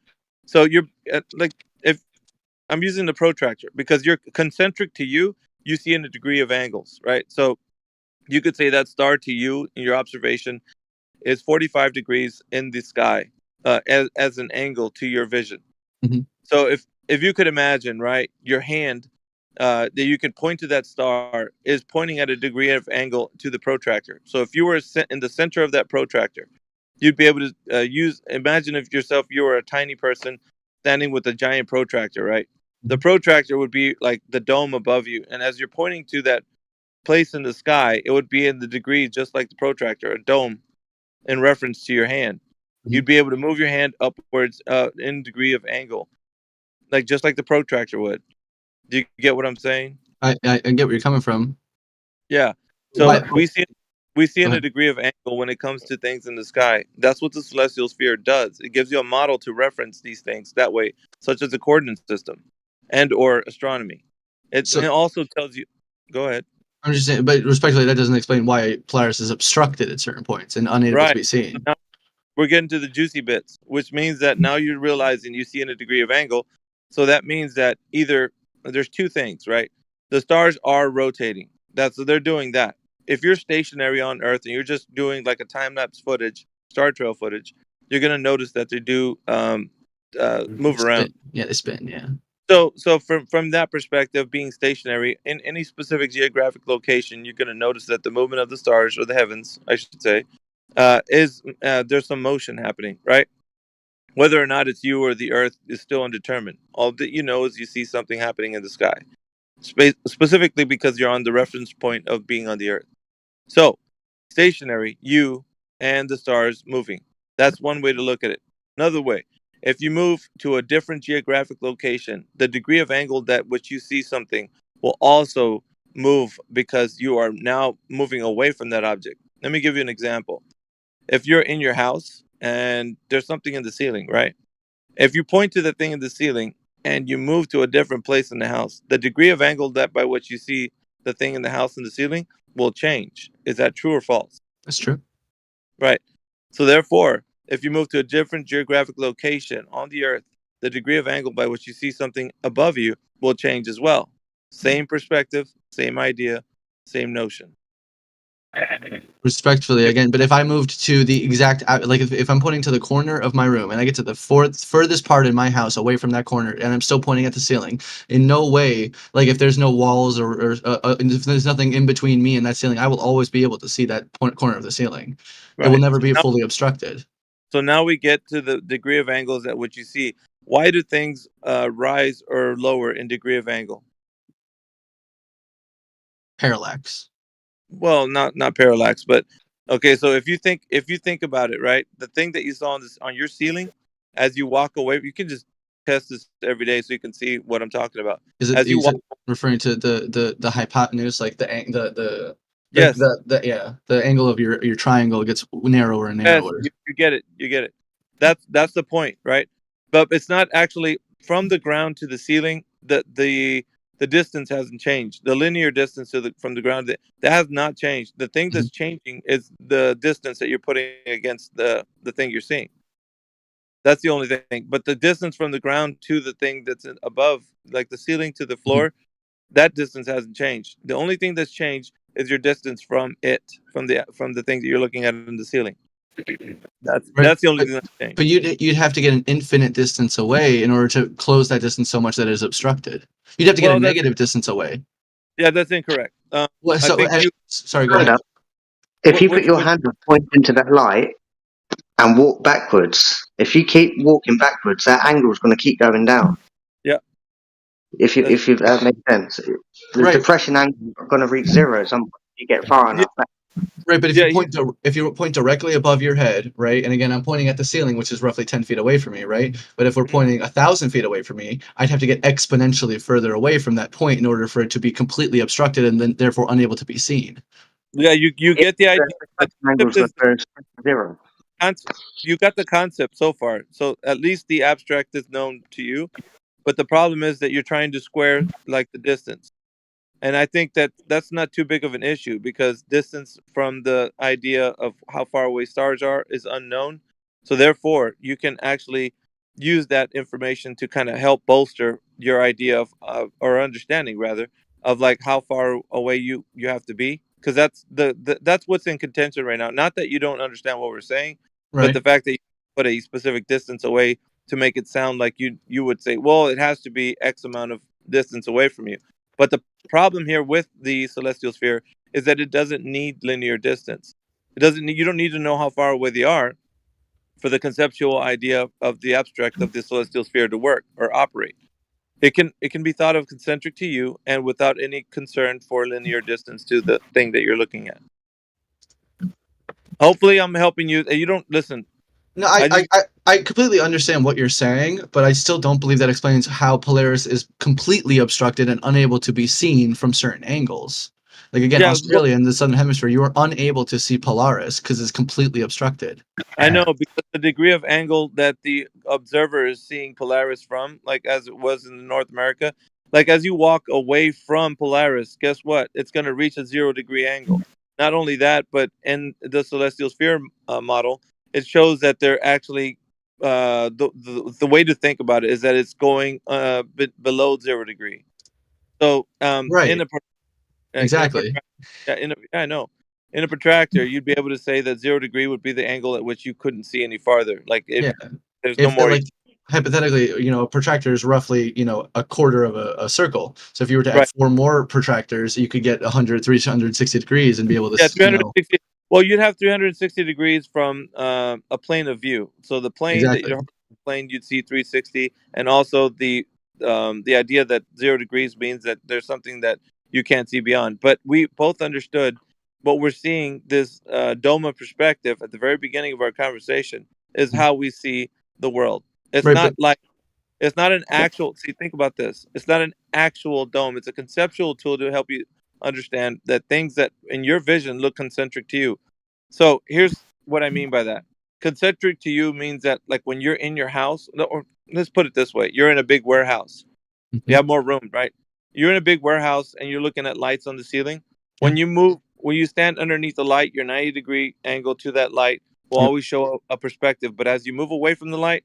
So you're like, if I'm using the protractor because you're concentric to you, you see in a degree of angles, right? So you could say that star to you in your observation is 45 degrees in the sky as an angle to your vision. Mm-hmm. So if you could imagine, right, your hand that you can point to that star is pointing at a degree of angle to the protractor. So if you were in the center of that protractor, you'd be able to imagine if you were a tiny person standing with a giant protractor, right? The protractor would be like the dome above you. And as you're pointing to that place in the sky, it would be in the degree just like the protractor, a dome in reference to your hand. You'd be able to move your hand upwards in degree of angle, like just like the protractor would. Do you get what I'm saying? I get where you're coming from. Yeah. So we see Go in a ahead. degree of angle when it comes to things in the sky. That's what the celestial sphere does. It gives you a model to reference these things that way, such as the coordinate system and or astronomy. It also tells you. Go ahead. I'm just saying, but respectfully, that doesn't explain why Polaris is obstructed at certain points and unable to Right. be seen. Now we're getting to the juicy bits, which means that now you're realizing you see in a degree of angle. So that means that either there's two things, right? The stars are rotating. They're doing that. If you're stationary on Earth and you're just doing like a time lapse footage, star trail footage, you're gonna notice that they do move around. Yeah, they spin. Yeah. So from that perspective, being stationary in any specific geographic location, you're gonna notice that the movement of the stars or the heavens, I should say, there's some motion happening, right? Whether or not it's you or the Earth is still undetermined. All that you know is you see something happening in the sky, specifically because you're on the reference point of being on the Earth. So, stationary, you and the stars moving. That's one way to look at it. Another way, if you move to a different geographic location, the degree of angle that which you see something will also move because you are now moving away from that object. Let me give you an example. If you're in your house and there's something in the ceiling, right? If you point to the thing in the ceiling and you move to a different place in the house, the degree of angle that by which you see the thing in the house and the ceiling will change. Is that true or false? That's true. Right. So therefore, if you move to a different geographic location on the Earth, the degree of angle by which you see something above you will change as well. Same perspective, same idea, same notion. Respectfully again, but if I moved to the exact like if I'm pointing to the corner of my room and I get to the furthest part in my house away from that corner and I'm still pointing at the ceiling, in no way, like if there's no walls or if there's nothing in between me and that ceiling, I will always be able to see that corner of the ceiling. It will Right. never be Now, fully obstructed. so now we get to the degree of angles at which you see. Why do things rise or lower in degree of angle? Parallax. Well, not parallax, but okay. So if you think about it, right, the thing that you saw on your ceiling, as you walk away, you can just test this every day so you can see what I'm talking about. As you Is walk, it referring to the hypotenuse, like the yes, the angle of your triangle gets narrower and yes, narrower. you get it, you get it. That's the point, right? But it's not actually from the ground to the ceiling. The distance hasn't changed. The linear distance from the ground that has not changed. The thing that's changing is the distance that you're putting against the thing you're seeing. That's the only thing. But the distance from the ground to the thing that's above, like the ceiling to the floor, that distance hasn't changed. The only thing that's changed is your distance from the thing that you're looking at in the ceiling. Right. That's the only thing that's changed. But you'd have to get an infinite distance away in order to close that distance so much that it is obstructed. You'd have to get a Well, that's negative distance away. yeah, that's incorrect. Well, I so think you. sorry, go Hold ahead. up. If you put Which your hand up pointing to that light and walk backwards, if you keep walking backwards, that angle is going to keep going down. Yeah. If you that makes sense, the Right. depression angle is going to reach zero at some point. You get far enough back. Right, but if Yeah, you point directly above your head, right, and again I'm pointing at the ceiling, which is roughly 10 feet away from me, right? But if we're pointing 1,000 feet away from me, I'd have to get exponentially further away from that point in order for it to be completely obstructed and then therefore unable to be seen. Yeah, you get the idea. The Angle's concept going is to zero. you got the concept so far. So at least the abstract is known to you. But the problem is that you're trying to square like the distance. And I think that that's not too big of an issue because distance from the idea of how far away stars are is unknown. So therefore, you can actually use that information to kind of help bolster your idea of or understanding rather of like how far away you have to be because that's that's what's in contention right now. Not that you don't understand what we're saying, but Right. the fact that you put a specific distance away to make it sound like you would say, well, it has to be X amount of distance away from you. But the problem here with the celestial sphere is that it doesn't need linear distance. It doesn't need, you don't need to know how far away they are for the conceptual idea of the abstract of the celestial sphere to work or operate. It can be thought of concentric to you and without any concern for linear distance to the thing that you're looking at. Hopefully I'm helping you. You don't listen. No, I just I completely understand what you're saying, but I still don't believe that explains how Polaris is completely obstructed and unable to be seen from certain angles. Like again, yeah, well, Australia in the southern hemisphere, you are unable to see Polaris because it's completely obstructed. I know because the degree of angle that the observer is seeing Polaris from, like as it was in North America, like as you walk away from Polaris, guess what? It's going to reach a 0 degree angle. Not only that, but in the celestial sphere model, it shows that they're actually the way to think about it is that it's going below 0 degree. So Right. in a Exactly. yeah, I know. In a protractor, you'd be able to say that 0 degree would be the angle at which you couldn't see any farther. Like if Yeah. there's no If more. like hypothetically, a protractor is roughly, a quarter of a circle. So if you were to add Right. four more protractors, you could get 100, 360 degrees and be able to, Yeah, 360. Well, you'd have 360 degrees from a plane of view. So the plane that exactly. you're plane, you'd see 360, and also the idea that 0 degrees means that there's something that you can't see beyond. But we both understood what we're seeing. This Doma perspective at the very beginning of our conversation is how we see the world. It's Right, but not like it's not an actual. See, think about this. It's not an actual dome. It's a conceptual tool to help you understand that things that in your vision look concentric to you. So here's what I mean by that. Concentric to you means that like when you're in your house, or let's put it this way, you're in a big warehouse. You have more room, right? You're in a big warehouse and you're looking at lights on the ceiling. When you stand underneath the light, your 90-degree angle to that light will Yep. always show a perspective. But as you move away from the light,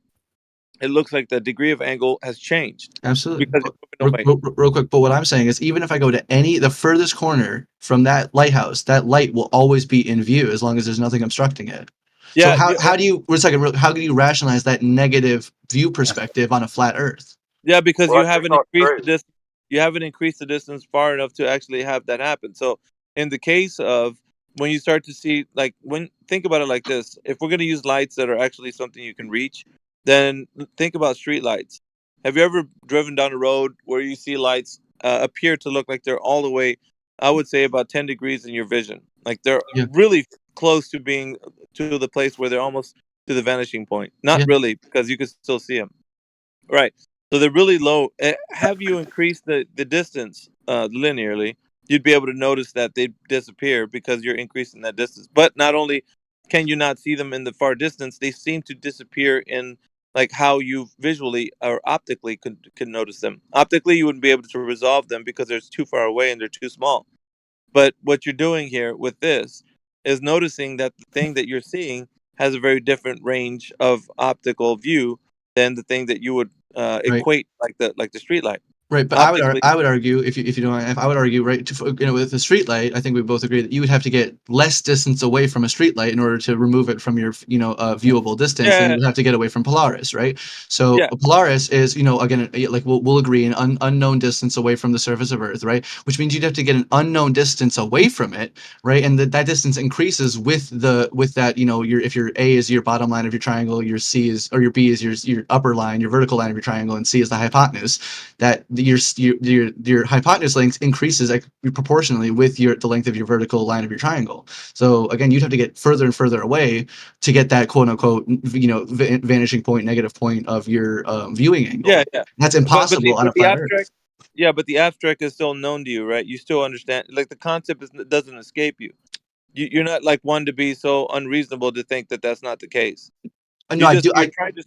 it looks like the degree of angle has changed Absolutely. because you're moving away. Real quick, but what I'm saying is, even if I go to the furthest corner from that lighthouse, that light will always be in view as long as there's nothing obstructing it. So Yeah, how do you how do you rationalize that negative view perspective on a flat Earth? yeah, because Well, you that's just haven't not increased true. the distance. You haven't increased the distance far enough to actually have that happen. So, in the case of when you start to see, like, when think about it like this: if we're going to use lights that are actually something you can reach, then think about street lights. Have you ever driven down a road where you see lights appear to look like they're all the way, I would say, about 10 degrees in your vision, like they're Yeah. really close to being to the place where they're almost to the vanishing point? Not Yeah. really, because you can still see them. Right. So they're really low. Have you increased the distance linearly, you'd be able to notice that they disappear because you're increasing that distance. But not only can you not see them in the far distance, they seem to disappear in like how you visually or optically can notice them. Optically, you wouldn't be able to resolve them because they're too far away and they're too small. But what you're doing here with this is noticing that the thing that you're seeing has a very different range of optical view than the thing that you would Right. equate like the street light. Right, but Optically, I would argue if you don't mind, I would argue right with the street light. I think we both agree that you would have to get less distance away from a street light in order to remove it from your viewable distance than you yeah, would have to get away from Polaris, right? So yeah, Polaris is again like we'll agree an unknown distance away from the surface of Earth, right? Which means you'd have to get an unknown distance away from it, right? And that distance increases with that your if your A is your bottom line of your triangle, your C is or your B is your upper line, your vertical line of your triangle, and C is the hypotenuse. That your hypotenuse length increases proportionally with the length of your vertical line of your triangle. So again, you'd have to get further and further away to get that quote unquote vanishing point, negative point of your viewing yeah, angle. yeah. That's But impossible on a the flat Earth. abstract, yeah, but the abstract is still known to you, right? You still understand, like the concept doesn't escape you. You're not like one to be so unreasonable to think that that's not the case. No, I do. You're trying to,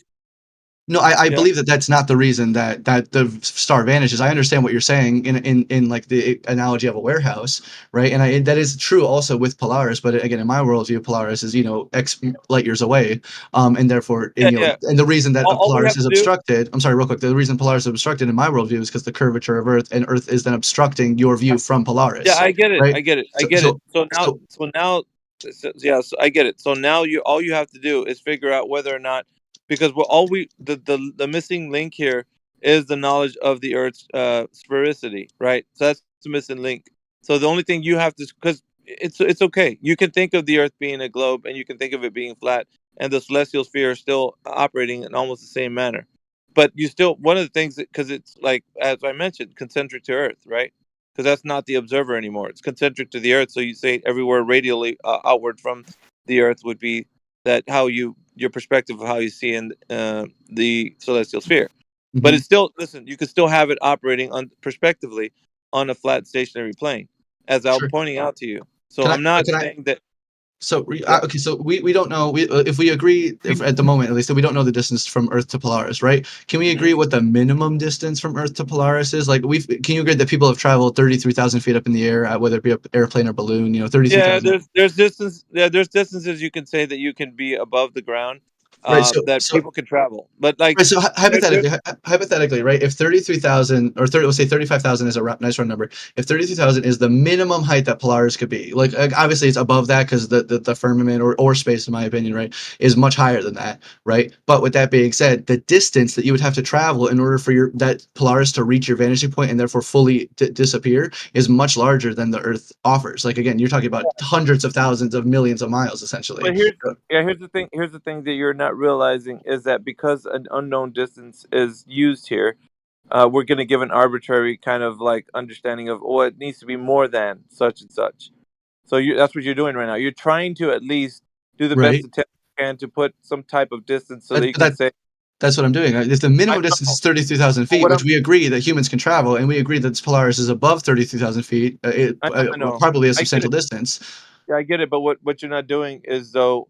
No, I yeah. believe that that's not the reason that the star vanishes. I understand what you're saying in like the analogy of a warehouse, right? And that is true also with Polaris. But again, in my worldview, Polaris is X light years away, and therefore, Yeah, yeah. and the reason that All we Polaris have is to do, obstructed. I'm sorry, real quick. The reason Polaris is obstructed in my worldview is because the curvature of Earth, and Earth is then obstructing your view from yeah, Polaris, I get it. right? I get it. I So get it. so so Yeah, so I get it. So now all you have to do is figure out whether or not, because we're all we the missing link here is the knowledge of the Earth's sphericity, right? So that's the missing link. So the only thing you have to, because it's okay. You can think of the Earth being a globe, and you can think of it being flat, and the celestial sphere is still operating in almost the same manner. But you still, one of the things that, because it's like, as I mentioned, concentric to Earth, right? Because that's not the observer anymore. It's concentric to the Earth. So you say everywhere radially outward from the Earth would be that how your perspective of how you see in the celestial sphere. But mhm. it's still, listen, you can still have it operating on prospectively on a flat stationary plane, as I'm Sure. pointing out to you. So Can I I'm not can I saying that. So Yeah. okay, so we don't know if we agree if, at the moment at least that we don't know the distance from Earth to Polaris, right? Can we agree Mhm. what the minimum distance from Earth to Polaris is? Like can you agree that people have traveled 33,000 feet up in the air, whether it be an airplane or balloon? 33,000. There's distance. Yeah, there's distances you can say that you can be above the ground, Right. So that so people can travel. But like, Right, so there, hypothetically, right? If 33,000 or 30, let's say 35,000 is a nice round number. If 33,000 is the minimum height that Polaris could be, like obviously it's above that because the firmament or space, in my opinion, right, is much higher than that, right? But with that being said, the distance that you would have to travel in order for that Polaris to reach your vanishing point and therefore fully disappear is much larger than the Earth offers. Like again, you're talking about hundreds of thousands of millions of miles, essentially. but here's the thing. Here's the thing that you're not realizing is that because an unknown distance is used here, we're going to give an arbitrary kind of like understanding of, oh, it needs to be more than such and such. So that's what you're doing right now. You're trying to at least do the best Right. attempt you can to put some type of distance so that That, you can that say, That's what I'm doing. If the I minimum distance know. is 33,000 But feet, which we agree that humans can travel, and we agree that this Polaris is above 33,000 feet, I know. probably a I get substantial it. distance. Yeah, I get it, but what you're not doing is though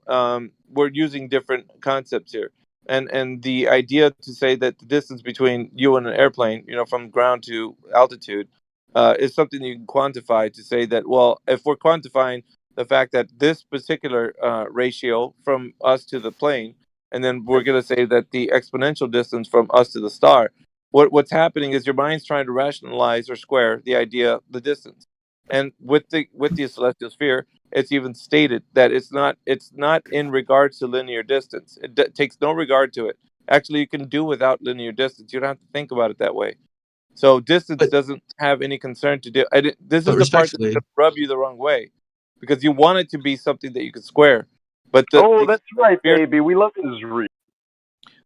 we're using different concepts here, and the idea to say that the distance between you and an airplane, from ground to altitude, is something you can quantify. To say that, well, if we're quantifying the fact that this particular ratio from us to the plane and then we're going to say that the exponential distance from us to the star. What's happening is your mind's trying to rationalize or square the idea, the distance. And with the celestial sphere, it's even stated that it's not in regards to linear distance. It takes no regard to it. Actually, you can do without linear distance. You don't have to think about it that way. So distance doesn't have any concern to do. This is the part that's going to rub you the wrong way, because you want it to be something that you can square. But that's right, baby. We love Israel.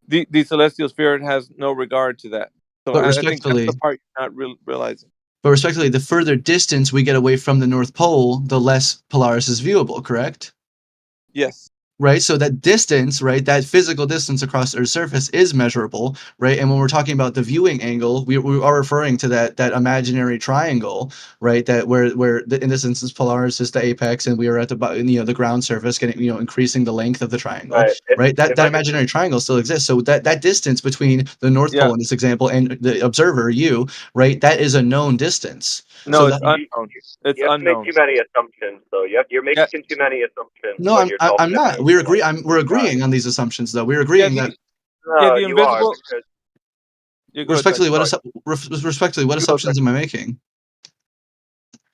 The celestial sphere has no regard to that. So But I think that's respectfully, the part you're not realizing. But respectively, the further distance we get away from the North Pole, the less Polaris is viewable, correct? Yes. Right, so that distance, right, that physical distance across Earth's surface is measurable, right? And when we're talking about the viewing angle, we are referring to that imaginary triangle, right? That where in this instance Polaris is the apex, and we are at the ground surface, getting increasing the length of the triangle, right? That imaginary triangle still exists. So that distance between the North Pole in this example and the observer, you, right, that is a known distance. No, so it's unknown. It's you have to make unknown. too many assumptions, though. You're making too many assumptions No, when you're talking I'm not. about. We're agreeing on these assumptions, though. We're agreeing that. No, you are. Respectfully, what assumptions am I making?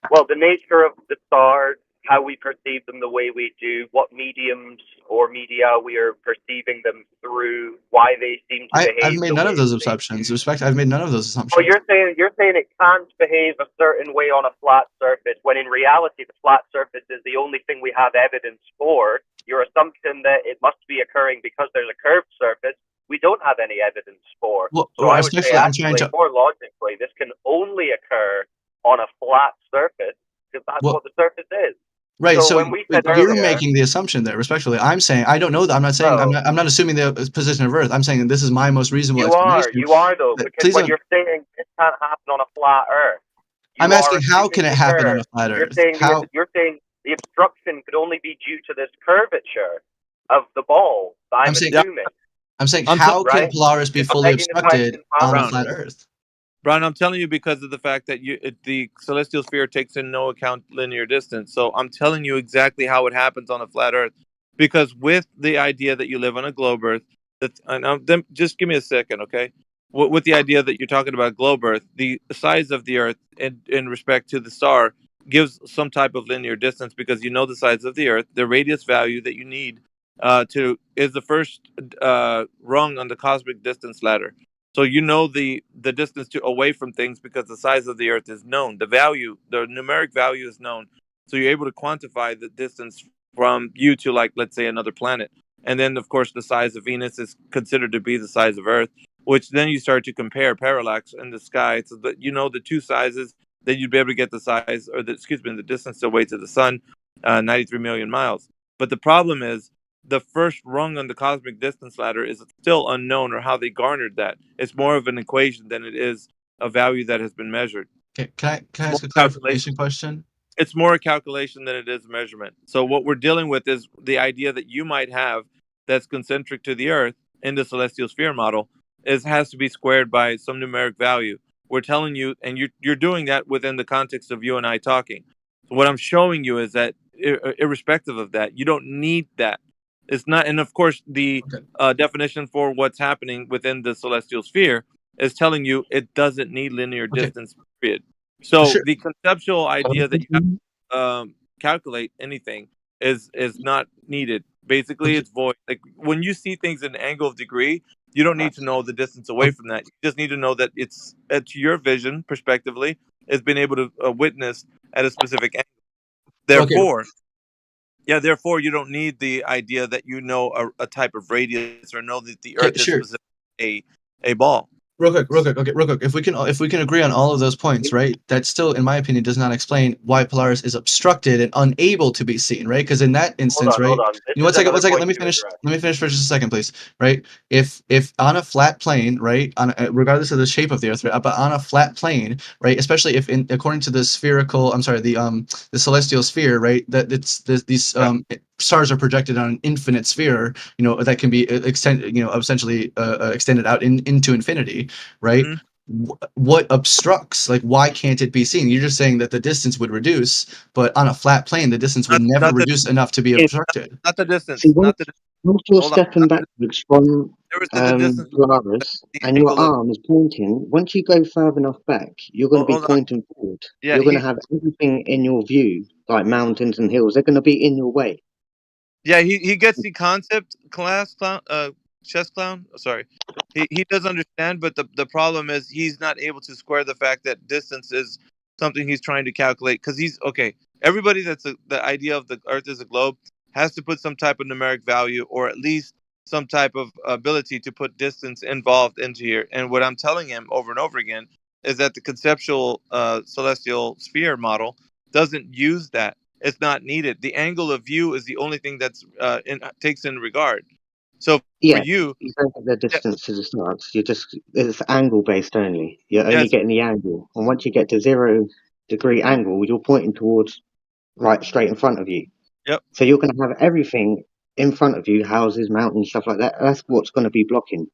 Well, the nature of the stars, how we perceive them the way we do, what mediums or media we are perceiving them through, why they seem to behave. I've made none of those assumptions. I've made none of those assumptions. Oh, you're saying it can't behave a certain way on a flat surface, when in reality the flat surface is the only thing we have evidence for. Your assumption that it must be occurring because there's a curved surface, we don't have any evidence for. Well, so I would say actually, more logically, this can only occur on a flat surface, because that's what the surface is. Right. So when we said you're earlier, making the assumption there. Respectfully, I'm saying I don't know that. I'm not saying I'm not assuming the position of Earth. I'm saying this is my most reasonable explanation. You are though, because when you're saying this can't happen on a flat Earth, I'm asking how can it happen on a flat Earth? You're saying the obstruction could only be due to this curvature of the ball that I'm assuming. I'm saying how can Polaris be fully obstructed on a flat Earth? Brian, I'm telling you because of the fact that the celestial sphere takes in no account linear distance. So I'm telling you exactly how it happens on a flat Earth. Because with the idea that you live on a globe Earth, just give me a second, okay? With the idea that you're talking about globe Earth, the size of the Earth in respect to the star gives some type of linear distance, because you know the size of the Earth, the radius value that you need is the first rung on the cosmic distance ladder. So you know the distance away from things because the size of the Earth is known. The numeric value is known. So you're able to quantify the distance from you to, like, let's say, another planet. And then, of course, the size of Venus is considered to be the size of Earth, which then you start to compare parallax in the sky. So that you know the two sizes, that you'd be able to get the size, or the distance away to the sun, 93 million miles. But the problem is, the first rung on the cosmic distance ladder is still unknown, or how they garnered that. It's more of an equation than it is a value that has been measured. Okay, can I ask a clarification question? It's more a calculation than it is a measurement. So what we're dealing with is the idea that you might have that's concentric to the Earth in the celestial sphere model has to be squared by some numeric value. We're telling you, and you're doing that within the context of you and I talking. So what I'm showing you is that irrespective of that, you don't need that. It's not, and of course, the definition for what's happening within the celestial sphere is telling you it doesn't need linear distance, period. So the conceptual idea that you have to calculate anything is not needed. Basically, it's void. Like when you see things in an angle of degree, you don't need to know the distance away from that. You just need to know that it's to your vision, prospectively, has been able to witness at a specific angle. Therefore. Yeah, therefore, you don't need the idea that you know a type of radius, or know that the Earth is specifically a ball. Real quick. If we can agree on all of those points, right? That still, in my opinion, does not explain why Polaris is obstructed and unable to be seen, right? Because in that instance, hold on. You know, one second. Let me finish. Let me finish for just a second, please. Right? If on a flat plane, right, regardless of the shape of the Earth, right, but on a flat plane, right, especially if according to the the celestial sphere, right, that these stars are projected on an infinite sphere, you know, that can be essentially extended out into infinity, right? Mm-hmm. What obstructs? Like, why can't it be seen? You're just saying that the distance would reduce, but on a flat plane, the distance would never reduce enough to be obstructed. Not the distance. Once you're Hold on. stepping backwards from Never said the distance was Polaris the and your angle is. arm is pointing, once you go further enough back, you're going to be Hold on. pointing forward. Yeah, You're going to have everything in your view, like mountains and hills. They're going to be in your way. Yeah, he gets the concept, chess clown. Sorry, he does understand, but the problem is he's not able to square the fact that distance is something he's trying to calculate because he's okay. Everybody the idea of the Earth as a globe has to put some type of numeric value or at least some type of ability to put distance involved into here. And what I'm telling him over and over again is that the conceptual celestial sphere model doesn't use that. It's not needed. The angle of view is the only thing that's takes in regard. So for Yeah, you, you don't get the yeah, distance to the stars. It's angle based only. You're only yes, getting the angle. And once you get to 0 degree angle, you're pointing towards right straight in front of you. yep. So you're going to have everything in front of you, houses, mountains, stuff like that. That's what's going to be blocking.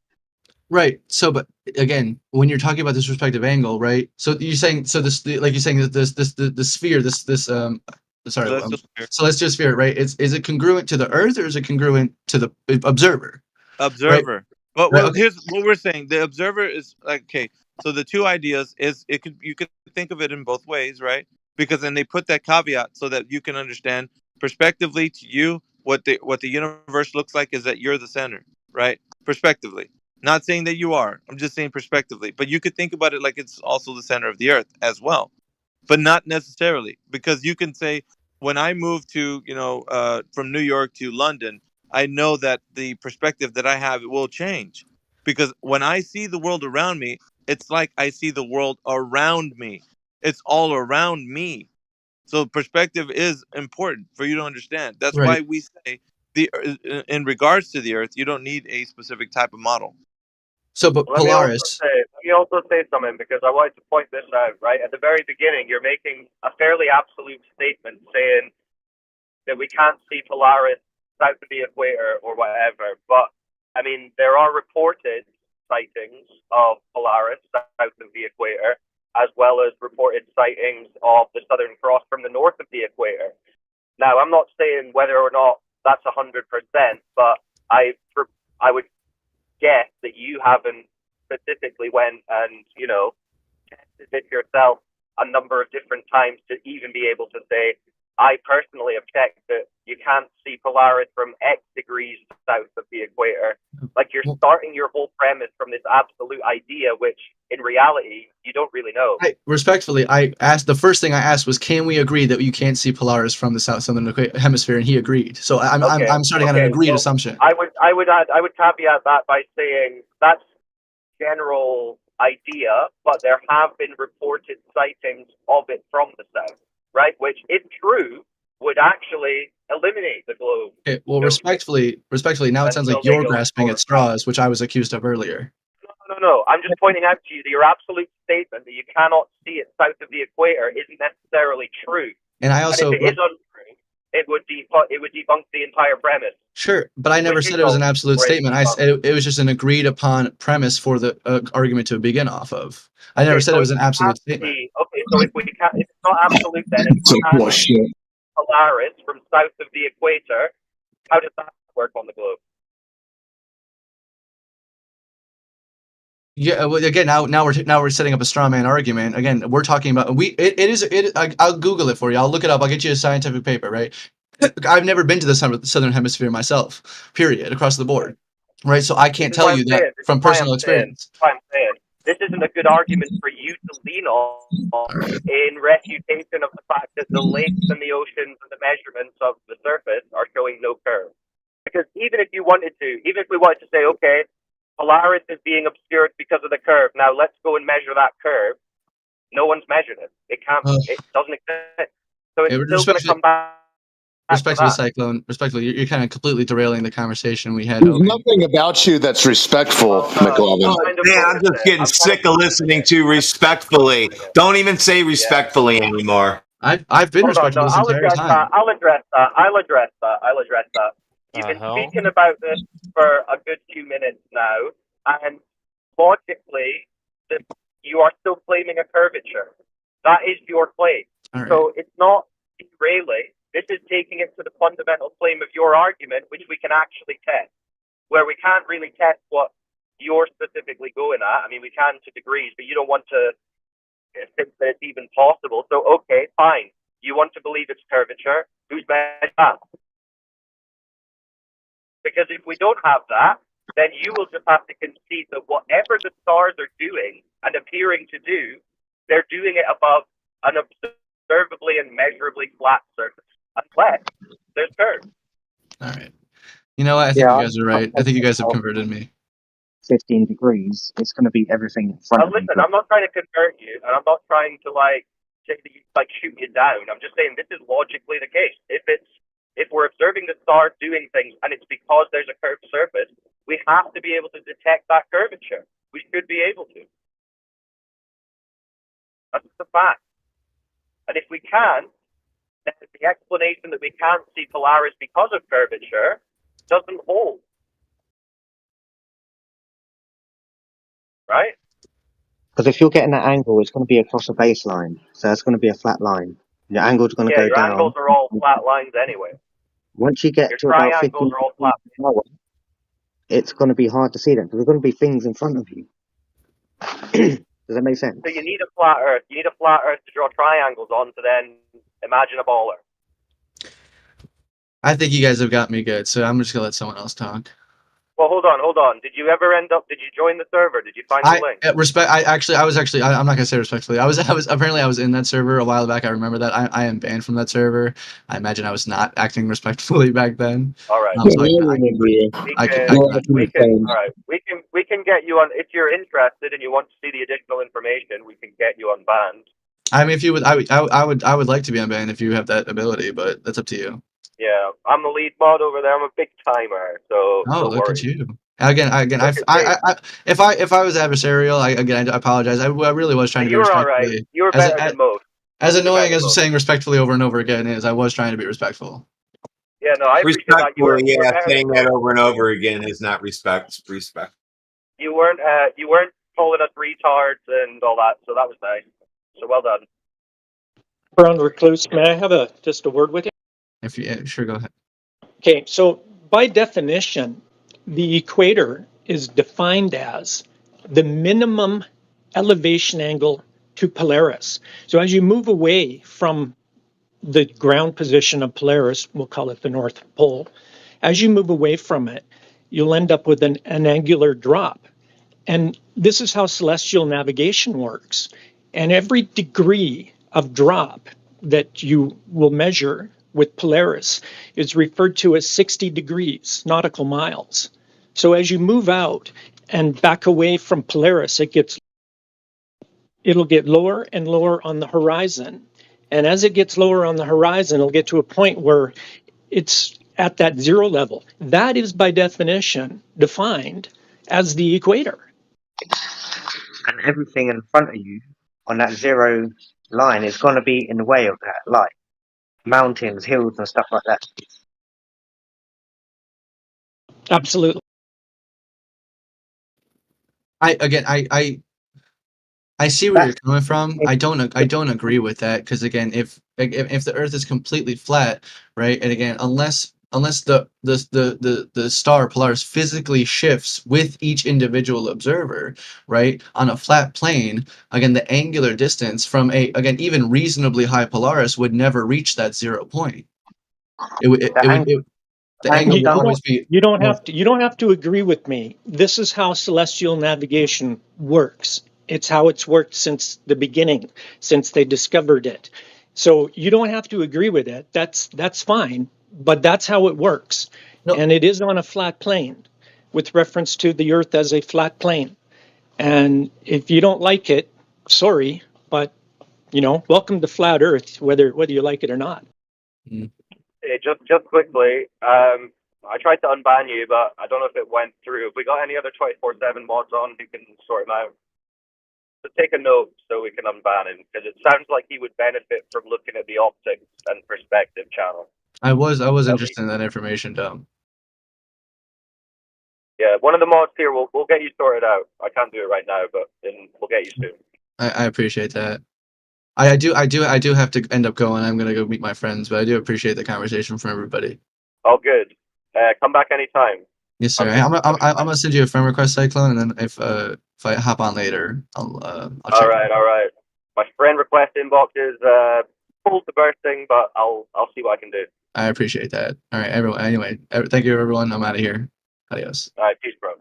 Right. So, but again, when you're talking about this respective angle, right? So you're saying, so this, like you're saying that the sphere, Celestial sphere. celestial sphere, right? Is it congruent to the Earth or is it congruent to the observer? Right. Observer. But Right. well, Okay. here's what we're saying. The observer is like okay. So the two ideas is you could think of it in both ways, right? Because then they put that caveat so that you can understand prospectively to you what the universe looks like is that you're the center, right? Prospectively. Not saying that you are. I'm just saying prospectively. But you could think about it like it's also the center of the earth as well. But not necessarily because you can say when I moved to from New York to London, I know that the perspective that I have will change because when I see the world around me, it's like I see the world around me. It's all around me. So perspective is important for you to understand. That's Right. why we say in regards to the earth, you don't need a specific type of model. So, but Let me also Polaris. say something because I wanted to point this out. Right at the very beginning, you're making a fairly absolute statement saying that we can't see Polaris south of the equator or whatever. But I mean, there are reported sightings of Polaris south of the equator, as well as reported sightings of the Southern Cross from the north of the equator. Now, I'm not saying whether or not that's 100%, but I would guess that you haven't specifically went and tested it yourself a number of different times to even be able to say, I personally have checked that you can't see Polaris from X degrees south of the equator. Like you're starting your whole premise from this absolute idea, which in reality you don't really know. Respectfully, the first thing I asked was, can we agree that you can't see Polaris from the southern hemisphere, and he agreed. So I'm starting on an agreed assumption. I would caveat that by saying that's general idea, but there have been reported sightings of it from the south, right? Which, if true, would actually eliminate the globe. Okay, well, respectfully, now it sounds like you're grasping at straws, which I was accused of earlier. No. I'm just pointing out to you that your absolute statement that you cannot see it south of the equator isn't necessarily true. And I also, if it is untrue, it would debunk the entire premise. Sure, but I never said it was an absolute statement. I said it was just an agreed upon premise for the argument to begin off of. I never said it was an absolute statement. So if it's not absolute, then if we can't see Polaris from south of the equator, how does that work on the globe? Yeah, well, again, now we're setting up a straw man argument. Again, we're talking about I'll Google it for you. I'll look it up. I'll get you a scientific paper, right? I've never been to the southern hemisphere myself. Period, across the board, right? So I can't tell you that from personal experience. I'm saying this isn't a good argument for you to lean on in refutation of the fact that the lakes and the oceans and the measurements of the surface are showing no curve. Because even if we wanted to say, okay, Polaris is being obscured because of the curve. Now let's go and measure that curve. No one's measured it. It can't. It doesn't exist. So it's still going to come back. Respectfully, you're kind of completely derailing the conversation we had. There's nothing about you that's respectful, McLovin. Man, I'm just getting sick of listening to respectfully. Don't even say respectfully anymore. I've been respectful this entire time. I'll address that. You've been speaking about this for a good few minutes now, and logically, you are still claiming a curvature. That is your claim. Right. So it's not derailing This is taking it to the fundamental claim of your argument, which we can actually test. Where we can't really test what you're specifically going at. I mean, we can to degrees, but you don't want to think that it's even possible. So, okay, fine. You want to believe it's curvature. Who's measured that? Because if we don't have that, then you will just have to concede that whatever the stars are doing and appearing to do, they're doing it above an observably and measurably flat surface, unless there's curves. All right. You know what? I think you guys are right. I think you guys have converted me. 15 degrees, it's going to be everything in front of you. Listen, I'm not trying to convert you, and I'm not trying to shoot you down. I'm just saying this is logically the case. If we're observing the stars doing things and it's because there's a curved surface, we have to be able to detect that curvature. We should be able to. That's the fact. And if we can, then the explanation that we can't see Polaris because of curvature doesn't hold. Right? Because if you're getting that angle, it's going to be across a baseline. So it's going to be a flat line. Your angle's going to go your down. angles are all flat lines anyway. Once you get Your to about 15 triangles are all flat. it's going to be hard to see them because there's going to be things in front of you. Does that make sense? So you need a flat Earth. You need a flat Earth to draw triangles on to then imagine a baller. I think you guys have got me good, so I'm just gonna let someone else talk. Well, hold on. Did you join the server? Did you find the link? I'm not gonna say respectfully. I was in that server a while back. I remember that. I am banned from that server. I imagine I was not acting respectfully back then. All right. So We can get you on if you're interested and you want to see the additional information. We can get you unbanned. I mean, if you would, I would like to be unbanned if you have that ability, but that's up to you. Yeah, I'm the lead mod over there. I'm a big timer, so Oh, don't look worry. at you. Again, if I was adversarial, I apologize. I really was trying to be respectful. You were all right. You were better than most. As annoying as saying respectfully over and over again is, I was trying to be respectful. Yeah, no, I appreciate that. You were saying that over and over again is not respect. Respect. You weren't calling us retards and all that, so that was nice. So well done. Brown Recluse, may I have just a word with you? If you sure, go ahead. Okay, so by definition, the equator is defined as the minimum elevation angle to Polaris. So as you move away from the ground position of Polaris, we'll call it the North Pole, as you move away from it, you'll end up with an angular drop. And this is how celestial navigation works. And every degree of drop that you will measure with Polaris is referred to as 60 degrees, nautical miles. So as you move out and back away from Polaris, it'll get lower and lower on the horizon. And as it gets lower on the horizon, it'll get to a point where it's at that zero level. That is by definition defined as the equator. And everything in front of you on that zero line is going to be in the way of that light. Mountains, hills, and stuff like that. Absolutely. I see where you're coming from. I don't agree with that, because again, if the Earth is completely flat, right, and again, unless the star Polaris physically shifts with each individual observer, right, on a flat plane, again, the angular distance from even reasonably high Polaris would never reach that 0 point. The angle would always be. You don't have to agree with me. This is how celestial navigation works. It's how it's worked since the beginning, since they discovered it. So you don't have to agree with it. That's fine, but that's how it works. No. And it is on a flat plane, with reference to the Earth as a flat plane. And if you don't like it, sorry, but welcome to flat Earth, whether you like it or not. Mm. Just quickly, I tried to unban you, but I don't know if it went through. Have we got any other 24/7 mods on who can sort him out? So take a note so we can unban him, because it sounds like he would benefit from looking at the optics and perspective channel. I was interested in that information, Dom. Yeah, one of the mods here, we'll get you sorted out. I can't do it right now, but we'll get you soon. I appreciate that. I do have to end up going. I'm gonna go meet my friends, but I do appreciate the conversation from everybody. All good. Come back anytime. Yes, sir. Hey, I'm gonna send you a friend request, Cyclone, and then if I hop on later, I'll All check. right. My friend request inbox is full to bursting, but I'll see what I can do. I appreciate that. All right, everyone. Anyway, thank you, everyone. I'm out of here. Adios. All right, peace, bro.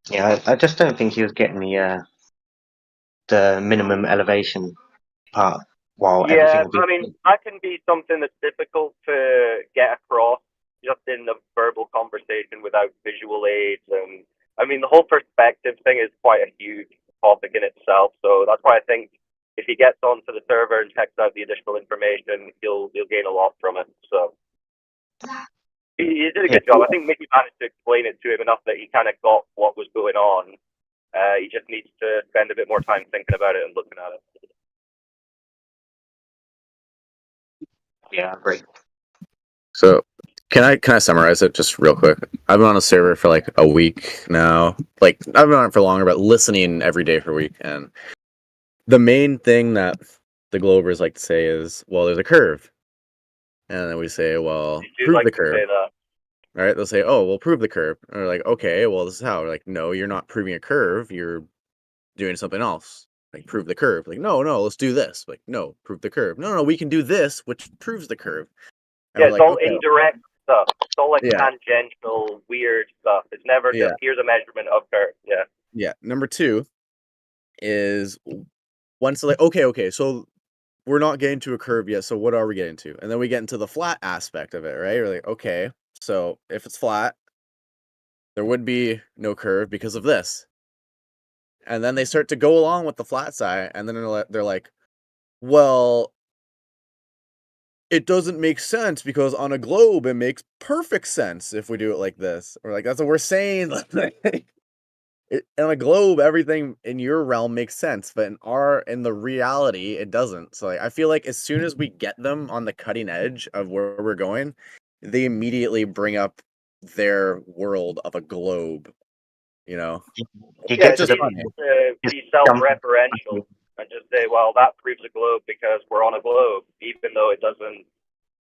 Yeah, I just don't think he was getting the minimum elevation part while Yeah, everything I will be. mean, that can be something that's difficult to get across just in the verbal conversation without visual aids. And I mean, the whole perspective thing is quite a huge topic in itself. So that's why I think if he gets onto the server and checks out the additional information, he'll gain a lot from it. So he did a good job. I think Mickey managed to explain it to him enough that he kind of got what was going on. He just needs to spend a bit more time thinking about it and looking at it. Yeah, I agree. So can I summarize it just real quick? I've been on a server for like a week now. Like I've been on it for longer, but listening every day for a week. And the main thing that the Globers like to say is, well, there's a curve. And then we say, well, You'd prove like the to curve. say that. All right, they'll say, oh, well, prove the curve. And we're like, okay, well, this is how. We're like, no, you're not proving a curve. You're doing something else. Like, prove the curve. Like, no, let's do this. Like, no, prove the curve. No, we can do this, which proves the curve. And Yeah, we're it's like, all okay, indirect stuff. It's all like yeah, tangential, weird stuff. It's never yeah, just here's a measurement of curve. Yeah. yeah. Number two is once like, okay, so we're not getting to a curve yet. So what are we getting to? And then we get into the flat aspect of it, right? We're like, okay, so if it's flat, there would be no curve because of this. And then they start to go along with the flat side, and then they're like, well, it doesn't make sense because on a globe it makes perfect sense if we do it like this. Or like that's what we're saying. On a globe, everything in your realm makes sense, but in the reality, it doesn't. So like, I feel like as soon as we get them on the cutting edge of where we're going, they immediately bring up their world of a globe. You know, He Yeah, gets it's to the easy point. to Just be jump. self-referential and just say, well, that proves a globe because we're on a globe, even though it doesn't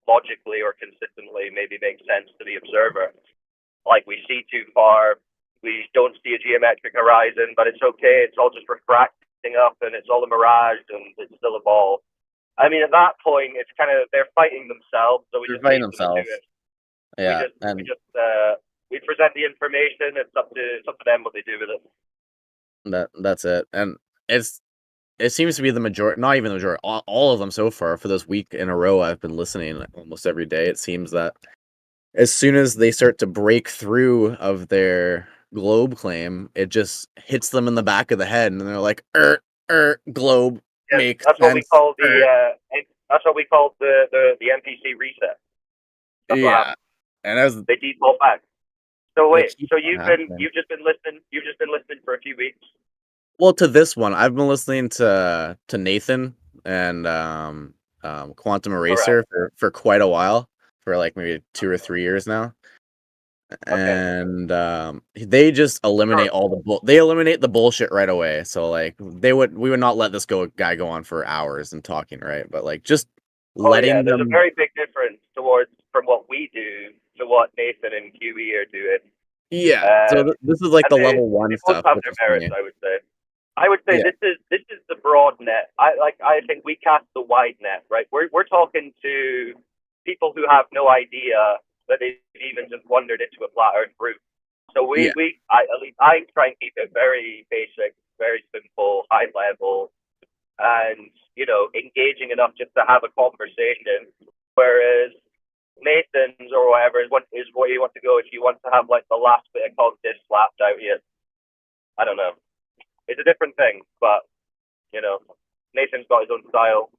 logically or consistently maybe make sense to the observer. Like we see too far, we don't see a geometric horizon, but it's okay. It's all just refracting up, and it's all a mirage, and it's still a ball. I mean, at that point, it's kind of they're fighting themselves, so we they're just fighting leave them to do themselves. it. Yeah, We present the information. It's up to them what they do with it. that's it. And it seems to be the majority, not even the majority, all of them so far for this week in a row. I've been listening like, almost every day. It seems that as soon as they start to break through of their globe claim, it just hits them in the back of the head, and they're like, globe Yeah, makes that's what we sense. call that's what we call the NPC reset. That's what Yeah, happens. and They default back. So wait, keeps so on happening. you've just been listening for a few weeks. Well, to this one, I've been listening to Nathan and Quantum Eraser for quite a while, for like maybe 2 or 3 years now. And they just eliminate all they eliminate the bullshit right away. So like we would not let this guy go on for hours and talking, right? But like just Oh yeah, letting there's a them. very big difference from what we do to what Nathan and QE are doing. Yeah. So this is like the level they 1 both stuff, have which their is merits, funny. I would say Yeah. this is the broad net. I think we cast the wide net, right? We're talking to people who have no idea that they've even just wandered into a flat Earth group. So at least I try and keep it very basic, very simple, high level, and engaging enough just to have a conversation. Whereas Nathan's or whatever is where you want to go if you want to have like the last bit of content slapped out here. I don't know. It's a different thing, but Nathan's got his own style.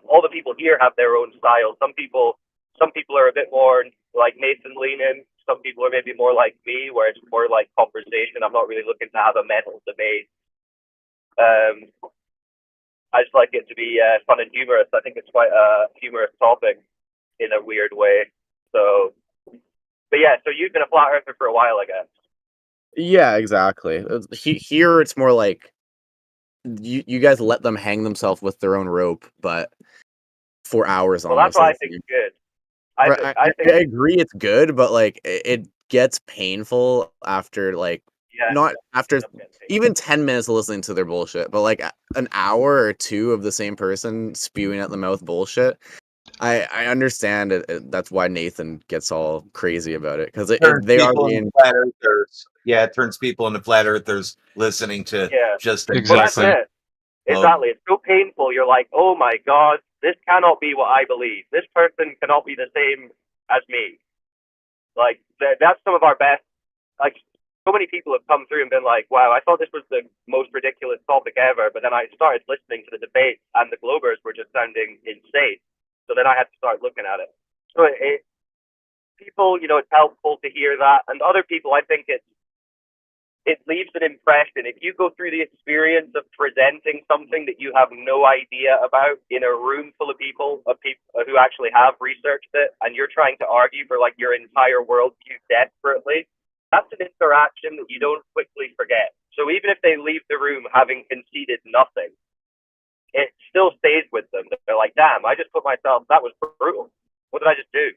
All the people here have their own style. Some people are a bit more like Nathan leaning. Some people are maybe more like me, where it's more like conversation. I'm not really looking to have a mental debate. I just like it to be fun and humorous. I think it's quite a humorous topic in a weird way. So, but yeah, so you've been a flat earther for a while, I guess. Yeah, exactly. Here, it's more like you guys let them hang themselves with their own rope, but for hours Well, that's almost. what I Like, think is good. right, I I think, agree it's good, but like it gets painful after like yeah, not after it does get paid. even 10 minutes of listening to their bullshit, but like an hour or two of the same person spewing at the mouth bullshit. I understand it, that's why Nathan gets all crazy about it because Turns they are people into being flat earthers. Yeah, it turns people into flat earthers listening to Yeah. just Well, that's Exactly. aggressive. it. Exactly. It's so painful. You're like, oh my God, this cannot be what I believe. This person cannot be the same as me. Like, that's some of our best. Like, so many people have come through and been like, wow, I thought this was the most ridiculous topic ever. But then I started listening to the debate and the Globers were just sounding insane. So then I had to start looking at it. So people, it's helpful to hear that. And other people, I think it leaves an impression. If you go through the experience of presenting something that you have no idea about in a room full of people who actually have researched it, and you're trying to argue for like your entire worldview desperately, that's an interaction that you don't quickly forget. So even if they leave the room having conceded nothing, it still stays with them. They're like, damn, I just put myself, that was brutal. What did I just do?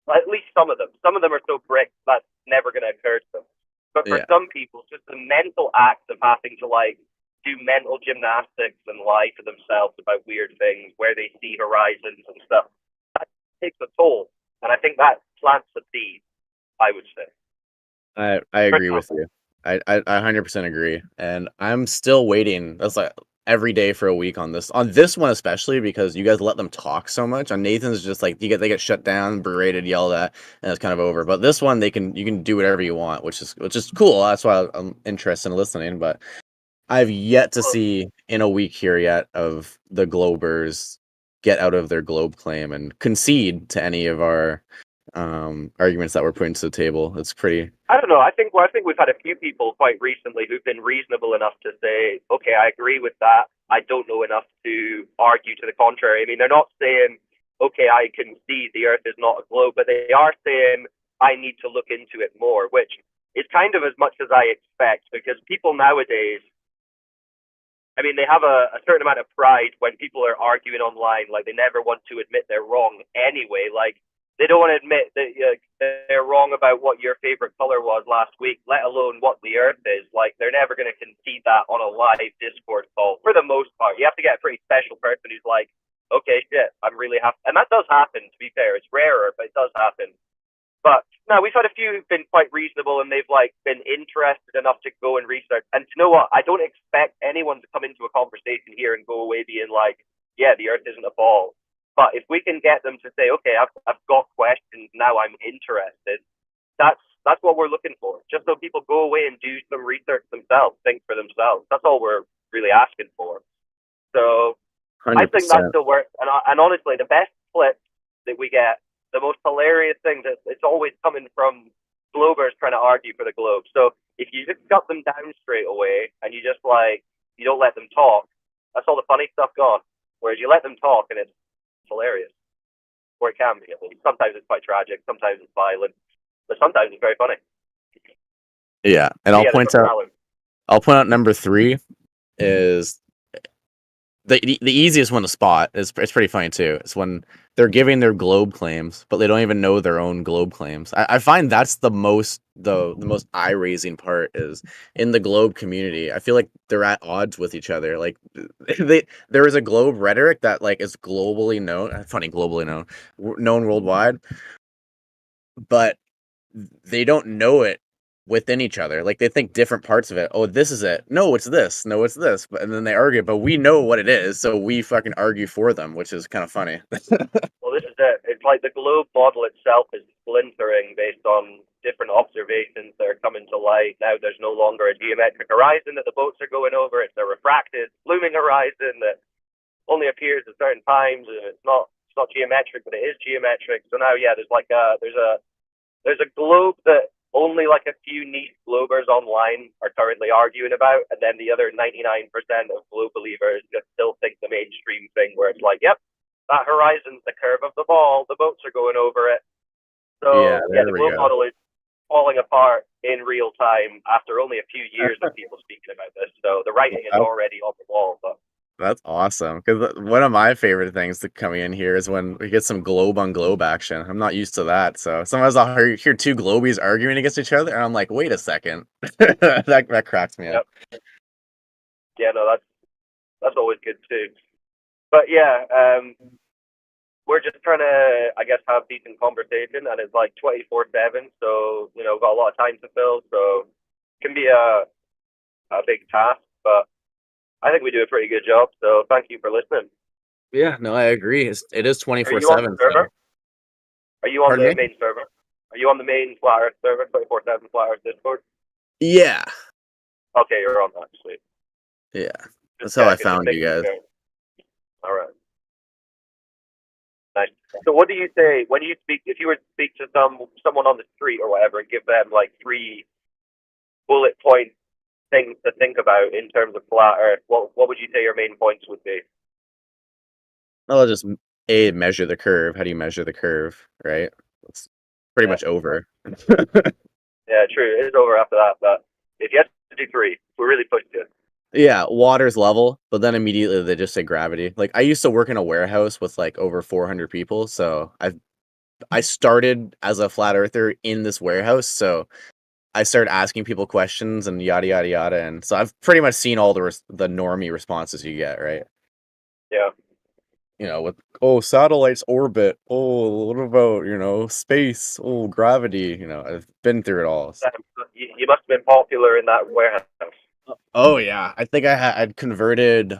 At least some of them. Some of them are so brick that's never going to occur to them. But for yeah. some people, just the mental act of having to like do mental gymnastics and lie to themselves about weird things, where they see horizons and stuff, that takes a toll. And I think that plants a seed, I would say. I agree with you. I 100% agree, and I'm still waiting. That's like every day for a week on this one especially because you guys let them talk so much. On Nathan's just like they get shut down, berated, yelled at, and it's kind of over. But this one you can do whatever you want, which is cool. That's why I'm interested in listening. But I've yet to see in a week here yet of the Globers get out of their globe claim and concede to any of our arguments that we're putting to the table. It's pretty. I don't know. I think we've had a few people quite recently who've been reasonable enough to say, okay, I agree with that. I don't know enough to argue to the contrary. I mean, they're not saying, okay, I concede the Earth is not a globe, but they are saying I need to look into it more, which is kind of as much as I expect because people nowadays, I mean, they have a certain amount of pride when people are arguing online. Like, they never want to admit they're wrong anyway. Like, they don't want to admit that they're wrong about what your favorite color was last week, let alone what the Earth is. Like, they're never going to concede that on a live Discord call, for the most part. You have to get a pretty special person who's like, okay, shit, I'm really happy. And that does happen, to be fair. It's rarer, but it does happen. But no, we've had a few who've been quite reasonable and they've like been interested enough to go and research. And you know what? I don't expect anyone to come into a conversation here and go away being like, yeah, the Earth isn't a ball. But if we can get them to say, okay, I've got questions now, I'm interested. That's what we're looking for. Just so people go away and do some research themselves, think for themselves. That's all we're really asking for. So 100%. I think that still works. And honestly, the best clips that we get, the most hilarious things, it's always coming from Globers trying to argue for the globe. So if you just cut them down straight away and you just like, you don't let them talk, that's all the funny stuff gone. Whereas you let them talk and it's hilarious. Or it can be, at least. Sometimes it's quite tragic, sometimes it's violent, but sometimes it's very funny. Yeah, and I'll point out number 3 is the easiest one to spot. It's pretty funny too. It's when they're giving their globe claims, but they don't even know their own globe claims. I find that's the most eye raising part is in the globe community. I feel like they're at odds with each other. Like there is a globe rhetoric that like is globally known. Globally known worldwide, but they don't know it within each other. Like they think different parts of it. Oh, this is it. No, it's this. No, it's this. But and then they argue, but we know what it is, so we fucking argue for them, which is kind of funny. Well, this is it. It's like the globe model itself is splintering based on different observations that are coming to light. Now there's no longer a geometric horizon that the boats are going over. It's a refracted, looming horizon that only appears at certain times, and it's not geometric, but it is geometric. So now, yeah, there's a globe that only like a few niche globers online are currently arguing about, and then the other 99% of globe believers just still think the mainstream thing where it's like, yep, that horizon's the curve of the ball, the boats are going over it. So yeah, the globe model is falling apart in real time after only a few years of people speaking about this. So the writing is already on the wall. But That's awesome. Because one of my favorite things to coming in here is when we get some globe on globe action. I'm not used to that. So sometimes I'll hear two globies arguing against each other, and I'm like, wait a second. that cracks me up. Yeah, no, that's always good too. But yeah, we're just trying to, I guess, have decent conversation, and it's like 24/7. So got a lot of time to fill. So it can be a big task, but I think we do a pretty good job. So thank you for listening. Yeah, no, I agree. It is 24/7. Are you on the server? Are you on Pardon the me? main server? Are you on the main Flat Earth server, 24/7 Flat Earth Discord? Yeah. Okay, you're on that. Sweet. Yeah. That's how I found you guys. All right. Nice. So what do you say when you speak, if you were to speak to someone on the street or whatever and give them like 3 bullet point things to think about in terms of Flat Earth, what would you say your main points would be? I'll just measure the curve. How do you measure the curve, right? It's pretty much over. Yeah, true. It is over after that, but if you had to do 3, we really pushed it. Yeah, water's level, but then immediately they just say gravity. Like I used to work in a warehouse with like over 400 people, so I started as a flat earther in this warehouse, so I started asking people questions and yada yada yada, and so I've pretty much seen all the normie responses you get, right? Yeah. With satellites orbit. Oh, what about space? Oh, gravity. I've been through it all. You must have been popular in that warehouse. Oh yeah, I think I'd converted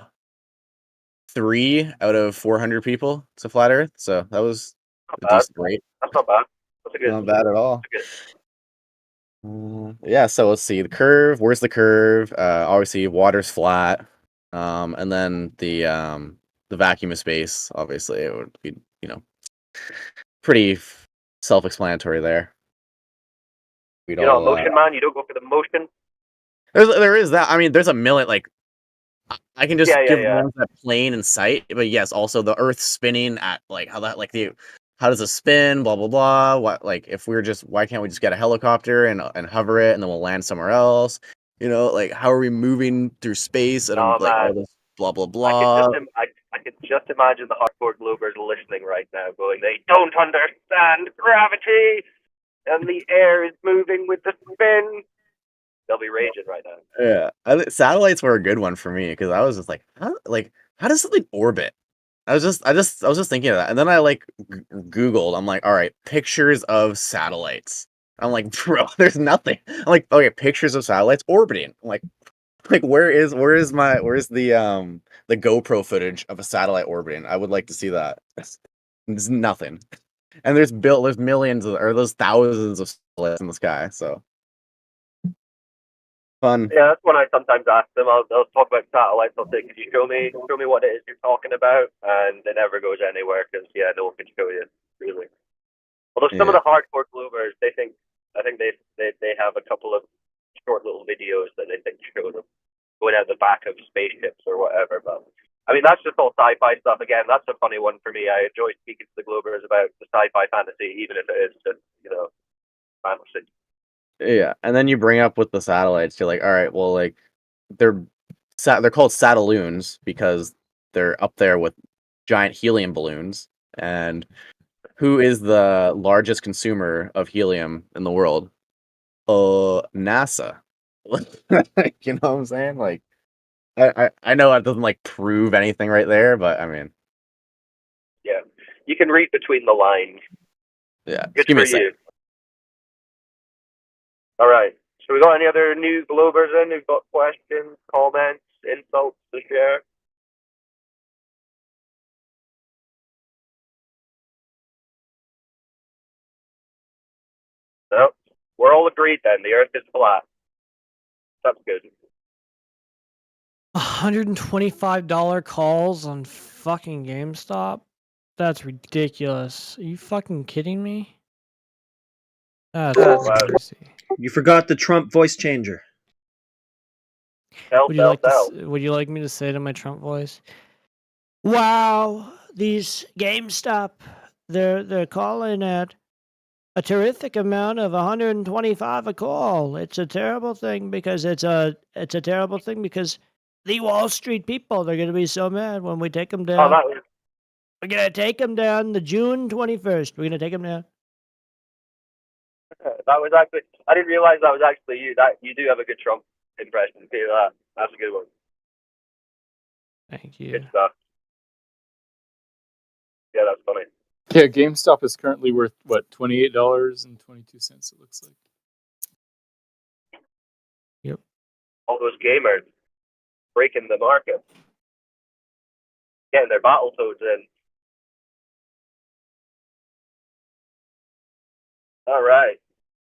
3 out of 400 people to flat Earth, so that was a decent rate. That's not bad. That's a good. Not bad at all. Yeah, so let's see the curve. Where's the curve? Obviously, water's flat, and then the vacuum of space. Obviously, it would be pretty self-explanatory there. You're not a motion man. You don't go for the motion. There is that. I mean, there's a million. Like, I can just give ones that plane in sight, but yes, also the Earth spinning at like how does it spin? Blah blah blah. Why can't we just get a helicopter and hover it and then we'll land somewhere else? Like how are we moving through space and all this blah blah blah. I can just imagine the hardcore Globers listening right now, going, "They don't understand gravity, and the air is moving with the spin." They'll be raging right now. Yeah, satellites were a good one for me because I was just like, how does something orbit? I was just thinking of that, and then I Googled. I'm like, all right, pictures of satellites. I'm like, bro, there's nothing. I'm like, okay, pictures of satellites orbiting. I'm like where's the GoPro footage of a satellite orbiting? I would like to see that. There's nothing, and there's millions there's thousands of satellites in the sky. So. Fun. Yeah, that's when I sometimes ask them. I'll talk about satellites. I'll say, "Could you show me what it is you're talking about?" And it never goes anywhere because no one can show you really. Although some of the hardcore Globers, I think they have a couple of short little videos that they think show them going out the back of spaceships or whatever. But I mean, that's just all sci-fi stuff. Again, that's a funny one for me. I enjoy speaking to the Globers about the sci-fi fantasy, even if it is just fantasy. Yeah, and then you bring up with the satellites. You're like, all right, well, like they're called satelloons because they're up there with giant helium balloons. And who is the largest consumer of helium in the world? NASA. You know what I'm saying? Like, I know it doesn't prove anything right there, but I mean, yeah, you can read between the lines. Yeah, good for you. All right. So we got any other new Globers in who've got questions, comments, insults to share? No. We're all agreed then. The Earth is flat. That's good. $125 calls on fucking GameStop? That's ridiculous. Are you fucking kidding me? That's crazy. You forgot the Trump voice changer. Would you like me to say to my Trump voice? Wow, these GameStop, they're calling at a terrific amount of 125 a call. It's a terrible thing because it's a terrible thing because the Wall Street people, they're going to be so mad when we take them down. Oh, that was We're going to take them down the June 21st. We're going to take them down. actually. I didn't realize that was actually you. That you do have a good Trump impression. That's a good one. Thank you. Good stuff. Yeah, that's funny. Yeah, GameStop is currently worth what, $28.22. It looks like. Yep. All those gamers breaking the market, getting their Battletoads in. All right.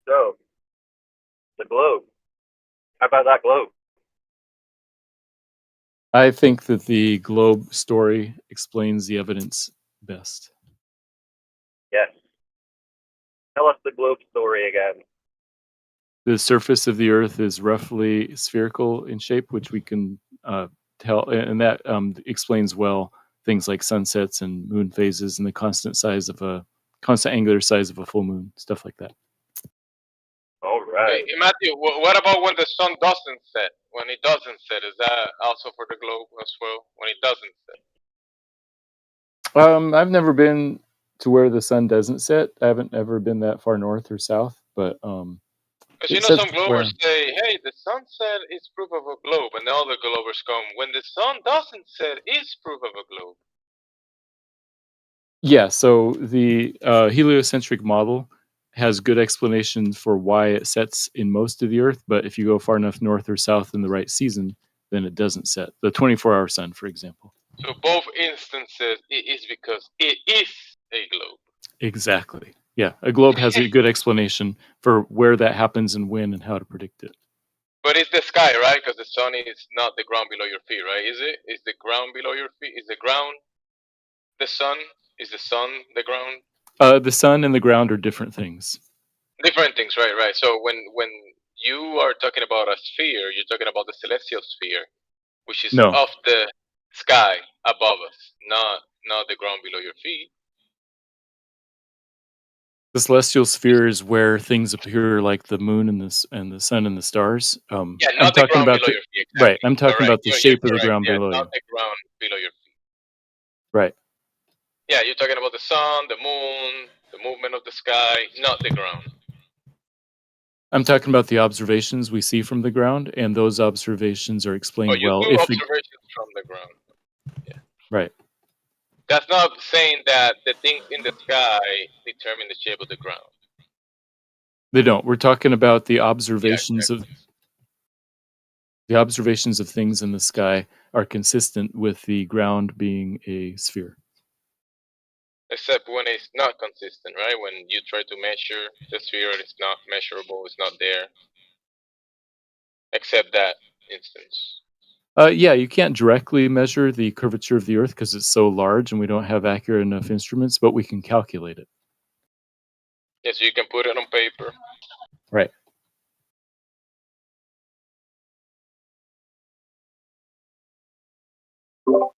So, the globe. How about that globe? I think that the globe story explains the evidence best. Yes. Tell us the globe story again. The surface of the Earth is roughly spherical in shape, which we can tell, and that explains well things like sunsets and moon phases and the constant angular size of a full moon, stuff like that. All right. Hey, Matthew, what about when the sun doesn't set? When it doesn't set, is that also for the globe as well? When it doesn't set? I've never been to where the sun doesn't set. I haven't ever been that far north or south, but because you know some globers say, "Hey, the sunset is proof of a globe," and the other globers come, "When the sun doesn't set, is proof of a globe." Yeah, so the heliocentric model has good explanations for why it sets in most of the Earth, but if you go far enough north or south in the right season, then it doesn't set. The 24-hour sun, for example. So both instances, it is because it is a globe. Exactly. Yeah, a globe has a good explanation for where that happens and when and how to predict it. But it's the sky, right? Because the sun is not the ground below your feet, right? Is it? Is the ground below your feet? Is the ground the sun? Is the sun the ground? The sun and the ground are different things. Different things, right, right. So when you are talking about a sphere, you're talking about the celestial sphere, which is off the sky above us, not the ground below your feet. The celestial sphere is where things appear like the moon and the sun and the stars. Yeah, not I'm the talking ground about below your feet. Exactly. Right. I'm talking about the shape of the ground below not you. the ground below your feet. Right. Yeah, you're talking about the sun, the moon, the movement of the sky, not the ground. I'm talking about the observations we see from the ground, and those observations are explained you well. do observations from the ground. Yeah. Right. That's not saying that the things in the sky determine the shape of the ground. They don't. We're talking about the observations of things in the sky are consistent with the ground being a sphere. Except when it's not consistent, right? When you try to measure the sphere, it's not measurable, it's not there. Except that instance. Yeah, you can't directly measure the curvature of the Earth because it's so large and we don't have accurate enough instruments, but we can calculate it. Yeah, so you can put it on paper. Right. How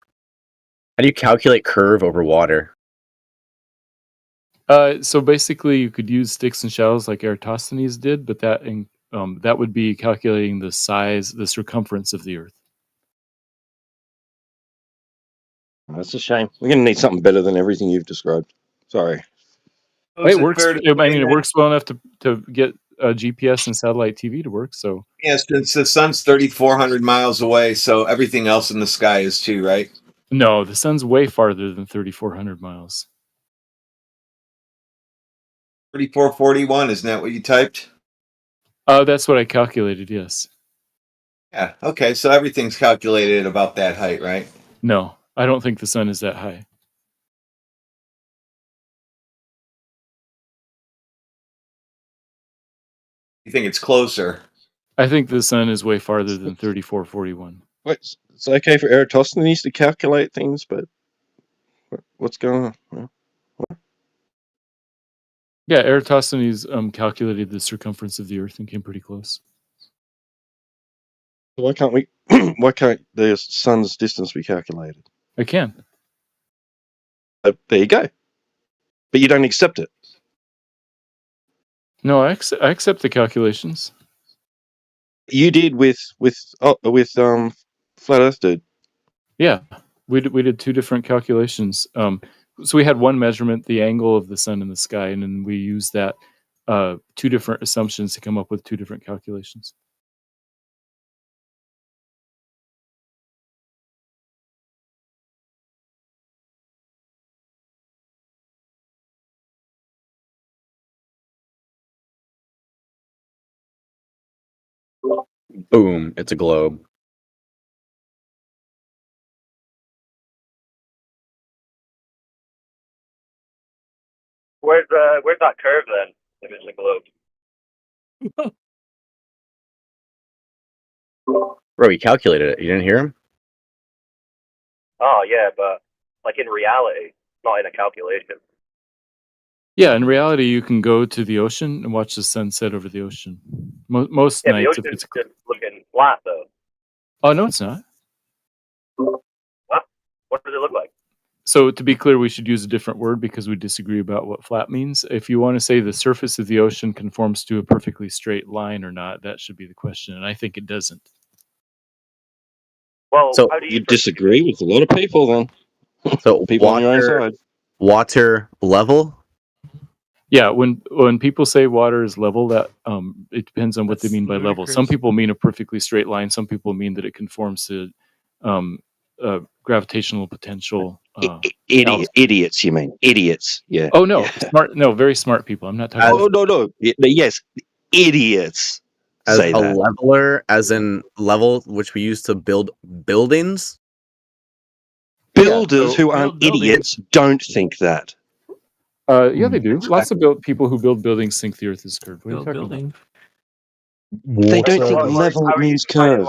do you calculate curve over water? So basically, you could use sticks and shells like Eratosthenes did, but that would be calculating the size, the circumference of the Earth. That's a shame. We're going to need something better than everything you've described. Sorry. It works. It works well enough to get a GPS and satellite TV to work. So yes, the sun's 3,400 miles away, so everything else in the sky is too, right? No, the sun's way farther than 3,400 miles. 3,441, isn't that what you typed? That's what I calculated, yes. Yeah, okay, so everything's calculated at about that height, right? No, I don't think the sun is that high. You think it's closer? I think the sun is way farther than 3,441. Wait, it's okay for Eratosthenes to calculate things, but what's going on? Yeah, Eratosthenes calculated the circumference of the Earth and came pretty close. Why can't we? Why can't the sun's distance be calculated? I can. There you go. But you don't accept it. No, I accept the calculations. You did with Flat Earth dude. Yeah, we did two different calculations. So we had one measurement, the angle of the sun in the sky, and then we used that two different assumptions to come up with two different calculations. Boom! It's a globe. Where's that curve then? If it's a globe. Bro, he calculated it. You didn't hear him? Oh yeah, but like in reality, not in a calculation. Yeah, in reality, you can go to the ocean and watch the sun set over the ocean. Most Yeah, nights, the if ocean's it's just looking flat though. oh no, it's not. What does it look like? So to be clear, we should use a different word because we disagree about what flat means. If you want to say the surface of the ocean conforms to a perfectly straight line or not, that should be the question, and I think it doesn't. Well, So how do you disagree with a lot of people then? So people on your own side. Water level? Yeah, when people say water is level, that it depends on what they mean by level. Some people mean a perfectly straight line. Some people mean that it conforms to gravitational potential. Idiots, you mean? Idiots, yeah. Oh no, yeah. very smart people. I'm not talking. Oh no, yes, idiots. As say a that. leveler, as in level which we use to build buildings? Builders who aren't idiots don't think that. Yeah, they do. Lots of people who build buildings think the Earth is curved. What are you talking about? They don't think level means curved.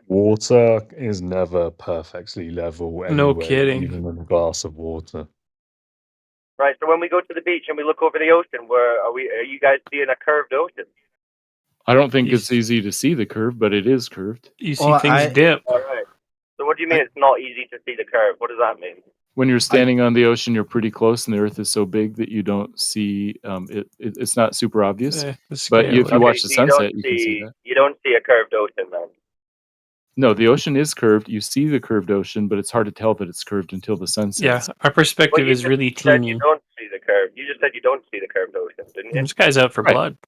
Water is never perfectly level anyway, No kidding. even in a glass of water. Right. So when we go to the beach and we look over the ocean, are you guys seeing a curved ocean? I don't think it's easy to see the curve, but it is curved. You see things dip. All right. So what do you mean it's not easy to see the curve? What does that mean? When you're standing on the ocean, you're pretty close, and the Earth is so big that you don't see it's not super obvious. But if you watch the sunset, you can see that. You don't see a curved ocean then. No, the ocean is curved. You see the curved ocean, but it's hard to tell that it's curved until the sun sets. Yeah, our perspective is really teeny. You don't see the curve. You just said you don't see the curved ocean, didn't you? This guy's out for blood.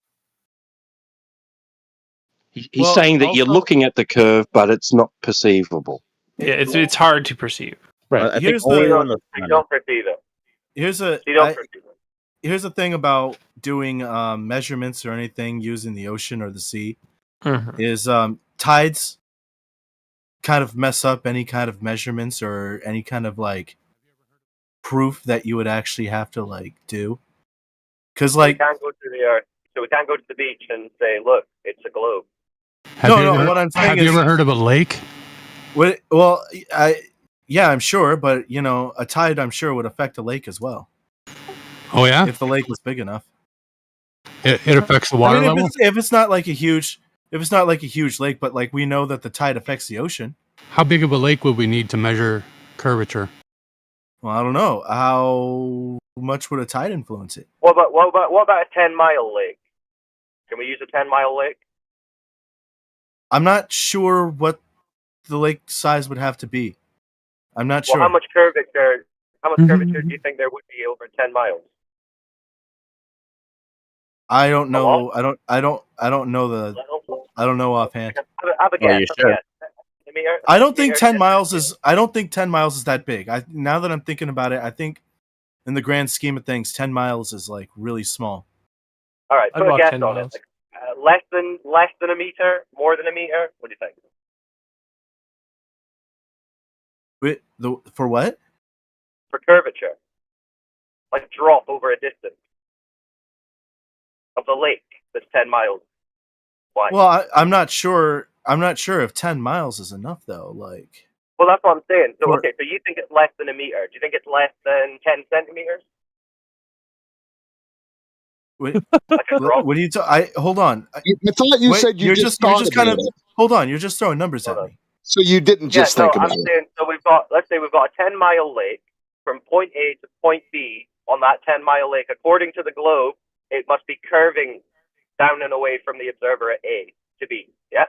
He's saying that you're looking at the curve, but it's not perceivable. Yeah, it's hard to perceive. Right. I Here's think only the- on the You don't perceive it. Here's the thing about doing measurements or anything using the ocean or the sea is tides kind of mess up any kind of measurements or any kind of like proof that you would actually have to like do. Because like we can't go to the Earth, so we can't go to the beach and say, "Look, it's a globe." What I'm saying is, have you ever heard of a lake? Well, I'm sure, but you know, a tide I'm sure would affect a lake as well. Oh yeah, if the lake was big enough, it affects the water level. If it's not like a huge lake, but like we know that the tide affects the ocean. How big of a lake would we need to measure curvature? Well, I don't know. How much would a tide influence it? What about a 10-mile lake? Can we use a 10-mile lake? I'm not sure what the lake size would have to be. I'm not sure. How much curvature do you think there would be over 10 miles? I don't know. I don't know I don't know offhand. Have a guess. I don't think 10 miles is that big. Now that I'm thinking about it, I think in the grand scheme of things, 10 miles is like really small. All right, put a guess on it. Like, less than a meter, more than a meter. What do you think? For what? For curvature, like drop over a distance of the lake that's 10 miles wide. Well, I'm not sure. I'm not sure if 10 miles is enough though. Like. Well, that's what I'm saying. So okay, so you think it's less than a meter? Do you think it's less than 10 centimeters? Wait, what are you? Hold on. I thought you said you're just kind of. Hold on, you're just throwing numbers at me. So you didn't just think about it. Saying, so let's say we've got a 10-mile lake from point A to point B on that 10-mile lake. According to the globe, it must be curving down and away from the observer at A to B. Yeah?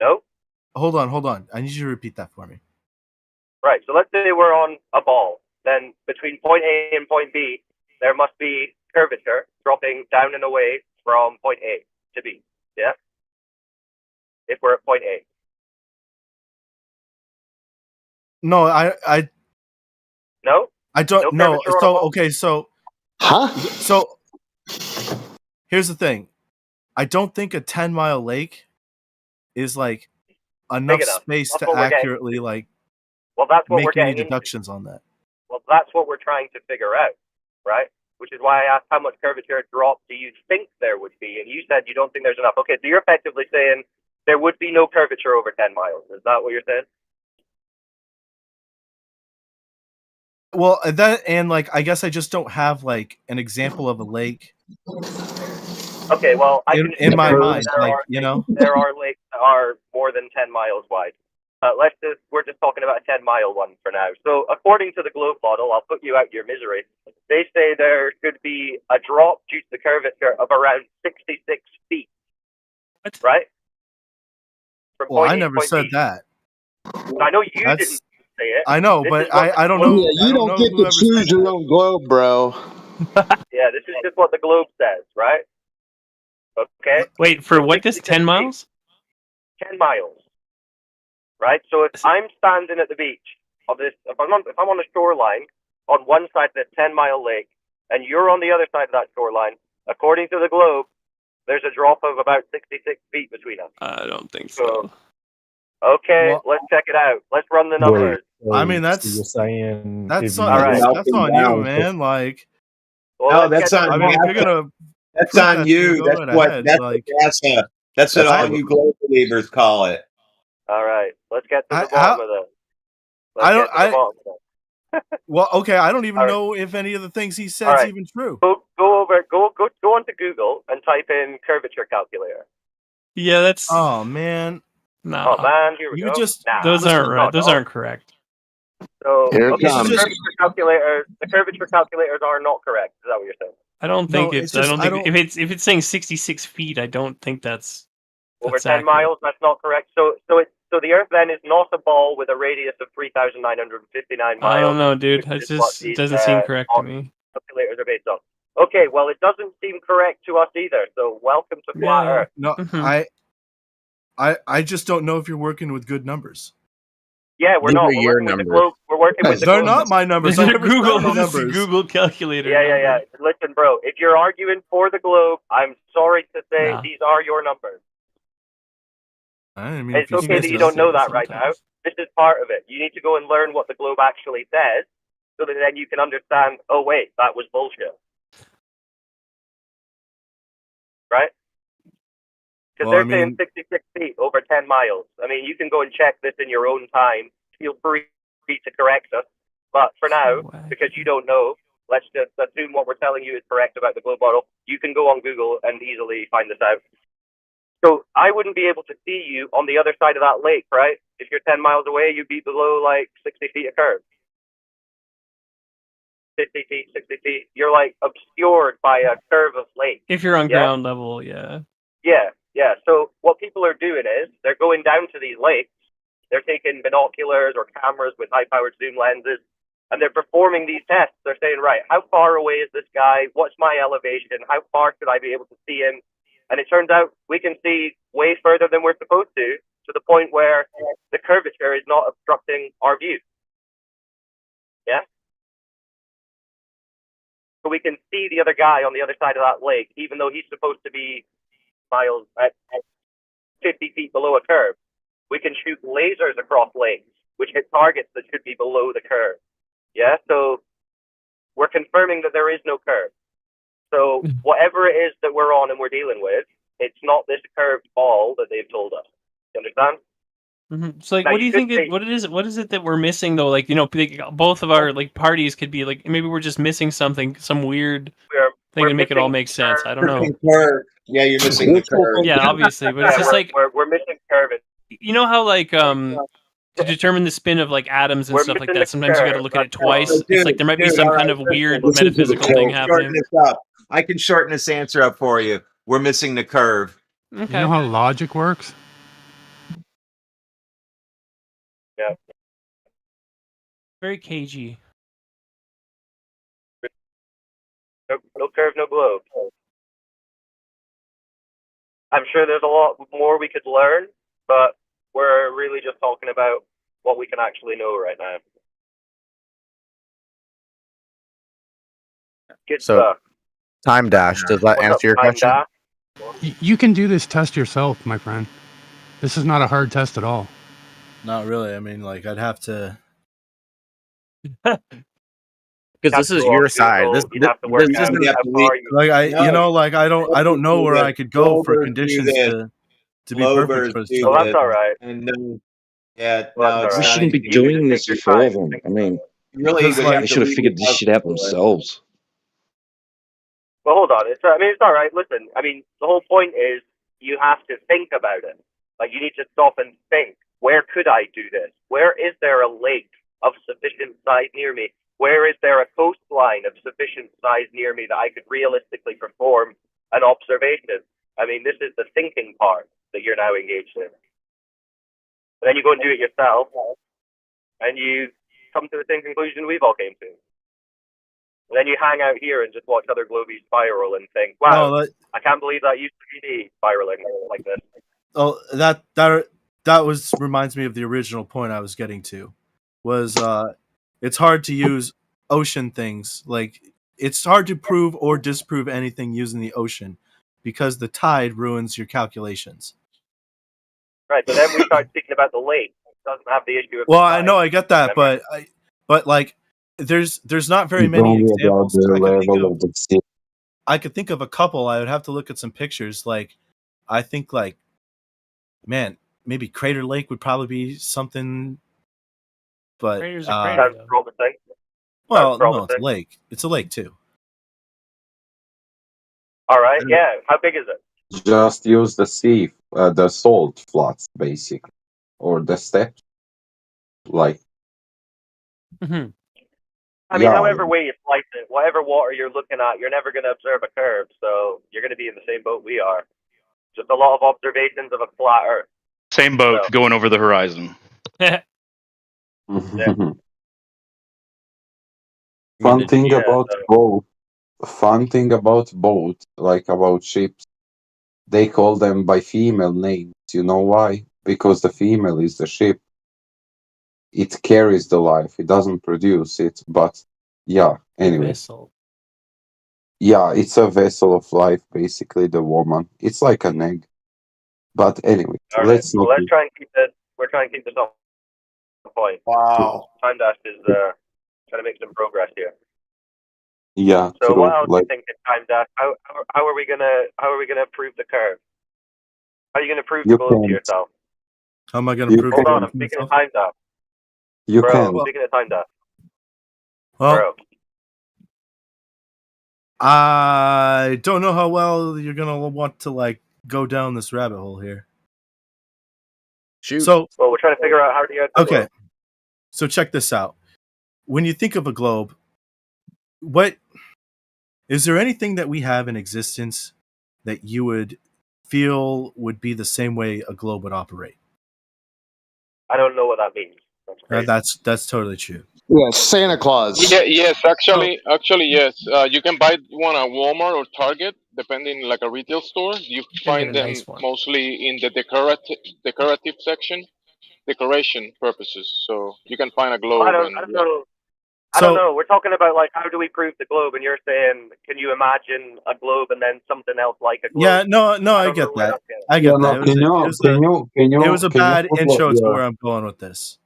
No? Hold on. I need you to repeat that for me. Right, so let's say we're on a ball. Then between point A and point B, there must be curvature dropping down and away from point A to B. Yeah? If we're at point A. No, No? I don't No know. curvature on a So ball? okay, so So here's the thing. I don't think a 10-mile lake is like enough enough. space That's to what we're getting accurately like Well, that's what we're make any getting into. deductions on that. Well, that's what we're trying to figure out, right? Which is why I asked how much curvature drop do you think there would be, and you said you don't think there's enough. Okay, so you're effectively saying there would be no curvature over 10 miles. Is that what you're saying? Well, and like I guess I just don't have like an example of a lake. Okay, well, I can in my figure mind, there like are there are lakes that are more than 10 miles wide. We're just talking about a 10-mile one for now. So according to the globe model, I'll put you out your misery. They say there should be a drop due to the curvature of around 66 feet. What? Right? From Well, point I A to never point said B. that. I know you That's- didn't say it. I know, This but is what the I don't globe know. Yeah, you I don't know get to whoever choose said your that. own globe, bro. Yeah, this is just what the globe says, right? Okay. Wait, for what? This 10 miles? 10 miles. Right? So if I'm standing at the beach of this, if I'm on the shoreline on one side of this 10-mile lake, and you're on the other side of that shoreline, according to the globe, there's a drop of about 66 feet between us. I don't think so. Okay, let's check it out. Let's run the numbers. I mean, so you're saying that's All right. that's on you, man. Like, Well, No, that's on. I mean, if you're gonna That's prove on that to me, you. go That's right what. ahead. That's Like, that's what all I- you globe believers call it. All right, let's get to the I- bottom how- of this. I don't. Let's get to the bottom of this. Well, okay. I don't even All right. know if any of the things he says All right. even true. Go onto Google and type in curvature calculator. Yeah, that's. Oh man. No. Oh man, here we You go. just Those aren't right. Those aren't correct. So Here it okay, so comes. the curvature calculators are not correct. Is that what you're saying? I don't think No, it's. it's just- I don't I think don't- if it's saying 66 feet, I don't think that's Over 10 accurate. miles, that's not correct. So the Earth then is not a ball with a radius of 3,959 miles. I don't know, dude. which It's is what just it these, doesn't seem correct to me. calculators are based on. Okay, well it doesn't seem correct to us either. So welcome to flat Yeah. Earth. No, Mhm. I just don't know if you're working with good numbers. Yeah, we're These not. are We're your working with the numbers. globe. We're working with the They're globe. not my numbers. This I is never Google. said the This is numbers. Google calculator. Yeah. Listen, bro, if you're arguing for the globe, I'm sorry to say Nah. these are your numbers. I didn't mean It's if you okay said that you so. don't know that right now. Sometimes. This is part of it. You need to go and learn what the globe actually says, so that then you can understand, oh wait, that was bullshit. Right? Because Well, I they're saying mean- 66 feet over 10 miles. I mean, you can go and check this in your own time. Feel free to correct us. But for now, because you don't know, let's just assume what we're telling you is correct about the globe model. You can go on Google and easily find this out. So I wouldn't be able to see you on the other side of that lake, right? If you're 10 miles away, you'd be below like 60 feet of curve. 50 feet, 60 feet. You're like obscured by a curve of lake. If you're on Yeah? ground level, yeah. Yeah. So what people are doing is they're going down to these lakes. They're taking binoculars or cameras with high-powered zoom lenses, and they're performing these tests. They're saying, right, how far away is this guy? What's my elevation? How far should I be able to see him? And it turns out we can see way further than we're supposed to the point where the curvature is not obstructing our view. Yeah? So we can see the other guy on the other side of that lake, even though he's supposed to be miles at 50 feet below a curve. We can shoot lasers across lakes, which hit targets that should be below the curve. Yeah, so we're confirming that there is no curve. So whatever it is that we're on and we're dealing with, it's not this curved ball that they've told us. You understand? Mm-hmm. So, like, Now, what do you think? could say- What is it that we're missing though? Like, you know, both of our like parties could be like maybe we're just missing something, some weird thing to make it all make sense. I don't know. Curve. Yeah, you're missing the curve. Yeah, obviously, but it's Yeah, just like we're missing curve. you know how like to determine the spin of like atoms and We're stuff like missing that, the sometimes you got to curve. look at it That's twice. all. It's like there might be some all kind right, of weird listen to the metaphysical curve. thing Shorten happening. this up. I can shorten this answer up for you. We're missing the curve. Okay. You know how logic works? Yeah. Very cagey. No curve, no globe. I'm sure there's a lot more we could learn, but we're really just talking about what we can actually know right now. Good So, stuff. time dash, does that What's up, answer your time question? dash? You can do this test yourself, my friend. This is not a hard test at all. Not really. I mean, like, I'd have to. Because this is your side. This isn't like I don't know where I could go for conditions to be perfect for stuff. Well, that's all right. And no, yeah, Well, no, that's it's all We right. shouldn't be You can just doing this take your before time. them. I mean, really would have they to should have leave figured the this house shit out for it. themselves. Well, hold on. It's all right. Listen, I mean, the whole point is you have to think about it. Like, you need to stop and think. Where could I do this? Where is there a lake of sufficient size near me? Where is there a coastline of sufficient size near me that I could realistically perform an observation? I mean, this is the thinking part that you're now engaged in. And then you go and do it yourself, and you come to the same conclusion we've all came to. And then you hang out here and just watch other globies spiral and think, wow, I can't believe that used to be me spiraling like this. Oh, that reminds me of the original point I was getting to. Was it's hard to use ocean things. Like, it's hard to prove or disprove anything using the ocean because the tide ruins your calculations. Right, but then we start speaking about the lake. It doesn't have the issue of Well, the I tide. know, I get that, but like, there's not very It's many only about examples. the level of the sea. I could think of a couple. I would have to look at some pictures. Like, I think, like, man, maybe Crater Lake would probably be something. But Crater's a crater, that's promising. Well, no, it's a lake. It's a lake too. All right, yeah. How big is it? Just use the sea, the salt flats, basically, or the steppe. Like, I mean, however way you slice it, whatever water you're looking at, you're never going to observe a curve, so you're going to be in the same boat we are. Just a lot of observations of a flat Earth. Same boat going over the horizon. Fun thing about boat, like about ships, they call them by female names. You know why? Because the female is the ship. It carries the life. It doesn't produce it, but yeah. Anyway. Vessel. Yeah, it's a vessel of life, basically, the woman. It's like an egg. But anyway, All right. let's not. Let's try and keep this. We're trying to keep this on point. Wow. Time Dash is trying to make some progress here. Yeah. So true. what else do Like, you think in Time Dash? How are we gonna prove the curve? How are you gonna prove the you globe to can't. yourself? How am I going to You prove? Hold can't. on, I'm speaking of Time Dash. You Bro, can't. speaking of Time Dash. Well, Bro. I don't know how well you're gonna want to like go down this rabbit hole here. Shoot. So, well, we're trying to figure out how to get. Okay. So check this out. When you think of a globe, what is there anything that we have in existence that you would feel would be the same way a globe would operate? I don't know what that means. That's totally true. Yeah, Santa Claus. Yeah, yes, actually, yes. You can buy one at Walmart or Target, depending like a retail store. You find them mostly in the decorative section, decoration purposes. So you can find a globe. I don't know. I don't know. We're talking about like how do we prove the globe, and you're saying, can you imagine a globe and then something else like a globe? Yeah, no, I get that. I get that. It was a bad intro to where I'm going with this.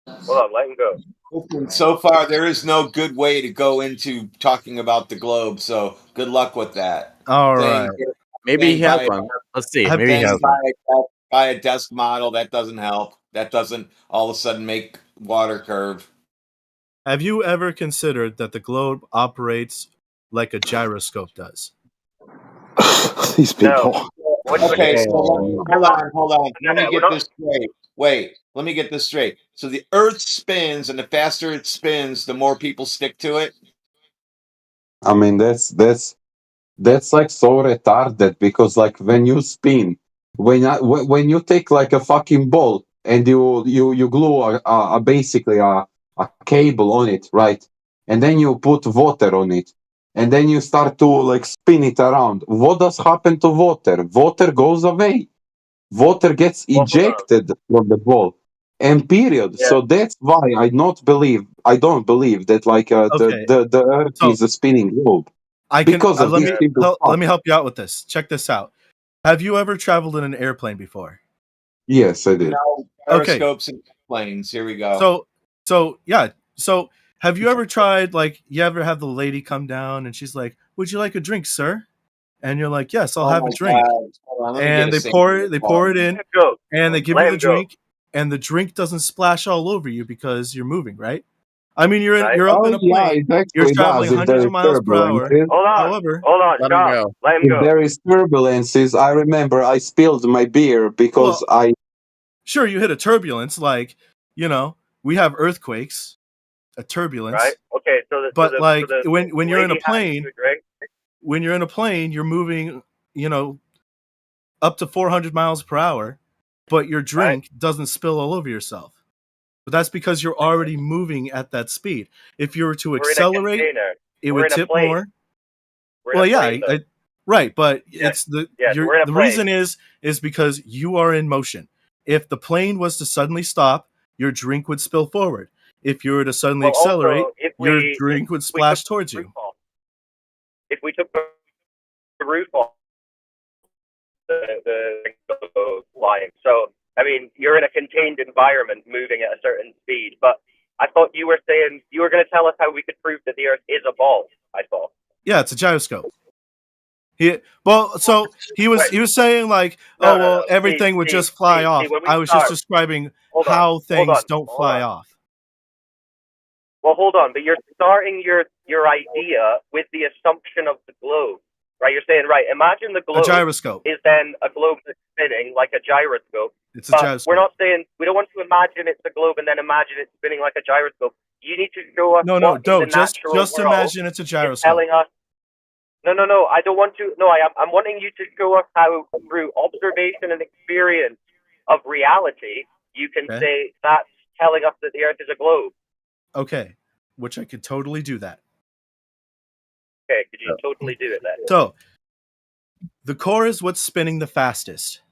Hold on, let him go. So far, there is no good way to go into talking about the globe. So good luck with that. All right. Maybe he has one. Let's see. Maybe he has one. Buy a desk model. That doesn't help. That doesn't all of a sudden make water curve. Have you ever considered that the globe operates like a gyroscope does? These people. No. Okay, so hold on. Let me get this straight. wait, let me get this straight. So the Earth spins, and the faster it spins, the more people stick to it. I mean, that's like so retarded, because like when you spin, when you take like a fucking ball and you glue basically a cable on it, right? And then you put water on it, and then you start to like spin it around. What does happen to water? Water goes away. Water gets ejected from the ball. And period. Yeah. So that's why I don't believe that like Okay. the Earth So is a spinning globe. I can Because of let these me people. let me help you out with this. Check this out. Have you ever traveled in an airplane before? Yes, I did. Now, Okay. periscopes and planes. Here we go. So yeah. So have you ever tried, like, you ever have the lady come down and she's like, "Would you like a drink, sir?" And you're like, "Yes, I'll have a drink." Hold on, let me get And a they pour it Let in, him go. and they give Let you him the go. drink, and the drink doesn't splash all over you because you're moving, right? I mean, you're Right? up in Oh a yeah, plane, it you're actually traveling does if hundreds there of is miles per hour. turbulences. However, Hold on, Let him Charles. go. Let him If go. there is turbulences, I remember I spilled my beer because well, sure, you hit a turbulence, like, we have earthquakes, a turbulence. Right? Okay, so But like when you're in a lady hands plane, you a drink. when you're in a plane, you're moving, up to 400 miles per hour, but your drink doesn't spill all over yourself. But that's because you're already moving at that speed. If you were to We're in a accelerate, container. it We're would in a tip plane. more. We're in Well, a yeah, plane, though. right, but Yes. it's Yes, we're in a the plane. reason is because you are in motion. If the plane was to suddenly stop, your drink would spill forward. If you were to suddenly Well, accelerate, also, if your we drink would took splash the towards roof you. off, if we took the roof off, the goes flying. So, I mean, you're in a contained environment, moving at a certain speed. But I thought you were saying you were going to tell us how we could prove that the Earth is a ball. I thought. Yeah, it's a gyroscope. He was saying like, No. everything would just fly off. When we I was start, just describing hold how on, things don't fly off. Well, hold on, but you're starting your idea with the assumption of the globe, right? You're saying, right, imagine the globe gyroscope is then a globe that's spinning like a gyroscope. It's a but gyroscope. We're not saying, we don't want to imagine it's a globe and then imagine it's spinning like a gyroscope. You need to show us what in the natural just world imagine it's a is gyroscope. telling us. No, I don't want to. No, I'm wanting you to show us how, through observation and experience of reality, you can say that's telling us that the Earth is a globe. Okay, which I could totally do that. Okay, could you totally do it then? So, the core is what's spinning the fastest.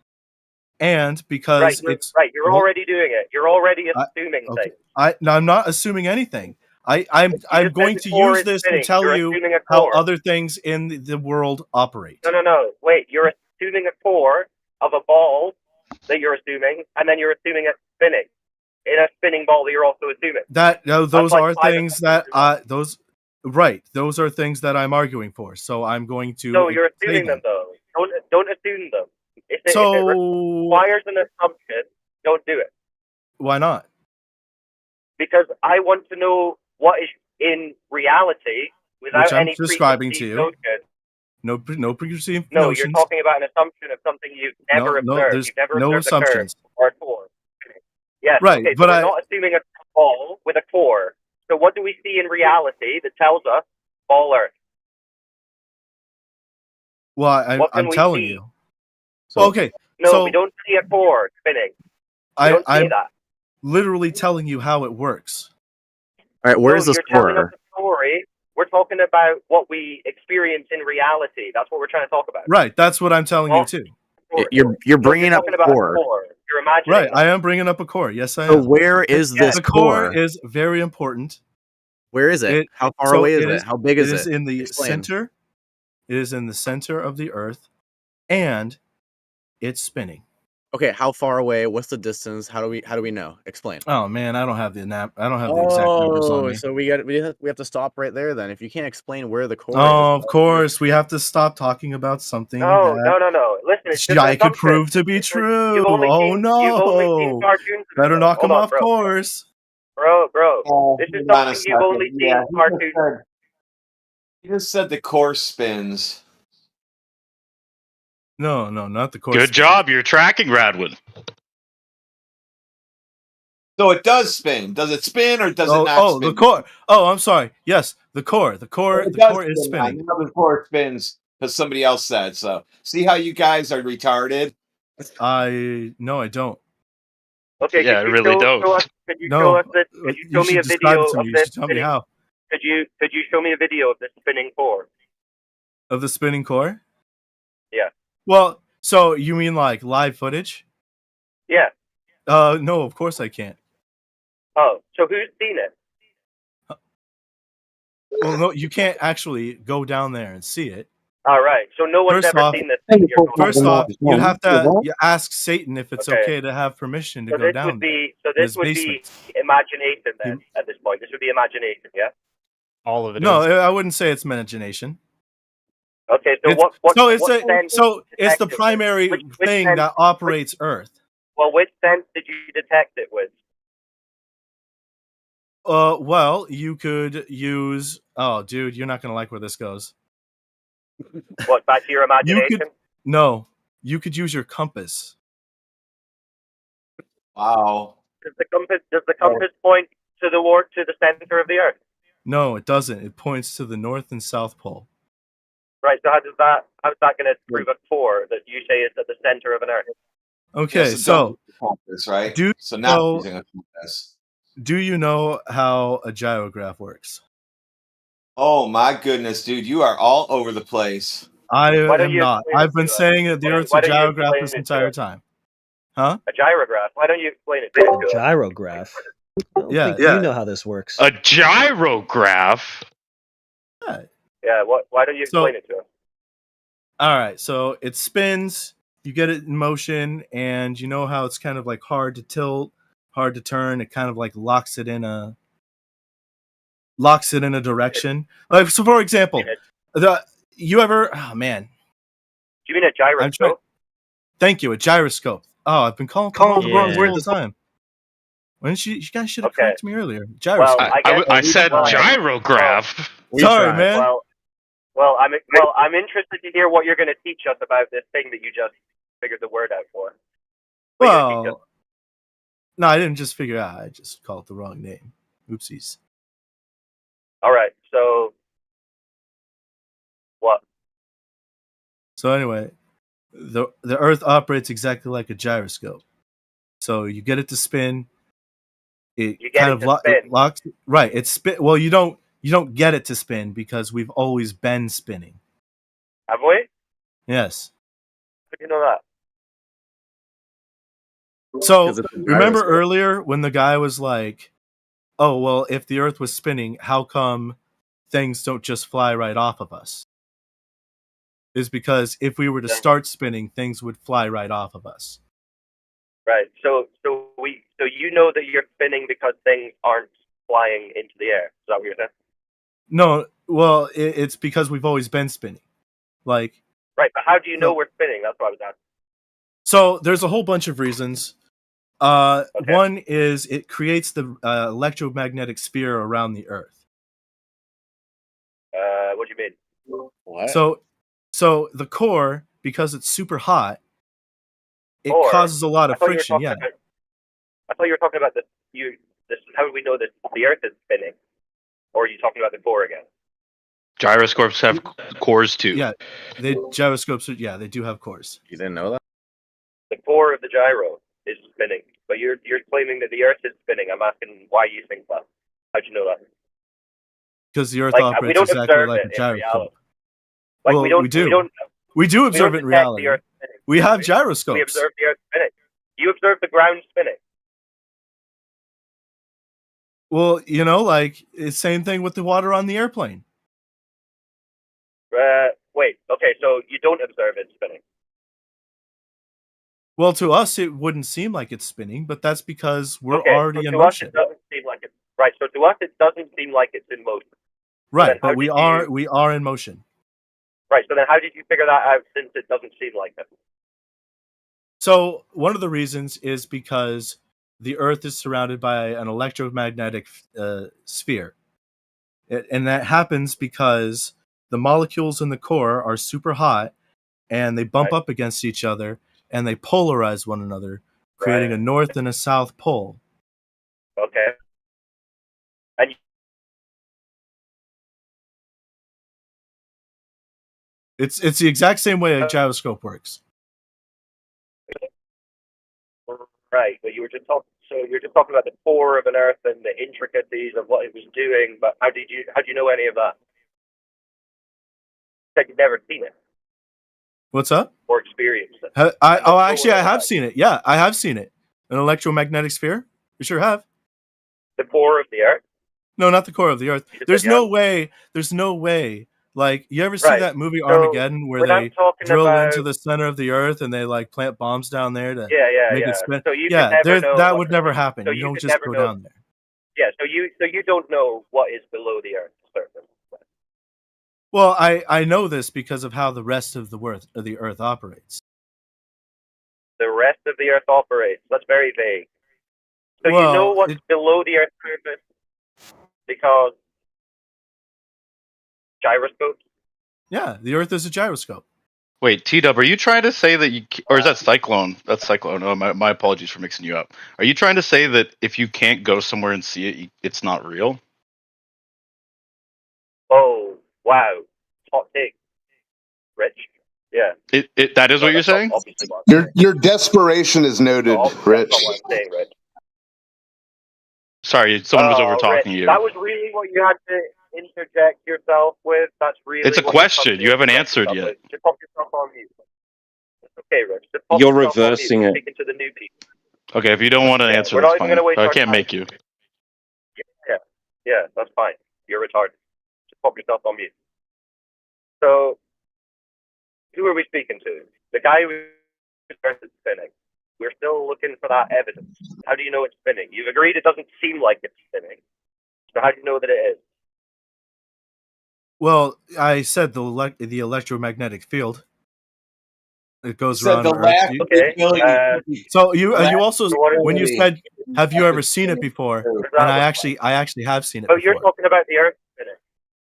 And because you're already doing it. You're already assuming things. I'm not assuming anything. I'm going to use this to tell you how other things in the world operate. No. Wait, you're assuming a core of a ball that you're assuming, and then you're assuming it's spinning. In a spinning ball that you're also assuming. Those are things that those are things that I'm arguing for. So I'm going to. No, you're assuming them though. Don't assume them. If it requires an assumption, don't do it. Why not? Because I want to know what is in reality without any describing to preconceived you. notion. No preconceived No, notions. you're talking about an assumption of something you've never observed. There's You've never no observed assumptions. a curve or a core. Yes, right, okay, but so we're not assuming a ball with a core. So what do we see in reality that tells us ball Earth? Well, I'm telling you. So, okay. No, we don't see a core spinning. I'm that. literally telling you how it works. All right, where's the you're telling us a story. We're talking about what we experience in reality. That's what we're trying to talk about. Right, that's what I'm telling you too. You're bringing up a core. You're imagining. Right, I am bringing up a core. Yes, I am. So where is this the core? is very important. Where is it? How far away is it? How big is it? It is in the center. It is in the center of the Earth, and it's spinning. Okay, how far away? What's the distance? How do we know? Explain. Oh man, I don't have the exact numbers on me. So we have to stop right there then. If you can't explain where the core is. Oh, of course, we have to stop talking about something. No. Listen, it's just I could prove to be true. You've only seen cartoons. Better knock him off course. Bro. This is something you've only seen cartoons. You just said the core spins. No, not the core. Good job. You're tracking, Radwood. So it does spin. Does it spin or does it not Oh, spin? the core. Oh, I'm sorry. Yes, the core. The core. It The does core is spin now. spinning. Now the core spins because somebody else said so. See how you guys are retarded? No, I don't. Okay, Yeah, I could you really don't. show us? Could you No, show us this? Could you show me should a describe video it to of me. You this should tell me spinning? how. Could you show me a video of this spinning core? Of the spinning core? Yeah. Well, so you mean like live footage? Yeah. No, of course I can't. Oh, so who's seen it? Well, no, you can't actually go down there and see it. All right. So no one's First ever off, seen this thing. First off, you have to ask Satan if it's okay to have permission to So go this down would be there. this would be imagination then. At this point, this would be imagination. Yeah. All of it. No, is. I wouldn't say it's imagination. Okay. So It's, what it's the primary thing that operates Earth. Well, which sense did you detect it with? Well, you could use. Oh, dude, you're not gonna like where this goes. What, back to your imagination? You could use your compass. Wow. Does the compass point to the center of the Earth? No, it doesn't. It points to the North and South Pole. Right. So how's that going to prove a core that you say is at the center of an Earth? Okay, so compass, right? So now using a compass. Do you know how a gyrograph works? Oh my goodness, dude, you are all over the place. I am not. I've been saying that the Earth's a gyrograph this entire time. Huh? A gyrograph. Why don't you explain it to us? Gyrograph. I don't think you know how this works. A gyrograph. Yeah. Why don't you explain it to us? All right. So it spins. You get it in motion, and you know how it's kind of like hard to tilt, hard to turn. It kind of like locks it in a direction. Like, so, for example, you ever? Oh man. Do you mean a gyroscope? Thank you, a gyroscope. Oh, I've been calling the wrong word the time. Why didn't you guys should have corrected me earlier? Gyroscope. Well, I said gyrograph. Sorry, man. Well, I'm interested to hear what you're going to teach us about this thing that you just figured the word out for. Well, no, I didn't just figure out. I just called it the wrong name. Oopsies. All right. So, what? So anyway, the Earth operates exactly like a gyroscope. So you get it to spin. It it locks. Right. It's spin. Well, you don't get it to spin because we've always been spinning. Have we? Yes. How do you know that? So remember earlier when the guy was like, "Oh well, if the Earth was spinning, how come things don't just fly right off of us?" Is because if we were to start spinning, things would fly right off of us. Right. So you know that you're spinning because things aren't flying into the air. Is that what you're saying? No, well, it's because we've always been spinning. Like. Right, but how do you know we're spinning? That's what I was asking. So there's a whole bunch of reasons. One is it creates the electromagnetic sphere around the Earth. What do you mean? What? So the core, because it's super hot, it causes a lot of friction. Yeah. I thought you were talking about this. How do we know that the Earth is spinning? Or are you talking about the core again? Gyroscopes have cores too. Yeah, gyroscopes. Yeah, they do have cores. You didn't know that? The core of the gyro is spinning, but you're claiming that the Earth is spinning. I'm asking why you think that. How'd you know that? Because the Earth operates exactly like a gyroscope. Like well, we do. We do observe it in reality. We have gyroscopes. We observe the Earth spinning. You observe the ground spinning. Well, like it's same thing with the water on the airplane. Wait. Okay, so you don't observe it spinning. Well, to us, it wouldn't seem like it's spinning, but that's because we're already in motion. Us, it doesn't seem like it. Right. So to us, it doesn't seem like it's in motion. Right, but we are in motion. Right. So then, how did you figure that out? Since it doesn't seem like it. So one of the reasons is because the Earth is surrounded by an electromagnetic sphere, and that happens because the molecules in the core are super hot, and they bump up against each other, and they polarize one another, creating a north and a south pole. Okay. And It's the exact same way a gyroscope works. Right, but you were just talking. So you're just talking about the core of an Earth and the intricacies of what it was doing. But how do you know any of that? You said you've never seen it What's up? or experienced it. Actually, I have seen it. Yeah, I have seen it. An electromagnetic sphere. We sure have. The core of the Earth. No, not the core of the Earth. There's no way. There's no way. Like, you ever see that movie Armageddon where they drill into the center of the Earth and they like plant bombs down there to make it spin? So you can never know that would never happen. So you don't just go down there. Yeah, so you don't know what is below the Earth's surface. Well, I know this because of how the rest of the Earth operates. The rest of the Earth operates. That's very vague. So you know what's below the Earth's surface because gyroscopes? Yeah, the Earth is a gyroscope. Wait, T-Dub, are you trying to say that or is that Cyclone? That's Cyclone. Oh, my apologies for mixing you up. Are you trying to say that if you can't go somewhere and see it, it's not real? Oh, wow. Hot take. Rich. Yeah. That is what you're saying? Your desperation is noted, Rich. That's not what I'm saying, Rich. Sorry, someone was over talking you. That was really what you had to interject yourself with. That's really. It's a question. You haven't answered yet. Just pop yourself on mute. It's okay, Rich. You're reversing it. Speaking to the new people. Okay, if you don't want to answer, that's fine. I can't make you. Yeah, that's fine. You're retarded. Just pop yourself on mute. So, who are we speaking to? The guy who started spinning. We're still looking for that evidence. How do you know it's spinning? You've agreed it doesn't seem like it's spinning. So how do you know that it is? Well, I said the electromagnetic field. It goes around Earth. Okay. So you also, when you said, "Have you ever seen it before?" and I actually have seen it. Oh, you're talking about the Earth spinning.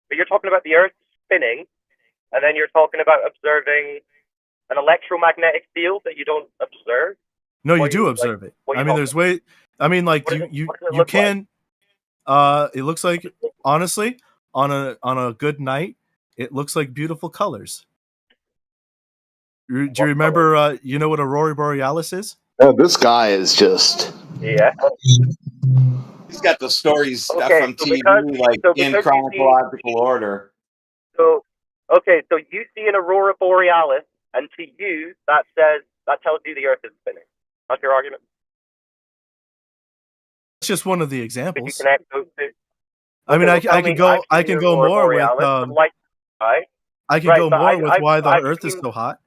But you're talking about the Earth spinning, and then you're talking about observing an electromagnetic field that you don't observe. No, you do observe it. I mean, there's way. I mean, like you can. It looks like, honestly, on a good night, it looks like beautiful colors. Do you remember? You know what Aurora Borealis is? Oh, this guy is just. Yeah. He's got the stories stuff from TV, in chronological order. So, so you see an Aurora Borealis, and to you, that tells you the Earth is spinning. That's your argument? It's just one of the examples. Could you connect those two? I mean, I can go more with I can go more with why the Earth is so hot.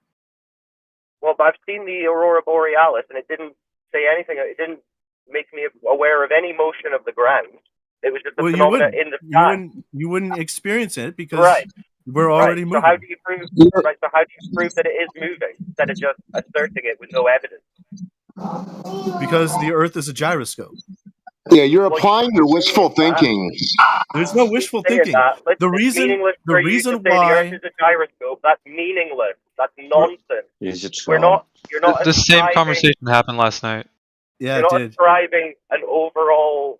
Well, but I've seen the Aurora Borealis, and it didn't say anything. It didn't make me aware of any motion of the ground. It was just a phenomenon in the sky. You wouldn't experience it because we're already moving. So how do you prove? So how do you prove that it is moving instead of just asserting it with no evidence? Because the Earth is a gyroscope. Yeah, you're applying your wishful thinking. There's no wishful thinking. The reason why the Earth is a gyroscope, that's meaningless. That's nonsense. You're not. The same conversation happened last night. Yeah, you're not describing an overall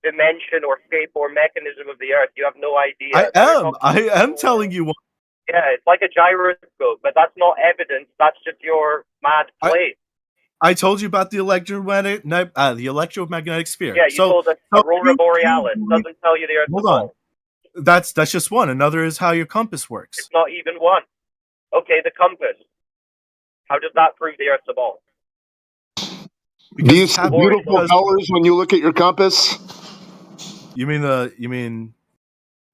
dimension or shape or mechanism of the Earth. You have no idea. I am telling you. Yeah, it's like a gyroscope, but that's not evidence. That's just your mad play. I told you about the electromagnetic sphere. Yeah, you told us Aurora Borealis doesn't tell you the Earth. Hold on. That's just one. Another is how your compass works. It's not even one. Okay, the compass. How does that prove the Earth's a ball? Do you see beautiful colors when you look at your compass? You mean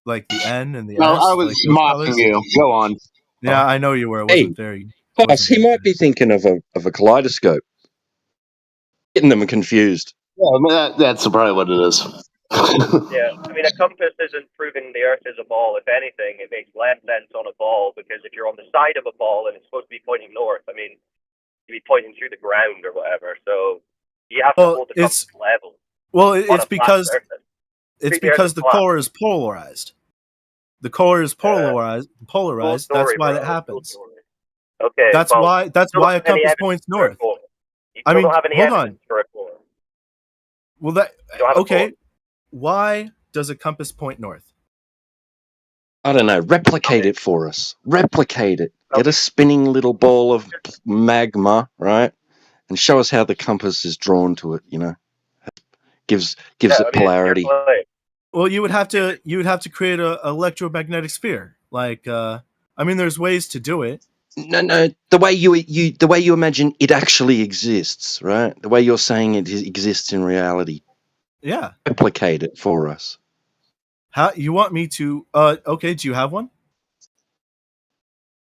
like the N and the S? No, I was mocking you. Go on. Yeah, I know you were. It wasn't very. Boss, he might be thinking of a kaleidoscope. Getting them confused. Yeah, that's probably what it is. Yeah, I mean, a compass isn't proving the Earth is a ball. If anything, it makes less sense on a ball because if you're on the side of a ball and it's supposed to be pointing north, I mean, you'd be pointing through the ground or whatever. So you have to hold the compass level. Well, it's because the core is polarized. The core is polarized. That's why that happens. Okay, that's why a compass points north. I mean, hold on. For a core. Well, that You don't have a okay. Why does a compass point north? I don't know. Replicate it for us. Replicate it. Get a spinning little ball of magma, right? And show us how the compass is drawn to it. You know, gives it polarity. Well, you would have to create a electromagnetic sphere. Like, I mean, there's ways to do it. No. The way you imagine it actually exists, right? The way you're saying it exists in reality. Yeah. Replicate it for us. How you want me to? Okay. Do you have one?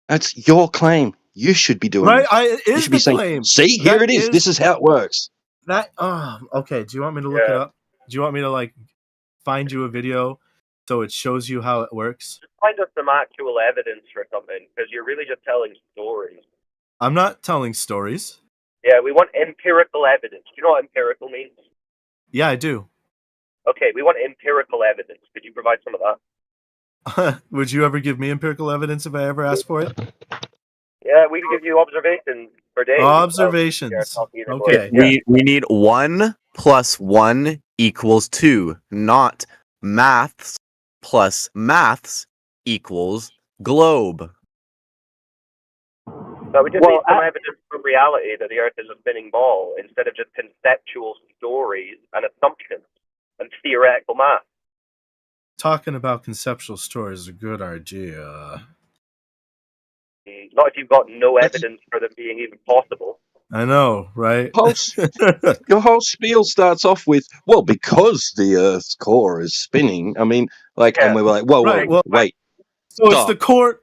That's your claim. You should be doing Right. it. You should be saying, claim. "See, here it is. This is how it works." That. Okay. Do you want me to look it up? Do you want me to like find you a video so it shows you how it works? Just find us some actual evidence for something, because you're really just telling stories. I'm not telling stories. Yeah, we want empirical evidence. Do you know what empirical means? Yeah, I do. Okay, we want empirical evidence. Could you provide some of that? Would you ever give me empirical evidence if I ever asked for it? Yeah, we could give you observations for days. Observations. Okay. We need 1 + 1 = 2, not maths plus maths equals globe. So we just need some evidence from reality that the Earth is a spinning ball, instead of just conceptual stories and assumptions and theoretical math. Talking about conceptual stories is a good idea. Not if you've got no evidence for them being even possible. I know, right? Your whole spiel starts off with, well, because the Earth's core is spinning. I mean, like, and we were like, whoa, wait. So stop. it's the core.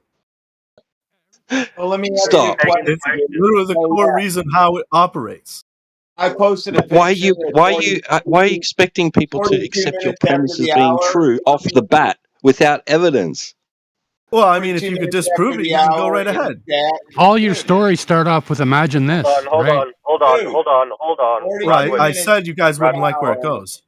Well, let me ask Stop. you a question. It's literally the core reason how it operates. I posted a picture. Why are you expecting people to 42 accept your minutes after premise as the being hour. true off the bat without evidence? Well, I mean, if you could disprove it, you can go right ahead. All your stories start off with "Imagine this." Hold on. Right, I said you guys wouldn't like where it goes.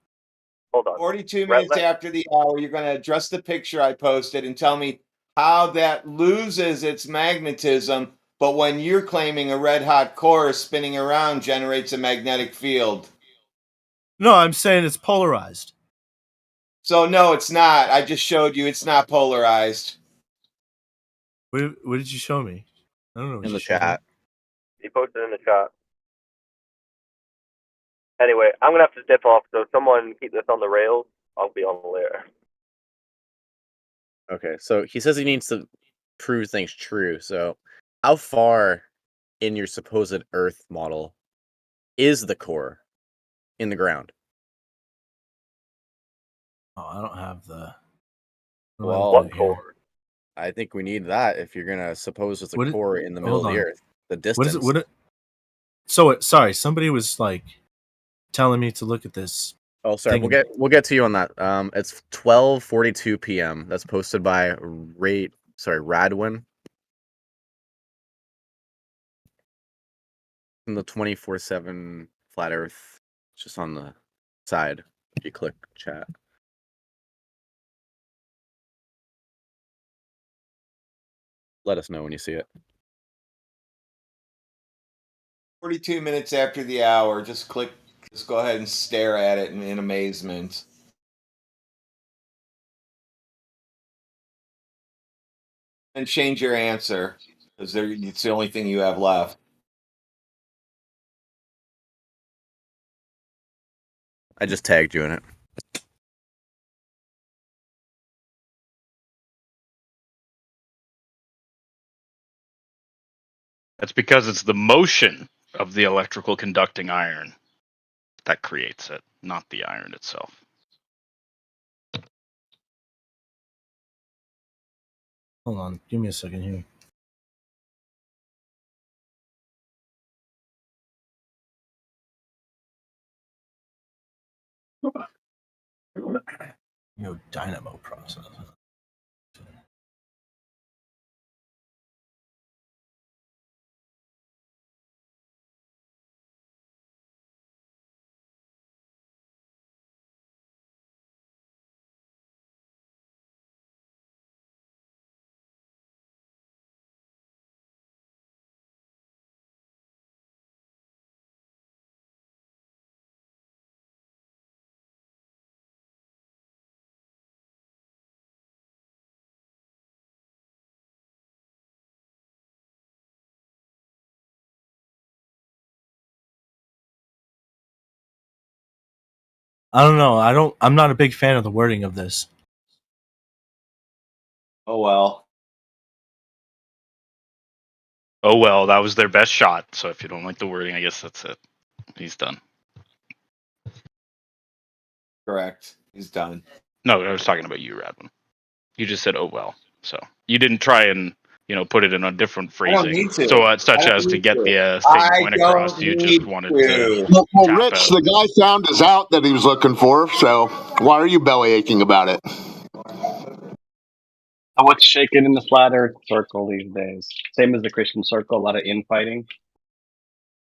Hold on. 42 minutes after the hour, you're going to address the picture I posted and tell me how that loses its magnetism, but when you're claiming a red hot core spinning around generates a magnetic field. No, I'm saying it's polarized. So no, it's not. I just showed you it's not polarized. What did you show me? I don't know. In the chat. You posted in the chat. Anyway, I'm gonna have to dip off, so someone keep this on the rails. I'll be on later. Okay, so he says he needs to prove things true. So, how far in your supposed Earth model is the core in the ground? Oh, I don't have the. Well, I think we need that if you're gonna suppose it's a core in the middle of the Earth. The distance. Sorry, somebody was like telling me to look at this. Oh, sorry. We'll get to you on that. It's 12:42 p.m. That's posted by Radwin from the 24/7 Flat Earth. Just on the side. If you click chat. Let us know when you see it. 42 minutes after the hour, just go ahead and stare at it in amazement. And change your answer, because it's the only thing you have left. I just tagged you in it. That's because it's the motion of the electrical conducting iron that creates it, not the iron itself. Hold on, give me a second here. Dynamo process. I don't know. I'm not a big fan of the wording of this. Oh well. Oh well, that was their best shot. So if you don't like the wording, I guess that's it. He's done. Correct. He's done. No, I was talking about you, Radwin. You just said, "Oh well," so you didn't try and put it in a different I don't phrasing, need to. so such I don't as to need get to. the same I point across. don't You just need wanted to. to Well, tap Rich, out. the guy found his out that he was looking for, so why are you belly aching about it? What's shaking in the flat Earth circle these days? Same as the Christian circle, a lot of infighting.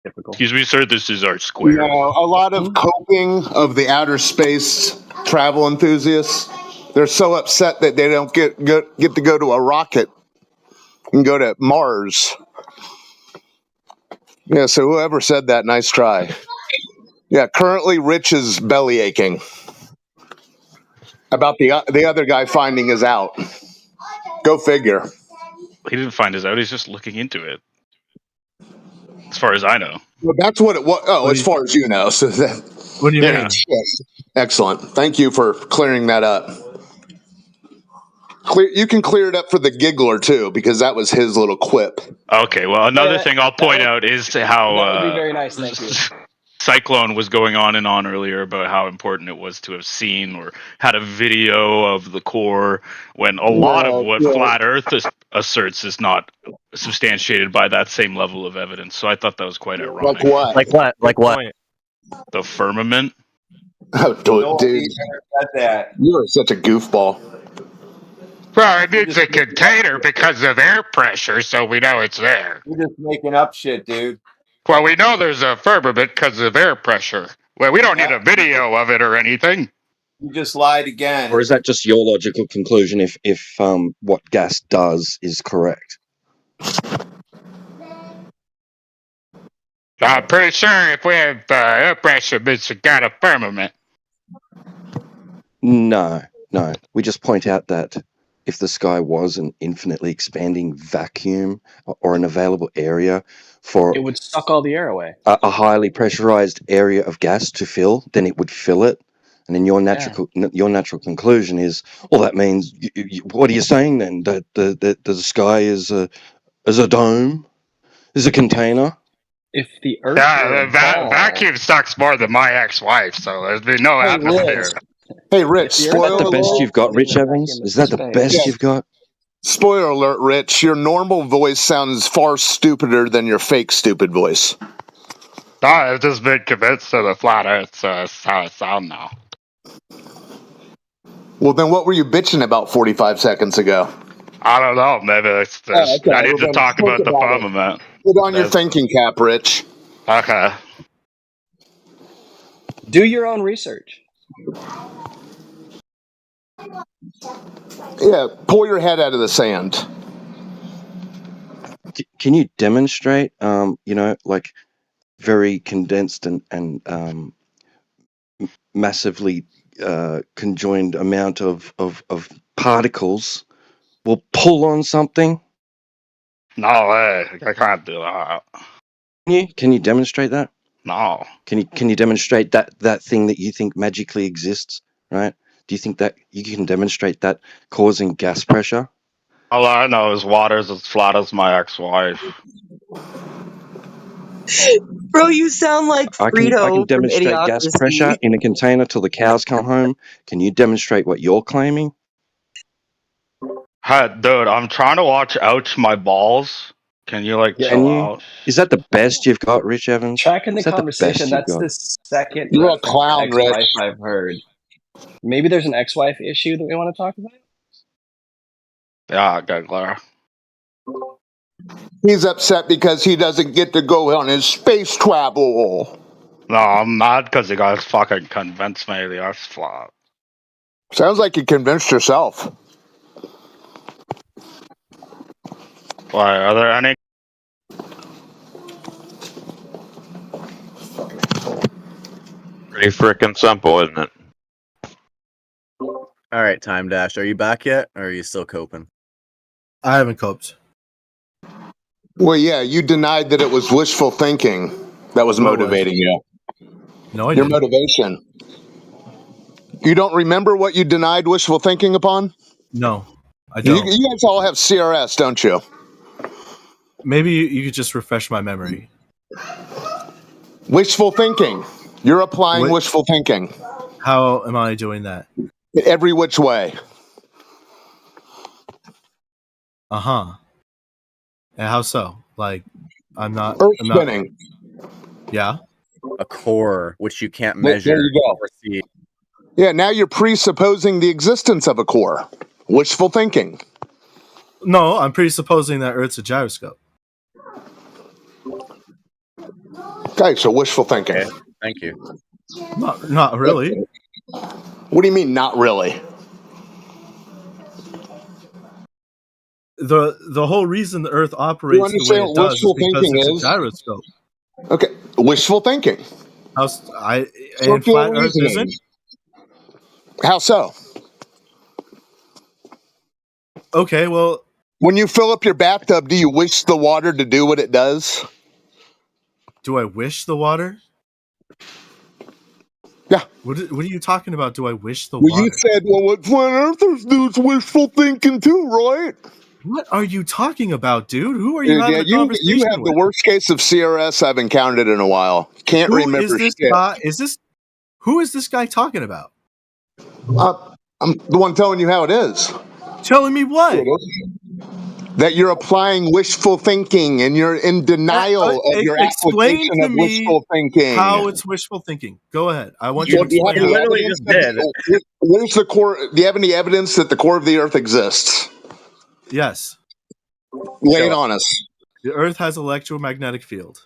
Typical. Excuse me, sir. This is our square. You know, a lot of coping of the outer space travel enthusiasts. They're so upset that they don't get to go to a rocket and go to Mars. Yeah, so whoever said that, nice try. Yeah, currently Rich is belly aching about the other guy finding his out. Go figure. He didn't find his out. He's just looking into it. As far as I know. Well, that's what it was. Oh, as far as you know. So what do you mean? Excellent. Thank you for clearing that up. You can clear it up for the giggler too, because that was his little quip. Okay, well, another thing I'll point out is how That would be very nice, thank you. Cyclone was going on and on earlier about how important it was to have seen or had a video of the core, when a lot of what Flat Earth asserts is not substantiated by that same level of evidence. So I thought that was quite ironic. Like what? Like what? Like what? The firmament. Oh, dude, that. you are such a goofball. Well, it needs a container because of air pressure, so we know it's there. You're just making up shit, dude. Well, we know there's a firmament because of air pressure. Well, we don't need a video of it or anything. You just lied again. Or is that just your logical conclusion if what gas does is correct? I'm pretty sure if we have air pressure, it's got a firmament. No. We just point out that if the sky was an infinitely expanding vacuum or an available area for It would suck all the air away. a highly pressurized area of gas to fill, then it would fill it. And then your natural conclusion is, well, that means what are you saying then? That the sky is a dome, is a container? If the Earth the vacuum sucks more than my ex-wife, so there's been no atmosphere. Hey, Rich, Is that the best you've got, Rich Evans? Is that the best you've got? Spoiler alert, Rich, your normal voice sounds far stupider than your fake stupid voice. I've just been convinced of the flat Earth, so that's how I sound now. Well, then what were you bitching about 45 seconds ago? I don't know. Maybe it's this. Okay, I need to talk about the firmament. Put on your thinking cap, Rich. Okay. Do your own research. Yeah, pull your head out of the sand. Can you demonstrate, like very condensed and massively conjoined amount of particles will pull on something? No way. I can't do that. Can you demonstrate that? No. Can you demonstrate that thing that you think magically exists, right? Do you think that you can demonstrate that causing gas pressure? All I know is water's as flat as my ex-wife. Bro, you sound like Frito I can demonstrate from gas Idiocracy. pressure in a container till the cows come home. Can you demonstrate what you're claiming? Hey, dude, I'm trying to watch out my balls. Can you chill out? Is that the best you've got, Rich Evans? Tracking the Is that conversation, the best that's you've got? the second You're a reference to clown, Rich. ex-wife I've heard. Maybe there's an ex-wife issue that we want to talk about? Yeah, good, Clara. He's upset because he doesn't get to go on his space travel. No, I'm mad because you guys fucking convinced me the Earth's flat. Sounds like you convinced yourself. Why, are there any? Pretty frickin' simple, isn't it? All right, Time Dash, are you back yet, or are you still coping? I haven't coped. Well, yeah, you denied that it was wishful thinking that was motivating you. No, I Your didn't. motivation. You don't remember what you denied wishful thinking upon? No, I don't. You guys all have CRS, don't you? Maybe you could just refresh my memory. Wishful thinking. You're applying wishful thinking. How am I doing that? Every which way. Uh-huh. And how so? Like, I'm not... Earth spinning. Yeah? A core, which you can't measure. There you go. Or see. Yeah, now you're presupposing the existence of a core. Wishful thinking. No, I'm presupposing that Earth's a gyroscope. Okay, so wishful thinking. Okay, thank you. Not really. What do you mean, not really? The whole reason the Earth operates the way it does is because it's a gyroscope. Okay, wishful thinking. And flat Earth isn't? How so? Okay, well... When you fill up your bathtub, do you wish the water to do what it does? Do I wish the water? Yeah. What are you talking about? Do I wish the water? Well, you said, well, what flat earthers do is wishful thinking too, right? What are you talking about, dude? Who are you having a conversation You have with? the worst case of CRS I've encountered in a while. Can't remember shit. Who is this guy talking about? I'm the one telling you how it is. Telling me what? That you're applying wishful thinking and you're in denial of your application of wishful thinking. How it's wishful thinking. Go ahead. I want you to explain. You literally just did. Where's the core? Do you have any evidence that the core of the Earth exists? Yes. Lay it on us. The Earth has electromagnetic field.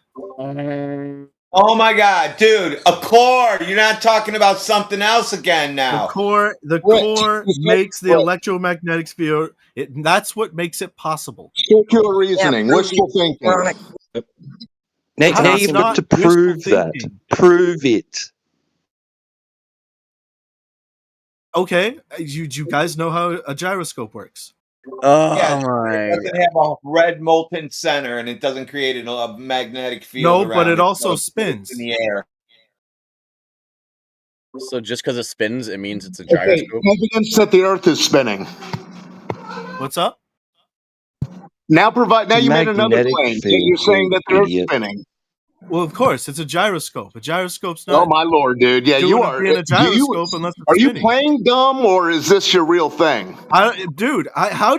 Oh my God, dude! A core. You're not talking about something else again now. The core makes the electromagnetic field. That's what makes it possible. Circular reasoning, wishful thinking. Now you've got to prove that. Prove it. Okay, you guys know how a gyroscope works. It doesn't have a red molten center, and it doesn't create a magnetic field. No, but it also spins in the air. So just because it spins, it means it's a gyroscope. Evidence that the Earth is spinning. What's up? Now you made another claim. You're saying that the Earth's spinning. Well, of course, it's a gyroscope. A gyroscope's not. Oh my lord, dude! Yeah, you are. Being a gyroscope unless it's are you spinning. playing dumb, or is this your real thing? How do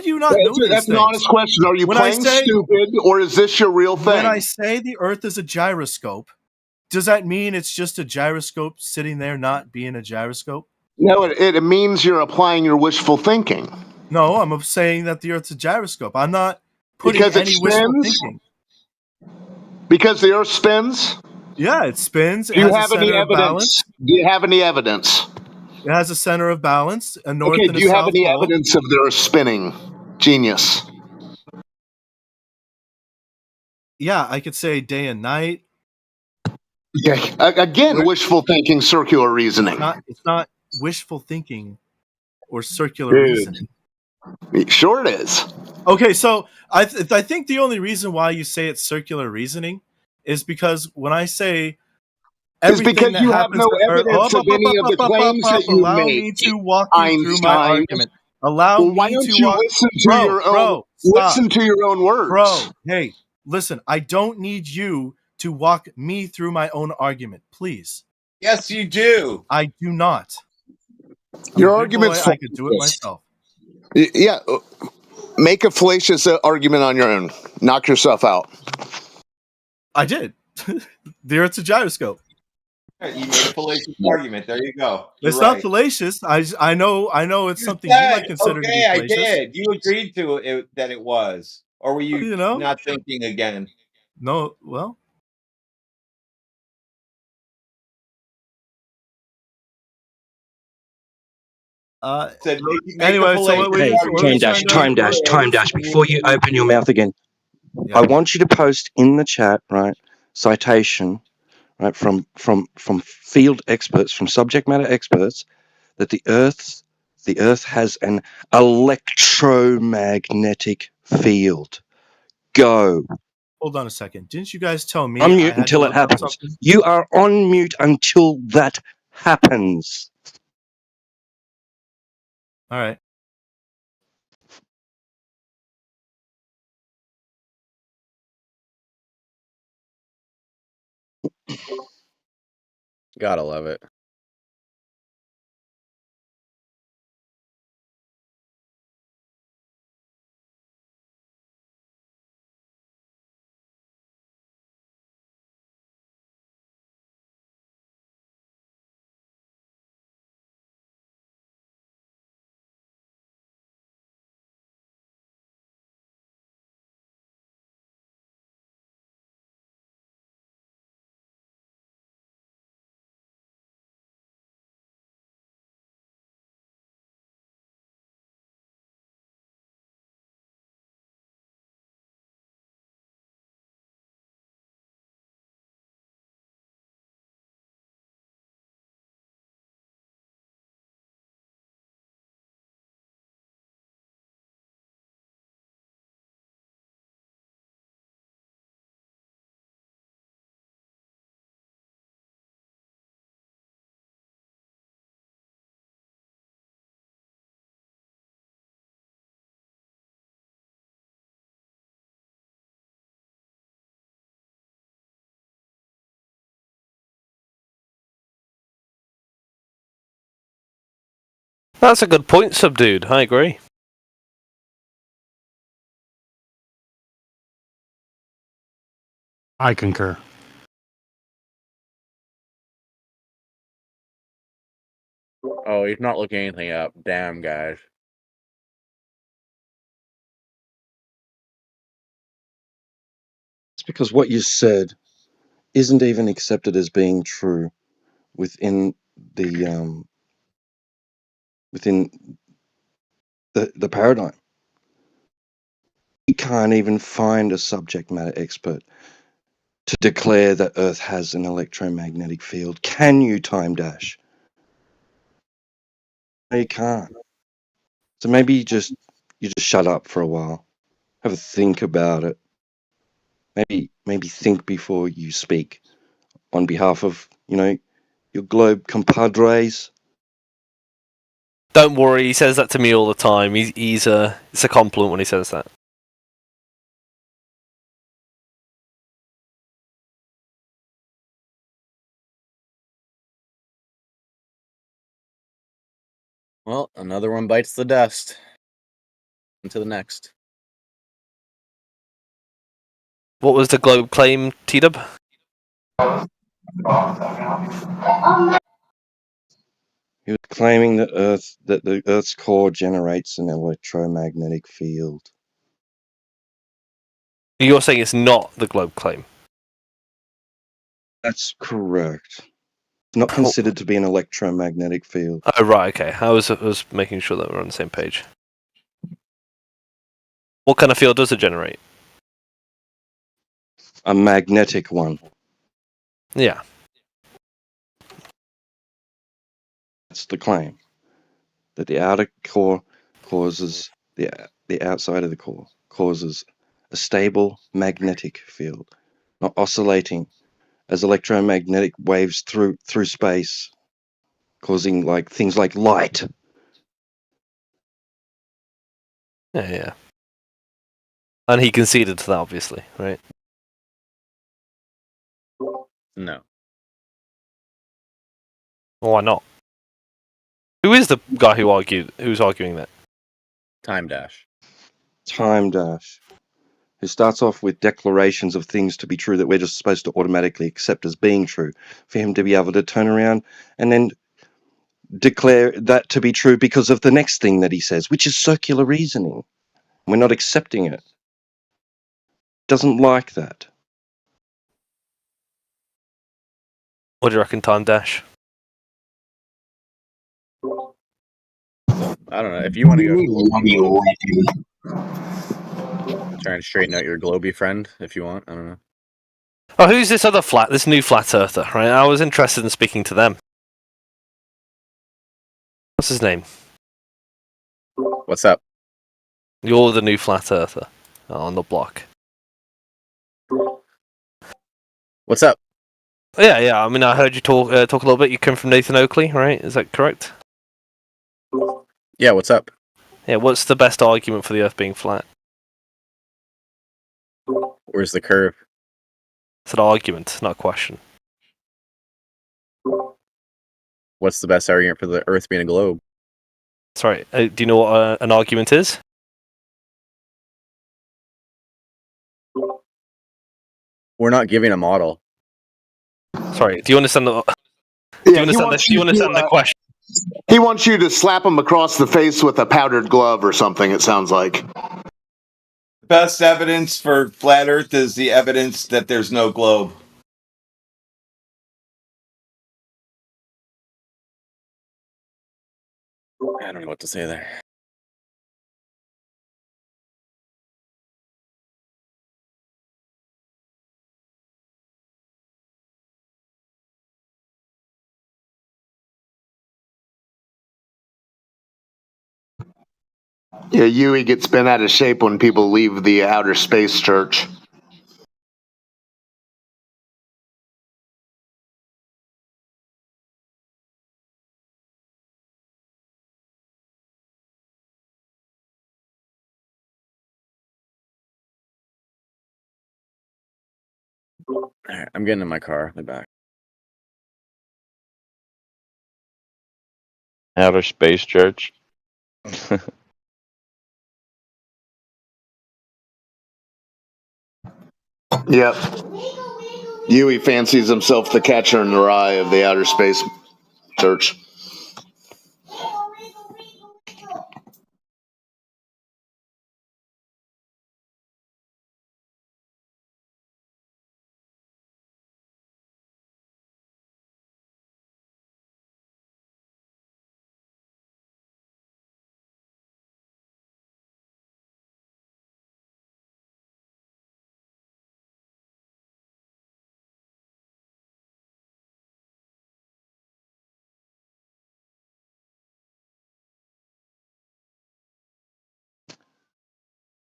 you not know these That's things? an honest question. Are you playing stupid, or is this your real thing? When I say the Earth is a gyroscope, does that mean it's just a gyroscope sitting there not being a gyroscope? No, it means you're applying your wishful thinking. No, I'm saying that the Earth's a gyroscope. I'm not putting any wishful thinking. Because the Earth spins? Yeah, it spins. Do you have any evidence? Do you have any evidence? It has a center of balance, a north and a south. Do you have any evidence of the Earth spinning? Genius. Yeah, I could say day and night. Okay. Again, wishful thinking, circular reasoning. It's not wishful thinking or circular reasoning. Sure it is. Okay, so I think the only reason why you say it's circular reasoning is because when I say everything that you happens have no evidence of any of the claims that you allow made. me to walk you through my argument. Allow me why don't to you walk. listen to your own? Listen to your own words, bro. Hey, listen. I don't need you to walk me through my own argument, please. Yes, you do. I do not. Your argument's I could do it myself. Yeah, make a fallacious argument on your own. Knock yourself out. I did. The Earth's a gyroscope. You made a fallacious argument. There you go. It's not fallacious. I know it's something you might consider to be fallacious. I did. You agreed to it that it was, or were you not thinking again? No. Well. Anyway, so time dash. Before you open your mouth again, I want you to post in the chat, right, citation, right, from field experts, from subject matter experts, that the Earth has an electromagnetic field. Go. Hold on a second. Didn't you guys tell me? Unmute until it happens. You are on mute until that happens. All right. Gotta love it. That's a good point, Subdued. I agree. I concur. Oh, he's not looking anything up. Damn, guys. It's because what you said isn't even accepted as being true within the the paradigm. You can't even find a subject matter expert to declare that Earth has an electromagnetic field. Can you, Time Dash? No, you can't. So maybe you just shut up for a while. Have a think about it. Maybe think before you speak on behalf of, your globe compadres. Don't worry, he says that to me all the time. It's a compliment when he says that. Well, another one bites the dust. Into the next. What was the globe claim, T-Dub? He was claiming that the Earth's core generates an electromagnetic field. You're saying it's not the globe claim? That's correct. It's not considered to be an electromagnetic field. Oh, right, okay. I was making sure that we're on the same page. What kind of field does it generate? A magnetic one. Yeah. That's the claim. That the outer core causes the outside of the core causes a stable magnetic field, not oscillating as electromagnetic waves through space, causing things like light. Yeah. And he conceded to that, obviously, right? No. Why not? Who is the guy who's arguing that? Time Dash. Time Dash, who starts off with declarations of things to be true that we're just supposed to automatically accept as being true, for him to be able to turn around and then declare that to be true because of the next thing that he says, which is circular reasoning. We're not accepting it. Doesn't like that. What do you reckon, Time Dash? I don't know. If you want to go try and straighten out your Globey friend, if you want. I don't know. Oh, who's this new flat earther, right? I was interested in speaking to them. What's his name? What's up? You're the new flat earther on the block. What's up? Yeah. I mean, I heard you talk a little bit. You come from Nathan Oakley, right? Is that correct? Yeah, what's up? Yeah, what's the best argument for the Earth being flat? Where's the curve? It's an argument, not a question. What's the best argument for the Earth being a globe? Sorry, do you know what an argument is? We're not giving a model. Sorry, do you understand the? Yeah, do you understand the question? He wants you to slap him across the face with a powdered glove or something, it sounds like. The best evidence for flat Earth is the evidence that there's no globe. I don't know what to say there. Yeah, Yui gets bent out of shape when people leave the outer space church. All right, I'm getting in my car. I'll be back. Outer Space Church. Yep. Yui fancies himself the catcher in the rye of the outer space church.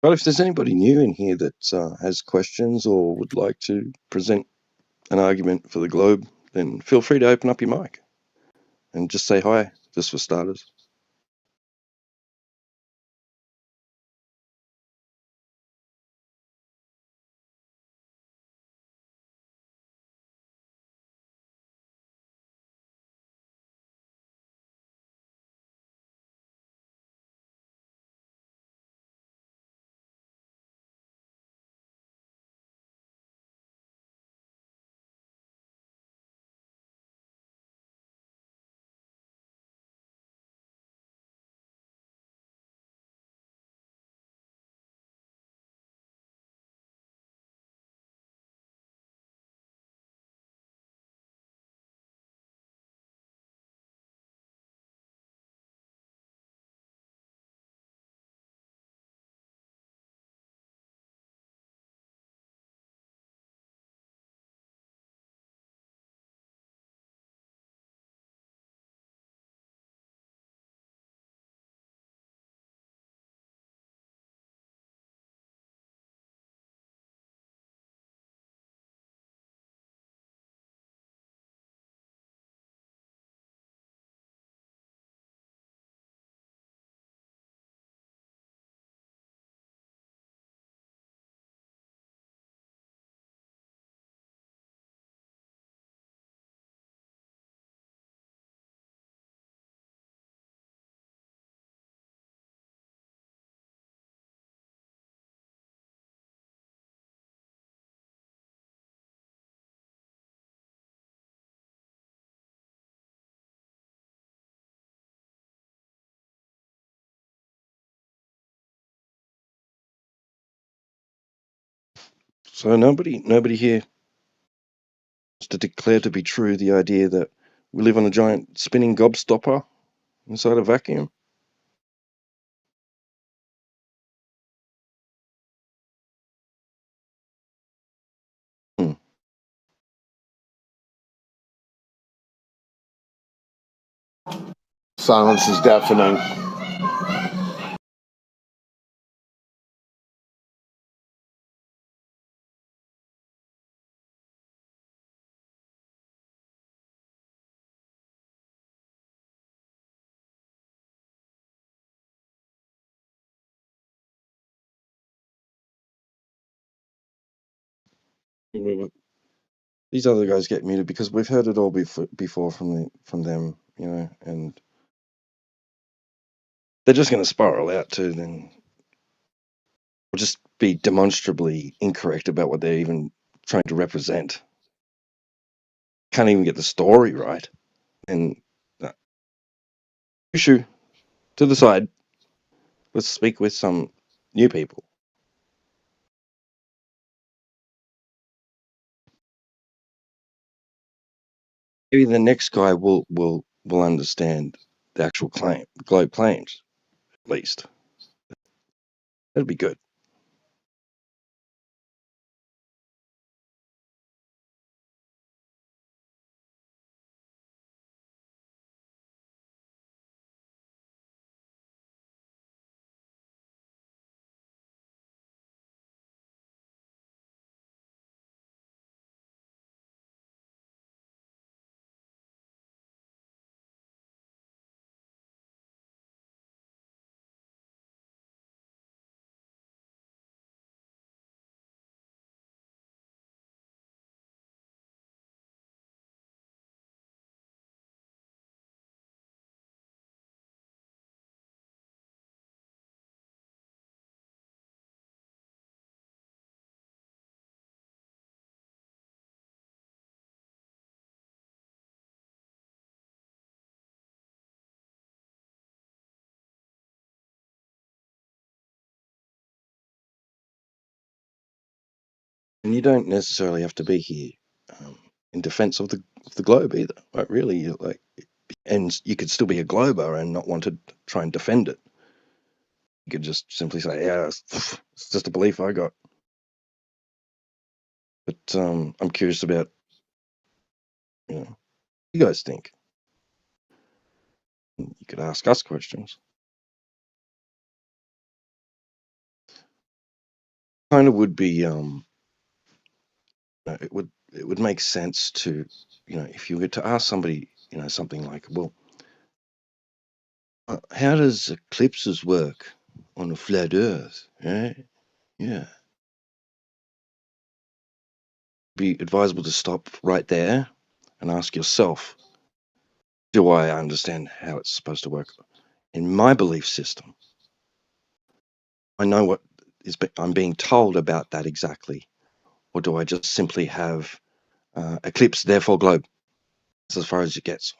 Well, if there's anybody new in here that has questions or would like to present an argument for the globe, then feel free to open up your mic and just say hi, just for starters. So nobody here is to declare to be true the idea that we live on a giant spinning gobstopper inside a vacuum. Silence is deafening. These other guys get muted because we've heard it all before from them, and they're just going to spiral out too. Then or just be demonstrably incorrect about what they're even trying to represent. Can't even get the story right. And issue to the side. Let's speak with some new people. Maybe the next guy will understand the actual globe claims, at least. That'd be good. And you don't necessarily have to be here in defense of the globe either. Like really, and you could still be a glober and not want to try and defend it. You could just simply say, "Yeah, it's just a belief I got." But I'm curious about, what you guys think. You could ask us questions. Kind of would be, it would make sense to, if you were to ask somebody, something like, well, how does eclipses work on a flat Earth? Right? Yeah. Be advisable to stop right there and ask yourself, do I understand how it's supposed to work in my belief system? I know what I'm being told about that exactly, or do I just simply have eclipse, therefore globe? That's as far as it gets.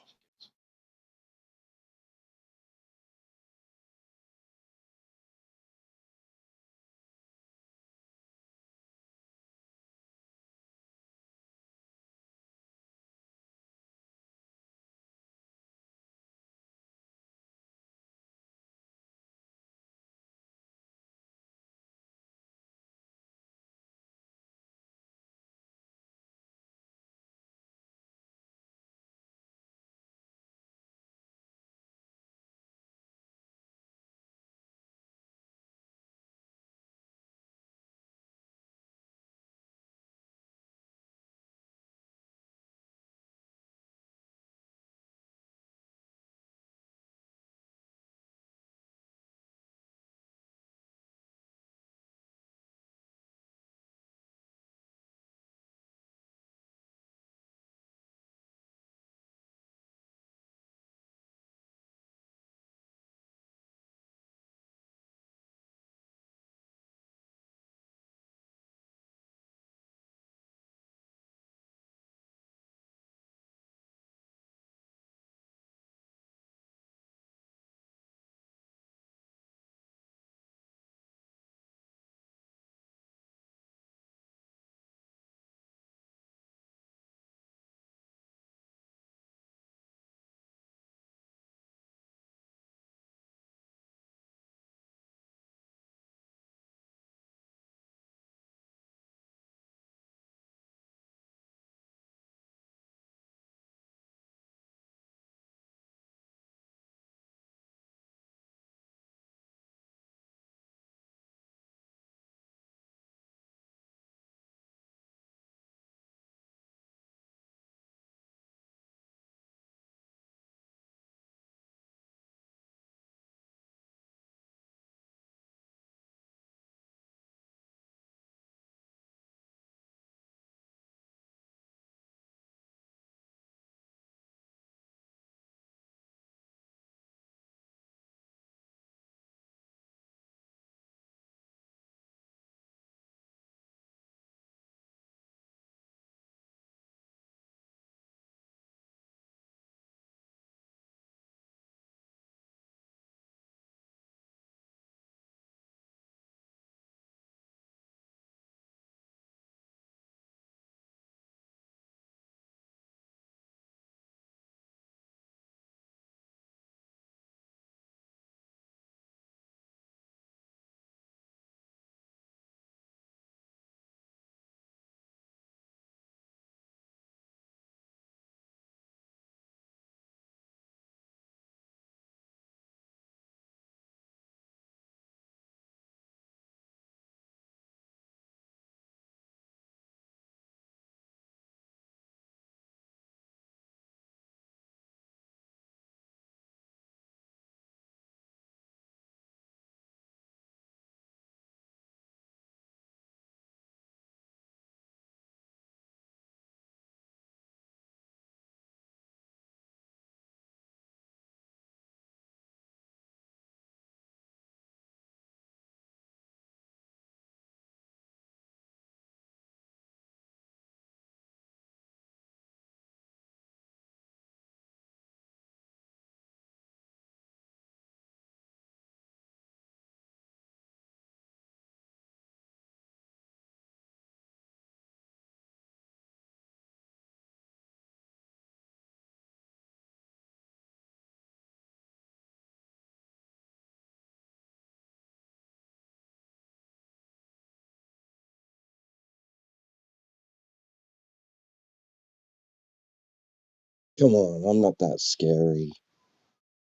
Come on, I'm not that scary.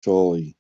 Surely.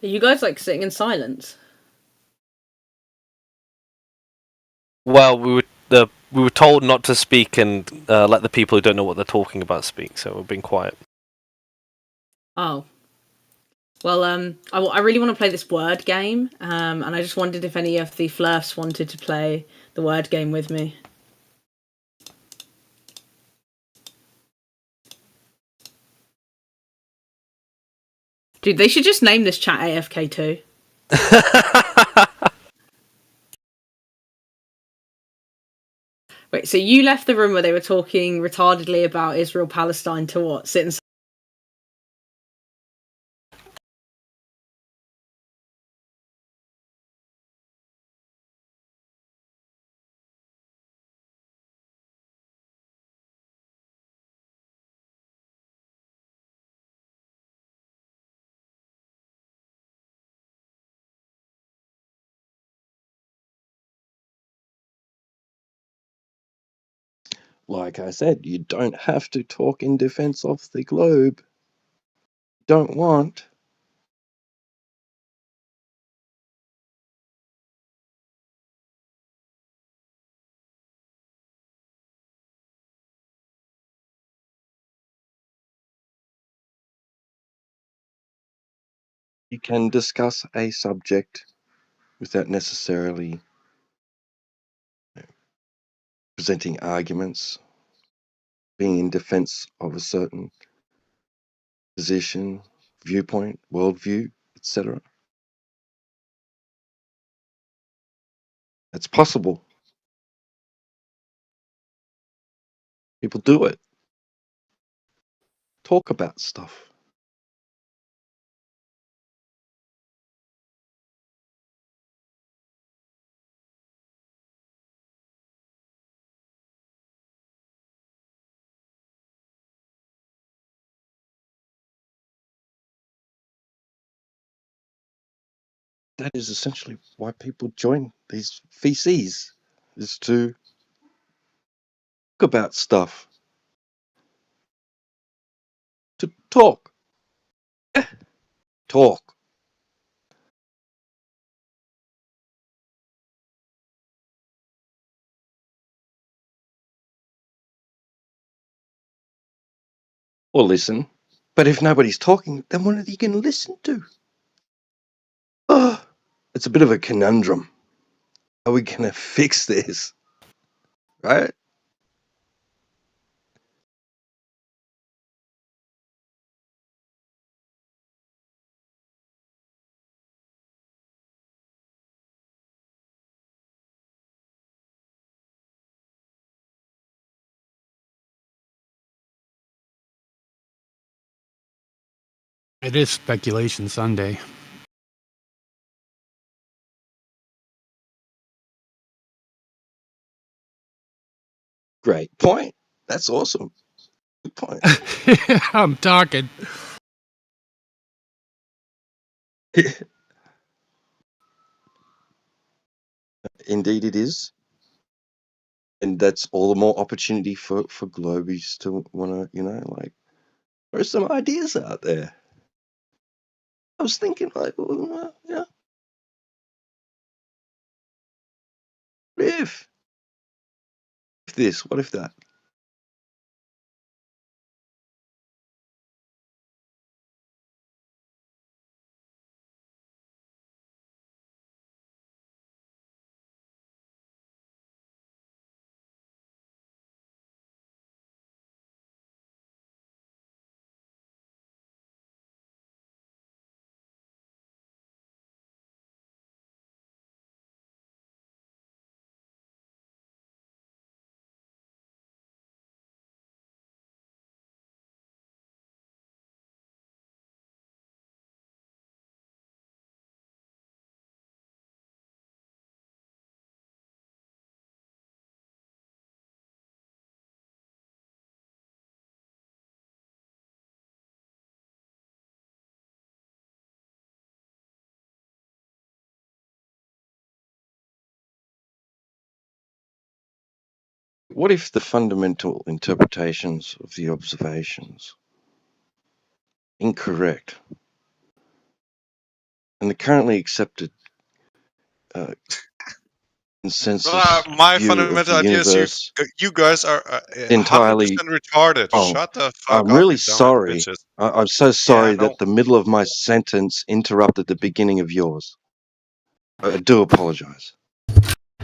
Are you guys like sitting in silence? Well, we were told not to speak and let the people who don't know what they're talking about speak, so we're being quiet. Oh. Well, I really want to play this word game, and I just wondered if any of the flirfs wanted to play the word game with me. Dude, they should just name this chat AFK2. Wait, so you left the room where they were talking retardedly about Israel-Palestine to what? Sit and Like I said, you don't have to talk in defense of the globe. Don't want. You can discuss a subject without necessarily presenting arguments, being in defense of a certain position, viewpoint, worldview, etc. It's possible. People do it. Talk about stuff. That is essentially why people join these VCs. is to talk about stuff. To talk. Talk. Or listen. But if nobody's talking, then what are you going to listen to? Oh, it's a bit of a conundrum. How are we going to fix this? Right? It is Speculation Sunday. Great point. That's awesome. Good point. I'm talking. Indeed it is. And that's all the more opportunity for Globies to want to, like, there are some ideas out there. I was thinking, like, well, yeah. What if this? What if that? What if the fundamental interpretations of the observations incorrect, and the currently accepted consensus my view of fundamental the idea is universe you guys are entirely 100% retarded. wrong? Shut the fuck I'm up, really you dumb sorry. bitches. I'm so Yeah, sorry no. that the middle of my sentence interrupted the beginning of yours. I do apologize.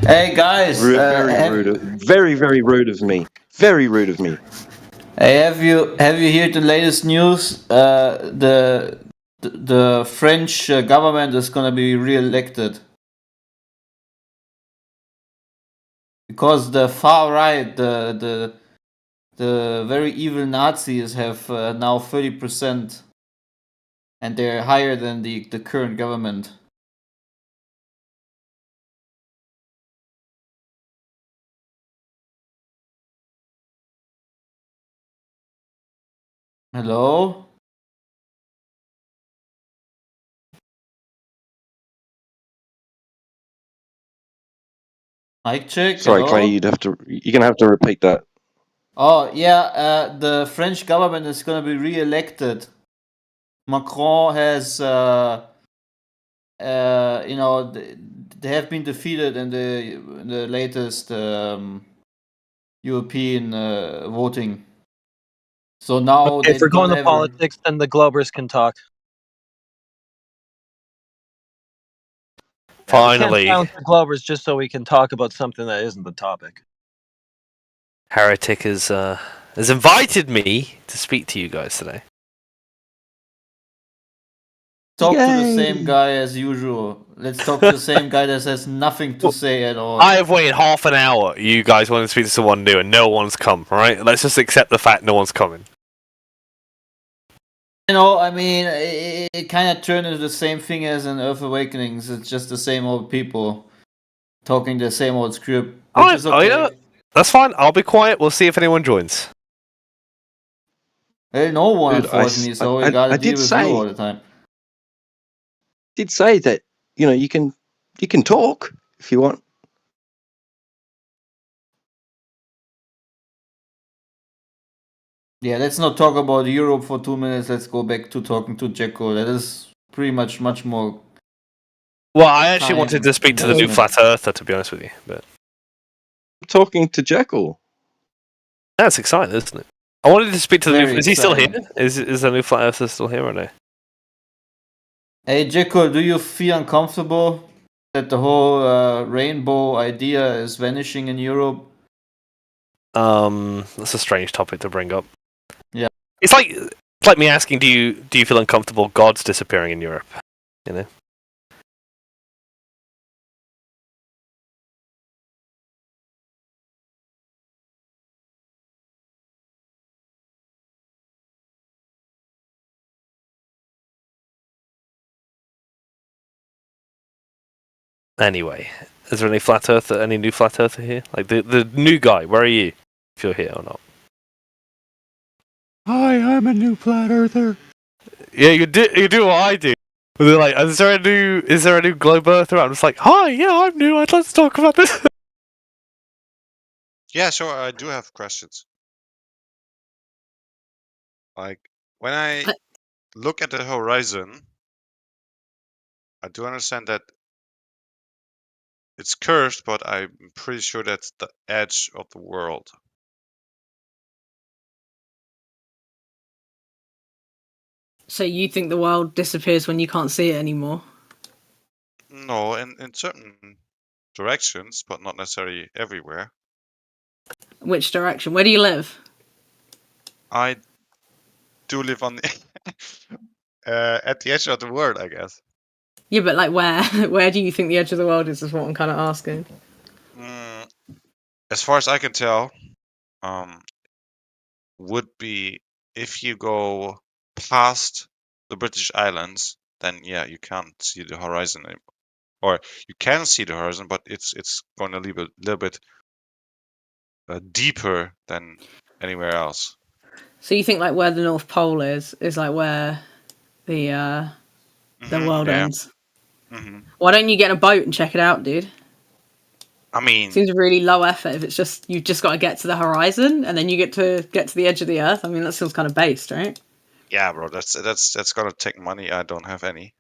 Hey guys, Very rude. Very, very rude of me. Very rude of me. Hey, have you heard the latest news? The French government is gonna be re-elected because the far right, the very evil Nazis have now 30%, and they're higher than the current government. Hello? Mic check. Sorry, Hello? Clay, you're gonna have to repeat that. Oh yeah, the French government is gonna be re-elected. Macron has, they have been defeated in the latest European voting. So now Okay, if we're going to politics, then the Globers can talk. Finally. We can't silence the Globers just so we can talk about something that isn't the topic. Heretic has invited me to speak to you guys today. Talk to the same guy as usual. Let's talk to the same guy that has nothing to say at all. I have waited half an hour. You guys want to speak to someone new, and no one's come. Right? Let's just accept the fact no one's coming. I mean, it kind of turned into the same thing as in Earth Awakenings. It's just the same old people talking the same old script, which is okay. Yeah, that's fine. I'll be quiet. We'll see if anyone joins. Hey, no one, unfortunately, so we gotta deal with you all the time. Did say that you can talk if you want. Yeah, let's not talk about Europe for 2 minutes. Let's go back to talking to Jekko. That is pretty much more. Well, I actually time wanted to speak to the new investment. flat earther, to be honest with you, but Talking to Jekyll. that's exciting, isn't it? I wanted to speak to the new. Very Is he still here? exciting. Is the new flat earther still here or no? Hey, Jekko, do you feel uncomfortable that the whole rainbow idea is vanishing in Europe? That's a strange topic to bring up. Yeah. It's like me asking, do you feel uncomfortable gods disappearing in Europe? You know. Anyway, is there any flat earther? Any new flat earther here? Like the new guy? Where are you? If you're here or not? Hi, I'm a new flat earther. Yeah, you do what I do. They're like, is there a new globe earther? I'm just like, hi, yeah, I'm new. I'd like to talk about this. Yeah, sure. I do have questions. Like when I look at the horizon, I do understand that it's curved, but I'm pretty sure that's the edge of the world. So you think the world disappears when you can't see it anymore? No, in certain directions, but not necessarily everywhere. Which direction? Where do you live? I do live on the at the edge of the world, I guess. Yeah, but like where? Where do you think the edge of the world is what I'm kind of asking. As far as I can tell, would be if you go past the British Islands, then yeah, you can't see the horizon anymore. Or you can see the horizon, but it's going to leave a little bit deeper than anywhere else. So you think like where the North Pole is like where the world ends? Mm-hmm. Why don't you get in a boat and check it out, dude? I mean, seems really low effort if it's just you've just got to get to the horizon and then you get to the edge of the earth. I mean, that feels kind of based, right? Yeah, bro, that's gonna take money. I don't have any.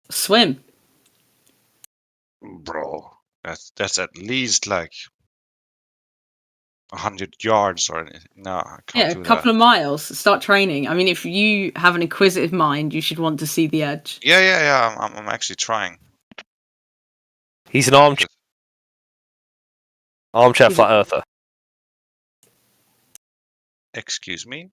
Swim, bro. That's at least like 100 yards or anything. No, I can't do a couple that. of miles. Start training. I mean, if you have an inquisitive mind, you should want to see the edge. Yeah. I'm actually trying. He's an armchair flat earther. Excuse me?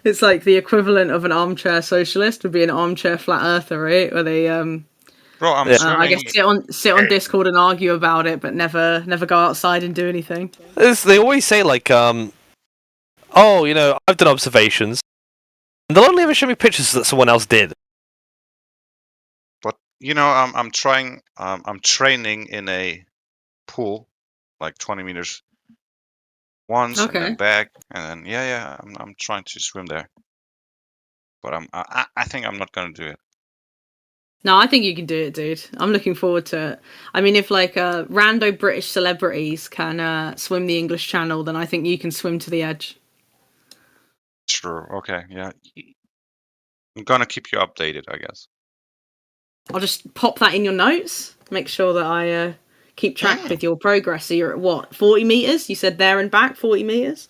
It's like the equivalent of an armchair socialist would be an armchair flat earther, right? Where they Bro, I'm swimming. I guess sit on Discord and argue about it, but never go outside and do anything. They always say like, oh, you know, I've done observations, and they'll only ever show me pictures that someone else did. But you know, I'm trying. I'm training in a pool, like 20 meters once, and then back, and then I'm trying to swim there. But I think I'm not gonna do it. No, I think you can do it, dude. I'm looking forward to it. I mean, if like rando British celebrities can swim the English Channel, then I think you can swim to the edge. True. Okay. Yeah. I'm gonna keep you updated, I guess. I'll just pop that in your notes. Make sure that I keep track with your progress. So you're at what, 40 meters? You said there and back, 40 meters?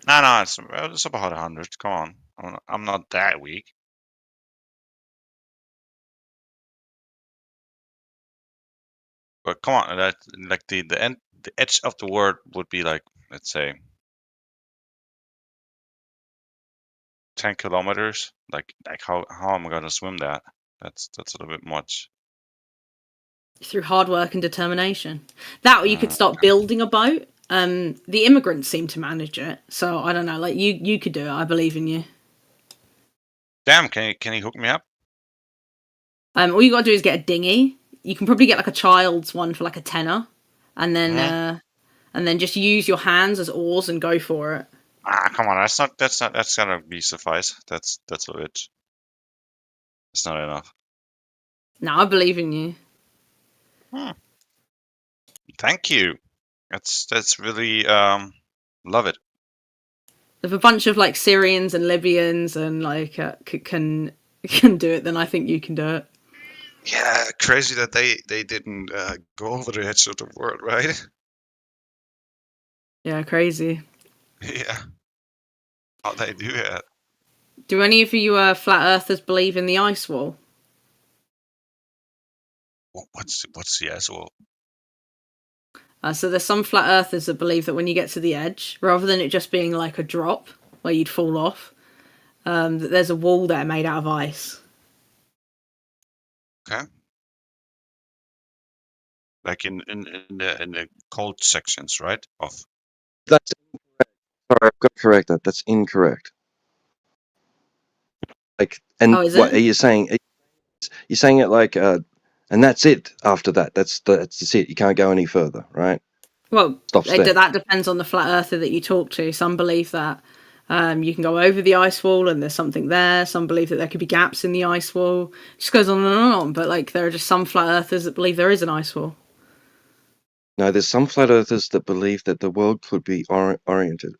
No, it's about 100. Come on, I'm not that weak. But come on, that like the edge of the word would be like, let's say, 10 kilometers. Like how am I gonna swim that? That's a little bit much. Through hard work and determination. That or you could start building a boat. The immigrants seem to manage it, so I don't know. Like you could do it. I believe in you. Damn, can you hook me up? All you gotta do is get a dinghy. You can probably get like a child's one for like a tenner, and then just use your hands as oars and go for it. Come on, that's gonna be suffice. That's a bit. It's not enough. No, I believe in you. Thank you. That's really love it. if a bunch of like Syrians and Libyans and like can do it, then I think you can do it. Yeah, crazy that they didn't go over the edge of the world, right? Yeah, crazy. Yeah. How they do that? Do any of you flat earthers believe in the ice wall? What's the ice wall? So there's some flat earthers that believe that when you get to the edge, rather than it just being like a drop where you'd fall off, that there's a wall there made out of ice. Okay. Like in the cold sections, right? Of That's sorry, I've got to correct that. That's incorrect. Like, and what are you saying? You're saying it like, and that's it. After that, that's it. You can't go any further, right? Well, Stops there. that depends on the flat earther that you talk to. Some believe that you can go over the ice wall and there's something there. Some believe that there could be gaps in the ice wall. It just goes on and on. But like, there are just some flat earthers that believe there is an ice wall. No, there's some flat earthers that believe that the world could be oriented,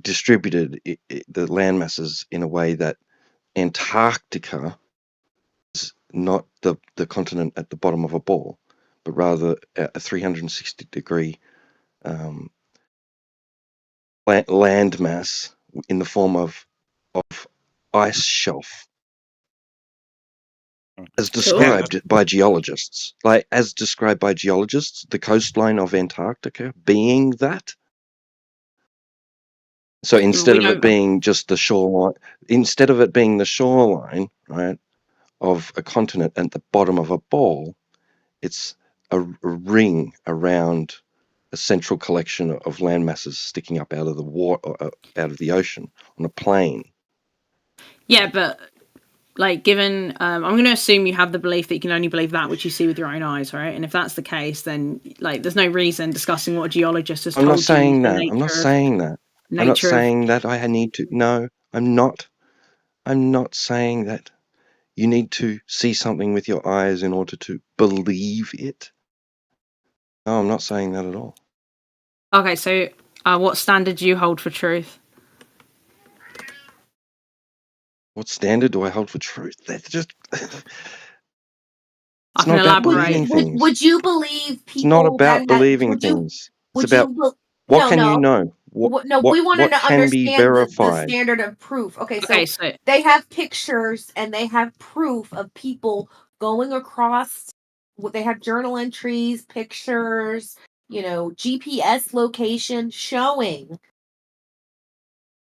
distributed the land masses in a way that Antarctica is not the continent at the bottom of a ball, but rather a 360-degree land mass in the form of ice shelf, as described by geologists. Like, as described by geologists, the coastline of Antarctica being that. So instead of it being just the shoreline, instead of it being the shoreline, right, of a continent at the bottom of a ball, it's a ring around a central collection of land masses sticking up out of the water, out of the ocean on a plane. Yeah, but like, given I'm going to assume you have the belief that you can only believe that which you see with your own eyes, right? And if that's the case, then like, there's no reason discussing what a geologist has told you. I'm not saying that. I'm not saying that. I'm not saying that I need to. No, I'm not. I'm not saying that you need to see something with your eyes in order to believe it. No, I'm not saying that at all. Okay, so what standard do you hold for truth? What standard do I hold for truth? That's just. I can elaborate. Would you believe people? It's not about that believing things. It's about what no, can no. you know? We wanted to can be understand the verified? standard of proof. Okay, Okay, so they have pictures and they have proof of people going across. They have journal entries, pictures, GPS location showing.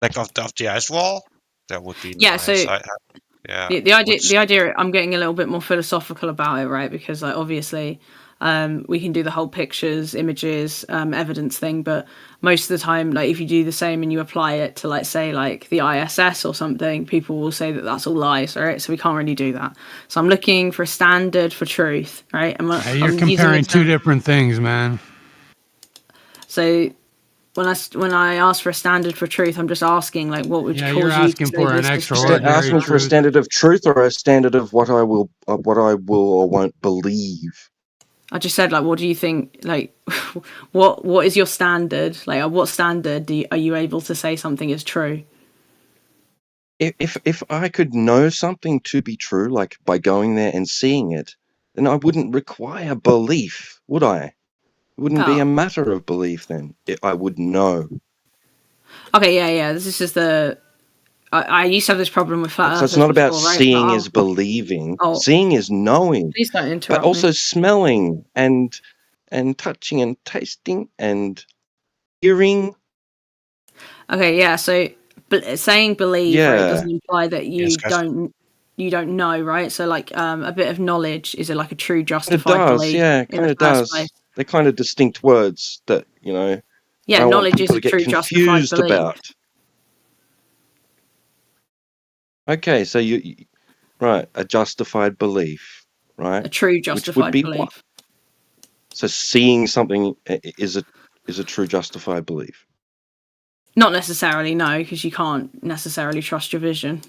like of the ice wall. That would be Yeah, nice. so yeah. The idea. I'm getting a little bit more philosophical about it, right? Because like, obviously, we can do the whole pictures, images, evidence thing, but most of the time, like if you do the same and you apply it to, like, say, like the ISS or something, people will say that that's all lies, right? So we can't really do that. So I'm looking for a standard for truth, right? You're comparing two different things, man. So when I ask for a standard for truth, I'm just asking, like, what would cause you're asking you to for say an this extraordinary Asking for a standard of truth or a standard of what I will or won't believe. I just said, like, what do you think? Like, what is your standard? Like, at what standard are you able to say something is true? If I could know something to be true, like by going there and seeing it, then I wouldn't require belief, would I? It wouldn't be a matter of belief then. I would know. Okay, yeah. This is the. I used to have this problem with flat earthers. So it's not about before, right? seeing is believing. Oh. Seeing is knowing. Please don't interrupt but also me. smelling and touching and tasting and hearing. Okay, yeah. So, but saying believe, right, doesn't imply that you don't know, right? So, like, a bit of knowledge is like a true justified belief. Yeah, kind of does. Place. They're kind of distinct words that Yeah, I knowledge want people is to a true get justified confused belief. about. Okay, so you right, a justified belief, right? A true justified Which would be belief. what? So seeing something is a true justified belief. Not necessarily, no, because you can't necessarily trust your vision.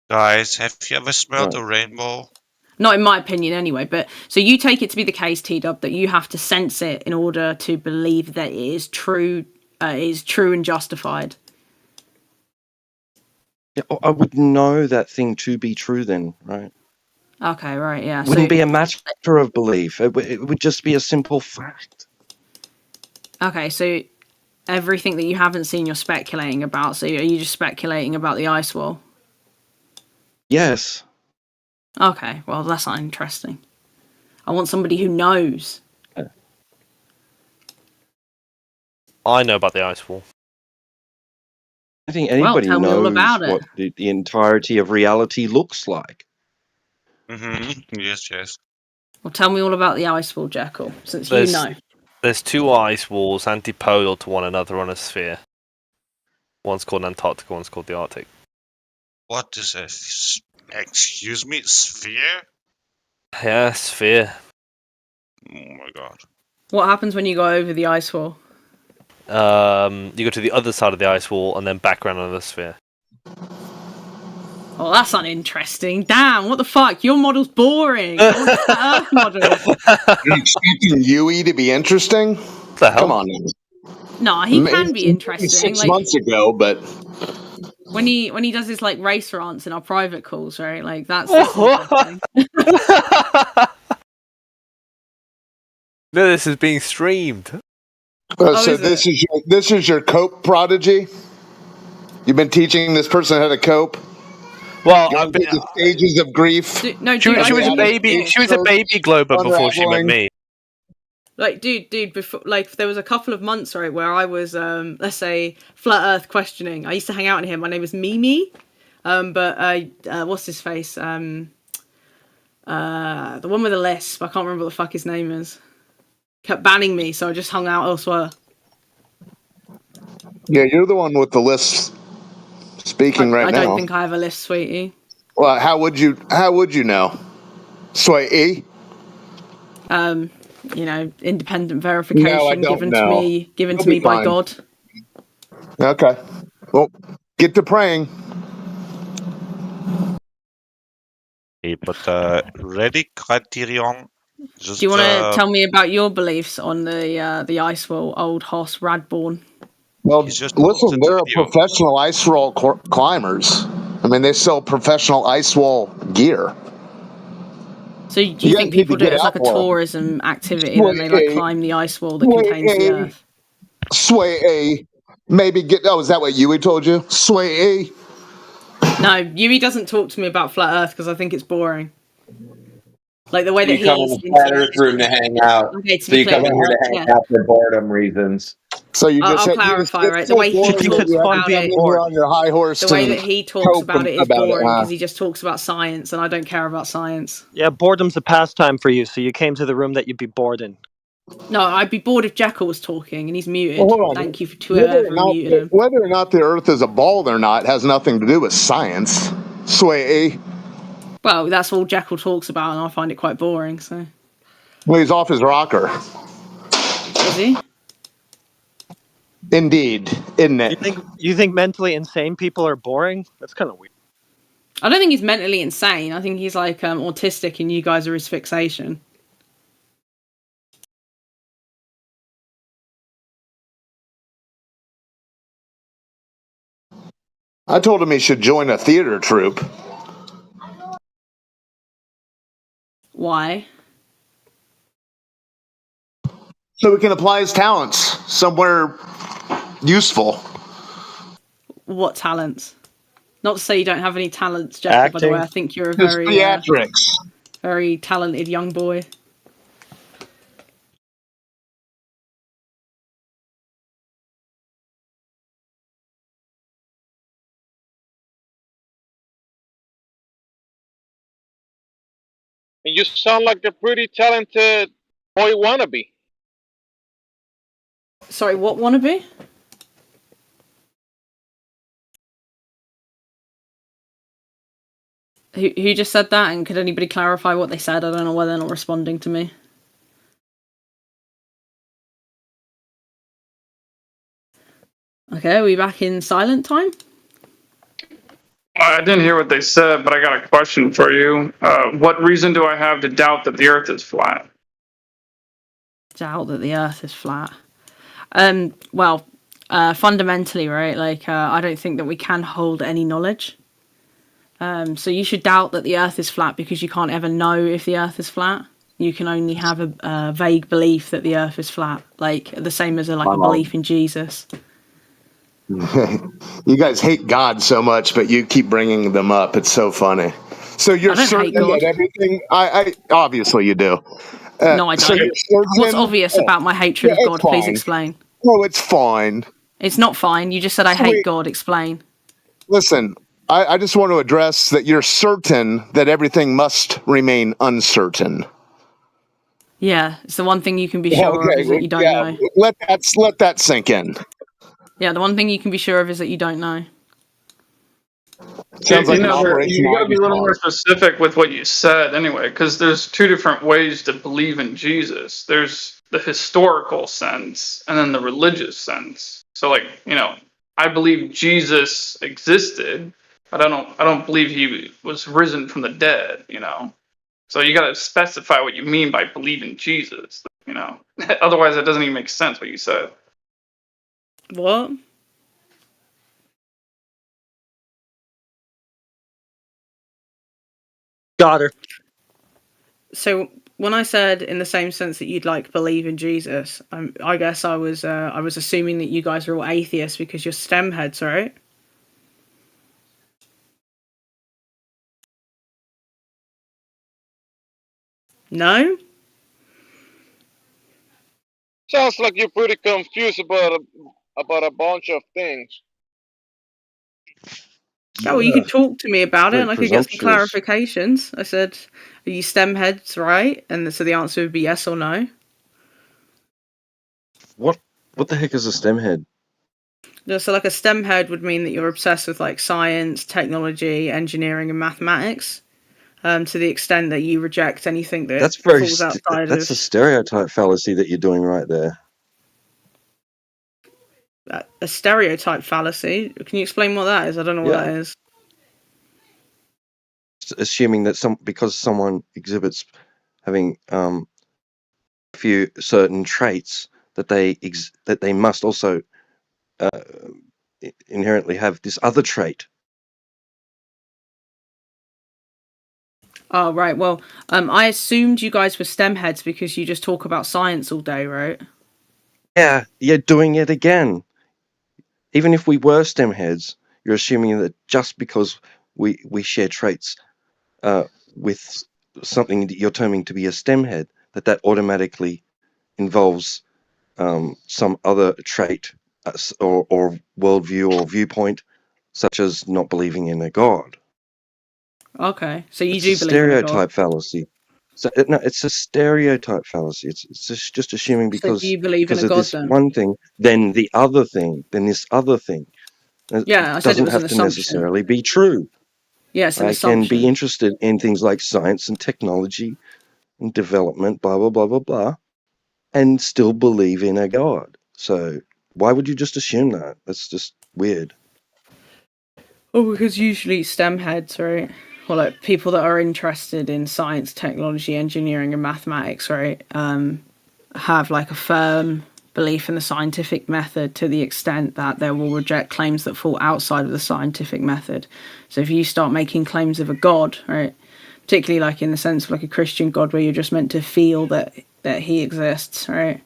Guys, have you ever smelled a rainbow? Not in my opinion, anyway. But so you take it to be the case, T-Dub, that you have to sense it in order to believe that it is true and justified. Yeah, I would know that thing to be true then, right? Okay, right, yeah. It wouldn't be a matter of belief. It would just be a simple fact. Okay, so everything that you haven't seen, you're speculating about. So are you just speculating about the ice wall? Yes. Okay, well, that's not interesting. I want somebody who knows. I know about the ice wall. I think anybody tell me all knows about it. what the entirety of reality looks like. Yes. Well, tell me all about the ice wall, Jekyll, since you know. There's two ice walls antipodal to one another on a sphere. One's called Antarctica, one's called the Arctic. What is a excuse me, sphere? Yeah, sphere. Oh my god. What happens when you go over the ice wall? You go to the other side of the ice wall and then back around another sphere. Oh, that's uninteresting. Damn, what the fuck? Your model's boring. I want a flat Earth model. You're expecting Yui to be interesting? What the hell? Come on now. No, he can be interesting. 6 Like, months ago, but when he does his like race rants in our private calls, right? Like that's interesting. No, this is being streamed. So this is your cope prodigy. You've been teaching this person how to cope. Well, I've been the stages of grief. She was a baby. She was a baby glober before she met me. Like, dude, before, like, there was a couple of months, right, where I was, let's say, flat Earth questioning. I used to hang out with him. My name was Mimi, but what's his face? The one with the lisp. I can't remember what the fuck his name is. Kept banning me, so I just hung out elsewhere. Yeah, you're the one with the list speaking right now. I don't think I have a list, sweetie. Well, how would you know? Sweetie? You know, independent verification given to me by God. Okay. Well, get to praying. But ready criterion. Just, do you want to tell me about your beliefs on the ice wall, old Hoss Radborn? Well, listen, they're professional ice wall climbers. I mean, they sell professional ice wall gear. So do you think people do it as like a tourism activity and they like climb the ice wall that contains the Earth? Sway maybe is that what Yui told you? Sway. No, Yui doesn't talk to me about flat Earth because I think it's boring. Like the way that you come in the flat Earth room to hang out. Okay, so you come in here to hang out for boredom reasons. So you just I'll clarify, right? The way he talks about it, on your high horse. The way that he talks about it is boring because he just talks about science, and I don't care about science. Yeah, boredom's a pastime for you, so you came to the room that you'd be bored in. No, I'd be bored if Jekyll was talking, and he's muted. Well, hold on. Thank you to whoever muted him. Whether or not the Earth is a ball or not has nothing to do with science. Sway. Well, that's all Jekyll talks about, and I find it quite boring. So. Well, he's off his rocker. Is he? Indeed, isn't it? You think mentally insane people are boring? That's kind of weird. I don't think he's mentally insane. I think he's like autistic, and you guys are his fixation. I told him he should join a theater troupe. Why? So he can apply his talents somewhere useful. What talents? Not to say you don't have any talents, Jeff, by the way. I think you're a very theatrics. Very talented young boy. You sound like a pretty talented boy wannabe. Sorry, what wannabe? Who just said that? And could anybody clarify what they said? I don't know why they're not responding to me. Okay, are we back in silent time? I didn't hear what they said, but I got a question for you. What reason do I have to doubt that the Earth is flat? Doubt that the Earth is flat. Well, fundamentally, right? Like, I don't think that we can hold any knowledge. So you should doubt that the Earth is flat because you can't ever know if the Earth is flat. You can only have a vague belief that the Earth is flat, like the same as a belief in Jesus. You guys hate God so much, but you keep bringing them up. It's so funny. So you're certain that everything? I obviously you do. No, I don't. What's obvious about my hatred of God? Please explain. Oh, it's fine. It's not fine. You just said I hate God. Explain. Listen, I just want to address that you're certain that everything must remain uncertain. Yeah, it's the one thing you can be sure of is that you don't know. Let that sink in. Yeah, the one thing you can be sure of is that you don't know. Sounds like an operation. You got to be a little more specific with what you said, anyway, because there's two different ways to believe in Jesus. There's the historical sense, and then the religious sense. So, like, I believe Jesus existed, but I don't believe he was risen from the dead. So you got to specify what you mean by believing Jesus. Otherwise, that doesn't even make sense what you said. What? Got her. So when I said in the same sense that you'd believe in Jesus, I guess I was assuming that you guys are all atheists because you're STEM heads, right? No? Sounds like you're pretty confused about a bunch of things. Yeah, well, you can talk to me about it, Very and I could get some presumptuous. clarifications. I said, "Are you STEM heads, right?" And so the answer would be yes or no. What the heck is a STEM head? So, a STEM head would mean that you're obsessed with science, technology, engineering, and mathematics. To the extent that you reject anything that That's very falls outside that's a of stereotype fallacy that you're doing right there. a stereotype fallacy. Can you explain what that is? I don't know what that is. Assuming that because someone exhibits having a few certain traits that they must also inherently have this other trait. Oh, right. Well, I assumed you guys were STEM heads because you just talk about science all day, right? Yeah, you're doing it again. Even if we were STEM heads, you're assuming that just because we share traits with something that you're terming to be a STEM head, that automatically involves some other trait or worldview or viewpoint, such as not believing in a god. Okay, so you It's do a believe in a god. stereotype fallacy. So no, it's a stereotype fallacy. It's just assuming So do you believe in a of god this then? one thing, then the other thing, then this other thing. Yeah, I It said it doesn't was an have to assumption. necessarily be true. Yeah, it's an I can assumption. be interested in things like science and technology and development, blah blah blah blah blah, and still believe in a god. So why would you just assume that? That's just weird. Well, because usually STEM heads, right? Well, people that are interested in science, technology, engineering, and mathematics, right? Have a firm belief in the scientific method to the extent that they will reject claims that fall outside of the scientific method. So if you start making claims of a god, right, particularly in the sense of a Christian god where you're just meant to feel that he exists, right,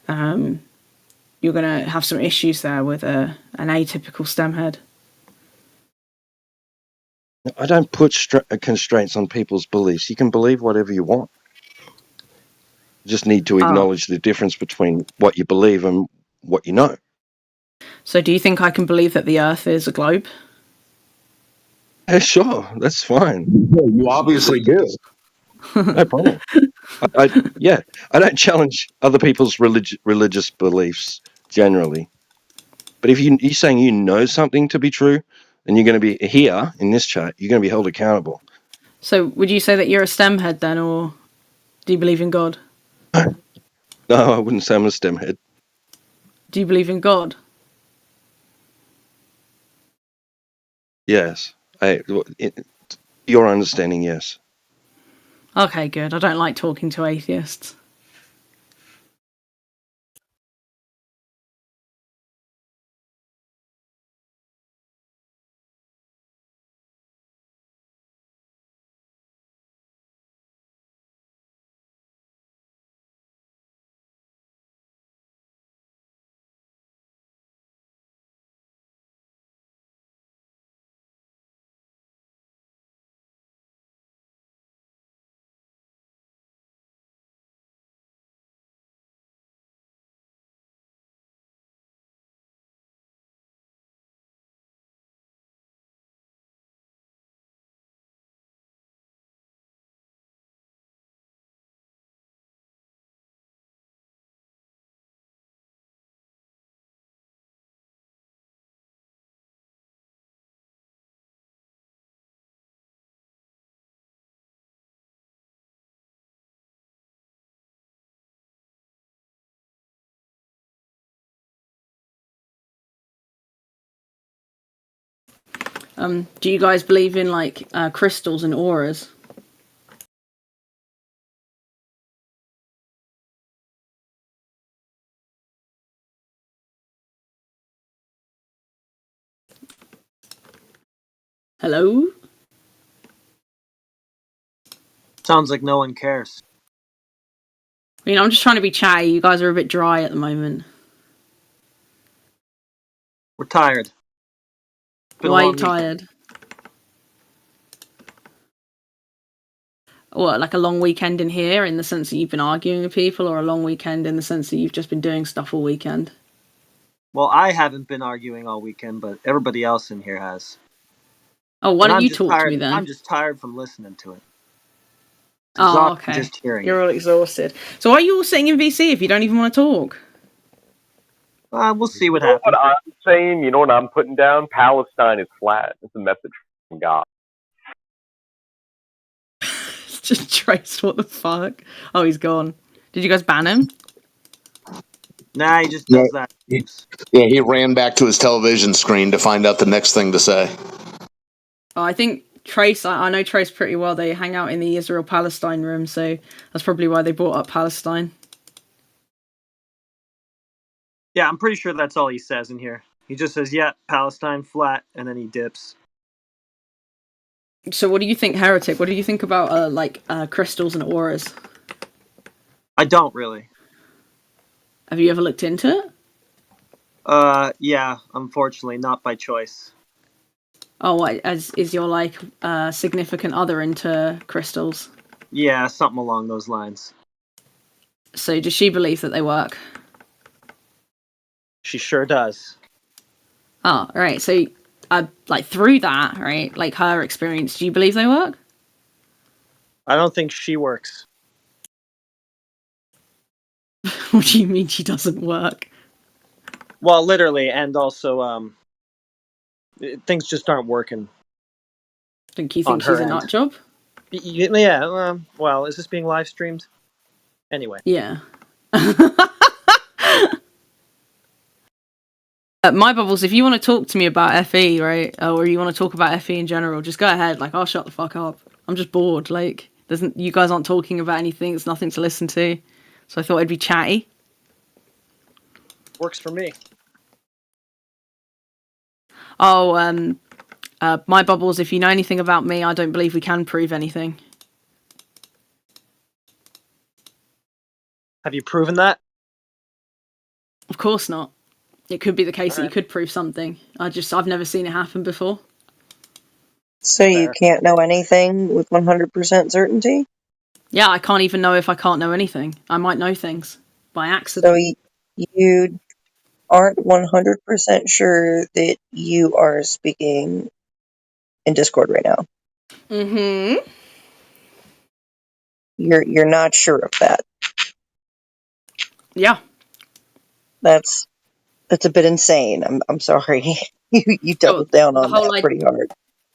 you're going to have some issues there with an atypical STEM head. I don't put constraints on people's beliefs. You can believe whatever you want. You just need to acknowledge the difference between what you believe and what you know. So do you think I can believe that the Earth is a globe? Yeah, sure, that's fine. You obviously do. No problem. I don't challenge other people's religious beliefs generally. But if you're saying you know something to be true, then you're going to be here in this chat. You're going to be held accountable. So would you say that you're a STEM head then, or do you believe in God? No, I wouldn't say I'm a STEM head. Do you believe in God? Yes, Your understanding, yes. Okay, good. I don't like talking to atheists. Do you guys believe in like crystals and auras? Hello? Sounds like no one cares. I mean, I'm just trying to be chatty. You guys are a bit dry at the moment. We're tired. Why are you tired? What, like a long weekend in here in the sense that you've been arguing with people, or a long weekend in the sense that you've just been doing stuff all weekend? Well, I haven't been arguing all weekend, but everybody else in here has. Oh, why don't you talk to me then? I'm just tired from listening to it. Oh, okay. Just hearing You're all exhausted. So why are you all sitting in VC if you don't even want to talk? We'll see what happens. happens. What I'm saying, you know what I'm putting down? Palestine is flat. It's a message from God. Just Trace, what the fuck? Oh, he's gone. Did you guys ban him? Nah, he just does that. Yeah, he ran back to his television screen to find out the next thing to say. Oh, I think Trace, I know Trace pretty well. They hang out in the Israel-Palestine room, so that's probably why they brought up Palestine. Yeah, I'm pretty sure that's all he says in here. He just says, yeah, Palestine flat, and then he dips. So what do you think, Heretic? What do you think about crystals and auras? I don't really. Have you ever looked into it? Yeah, unfortunately, not by choice. Oh, what, is your significant other into crystals? Yeah, something along those lines. So does she believe that they work? She sure does. Oh, right. So, through that, right, like her experience, do you believe they work? I don't think she works. What do you mean she doesn't work? Well, literally, and also, things just aren't working. Think you think she's a nut job? Yeah, well, is this being live streamed? Anyway. Yeah. My Bubbles, if you want to talk to me about FE, right, or you want to talk about FE in general, just go ahead. Like, I'll shut the fuck up. I'm just bored. Like, you guys aren't talking about anything. It's nothing to listen to. So I thought I'd be chatty. Works for me. Oh, My Bubbles, if you know anything about me, I don't believe we can prove anything. Have you proven that? Of course not. It could be the case that you could prove something. I've never seen it happen before. So you can't know anything with 100% certainty? Yeah, I can't even know if I can't know anything. I might know things by accident. So you aren't 100% sure that you are speaking in Discord right now? Mm-hmm. You're not sure of that? Yeah. That's a bit insane. I'm sorry. You doubled down on that pretty hard.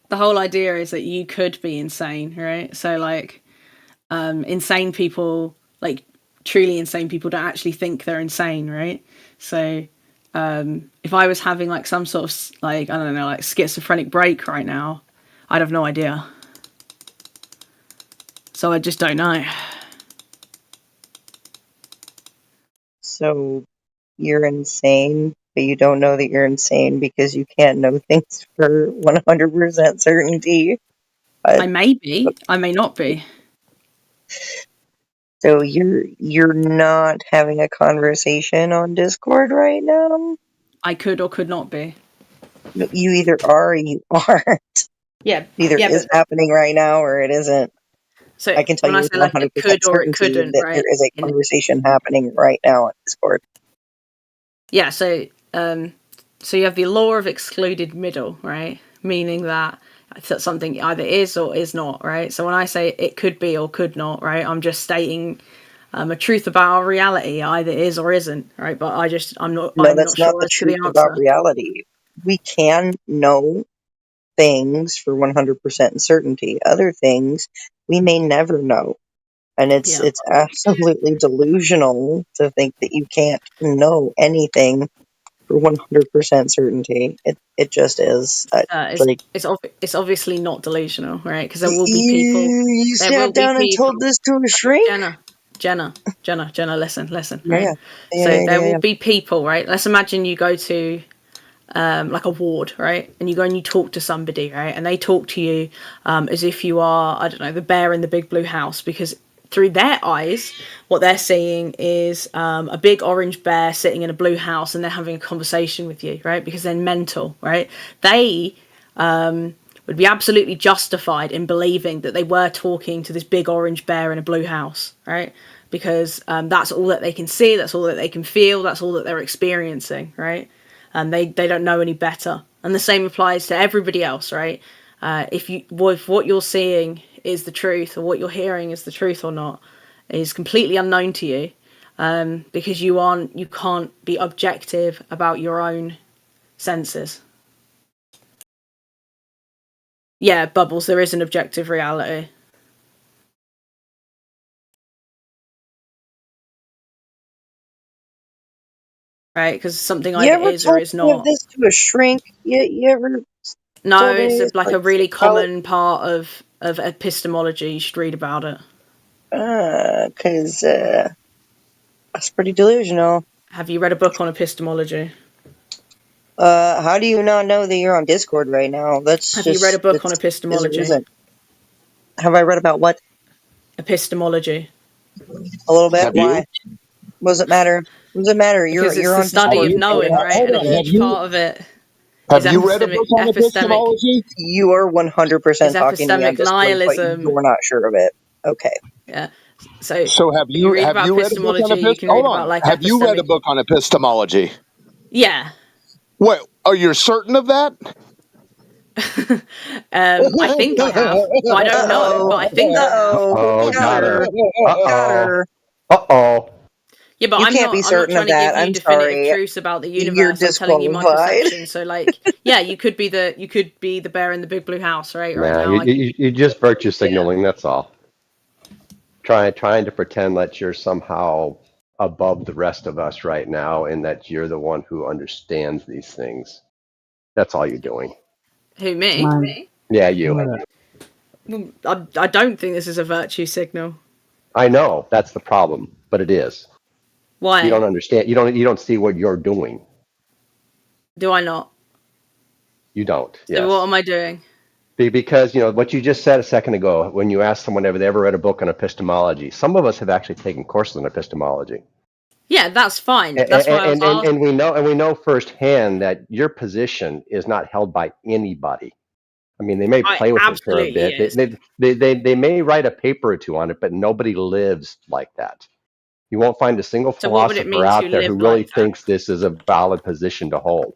The whole idea is that you could be insane, right? So insane people, truly insane people don't actually think they're insane, right? So if I was having some sort of I don't know, schizophrenic break right now, I'd have no idea. So I just don't know. So you're insane, but you don't know that you're insane because you can't know things for 100% certainty. I may be. I may not be. So you're not having a conversation on Discord right now? I could or could not be. No, you either are or you aren't. Yeah. Either is happening right now or it isn't. So I can tell when you I with say like 100% it could or it certainty couldn't, that right? there is a conversation happening right now on Discord. Yeah, so you have the law of excluded middle, right? Meaning that something either is or is not, right? So when I say it could be or could not, right, I'm just stating a truth about our reality, either is or isn't, right? But I'm No, not that's not sure the as to the truth about answer. reality. We can know things for 100% certainty. Other things we may never know. And it's absolutely delusional to think that you can't know anything for 100% certainty. It just is. It's obviously not delusional, right? Because there will be people. You sat down and told this to a shrink? Jenna, listen, Yeah, right? So there will be people, right? Let's imagine you go to like a ward, right? And you go and you talk to somebody, right? And they talk to you as if you are, I don't know, the bear in the big blue house, because through their eyes, what they're seeing is a big orange bear sitting in a blue house, and they're having a conversation with you, right? Because they're mental, right? They would be absolutely justified in believing that they were talking to this big orange bear in a blue house, right? Because that's all that they can see, that's all that they can feel, that's all that they're experiencing, right? And they don't know any better. And the same applies to everybody else, right? If what you're seeing is the truth, or what you're hearing is the truth or not, is completely unknown to you, because you can't be objective about your own senses. Yeah, Bubbles, there is an objective reality. Right, because something either is or is not. This to a shrink? You ever? No, it's like a really common part of epistemology. You should read about it. Because that's pretty delusional. Have you read a book on epistemology? How do you not know that you're on Discord right now? Have you read a book on epistemology? Have I read about what? Epistemology. A little bit. Why? What does it matter? What does it matter? Because it's you're the on study Discord. of knowing, right? And a huge part of it Have you read a book on epistemology? You are 100% talking to me on epistemic Discord, nihilism. but you're not sure of it. Okay. Yeah. So have you read have about you read a book on epistemology, you can read about like have you read a book on epistemology? Yeah. What? Are you certain of that? I think I have. Well, I don't know, but I think I have. Oh, got her. Uh-oh. Yeah, but You I'm can't not. be I'm not certain trying of to give that. you I'm definitive sorry. truths about the You're universe. I'm telling you my disqualified. perception. So, like, yeah, you could be the bear in the big blue house, right? Right Nah, now, you're just virtue signaling, that's all. Trying to pretend that you're somehow above the rest of us right now and that you're the one who understands these things. That's all you're doing. Who, me? Yeah, you. Well, I don't think this is a virtue signal. I know, that's the problem, but it is. Why? You don't understand. You don't see what you're doing. Do I not? You don't. Yes. So what am I doing? Because, what you just said a second ago, when you asked someone if they ever read a book on epistemology, some of us have actually taken courses on epistemology. Yeah, that's fine. That's why I was asking. And we know firsthand that your position is not held by anybody. I mean, they may play with it for a bit. They may write a paper or two on it, but nobody lives like that. You won't find a single So what would it mean philosopher to out there who live really like that? thinks this is a valid position to hold.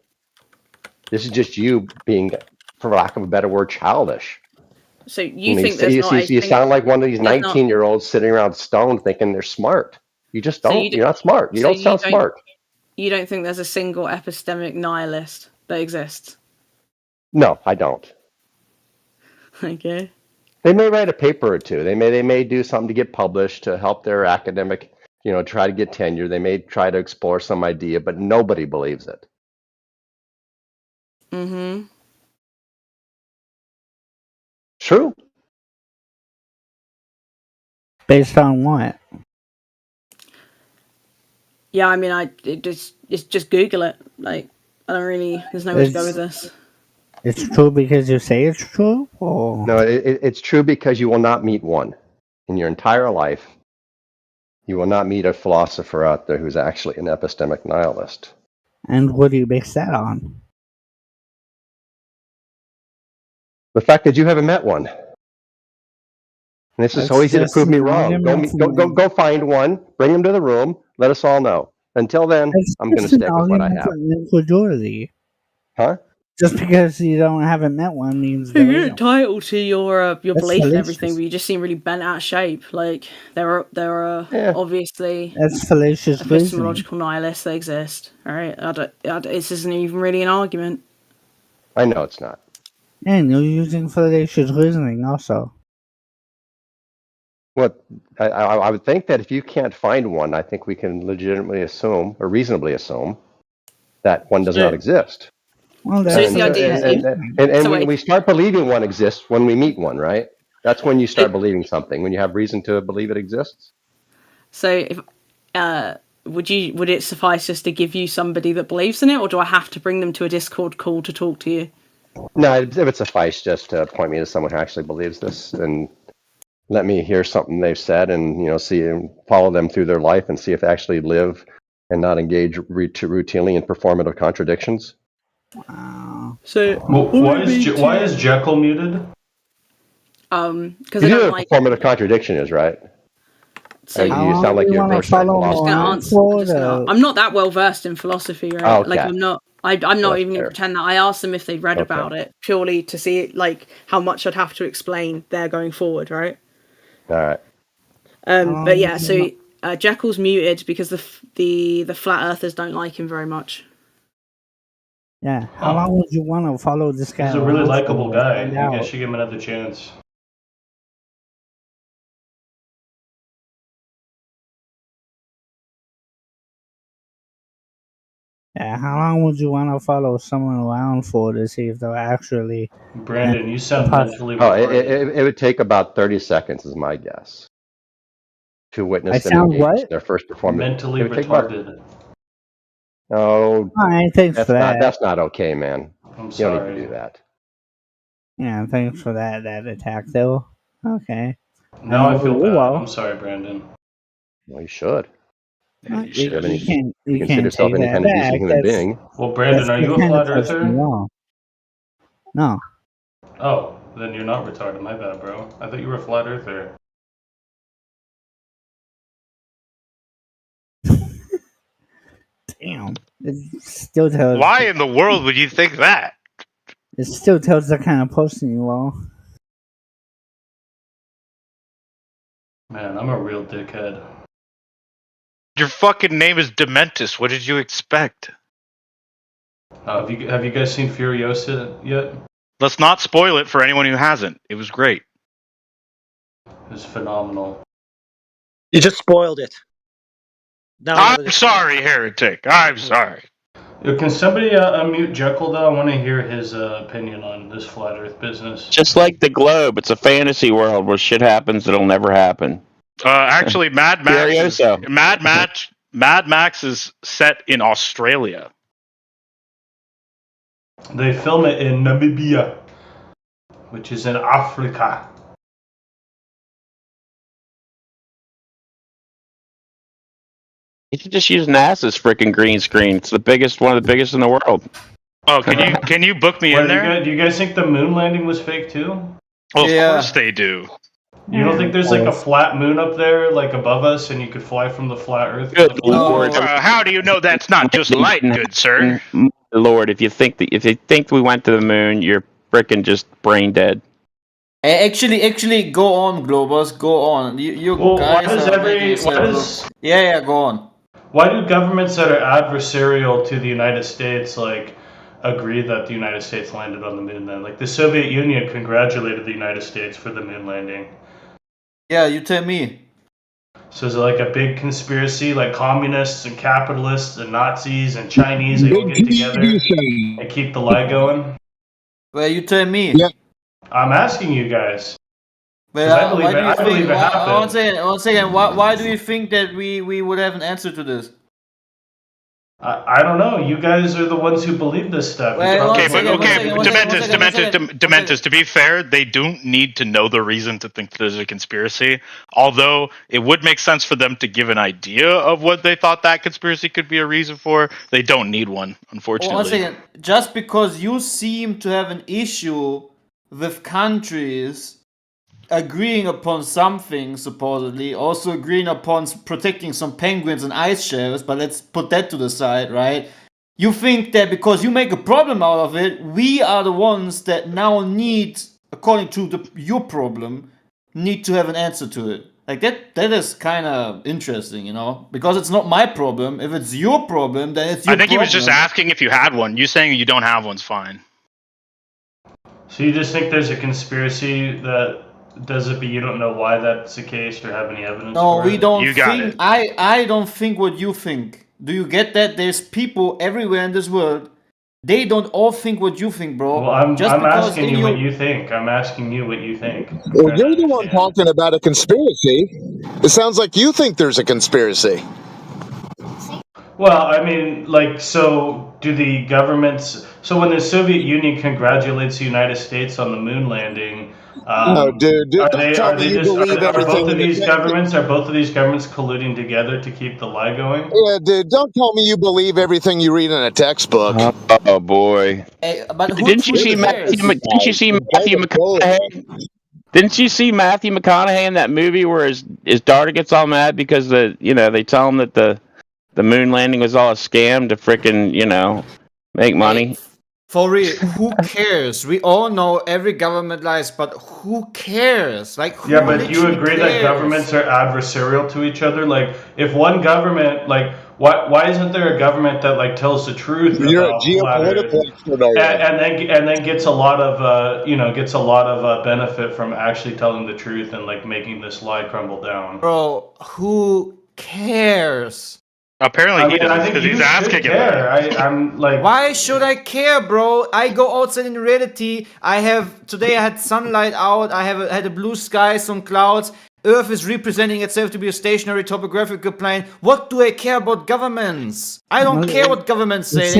This is just you being, for lack of a better word, childish. So you think there's not a You sound like one of these there's not- 19-year-olds sitting around stoned thinking they're smart. You just So don't. You're not smart. You so don't sound smart. You don't think there's a single epistemic nihilist that exists? No, I don't. Okay. They may write a paper or two. They may do something to get published to help their academic, try to get tenure. They may try to explore some idea, but nobody believes it. Mm-hmm. True. Based on what? Yeah, I mean, it's just Google it. Like, I don't really. There's nowhere to go with this. It's true because you say it's true, or No, it's true because you will not meet one in your entire life. You will not meet a philosopher out there who's actually an epistemic nihilist. And what do you base that on? The fact that you haven't met one. And this is so easy to prove me wrong. Go find one, bring them to the room, let us all know. Until then, I'm going to stick with what I have. Incredulity. Huh? Just because you haven't met one means you're entitled to your belief and everything, fallacious. but you just seem really bent out of shape. Like there are obviously That's fallacious reasoning. epistemological nihilists that exist. All right, this isn't even really an argument. I know it's not. And you're using fallacious reasoning also. What I would think that if you can't find one, I think we can legitimately assume or reasonably assume that one does not exist. Well, that's the idea. And when we start believing one exists when we meet one, right? That's when you start believing something, when you have reason to believe it exists. So if would it suffice just to give you somebody that believes in it, or do I have to bring them to a Discord call to talk to you? No, it would suffice just to point me to someone who actually believes this and let me hear something they've said and see and follow them through their life and see if they actually live and not engage routinely in performative contradictions. Wow. So why is Jekyll muted? Because you know what performative contradiction is, right? So you sound like you're versed in philosophy. I'm not that well versed in philosophy, right? Oh, okay. Like I'm not even going to pretend that. I asked them if they'd read about it purely to see like how much I'd have to explain there going forward, right? All right. But yeah, so Jekyll's muted because the flat earthers don't like him very much. Yeah. How long would you want to follow this guy? He's a really likable guy. You guys should give him another chance. Yeah, how long would you want to follow someone around for to see if they're actually... Brandon, you sound mentally retarded. It would take about 30 seconds is my guess. To witness them engage their first performance. Mentally retarded. No, thanks for that. That's not okay, man. I'm sorry. You don't need to do that. Yeah, thanks for that attack, though. Okay. Now I feel bad. I'm sorry, Brandon. Well, you should. You consider can't yourself take any that kind of back. decent human being. Well, Brandon, are you a flat earther? No. Oh, then you're not retarded. My bad, bro. I thought you were a flat earther. Damn. It still tells. Why in the world would you think that? It still tells the kind of person you are. Man, I'm a real dickhead. Your fucking name is Dementus. What did you expect? Have you guys seen Furiosa yet? Let's not spoil it for anyone who hasn't. It was great. It was phenomenal. You just spoiled it. I'm sorry, heretic. I'm sorry. Can somebody unmute Jekyll, though? I want to hear his opinion on this flat Earth business. Just like the globe, it's a fantasy world where shit happens that'll never happen. Actually, Mad Max is set in Australia. They film it in Namibia, which is in Africa. You should just use NASA's freaking green screen. It's one of the biggest in the world. Oh, can you book me in there? Do you guys think the moon landing was fake too? Well, of course they do. You don't think there's like a flat moon up there, like above us, and you could fly from the flat Earth? Good Lord! How do you know that's not just light, good sir? Lord, if you think we went to the moon, you're freaking just brain dead. Actually, go on, Globus. Go on. You guys Yeah, go on. Why do governments that are adversarial to the United States agree that the United States landed on the moon then? Like the Soviet Union congratulated the United States for the moon landing. Yeah, you tell me. So is it like a big conspiracy, like communists and capitalists and Nazis and Chinese, they all get together and keep the lie going? Well, you tell me. Yeah. I'm asking you guys. Well, I believe it happened. Once again, why do you think that we would have an answer to this? I don't know. You guys are the ones who believe this stuff. Dementus, to be fair, they don't need to know the reason to think there's a conspiracy. Although it would make sense for them to give an idea of what they thought that conspiracy could be a reason for. They don't need one, unfortunately. Once again, just because you seem to have an issue with countries agreeing upon something, supposedly, also agreeing upon protecting some penguins and ice shelves, but let's put that to the side, right? You think that because you make a problem out of it, we are the ones that now need, according to your problem, need to have an answer to it. Like that is kind of interesting, you know? Because it's not my problem. If it's your problem, then it's your problem. I think he was just asking if you had one. You saying you don't have one's fine. So you just think there's a conspiracy that does it, but you don't know why that's the case or have any evidence No, for it? we don't think. I don't think what you think. Do you get that? There's people everywhere in this world. They don't all think what you think, bro. Well, I'm asking you what you think. I'm asking you what you think. Well, you're the one talking about a conspiracy. It sounds like you think there's a conspiracy. Well, I mean, like, so do the governments? So when the Soviet Union congratulates the United States on the moon landing, no, dude, are both of these governments colluding together to keep the lie going? Yeah, dude, don't tell me you believe everything you read in a textbook. Oh boy! Hey, but didn't you see Matthew McConaughey? Didn't you see Matthew McConaughey in that movie where his daughter gets all mad because they tell him that the moon landing was all a scam to frickin' make money? For real, who cares? We all know every government lies, but who cares? Like, who Yeah, but do you literally agree that cares? governments are adversarial to each other? Like, if one government, like, why isn't there a government that like tells the truth You're about a geopolitical and then gets a lot of benefit from actually telling the truth and like making this lie crumble down? Bro, who cares? Apparently he does because he's asking it. I'm like, why should I care, bro? I go outside in reality. Today I had sunlight out. I had a blue sky, some clouds. Earth is representing itself to be a stationary topographical plane. What do I care about governments? I don't care what governments say.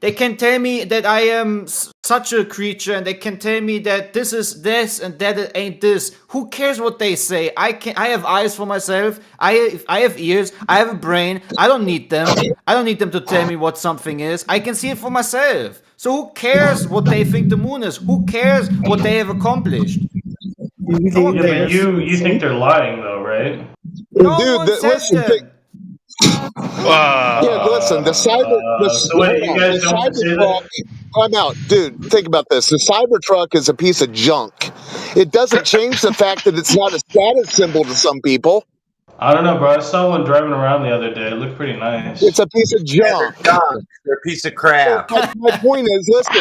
They can tell me that I am such a creature, and they can tell me that this is this and that it ain't this. Who cares what they say? I have eyes for myself. I have ears. I have a brain. I don't need them. I don't need them to tell me what something is. I can see it for myself. So who cares what they think the moon is? Who cares what they have accomplished? Yeah, but you think they're lying though, right? No one said that. Yeah, listen, the Cybertruck. I'm out, dude. Think about this. The Cybertruck is a piece of junk. It doesn't change the fact that it's not a status symbol to some people. I don't know, bro. I saw one driving around the other day. It looked pretty nice. It's a piece of junk. They're a piece of crap. My point is, listen,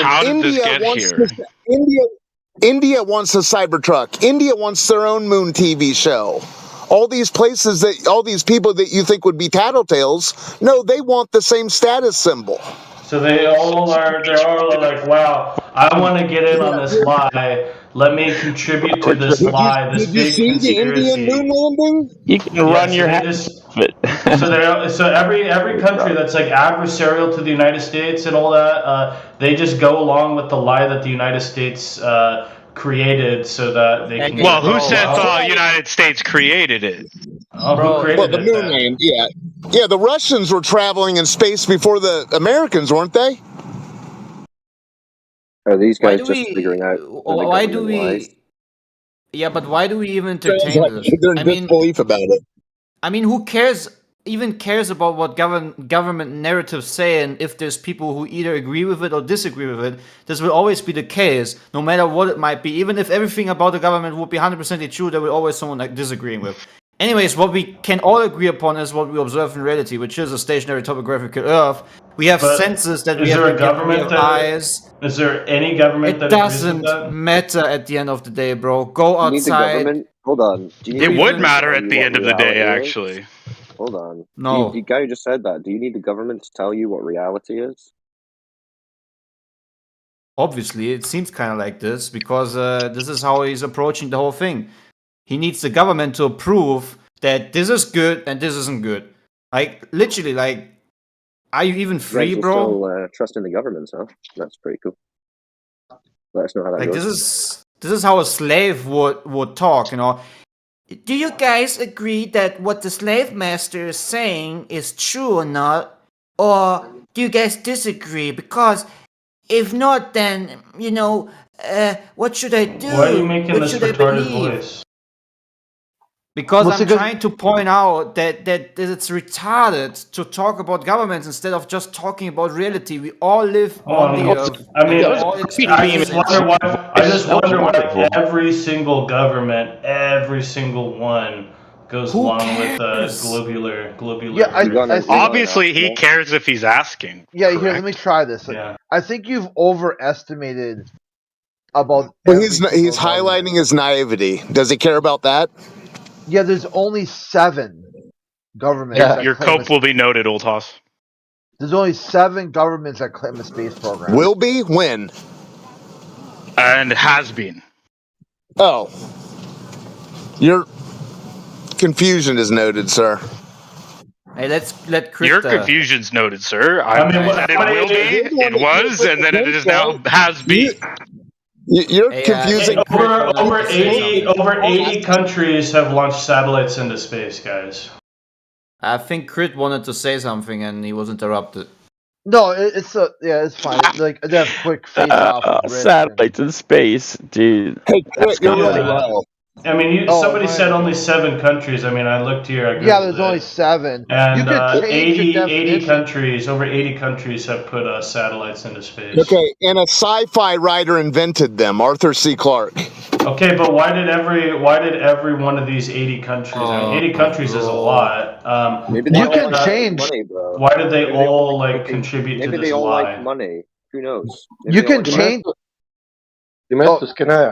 India wants a Cybertruck. India wants their own moon TV show. All these people that you think would be tattletales, no, they want the same status symbol. So they're all like, wow, I want to get in on this lie. Let me contribute to this lie, this big conspiracy. Did you see the Indian moon landing? You can run your house. So every country that's like adversarial to the United States and all that, they just go along with the lie that the United States created so that they can. Well, who said the United States created it? Oh, who created the moon landing? Yeah. The Russians were traveling in space before the Americans, weren't they? Are these guys just figuring out? Why do we? Lies? Yeah, but why do we even entertain this? They're in disbelief about it. I mean, who cares? Even cares about what government narratives say, and if there's people who either agree with it or disagree with it, this will always be the case, no matter what it might be. Even if everything about the government would be 100% true, there will always someone like disagreeing with. Anyways, what we can all agree upon is what we observe in reality, which is a stationary topographical Earth. We have senses that we have eyes. Is there any government that doesn't matter at the end of the day, bro? Go outside. Hold on. It would matter at the end of the day, actually. Hold on. No. The guy who just said that, do you need the government to tell you what reality is? Obviously, it seems kind of like this because this is how he's approaching the whole thing. He needs the government to approve that this is good and this isn't good. Like, literally, like, are you even free, bro? Still trusting the government, huh? That's pretty cool. Let us know how that Like, goes. this is how a slave would talk, you know. Do you guys agree that what the slave master is saying is true or not? Or do you guys disagree? Because if not, then, you know, what should I do? Why are you making what this should I retarded believe? voice? Because I'm trying to point out that it's retarded to talk about governments instead of just talking about reality. We all live on the earth. I mean, and we all experience I just wonder why every single government, every single one, goes along with globular. Yeah, obviously he cares if he's asking. Yeah, correct? here, let me try this. I think you've overestimated about. Well, he's highlighting his naivety. Does he care about that? Yeah, there's only 7 governments. Yeah, your cope will be noted, Old Hoss. There's only 7 governments that claim a space program. Will be? When? And has been. Oh. Your confusion is noted, sir. Hey, let Chris. Your confusion's noted, sir. I said it will be, it was, and then it is now has been. You're confusing. Over 80 countries have launched satellites into space, guys. I think Crit wanted to say something and he was interrupted. No, it's fine. It's like a quick face off. Satellites in space, dude. Hey, Crit, you're really low. I mean, somebody said only 7 countries. I mean, I looked here. Yeah, there's only 7. And you could 80 countries, over 80 countries have put satellites into space. Okay, and a sci-fi writer invented them, Arthur C. Clarke. Okay, but why did every one of these 80 countries? I mean, 80 countries is a lot. Maybe you can change. Money, bro. Why did they all contribute to this lie? Maybe they all like money. Who knows? You can change. Domestos, can I?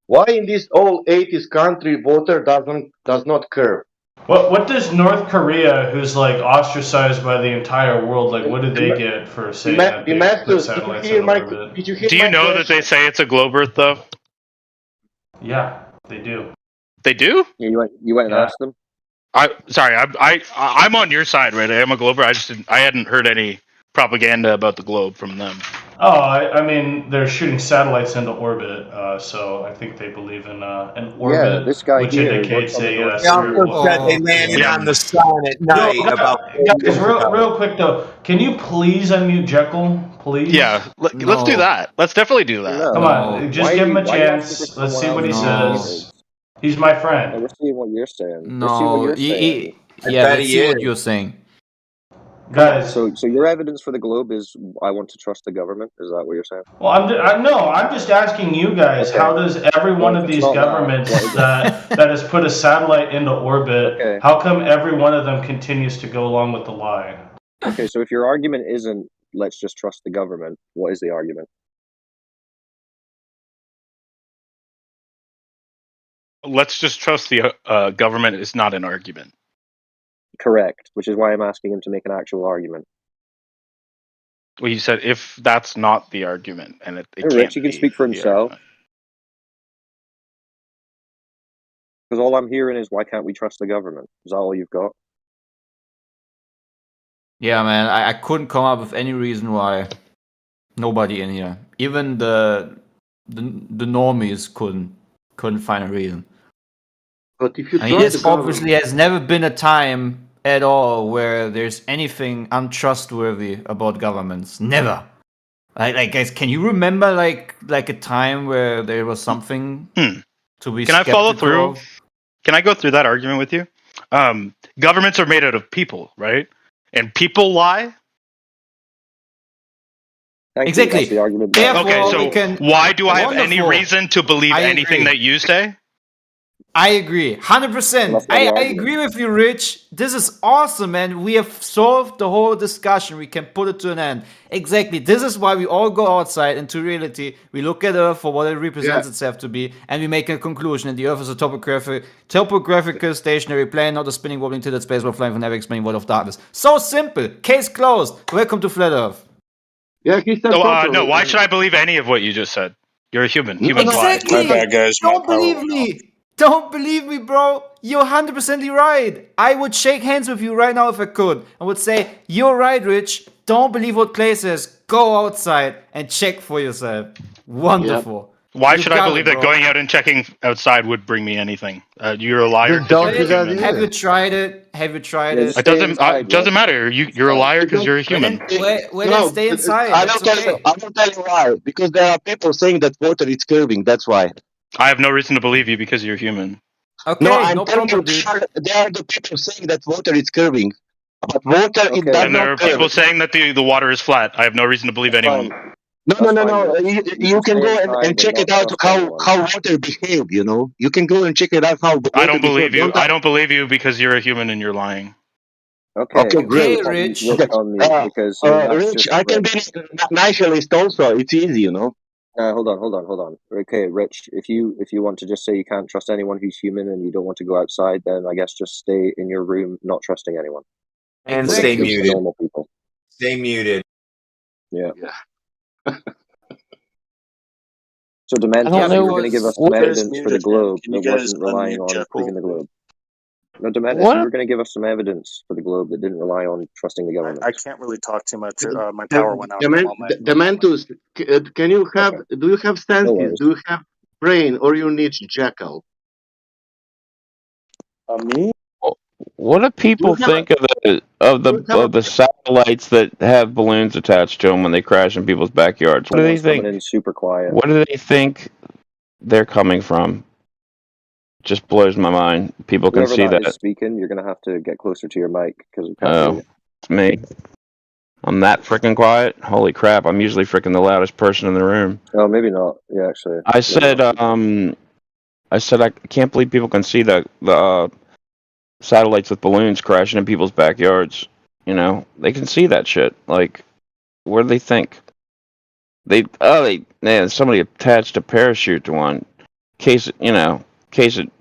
Why in this all 80s country voter does not care? What does North Korea, who's like ostracized by the entire world, like what do they get for saying that they put satellites in orbit? Do you know that they say it's a globe Earth, though? Yeah, they do. They do? Yeah, you went and asked them. I'm on your side, right? I am a glober. I hadn't heard any propaganda about the globe from them. Oh, I mean, they're shooting satellites into orbit, so I think they believe in an orbit, Yeah, this guy which here indicates a They also said they landed on the sun at night. Guys, real quick though, can you please unmute Jekyll, please? Yeah, let's do that. Let's definitely do that. Come on, just give him a chance. Let's see what he says. He's my friend. We're seeing what you're saying. No, let's see what you're saying. Guys, so your evidence for the globe is I want to trust the government. Is that what you're saying? Well, I'm just asking you guys. Okay. How does every one of these governments that has put a satellite into orbit? How come every one of them continues to go along with the lie? Okay, so if your argument isn't let's just trust the government, what is the argument? Let's just trust the government is not an argument. Correct, which is why I'm asking him to make an actual argument. Well, you said if that's not the argument, and it can't Rich, he can speak for himself. Because all I'm hearing is, why can't we trust the government? Is that all you've got? Yeah, man, I couldn't come up with any reason why nobody in here, even the normies couldn't find a reason. But if you this obviously has never been a time at all where there's anything untrustworthy about governments. Never. Like guys, can you remember like a time where there was something to be? Can I follow through? Can I go through that argument with you? Governments are made out of people, right? And people lie. Exactly. That's the argument. Okay, so why do I have any reason to believe anything that you say? I agree, 100%. I agree with you, Rich. This is awesome, man. We have solved the whole discussion. We can put it to an end. Exactly. This is why we all go outside into reality. We look at Earth for what it represents itself to be, and we make a conclusion. And the Earth is a topographical stationary plane, not a spinning, wobbling tilted space while flying for never explaining world of darkness. So simple. Case closed. Welcome to Flat Earth. Yeah, he said So, properly. no, why should I believe any of what you just said? You're a human. Humans lie. Exactly. Don't believe me. Don't believe me, bro. You're 100% right. I would shake hands with you right now if I could. I would say, you're right, Rich. Don't believe what Clay says. Go outside and check for yourself. Wonderful. Why You should I got believe it, that bro. going out and checking outside would bring me anything? You're a liar Then because don't you're a do that human. Have you tried it? Have you tried it? It doesn't matter. You're a liar because you're a human. Well, then stay inside. I That's don't tell you. okay. I don't tell you why. Because there are people saying that water is curving. That's why. I have no reason to believe you because you're human. Okay, No, I'm no telling problem, you, dude. there are the people saying that water is curving, but water it does And there are not curve. people saying that the water is flat. I have no reason to believe anyone. No. You can go and check it out how water behave. You know, you can go and check it out how water I don't believe behave. you. I don't believe you because you're a human and you're lying. Okay, great. Rich. Rich, I can be nihilist also. It's easy, you know. Hold on. Okay, Rich, if you want to just say you can't trust anyone who's human and you don't want to go outside, then I guess just stay in your room, not trusting anyone. And We're stay just muted. normal people. Stay muted. Yeah. So, Dementor, Yeah, you were going to give us some because- evidence for the globe that wasn't relying on proving the globe. No, Dementor, you were going to give us some evidence for the globe that didn't rely on trusting the government. I can't really talk too much. My power went out. Dementus, can you have? Do you have senses? Do you have brain, or you need jackal? Me? What do people think of the satellites that have balloons attached to them when they crash in people's backyards? What do they Coming think? in super quiet. What do they think they're coming from? Just blows my mind. People can Whoever see that is that. speaking, you're going to have to get closer to your mic because we can't hear Oh, you. it's me. I'm that freaking quiet. Holy crap! I'm usually freaking the loudest person in the room. Oh, maybe not. Yeah, actually. I said, I can't believe people can see the satellites with balloons crashing in people's backyards. You know, they can see that shit. Like, what do they think? Somebody attached a parachute to one, case it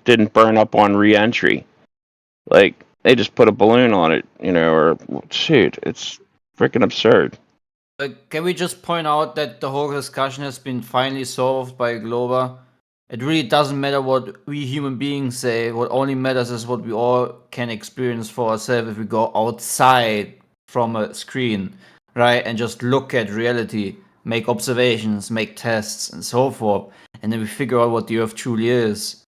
didn't burn up on re-entry. Like, they just put a balloon on it, or shoot, it's freaking absurd. Can we just point out that the whole discussion has been finally solved by Globa? It really doesn't matter what we human beings say. What only matters is what we all can experience for ourselves if we go outside from a screen, right? And just look at reality, make observations, make tests, and so forth. And then we figure out what the Earth truly is.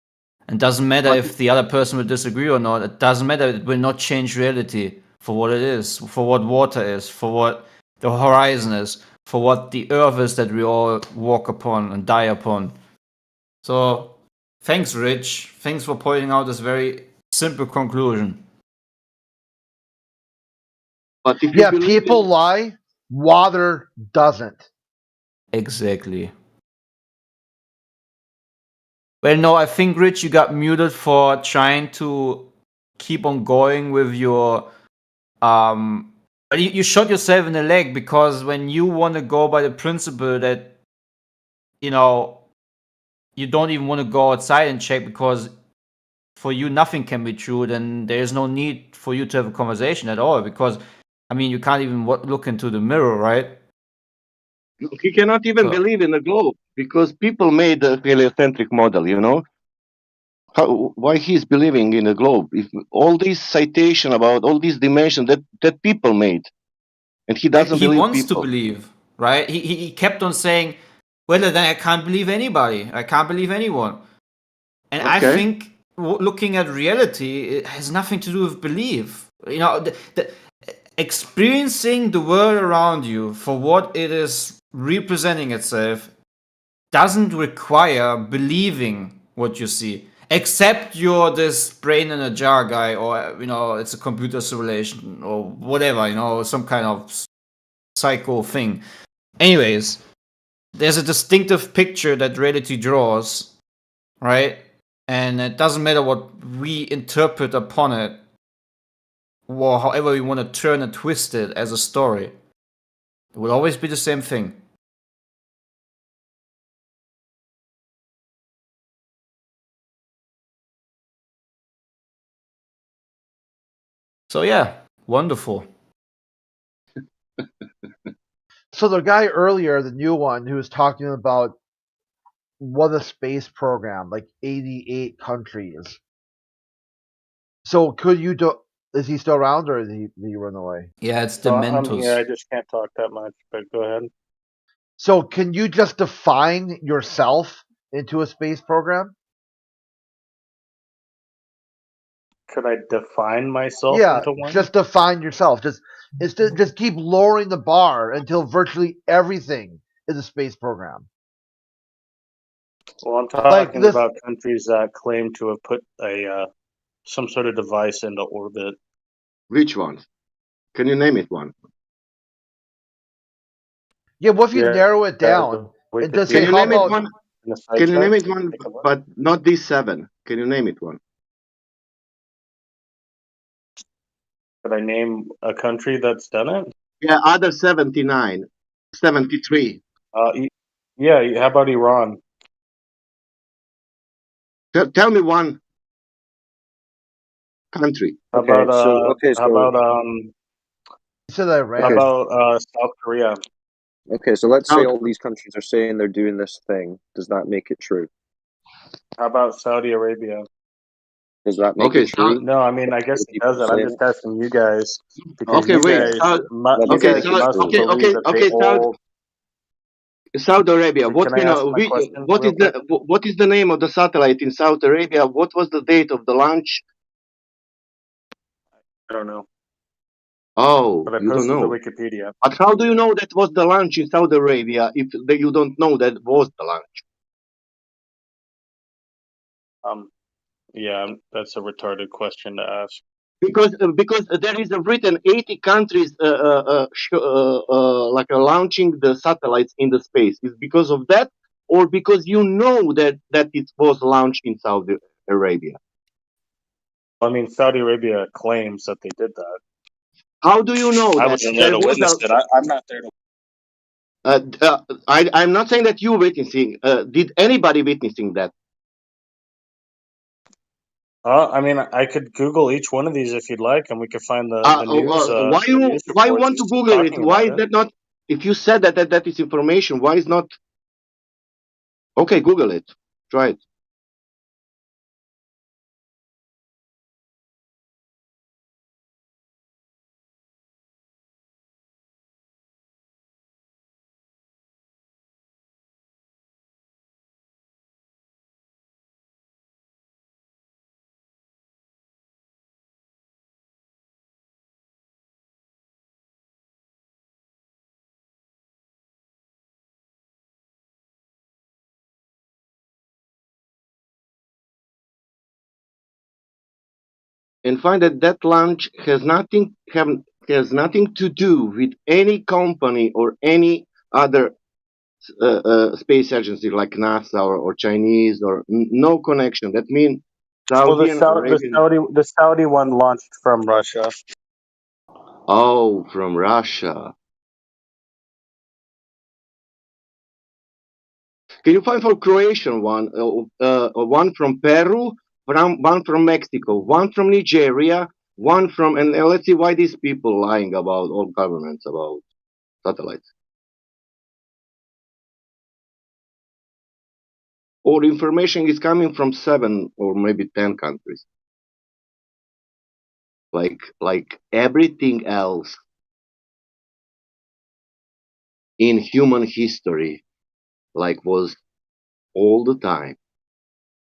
And it doesn't matter if the other person will disagree or not. It doesn't matter. It will not change reality for what it is, for what water is, for what the horizon is, for what the Earth is that we all walk upon and die upon. So, thanks, Rich. Thanks for pointing out this very simple conclusion. But if yeah, people lie, water doesn't. Exactly. Well, no, I think, Rich, you got muted for trying to keep on going with your you shot yourself in the leg, because when you want to go by the principle that you don't even want to go outside and check because for you nothing can be true, then there's no need for you to have a conversation at all, because you can't even look into the mirror, right? He cannot even believe in the globe because people made a heliocentric model, why he's believing in the globe? If all this citation about all these dimensions that people made, and he doesn't believe wants people. to believe, right? He kept on saying, well, then I can't believe anybody. I can't believe anyone. And I think looking at reality, it has nothing to do with belief. Experiencing the world around you for what it is representing itself doesn't require believing what you see. Except you're this brain in a jar guy, or it's a computer simulation, or whatever, some kind of psycho thing. Anyways, there's a distinctive picture that reality draws, right? And it doesn't matter what we interpret upon it, or however we want to turn and twist it as a story. It will always be the same thing. So yeah, wonderful. So the guy earlier, the new one, who was talking about what a space program, like 88 countries. So could you do? Is he still around, or did he run away? Yeah, it's the I'm here. I Mentos. just can't talk that much, but go ahead. So can you just define yourself into a space program? Could I define myself Yeah, into one? just define yourself. Just keep lowering the bar until virtually everything is a space program. Well, I'm Like talking this. about countries that claim to have put a some sort of device into orbit. Which ones? Can you name it one? Yeah, what if you narrow it down and just say, Can you how name it about? one? Can you name it one? But not these 7. Can you name it one? Could I name a country that's done it? Yeah, other 79, 73. Yeah. How about Iran? Tell me one country. How about said Iran. How about South Korea? Okay, so let's say all these countries are saying they're doing this thing. Does that make it true? How about Saudi Arabia? Does that make it true? No, I mean, I guess it doesn't. I'm just asking you guys because Okay, you wait. guys, you guys must believe that they all. Saudi Arabia. What Can I ask my question what is the name of the satellite in Saudi Arabia? What was the date of the launch? I don't know. Oh, But I you don't posted the know. Wikipedia. But how do you know that was the launch in Saudi Arabia if you don't know that was the launch? Yeah, that's a retarded question to ask. Because there is a written 80 countries launching the satellites in the space. Is because of that, or because you know that it was launched in Saudi Arabia? I mean, Saudi Arabia claims that they did that. How do you know I that wasn't there to witness it. I'm not there to. I'm not saying that you witnessing. Did anybody witnessing that? I mean, I could Google each one of these if you'd like, and we could find the news. Why you want to Google it? Why is that not? If you said that is information, why is not? Okay, Google it. Try it. And find that launch has nothing to do with any company or any other space agency like NASA or Chinese or no connection. That means Saudi and Arabian. The Saudi one launched from Russia. Oh, from Russia. Can you find for Croatian one? One from Peru, one from Mexico, one from Nigeria, one from, and let's see why these people lying about all governments about satellites. Or information is coming from 7 or maybe 10 countries. Like everything else in human history, like was all the time.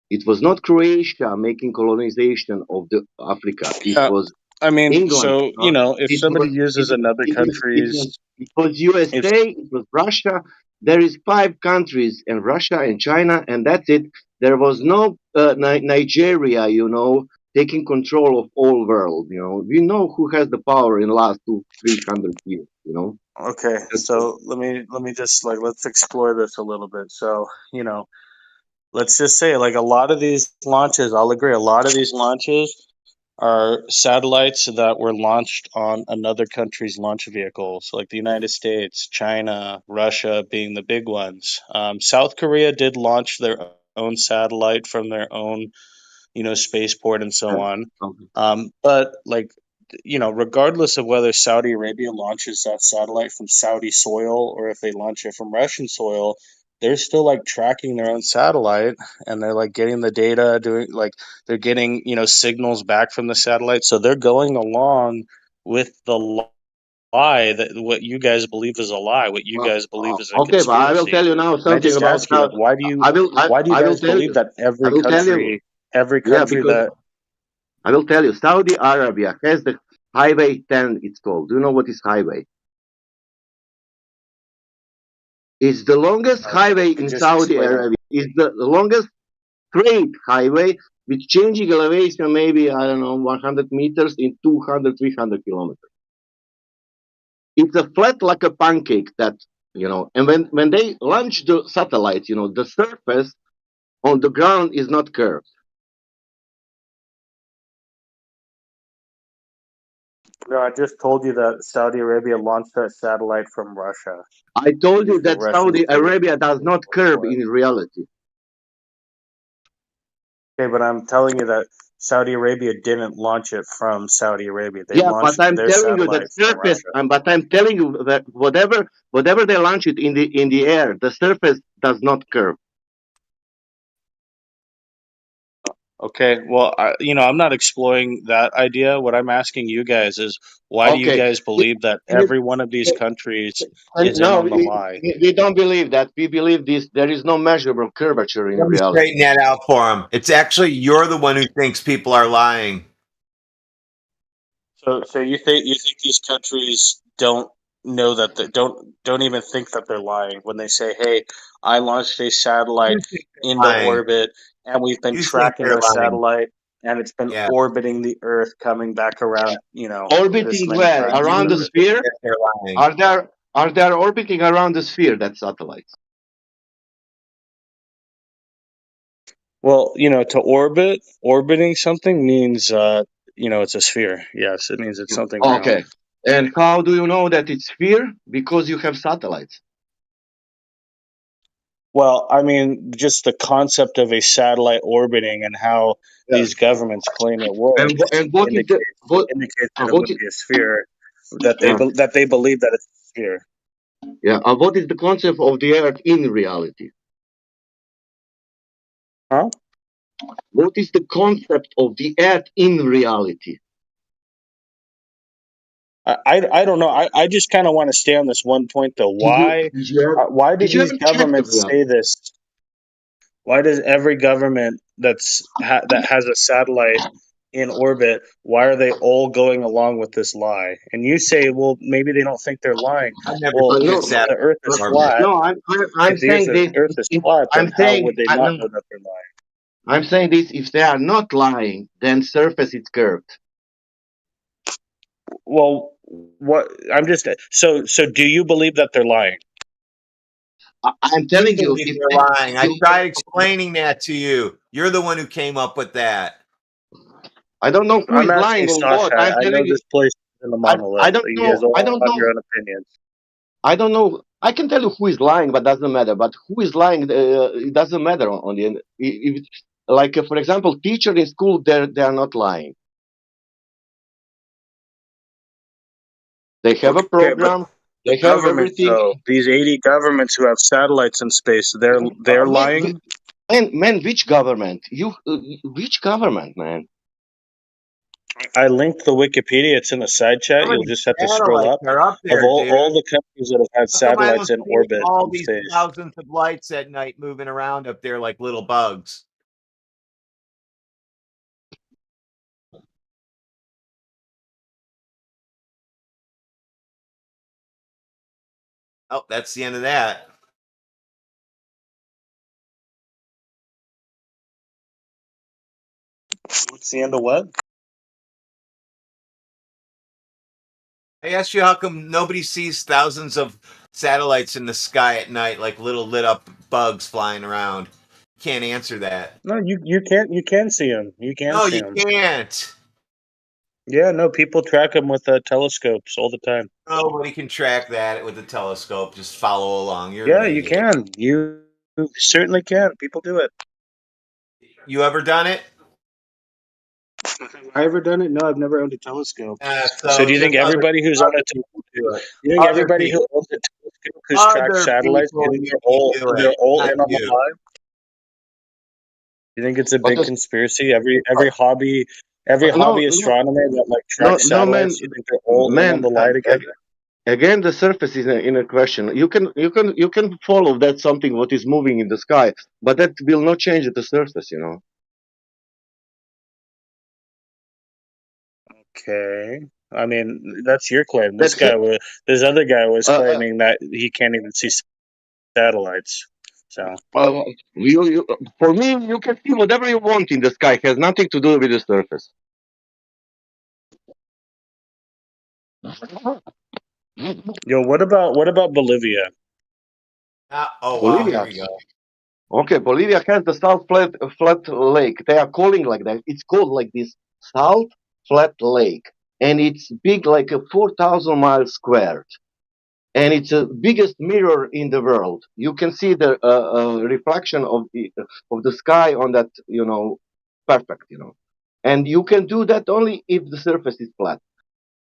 It was not Croatia making colonization of the Africa. It was I mean, England. so if somebody uses another country's, it was USA. It was Russia. There is 5 countries, and Russia and China, and that's it. There was no Nigeria, taking control of all world. We know who has the power in the last 200-300 years. Okay, so let me just let's explore this a little bit. So let's just say a lot of these launches, I'll agree, a lot of these launches are satellites that were launched on another country's launch vehicles, like the United States, China, Russia being the big ones. South Korea did launch their own satellite from their own, spaceport and so on. But regardless of whether Saudi Arabia launches that satellite from Saudi soil or if they launch it from Russian soil, they're still like tracking their own satellite, and they're like getting the data, they're getting signals back from the satellite, so they're going along with the lie that what you guys believe is a lie, what you guys believe is a Okay, but I will conspiracy. tell you now And I something just about ask you, how like, why do you I will tell believe you. that I every will tell you. country Because that I will tell you, Saudi Arabia has the Highway 10. It's called. Do you know what is highway? It's the longest highway in just Saudi explain it? Arabia. It's the longest straight highway with changing elevation, maybe, I don't know, 100 meters in 200, 300 kilometers. It's a flat like a pancake and when they launch the satellite, the surface on the ground is not curved. No, I just told you that Saudi Arabia launched that satellite from Russia. I told you Used the that Russian Saudi space Arabia does not curve for it. in reality. Okay, but I'm telling you that Saudi Arabia didn't launch it from Saudi Arabia. They Yeah, but launched I'm their telling you that satellite from surface. Russia. But I'm telling you that whatever they launch it in the air, the surface does not curve. Okay, well, I'm not exploring that idea. What I'm asking you guys is, why do you Okay. guys believe that every one of these countries is in No, on the lie? we don't believe that. We believe this. There is no measurable curvature in Let me reality. straighten that out for him. It's actually you're the one who thinks people are lying. So you think these countries don't know that don't even think that they're lying when they say, "Hey, I launched a satellite You think into they're lying. orbit, and we've been You think tracking they're our lying. satellite, and it's been Yeah. orbiting the Earth, coming back around, this Orbiting many where? times to Around the the Earth." sphere? Yes, they're lying. Are they orbiting around the sphere? That satellites. Well, to orbiting something means it's a sphere. Yes, it means it's something round. Okay. And how do you know that it's sphere? Because you have satellites. Well, I mean, just the concept of a satellite orbiting and how these governments claim it works And what is indicates that it what would is be a sphere, that yeah. they believe that it's a sphere. Yeah. What is the concept of the Earth in reality? Huh? What is the concept of the Earth in reality? I don't know. I just kind of want to stay on this one point though. Why do Did you these ever check the governments reality? say this? Why does every government that has a satellite in orbit, why are they all going along with this lie? And you say, well, maybe they don't think they're lying. I've never Well, seen a if the satellite Earth is in orbit. flat, No, I'm if the saying this. Earth is flat, I'm then how saying would they not know that they're lying? I'm saying this. If they are not lying, then surface is curved. Well, what I'm just so do you believe that they're lying? I'm You telling you, believe if they're lying. I tried explaining that to you. You're the one who came up with that. I don't know who I'm is asking lying on what. Sasha. I'm I know telling you, this place is in the I monolith. don't You guys know. all I don't have know. your own opinions. I don't know. I can tell you who is lying, but doesn't matter. But who is lying? It doesn't matter on the end. Like for example, teacher in school, they are not lying. They have a Okay, but program. the They have governments, everything. though, these 80 governments who have satellites in space, they're lying. Man, which government? Which government, man? I linked the Wikipedia. It's in the side chat. How You'll many just have to scroll satellites up are up of there, all dude? the countries that have had How come I satellites don't in see orbit all in these space. thousands of lights at night moving around up there like little bugs? Oh, that's the end of that. What's the end of what? I asked you how come nobody sees thousands of satellites in the sky at night like little lit up bugs flying around. Can't answer that. No, you can't. You can see them. You can No, see you them. can't. Yeah, no, people track them with telescopes all the time. Nobody can track that with a telescope. Just follow along. You're Yeah, an you idiot. can. You certainly can. People do it. You ever done it? Have I ever done it? No, I've never owned a telescope. So So do you think just everybody who's on a you think other everybody who people, owns a telescope who's tracked satellites, do you think they're all in on the lie? You think it's a big conspiracy? Every hobby astronomer that like tracks satellites, you think they're all in on the lie together? Again, the surface is in a question. You can follow that something what is moving in the sky, but that will not change the surface. Okay. I mean, that's your claim. This other guy was claiming that he can't even see satellites. So for me, you can see whatever you want in the sky. It has nothing to do with the surface. Yo, what about Bolivia? Wow, here we go. Okay, Bolivia has the South Flat Lake. They are calling like that. It's called like this South Flat Lake, and it's big, like a 4,000 miles squared, and it's the biggest mirror in the world. You can see the reflection of the sky on that, perfect, and you can do that only if the surface is flat.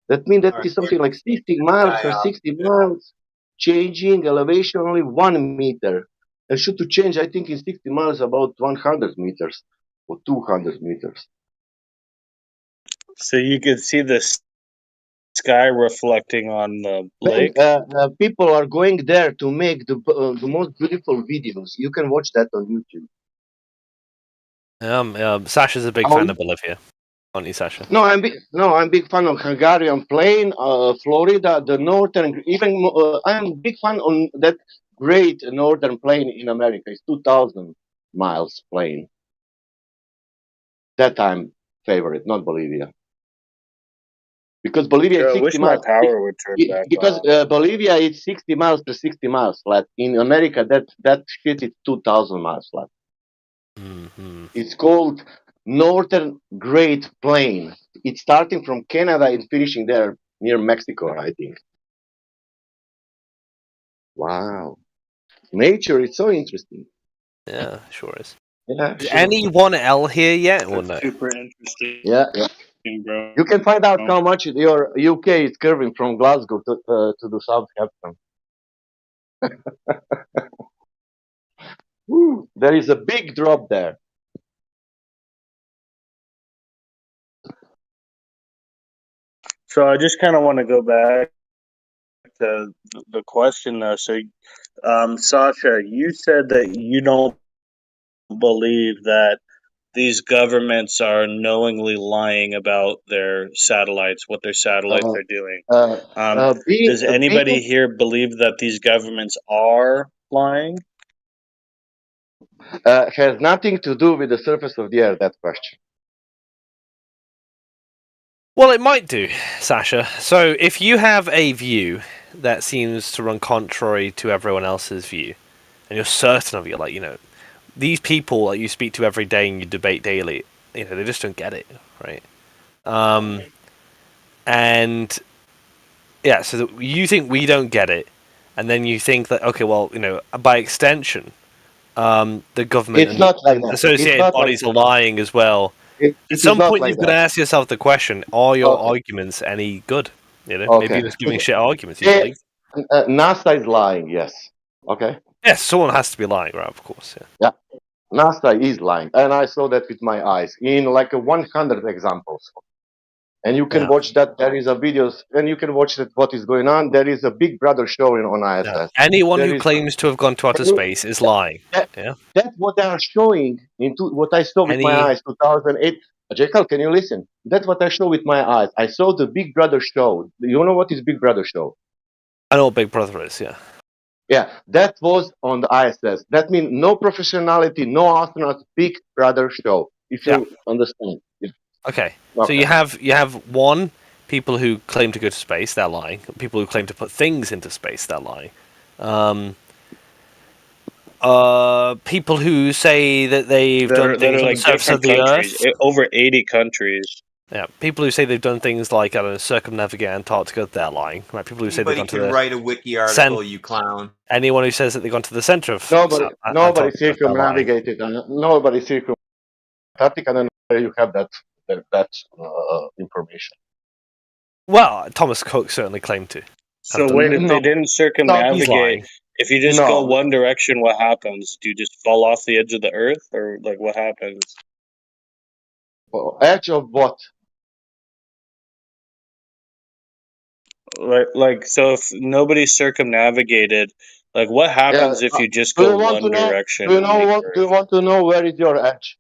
That means that is something like 60 miles per 60 miles, changing elevation only 1 meter. And should to change, I think, in 60 miles about 100 meters or 200 meters. So you could see the sky reflecting on the lake. People are going there to make the most beautiful videos. You can watch that on YouTube. Sasha's a big fan of Bolivia, aren't you, Sasha? No, I'm big fan of Hungarian plain, Florida, the northern. Even I'm big fan on that great northern plain in America. It's 2,000 miles plain. That I'm favorite, not Bolivia, because Bolivia is 60 miles. My power would turn back because Bolivia is 60 miles per 60 miles flat. In America, that shit is 2,000 miles flat. Mm-hmm. It's called Northern Great Plain. It's starting from Canada and finishing there near Mexico, I think. Wow. Nature is so interesting. Yeah, sure is. Yeah, is sure. anyone L here yet or no? Super interesting. Yeah. Bro. You can find out how much your UK is curving from Glasgow to the Southampton. There is a big drop there. So I just kind of want to go back to the question, though. So, Sasha, you said that you don't believe that these governments are knowingly lying about their satellites, what their satellites are doing. Does anybody here believe that these governments are lying? Has nothing to do with the surface of the Earth, that question. Well, it might do, Sasha. So if you have a view that seems to run contrary to everyone else's view, and you're certain of it, like, these people that you speak to every day and you debate daily, they just don't get it, right? And yeah, so you think we don't get it, and then you think that, okay, well, by extension, the government It's not like that. associated bodies are lying as well. At some point, you've got to ask yourself the question: are your arguments any good? Maybe you're just giving shit arguments. NASA is lying. Yes. Okay. Yes, someone has to be lying, right? Of course. Yeah. NASA is lying, and I saw that with my eyes in like 100 examples. And you can watch that. There is a videos, and you can watch that. What is going on? There is a Big Brother showing on ISS. Yeah. Anyone who claims to have gone to outer space is lying. That's what they are showing into what I saw with my eyes. 2008. Jekyll, can you listen? That's what I saw with my eyes. I saw the Big Brother show. You know what is Big Brother show? I know what Big Brother is. Yeah. Yeah, that was on the ISS. That means no professionality, no astronauts. Big Brother show. If you understand. Yeah. Okay. So you have one, people who claim to go to space, they're lying. People who claim to put things into space, they're lying. People who say that they've done things on the surface of the Earth. Over 80 countries. Yeah, people who say they've done things like, circumnavigate Antarctica, they're lying. Right? People who say they've gone to the write a wiki article, you clown. Anyone who says that they've gone to the center of nobody circumnavigated. Nobody circumnavigated Antarctica, and where you have that that information. Well, Thomas Cook certainly claimed to. So wait, if they didn't He's circumnavigate, lying. if you just go one direction, what happens? Do you just fall off the edge of the Earth, or like what happens? Edge of what? Like, so if nobody circumnavigated, like what happens if you just Do go you want one to know? direction? Do you know what? Do you want to know where is your edge?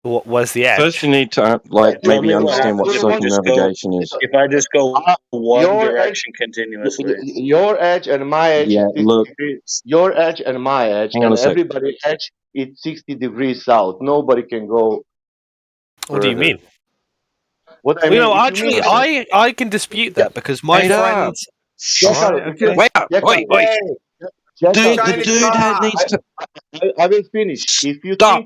Where's the edge? First, you need to Tell me maybe what understand what happens if I just go. circumnavigation is. If I just go one Your direction continuously. Your edge and my edge Yeah, is 60 look. degrees. Your edge and my edge Hang on and a sec. everybody's edge is 60 degrees south. Nobody can go. What do you mean? What I Well, you mean, know, if actually, you mean, I can dispute that because my Wait up. friends. Wait up. Wait. The dude needs to I will finish. If you stop.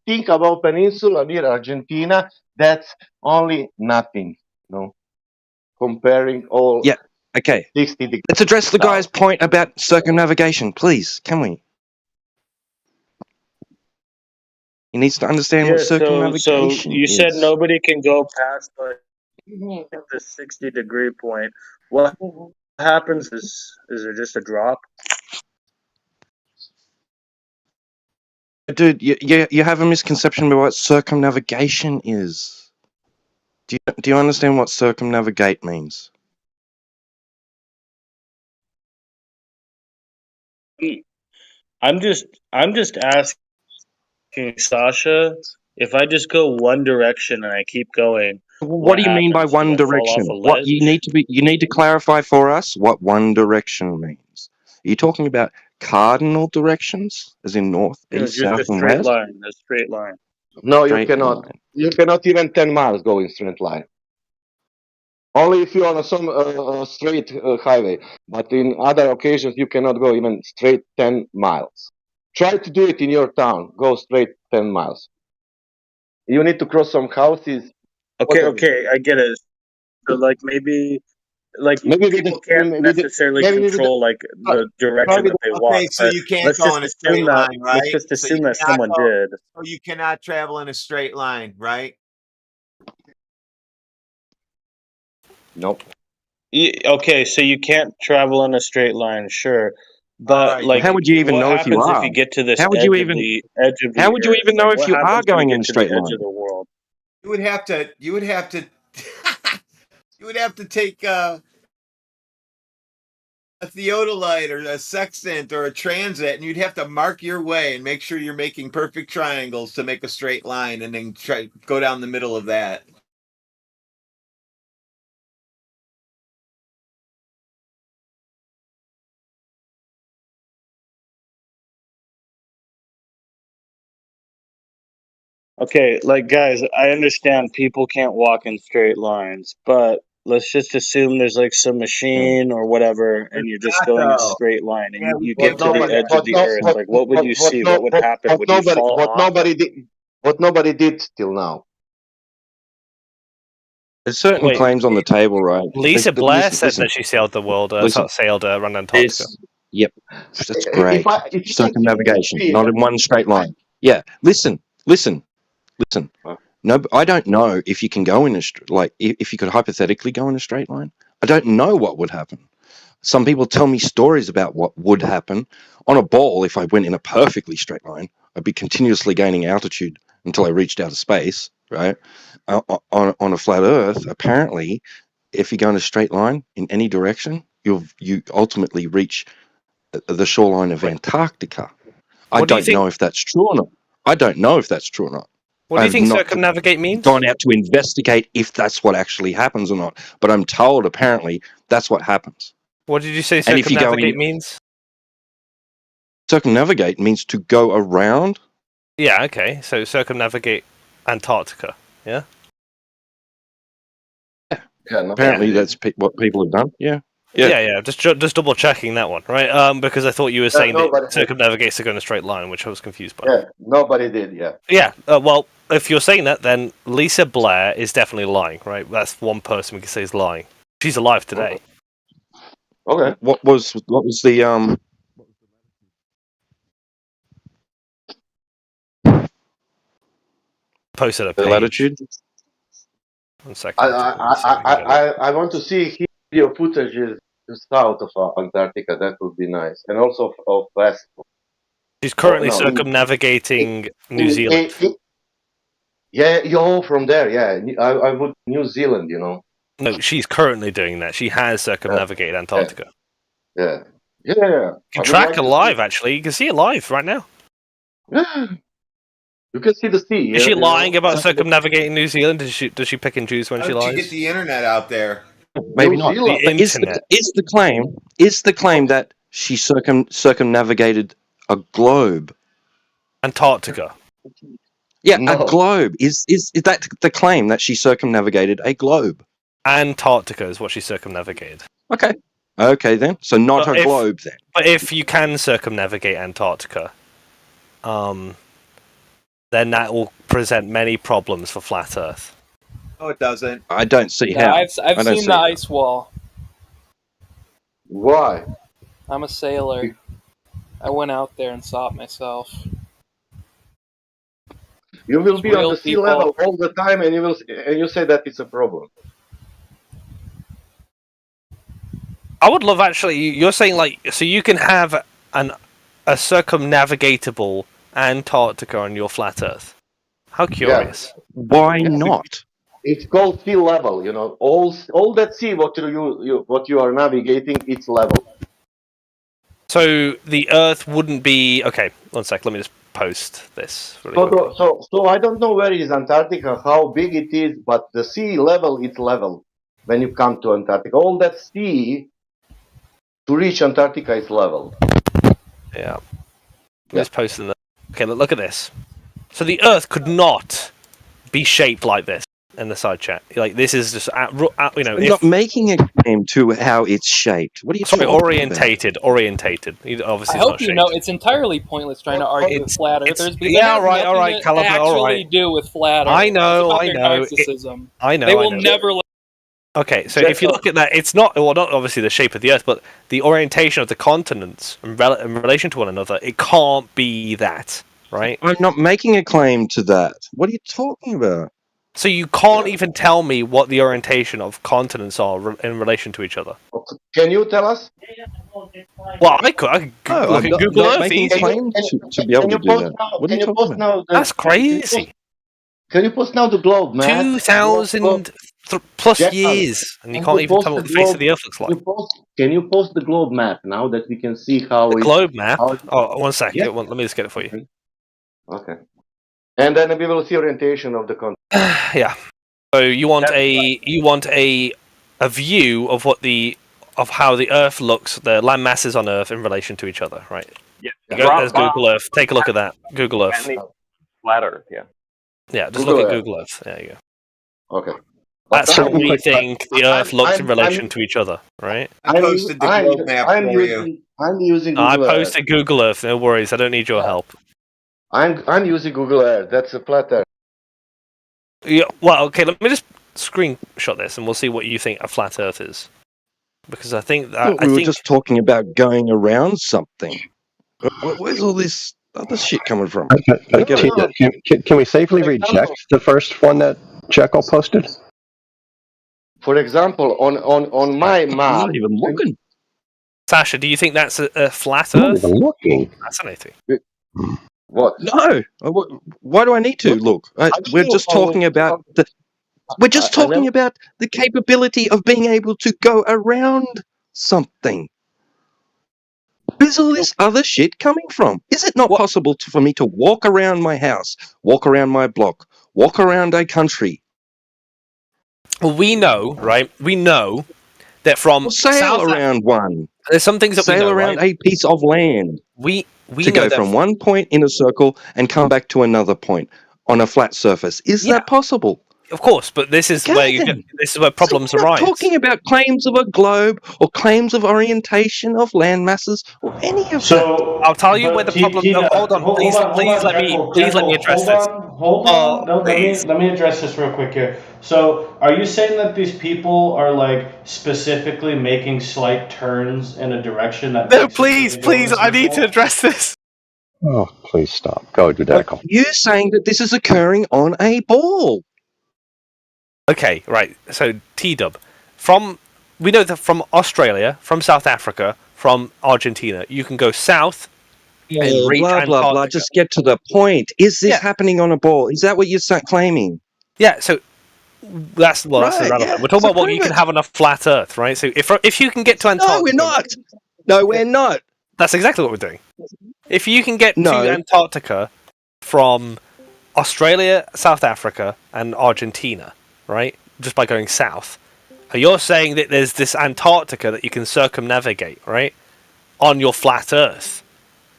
think about peninsula near Argentina, that's only nothing. No, comparing all. Yeah. Okay. 60 degrees. Let's address the south. guy's point about circumnavigation, please. Can we? He needs to understand what So circumnavigation you is. said nobody can go past like the 60-degree point. What happens is there just a drop? Dude, you have a misconception about what circumnavigation is. Do you understand what circumnavigate means? I'm just asking Sasha, if I just go one direction and I keep going, What do you mean by one direction? What you need to clarify for us what one direction means. Are you talking about cardinal directions, as in north, It was east, just south, a and straight west? line. A straight line. No, you Straight cannot. line. You cannot even 10 miles go in straight line. Only if you're on some straight highway. But in other occasions, you cannot go even straight 10 miles. Try to do it in your town. Go straight 10 miles. You need to cross some houses. Okay, I get it. So like maybe people can't necessarily control like the direction that they walk, Okay, so but you can't let's go just in a assume straight that line, right? So you cannot someone go. did. So you cannot travel in a straight line, right? Nope. Okay, so you can't travel in a straight line, sure, but right, like, How would you even what know if you happens if are? you get to this How would edge you of even? the How would you Earth? even know Like, if what you are happens when going you in a get to the straight edge line? of the world? You would have to. You would have to. You would have to take a theodolite or a sextant or a transit, and you'd have to mark your way and make sure you're making perfect triangles to make a straight line, and then go down the middle of that. Okay, like guys, I understand people can't walk in straight lines, but let's just assume there's like some machine or whatever, and you're just going a straight line, and you get to the edge of the Earth. Like, what would you see? What would happen? Would you fall off? What nobody did till now. There's certain Wait, claims on the table, right? Lisa Blair said Listen. that she sailed the world, Listen. sailed around Antarctica. Yep, that's great. If you Circumnavigation, can see not in one straight line. Yeah, listen. No, I don't know if you can go in if you could hypothetically go in a straight line. I don't know what would happen. Some people tell me stories about what would happen on a ball. If I went in a perfectly straight line, I'd be continuously gaining altitude until I reached outer space. Right? On a flat Earth, apparently, if you go in a straight line in any direction, you ultimately reach the shoreline of Antarctica. I don't know if that's true or not. What do you think circumnavigate means? Gone out to investigate if that's what actually happens or not, but I'm told apparently that's what happens. What did you say And if you go circumnavigate in, means? circumnavigate means to go around. Yeah, okay. So circumnavigate Antarctica. Yeah. Apparently that's what people have done. Yeah. Just double checking that one, right? Because I thought you were saying that circumnavigates to go in a straight line, which I was confused by. Yeah, nobody did. Yeah. Yeah. Well, if you're saying that, then Lisa Blair is definitely lying, right? That's one person we can say is lying. She's alive today. Okay. What was the Posted a The page. latitude. 1 second. I want to see video footage south of Antarctica. That would be nice, and also of west. She's currently circumnavigating New Zealand. Yeah, from there. Yeah, I would New Zealand. No, she's currently doing that. She has circumnavigated Antarctica. Yeah. You can track her live, actually. You can see it live right now. You can see the sea. Is she lying about circumnavigating New Zealand? Does she pick and choose when How she did lies? you get the internet out there? Maybe not. The But is the claim that she circumnavigated a globe? Antarctica. Yeah, a globe. Is that the claim that she circumnavigated a globe? Antarctica is what she circumnavigated. Okay then. So not a globe then. But if you can circumnavigate Antarctica, then that will present many problems for flat Earth. No, it doesn't. I don't see how. I've seen the ice wall. Why? I'm a sailor. I went out there and saw it myself. You will be on the sea level all the time, and you say that it's a problem. I would love you're saying so you can have a circumnavigatable Antarctica on your flat Earth. How curious. Yeah. Why not? It's called sea level, all that sea what you are navigating, it's level. So the Earth wouldn't be 1 sec, let me just post this really quickly. So I don't know where is Antarctica, how big it is, but the sea level, it's level when you come to Antarctica. All that sea to reach Antarctica is level. Yeah. Let's post in the. Okay, look at this. So the Earth could not be shaped like this in the side chat. Like this is just You're not making a claim to how it's shaped. What are you talking orientated? about? Orientated. Obviously, I hope you know it's entirely pointless trying to argue with flat earthers. Because all right, Caliber, actually do with flat earth. I know. Narcissism. I know. They will never. Okay, so if you look at that, it's not obviously the shape of the Earth, but the orientation of the continents in relation to one another. It can't be that, right? I'm not making a claim to that. What are you talking about? So you can't even tell me what the orientation of continents are in relation to each other. Can you tell us? Well, I could look at Google Earth. Making a claim to be able to do that. What are you talking about? That's crazy. Can you post now the globe, man? 2,000 plus years, and you can't even tell what the face of the Earth looks like. Can you post the globe map now that we can see how the globe map? Oh, 1 second. Yeah. Let me just get it for you. Okay. And then we will see orientation of the continent. Yeah. So you want a view of how the Earth looks, the land masses on Earth in relation to each other, right? Yeah. There's Google Earth. Take a look at that. Google Earth. Flat Earth, yeah. Yeah, just look at Google Earth. There you go. Okay. That's how we think the Earth looks in relation to each other, right? I posted the globe map for you. I'm using Google I posted Google Earth. No worries. I don't need your help. I'm using Google Earth. That's a flat Earth. Yeah. Well, okay. Let me just screenshot this, and we'll see what you think a flat Earth is. Because I think that we were just talking about going around something. Where's all this other shit coming from? Can we safely reject the first one that Jekyll posted? For example, on my map. I'm not even looking. Sasha, do you think that's a flat Earth? I'm not even looking. Fascinating. What? No. Why do I need to look? We're just talking about the. We're just talking about the capability of being able to go around something. Where's all this other shit coming from? Is it not possible for me to walk around my house, walk around my block, walk around a country? Well, we know, right? We know that from sail around one. There's some things that sail we know, around right? a piece of land. We to know go that from one point in a circle and come back to another point on a flat surface. Is that possible? Of course, but this is where problems arise. We're not talking about claims of a globe or claims of orientation of land masses or any of that. So I'll tell you where the problem. Hold on, please let me address this. Hold on. No, let me address this real quick here. So, are you saying that these people are like specifically making slight turns in a direction that? No, please, I need to address this. Oh, please stop. Go, Dudeckel. You're saying that this is occurring on a ball. Okay, right. So T-Dub, we know that from Australia, from South Africa, from Argentina, you can go south and reach Blah, blah, Antarctica. blah. Just get to the point. Is this happening on a ball? Is that what you're claiming? Yeah, so that's irrelevant. Yeah, We're talking so about what prove you can it. have on a flat Earth, right? So if you can get to Antarctica... No, we're not. No, we're not. That's exactly what we're doing. If you can get to Antarctica from Australia, South Africa, and Argentina, right, just by going south, you're saying that there's this Antarctica that you can circumnavigate, right, on your flat Earth.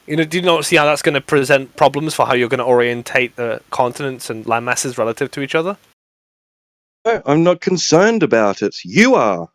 You know, do you not see how that's going to present problems for how you're going to orientate the continents and land masses relative to each other? No, I'm not concerned about it. You are.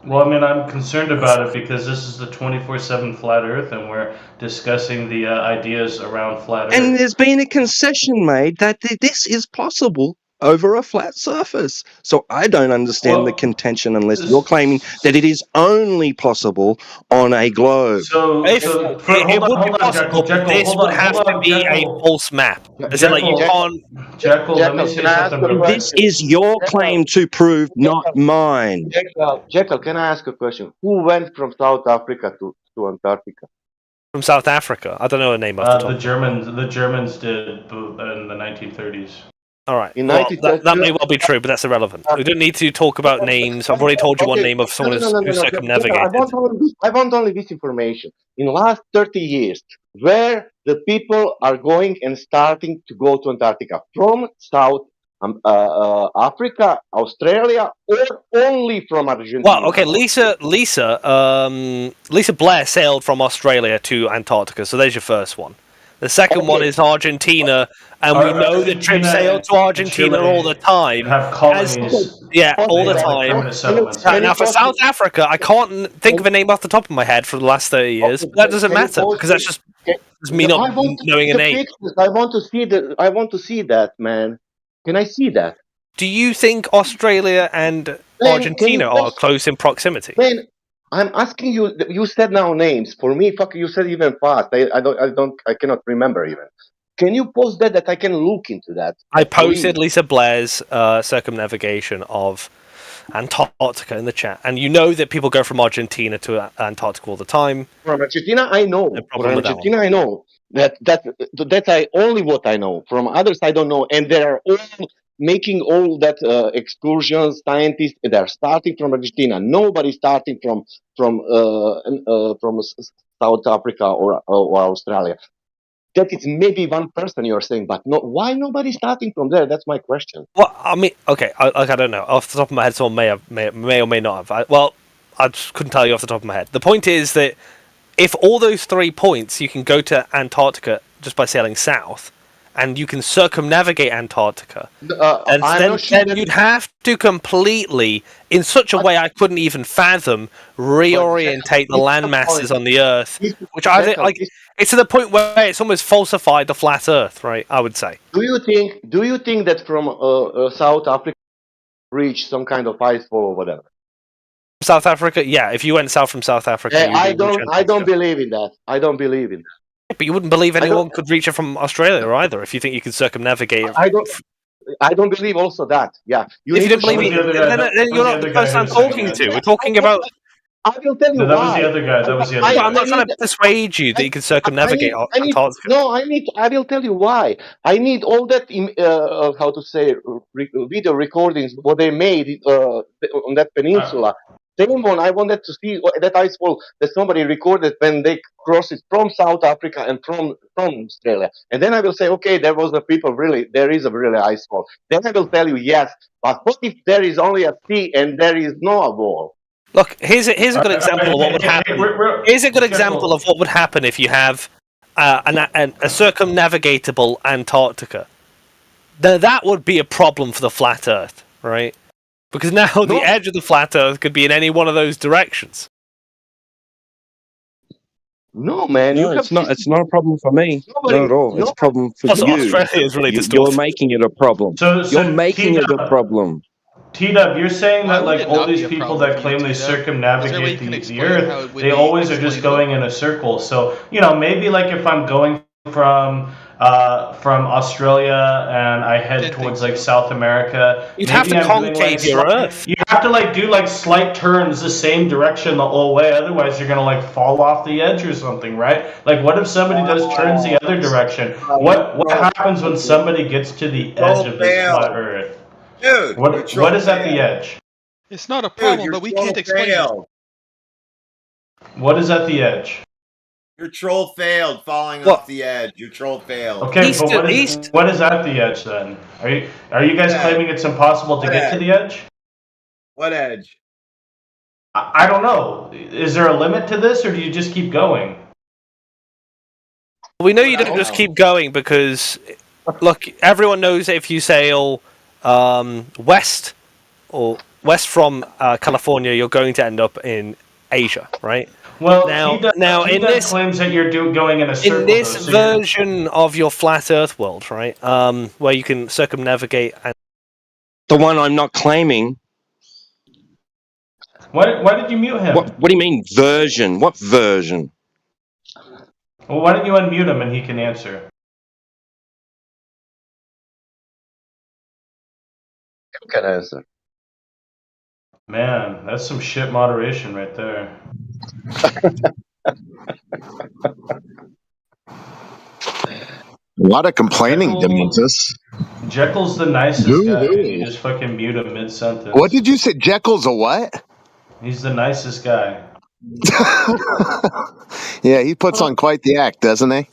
Well, I mean, I'm concerned about it because this is the 24/7 flat Earth, and we're discussing the ideas around flat Earth. And there's been a concession made that this is possible over a flat surface. So I don't understand the contention unless you're claiming that it is only possible on a globe. It would be possible, but this would have to be a false map. Is it like you can't... Jekyll, let me say something real quick. This is your claim to prove, not mine. Jekyll, can I ask a question? Who went from South Africa to Antarctica? From South Africa? I don't know her name off the top. The Germans did in the 1930s. All right. Well, that may well be true, but that's irrelevant. We don't need to talk about names. I've already told you one name of someone who circumnavigated. I want only this information. In the last 30 years, where the people are going and starting to go to Antarctica? From South Africa, Australia, or only from Argentina? Well, okay, Lisa Blair sailed from Australia to Antarctica, so there's your first one. The second one is Argentina, and we know that trips sail to Argentina all the time. Have colonies. All the time. Now, for South Africa, I can't think of a name off the top of my head for the last 30 years. But that doesn't matter, because that's just me not knowing a name. I want to see that, man. Can I see that? Do you think Australia and Argentina are close in proximity? Man, I'm asking you. You said now names for me. Fuck, you said even fast. I cannot remember even. Can you post that I can look into that? I posted Lisa Blair's circumnavigation of Antarctica in the chat, and you know that people go from Argentina to Antarctica all the time. From Argentina, I know. From Argentina, I know that I only what I know. From others, I don't know, and they are all making all that excursions. Scientists, they're starting from Argentina. Nobody starting from South Africa or Australia. That is maybe one person you're saying, but no, why nobody starting from there? That's my question. Well, I mean, okay, I don't know. Off the top of my head, someone may or may not have. I just couldn't tell you off the top of my head. The point is that if all those 3 points, you can go to Antarctica just by sailing south, and you can circumnavigate Antarctica, and then you'd have to completely, in such a way I couldn't even fathom, reorientate the land masses on the Earth, which I think, like, it's to the point where it's almost falsified the flat Earth, right? I would say. Do you think that from South Africa reach some kind of ice fall or whatever? South Africa, yeah. If you went south from South Africa, I don't believe in that. I don't believe in that. But you wouldn't believe anyone could reach it from Australia either if you think you could circumnavigate it. I don't believe also that. Yeah. If you don't believe it, then you're not the person I'm talking to. We're talking about... I will tell you why. That was the other guy. I'm not trying to persuade you that you can circumnavigate Antarctica. No, I will tell you why. I need all that, video recordings, what they made on that peninsula. Same one, I wanted to see that ice fall that somebody recorded when they crossed it from South Africa and from Australia. And then I will say, okay, there is a really ice fall. Then I will tell you, yes, but what if there is only a sea and there is no wall? Look, here's a good example of what would happen. Here's a good example of what would happen if you have a circumnavigatable Antarctica. Now, that would be a problem for the flat Earth, right? Because now the edge of the flat Earth could be in any one of those directions. No, man. It's not a problem for me. Not at all. It's a problem for you. Australia is really You're making it a problem. You're making it a problem. T-Dub, you're saying that like all these people that claim they circumnavigate the Earth, they always are just going in a circle. So, maybe like if I'm going from Australia and I head towards like South America, you'd have to concave your Earth. You have to like do like slight turns the same direction the whole way. Otherwise, you're gonna like fall off the edge or something, right? Like, what if somebody does turns the other direction? What happens when somebody gets to the edge of this flat Earth? Dude, what is at the edge? It's not a problem, but we can't explain it. What is at the edge? Your troll failed falling off the edge. Your troll failed. Okay, but what is at the edge then? Are you guys claiming it's impossible to get to the edge? What edge? I don't know. Is there a limit to this, or do you just keep going? We know you don't just keep going because, look, everyone knows that if you sail west from California, you're going to end up in Asia, right? Well, in this claims that you're going in a circle. In this version of your flat Earth world, right, where you can circumnavigate. The one I'm not claiming. Why did you mute him? What do you mean version? What version? Well, why don't you unmute him and he can answer? Who can answer? Man, that's some shit moderation right there. A lot of complaining, Dementis. Jekyll's the nicest guy. You just fucking mute him mid-sentence. What did you say? Jekyll's a what? He's the nicest guy. Yeah, he puts on quite the act, doesn't he?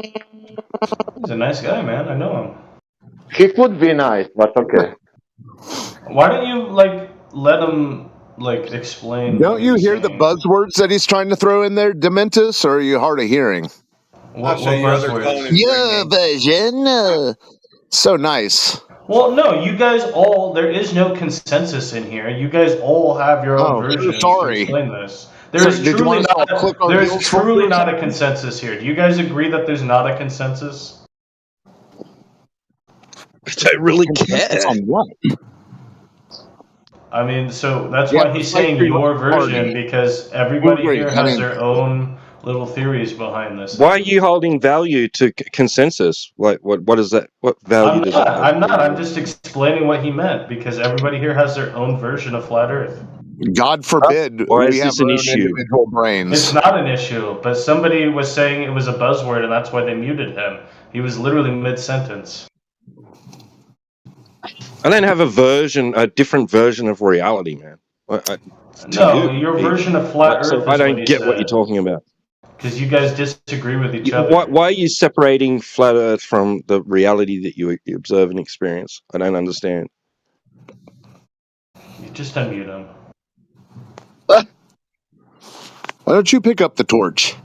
He's a nice guy, man. I know him. He could be nice, but okay. Why don't you let him explain? Don't you hear the buzzwords that he's trying to throw in there, Dementis, or are you hard of hearing? What buzzwords? Your version. So nice. Well, no, you guys all, there is no consensus in here. You guys all have your own version to explain this. There is truly not a consensus here. Do you guys agree that there's not a consensus? I don't really care. On what? I mean, so that's why he's saying your version, because everybody here has their own little theories behind this. Why are you holding value to consensus? What is that? What value does that have? I'm not. I'm just explaining what he meant, because everybody here has their own version of flat Earth. God forbid Why we is have this an our own issue? individual brains. It's not an issue, but somebody was saying it was a buzzword, and that's why they muted him. He was literally mid-sentence. I don't have a different version of reality, man. Your version of flat Earth. So I don't get what you're talking about. Because you guys disagree with each other. Why are you separating flat Earth from the reality that you observe and experience? I don't understand. You just unmute him. Why don't you pick up the torch?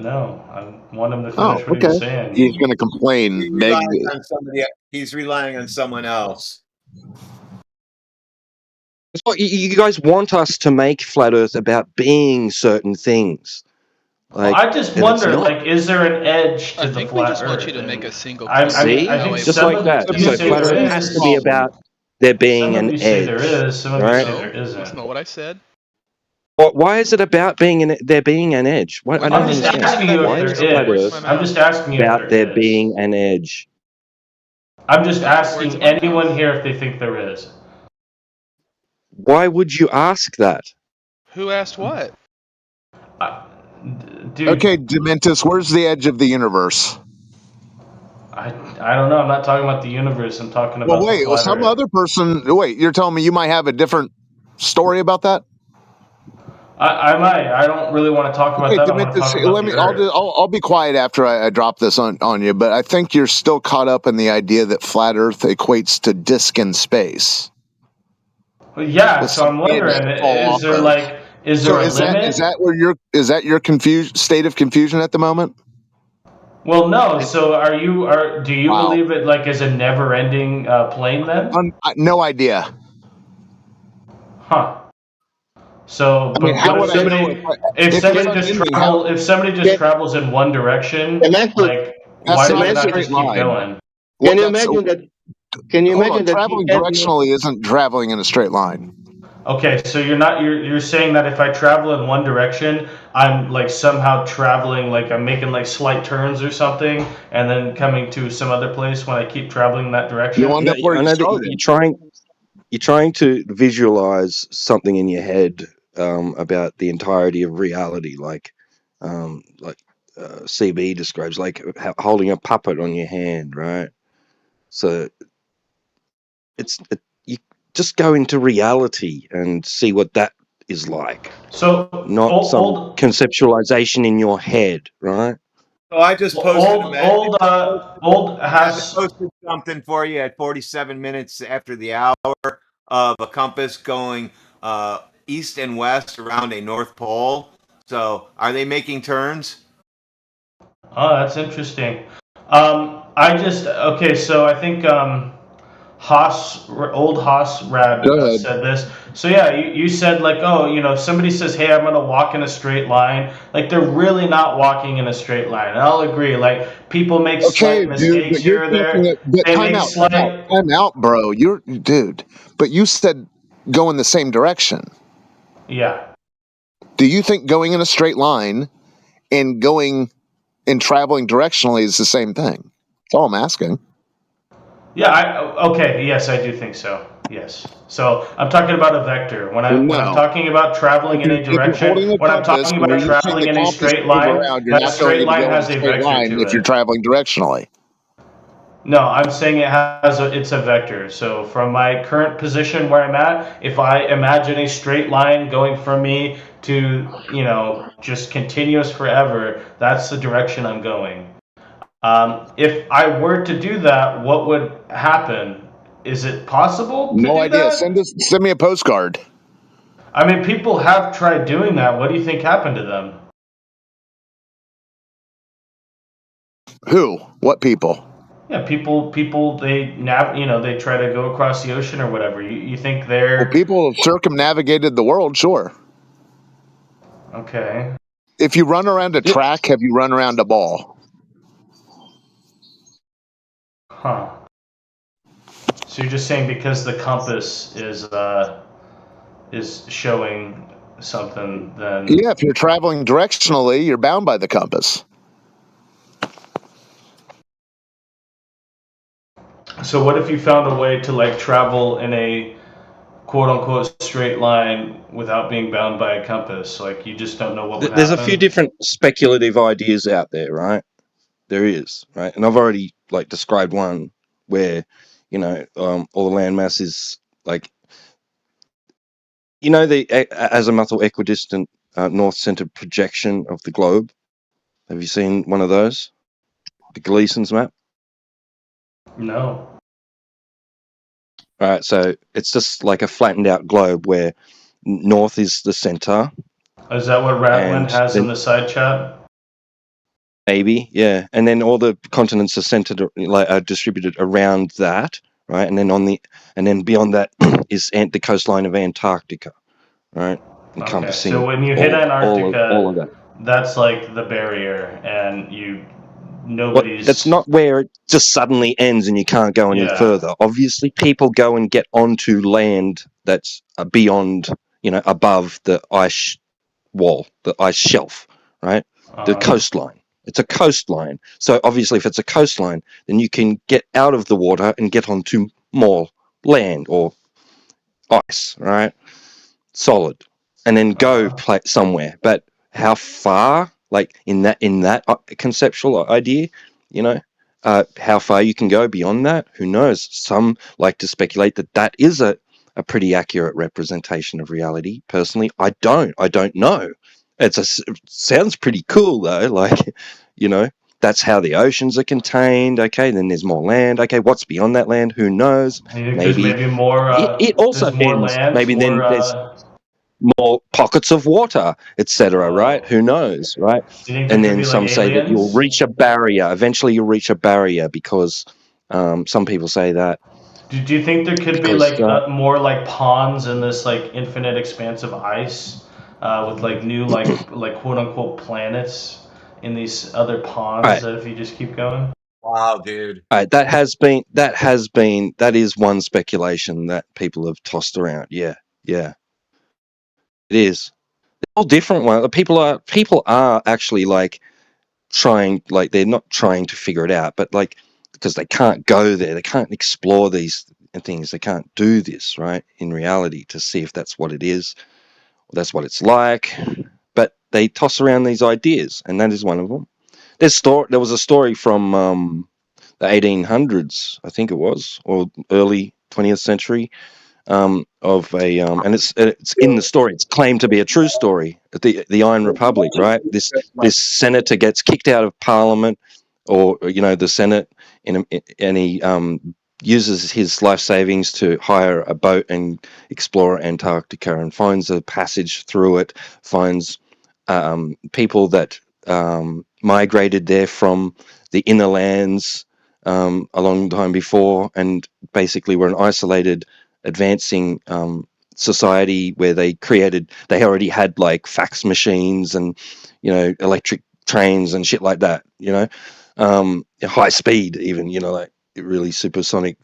No. I want him to finish what he's saying. He's going to complain. He's relying on someone else. That's what you guys want us to make flat Earth about being certain things. I just wonder, is there an edge to the flat Earth? I think we just want you to make a single. See, just like that. So flat Earth has to be about there being an edge. There is. Some of you say there isn't. That's not what I said. Why is it about there being an edge? I don't understand. Why is flat Earth I'm just asking you about there being an edge? I'm just asking anyone here if they think there is. Why would you ask that? Who asked what? Dude, okay, Dementis, where's the edge of the universe? I don't know. I'm not talking about the universe. I'm talking about. Well, wait. Some other person. Wait, you're telling me you might have a different story about that? I might. I don't really want to talk about that. Dementis, I'll be quiet after I drop this on you. But I think you're still caught up in the idea that flat Earth equates to disk in space. Well, yeah. So I'm wondering, is there a limit? Is that your state of confusion at the moment? Well, no. So do you believe it is a never-ending plane then? No idea. Huh. So, if somebody just travels in one direction, why do they not just keep going? Can you imagine that? Traveling directionally isn't traveling in a straight line. Okay, so you're saying that if I travel in one direction, I'm like somehow traveling, like I'm making like slight turns or something, and then coming to some other place when I keep traveling in that direction? You end up where I you know that started. you're trying to visualize something in your head about the entirety of reality, like CB describes, like holding a puppet on your hand, right? So you just go into reality and see what that is like. So not some conceptualization in your head, right? So I just posted old I has posted something for you at 47 minutes after the hour of a compass going east and west around a North Pole. So are they making turns? Oh, that's interesting. So I think old Haasrad Go ahead. said this. So yeah, you said like, oh, if somebody says, hey, I'm gonna walk in a straight line, like they're really not walking in a straight line. And I'll agree. Like people make Okay, slight dude, mistakes but you're here or talking. there. But They time make out, slight. time out, bro. Dude. But you said go in the same direction. Yeah. Do you think going in a straight line and going and traveling directionally is the same thing? That's all I'm asking. Yeah. Okay. Yes, I do think so. Yes. So I'm talking about a vector. When I'm No. talking about traveling in a If you're direction, holding a when I'm compass talking and about you're using traveling the in a compass to straight move line, around, you're that not going straight to line go in a has a straight vector line to if you're it. traveling directionally. No, I'm saying it's a vector. So from my current position where I'm at, if I imagine a straight line going from me to, just continuous forever, that's the direction I'm going. If I were to do that, what would happen? Is it possible to No do idea. that? Send me a postcard. I mean, people have tried doing that. What do you think happened to them? Who? What people? Yeah, people they try to go across the ocean or whatever. You think Well, they're people have circumnavigated the world, sure. okay? If you run around a track, have you run around a ball? Huh. So you're just saying because the compass is showing something, then Yeah, if you're traveling directionally, you're bound by the compass. so what if you found a way to like travel in a quote unquote straight line without being bound by a compass? Like you just don't know what would There's a few happen. different speculative ideas out there, right? There is, right? And I've already described one where, all the landmass is like, the azimuthal equidistant north-centered projection of the globe. Have you seen one of those? The Gleason's map? No. All right, so it's just like a flattened out globe where north is the center. Is that what Radwin And has in then the side chat? maybe, yeah. And then all the continents are centered, are distributed around that, right? And then beyond that is the coastline of Antarctica, right? Encompassing So when you hit all Antarctica, of that. that's like the barrier, and But nobody's. that's not where it just suddenly ends and you can't go any further. Obviously, people go and get onto land that's beyond, above the ice wall, the ice shelf, right? The coastline. It's a coastline. So obviously, if it's a coastline, then you can get out of the water and get onto more land or ice, right? Solid, and then go play somewhere. But how far? Like in that conceptual idea, how far you can go beyond that? Who knows? Some like to speculate that is a pretty accurate representation of reality. Personally, I don't know. It sounds pretty cool though. Like, that's how the oceans are contained. Okay, then there's more land. Okay, what's beyond that land? Who knows? There's maybe more. It also There's more ends. land Maybe for. then there's more pockets of water, etc. Right? Who knows? Right? Do you think there And could then be like some say that you'll aliens? reach a barrier. Eventually, you'll reach a barrier because some people say that. Do you think there could be Because like more like ponds in this like infinite expanse of ice, with like new like quote unquote planets in these other ponds right. that if you just keep going? Wow, dude. That is one speculation that people have tossed around. Yeah. It is. They're all different ones. People are actually like trying, like they're not trying to figure it out, but like because they can't go there, they can't explore these things, they can't do this right in reality to see if that's what it is, or that's what it's like. But they toss around these ideas, and that is one of them. There was a story from the 1800s, I think it was, or early 20th century, of a and it's in the story. It's claimed to be a true story. The Iron Republic, right? This senator gets kicked out of Parliament, or the Senate, and he uses his life savings to hire a boat and explore Antarctica, and finds a passage through it. Finds people that migrated there from the inner lands a long time before, and basically were an isolated, advancing society where they already had like fax machines and electric trains and shit like that, high speed, even, like really supersonic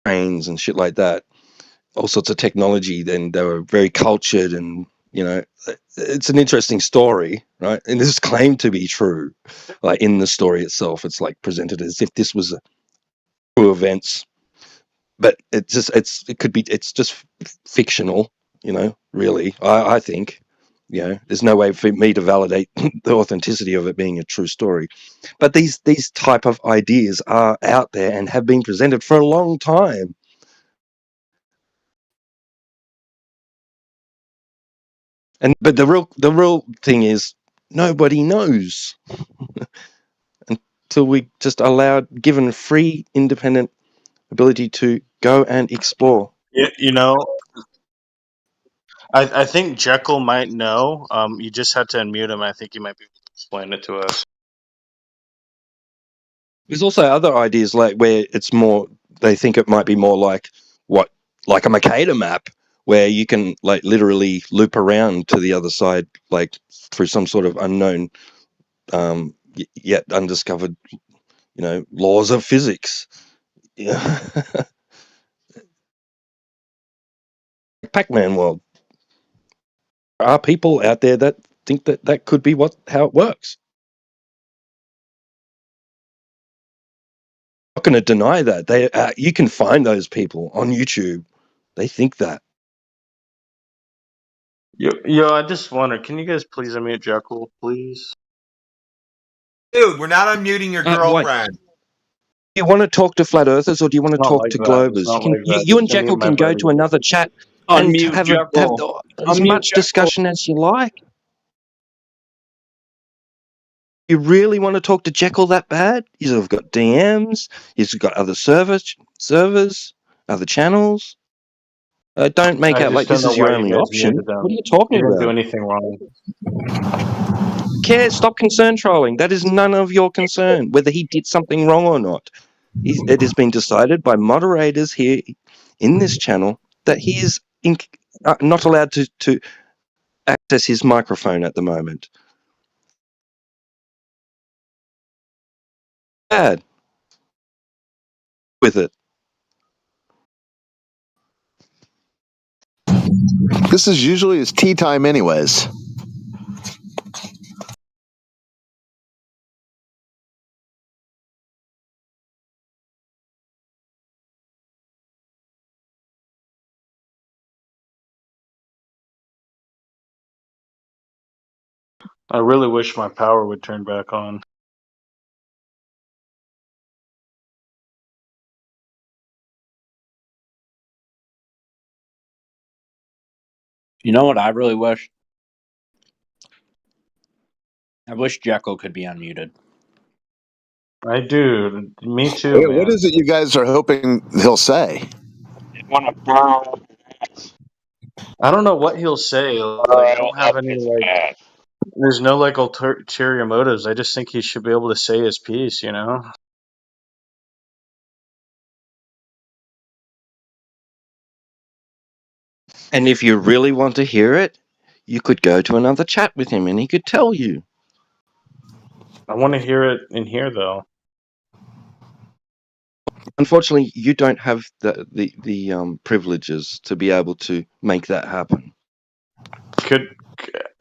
trains and shit like that, all sorts of technology. Then they were very cultured, and it's an interesting story, right? And this is claimed to be true. Like in the story itself, it's like presented as if this was a true events, but it's just fictional, really. I think, there's no way for me to validate the authenticity of it being a true story. But these type of ideas are out there and have been presented for a long time. But the real thing is nobody knows until we just given free, independent ability to go and explore. Yeah, I think Jekyll might know. You just had to unmute him. I think he might be able to explain it to us. There's also other ideas like where it's more. They think it might be more like a Mercator map, where you can like literally loop around to the other side, like through some sort of unknown, yet undiscovered, laws of physics. Yeah. Pac-Man world. There are people out there that think that could be how it works. I'm not going to deny that. You can find those people on YouTube. They think that. Yo, I just wonder, can you guys please unmute Jekyll, please? Dude, we're not unmuting your girlfriend. Do you want to talk to flat earthers, or do you want to talk to globers? You and Jekyll can go to another chat and have as much discussion as you like. You really want to talk to Jekyll that bad? You've got DMs. You've got other servers, other channels. Don't make out like this is your only option. What are you talking about? He didn't do anything wrong. Stop concern trolling. That is none of your concern, whether he did something wrong or not. It has been decided by moderators here in this channel that he is not allowed to access his microphone at the moment. Bad with it. This is usually his tea time anyways. I really wish my power would turn back on. You know what I really wish? I wish Jekyll could be unmuted. I do. Me too, Wait, man. what is it you guys are hoping he'll say? I don't know what he'll say. Like, I don't have any like. There's no like ulterior motives. I just think he should be able to say his piece. And if you really want to hear it, you could go to another chat with him and he could tell you. I want to hear it in here, though. Unfortunately, you don't have the privileges to be able to make that happen.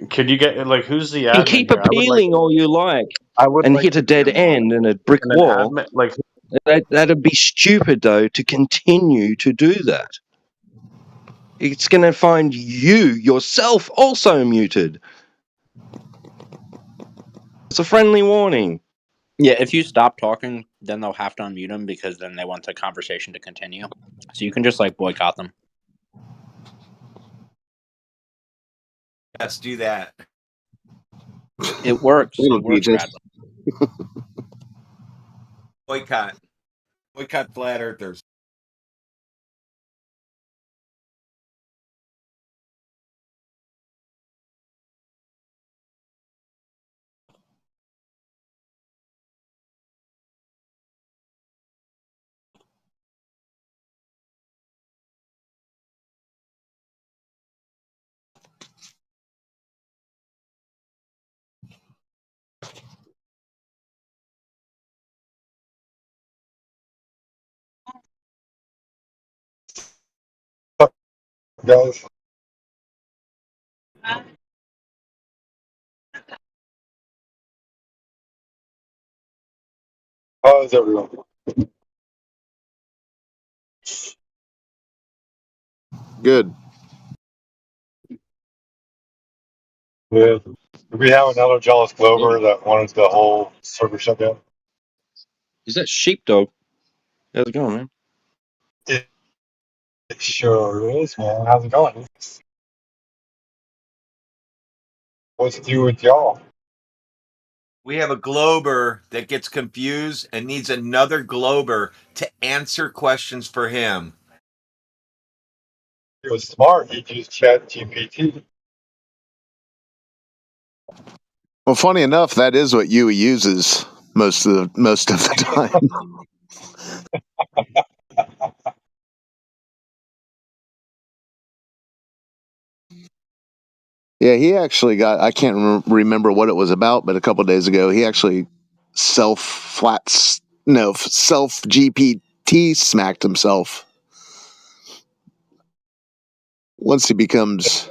Could you get like who's the And admin keep here? appealing all you like I would and like hit a to be dead a mod. end and a brick And an wall. admin like That'd be stupid, though, to continue to do that. It's going to find you yourself also muted. It's a friendly warning. Yeah, if you stop talking, then they'll have to unmute them because then they want the conversation to continue. So you can just like boycott them. Let's do that. It works. It'll It works, be just- Radley. Boycott. Boycott flat earthers. Guys. How is everyone? Good. Good. Do we have another jealous Glober that wanted the whole server shut down? Is that sheepdog? How's it going, man? It sure is, man. How's it going? What's to do with y'all? We have a Glober that gets confused and needs another Glober to answer questions for him. He was smart. He used Chat GPT. Well, funny enough, that is what Yui uses most of the time. Yeah, he actually got, I can't remember what it was about, but a couple of days ago, he actually self GPT smacked himself. Once he becomes,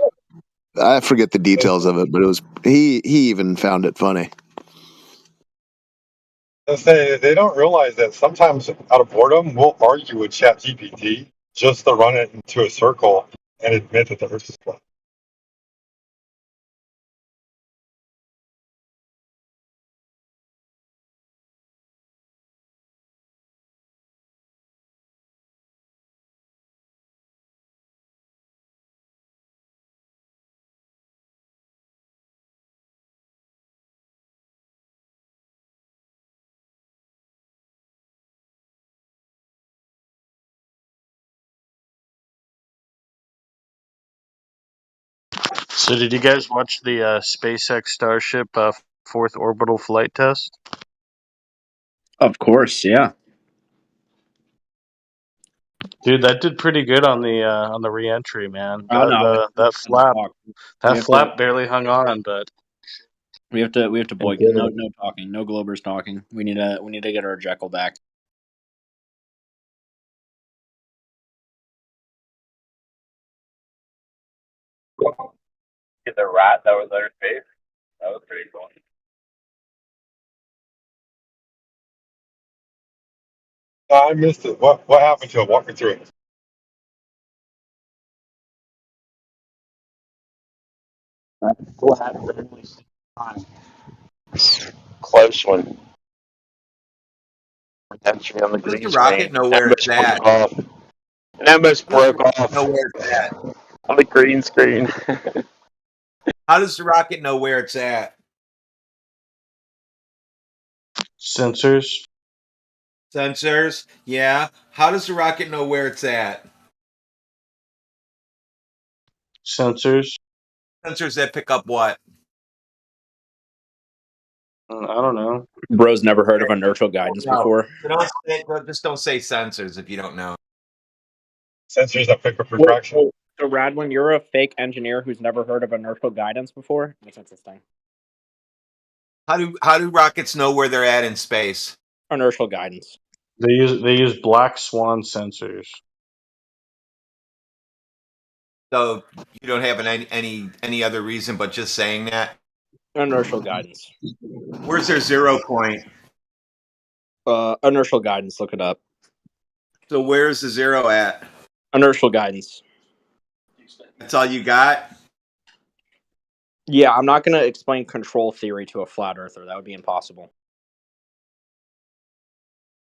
I forget the details of it, but it was, he even found it funny. They don't realize that sometimes out of boredom, we'll argue with Chat GPT just to run it into a circle and admit that the Earth is flat. So did you guys watch the SpaceX Starship fourth orbital flight test? Of course, yeah. Dude, that did pretty good on the re-entry, man. Oh no, That flap barely hung on, but we have to boycott. No talking. No Globers talking. We need to get our Jekyll back. Get the rat that was their face. That was pretty cool. I missed it. What happened to it? Walk me through it. Close one. Entry on the Does green the screen. rocket know where it's at? It almost broke off Know where it's at? on the green screen. How does the rocket know where it's at? sensors. Sensors, yeah. How does the rocket know where it's at? Sensors. Sensors that pick up what? I don't know. Bro's never heard of inertial guidance No. before. Just don't say sensors if you don't know. Sensors that pick up refraction. So Radwin, you're a fake engineer who's never heard of inertial guidance before? That's interesting. How do rockets know where they're at in space? Inertial guidance. They use black swan sensors. So you don't have any other reason but just saying that? Inertial guidance. Where's their 0 point? Inertial guidance. Look it up. So where's the 0 at? Inertial guidance. That's all you got? Yeah, I'm not going to explain control theory to a flat earther. That would be impossible.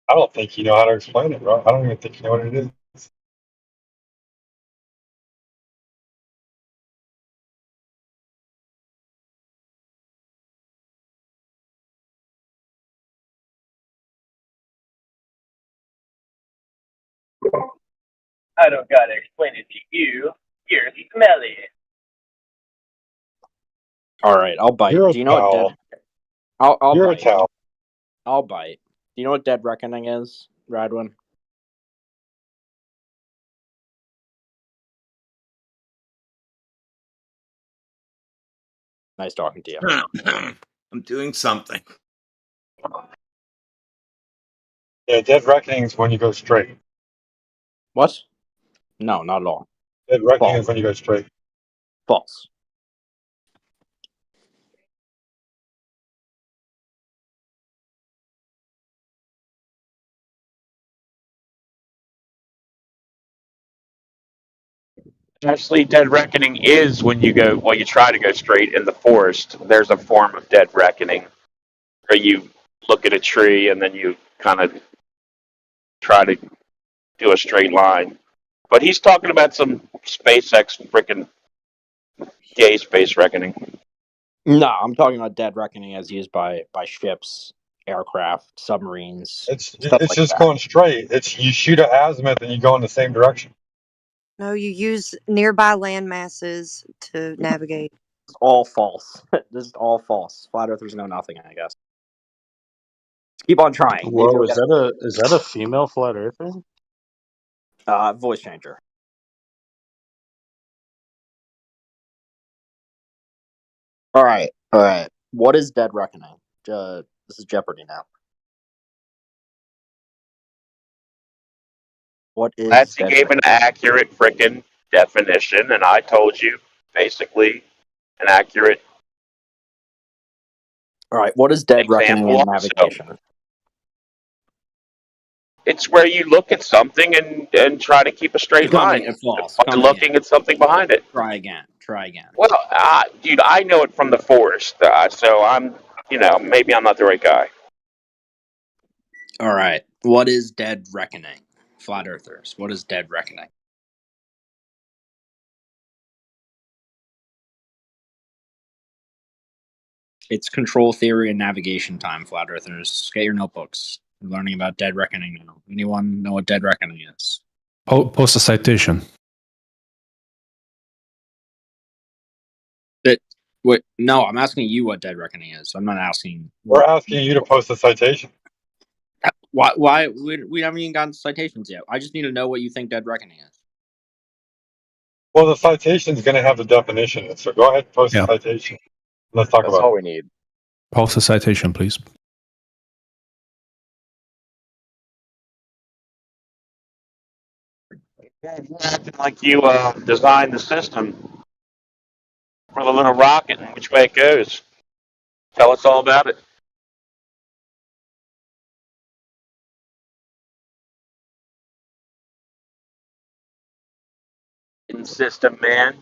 I don't think you know how to explain it, bro. I don't even think you know what it is. I don't gotta explain it to you. You're smelly. All right, I'll bite. You're a Do you know what dead? towel. I'll You're bite. a towel. I'll bite. Do you know what dead reckoning is, Radwin? Nice talking to you. I'm doing something. Yeah, dead reckoning is when you go straight. What? No, not at all. Dead reckoning False. is when you go straight. False. Actually, dead reckoning is when you go, well, you try to go straight in the forest. There's a form of dead reckoning where you look at a tree and then you kind of try to do a straight line. But he's talking about some SpaceX freaking gay space reckoning. No, I'm talking about dead reckoning as used by ships, aircraft, submarines, stuff It's like just that. going straight. It's you shoot at azimuth and you go in the same direction. No, you use nearby land masses to navigate. It's all false. This is all false. Flat earthers know nothing, I guess. Keep on trying. Maybe Whoa, you'll is get that a female flat earther? voice changer. All right. What is dead reckoning? This is Jeopardy now. What is Clancy dead gave an accurate freaking definition, and I told you basically an accurate All right. What is dead reckoning example in also. navigation? It's where you look at something and try to keep a straight Coming line false. by Come looking again. at something behind it. Try again. Well, dude, I know it from the forest, so I'm, maybe I'm not the right guy. All right. What is dead reckoning? Flat earthers. What is dead reckoning? It's control theory and navigation time, flat earthers. Get your notebooks. We're learning about dead reckoning now. Anyone know what dead reckoning is? Post a citation. Wait, no, I'm asking you what dead reckoning is. I'm not asking. We're asking you to post a citation. Why? We haven't even gotten citations yet. I just need to know what you think dead reckoning is. Well, the citation is going to have the definition. In it, so go ahead and post the citation. Let's talk That's about all it. we need. Post a citation, please. Acting like you designed the system for the little rocket and which way it goes. Tell us all about it. System, man.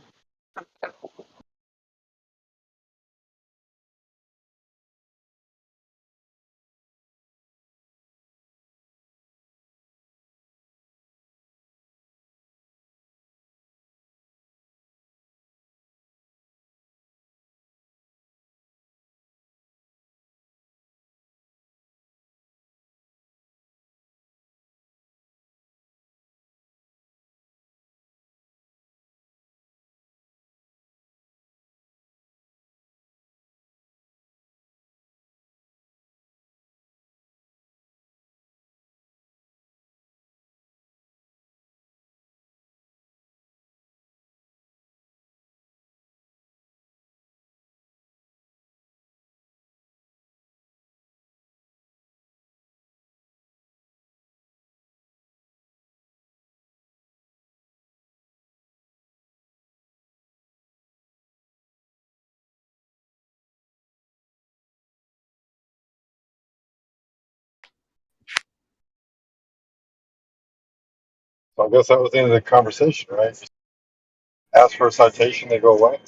So I guess that was the end of the conversation, right? Ask for a citation, they go away.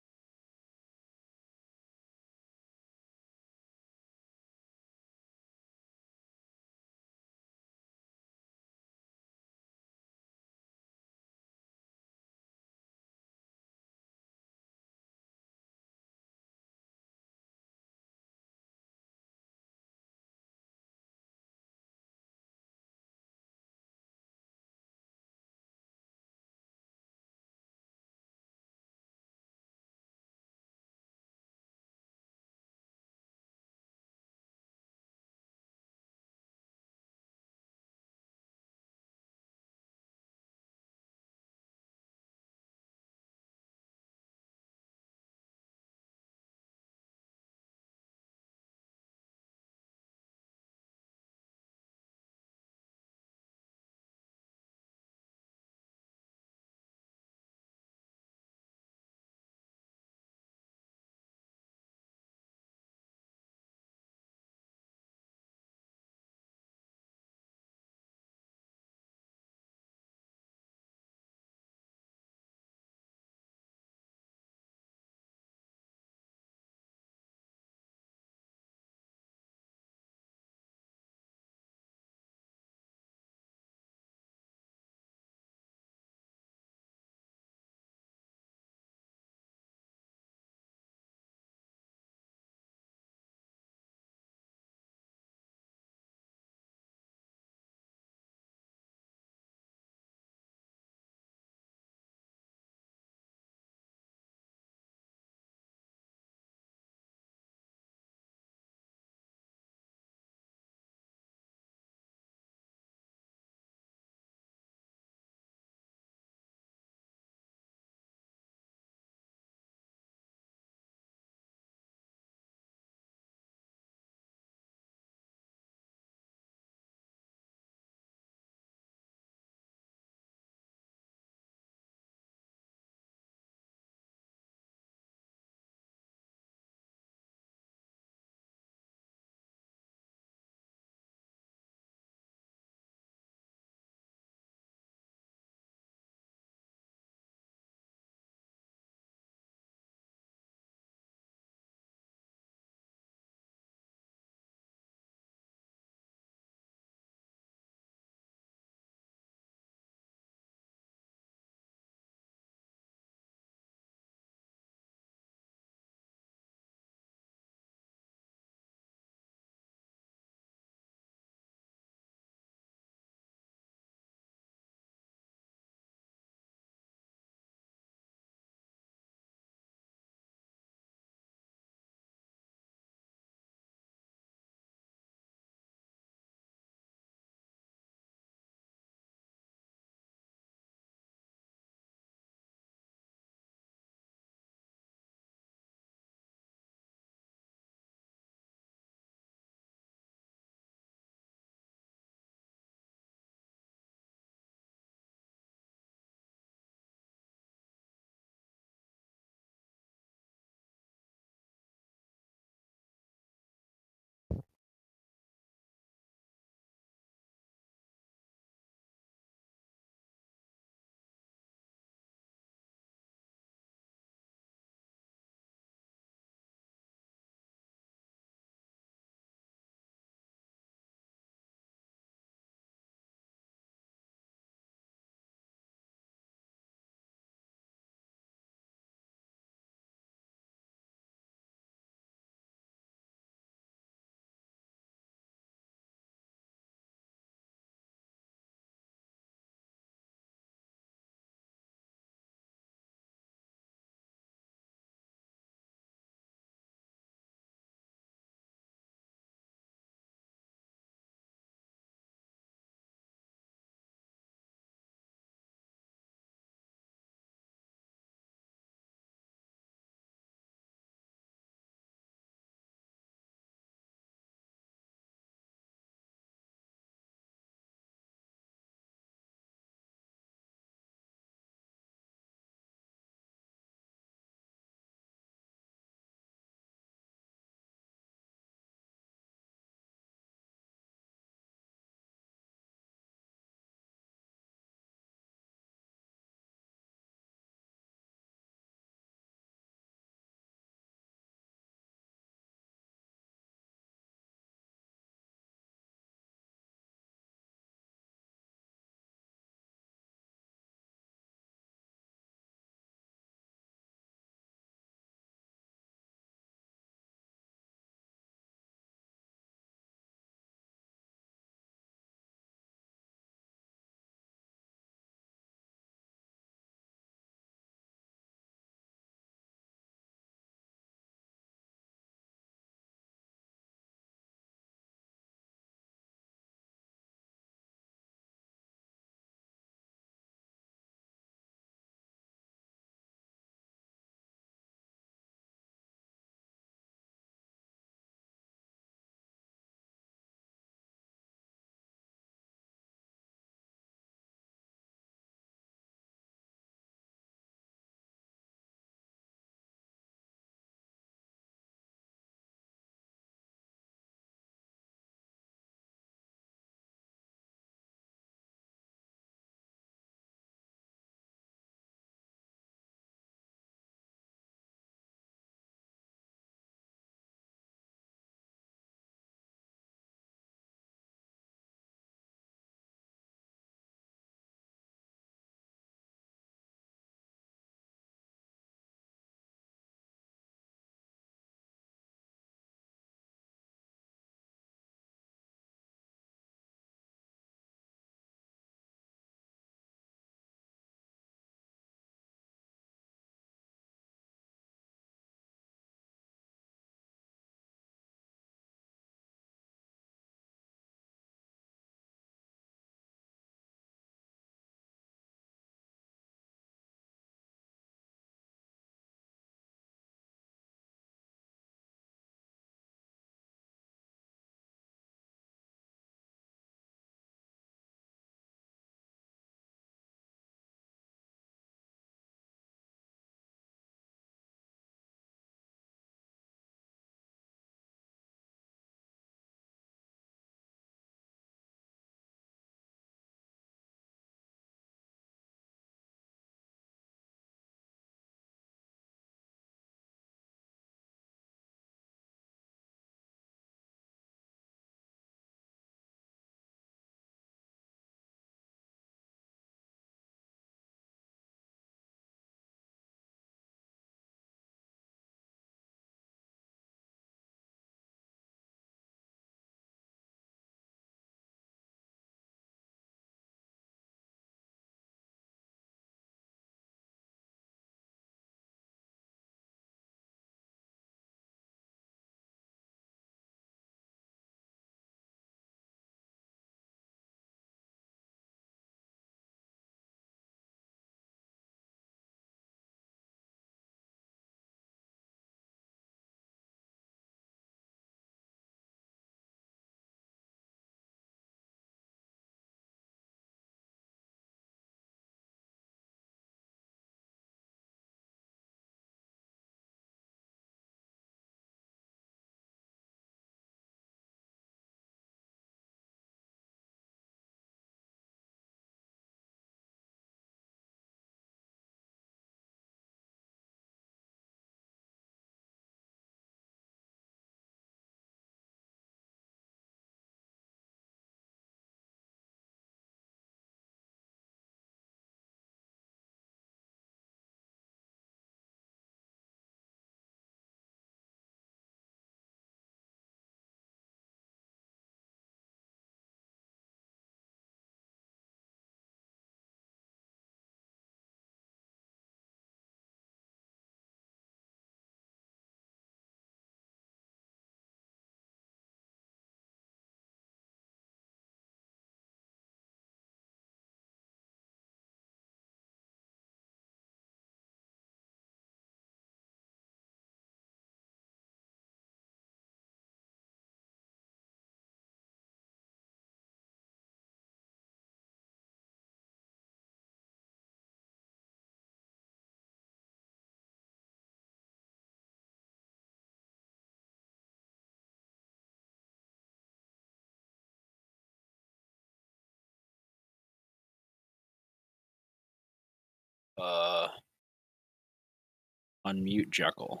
Unmute Jekyll.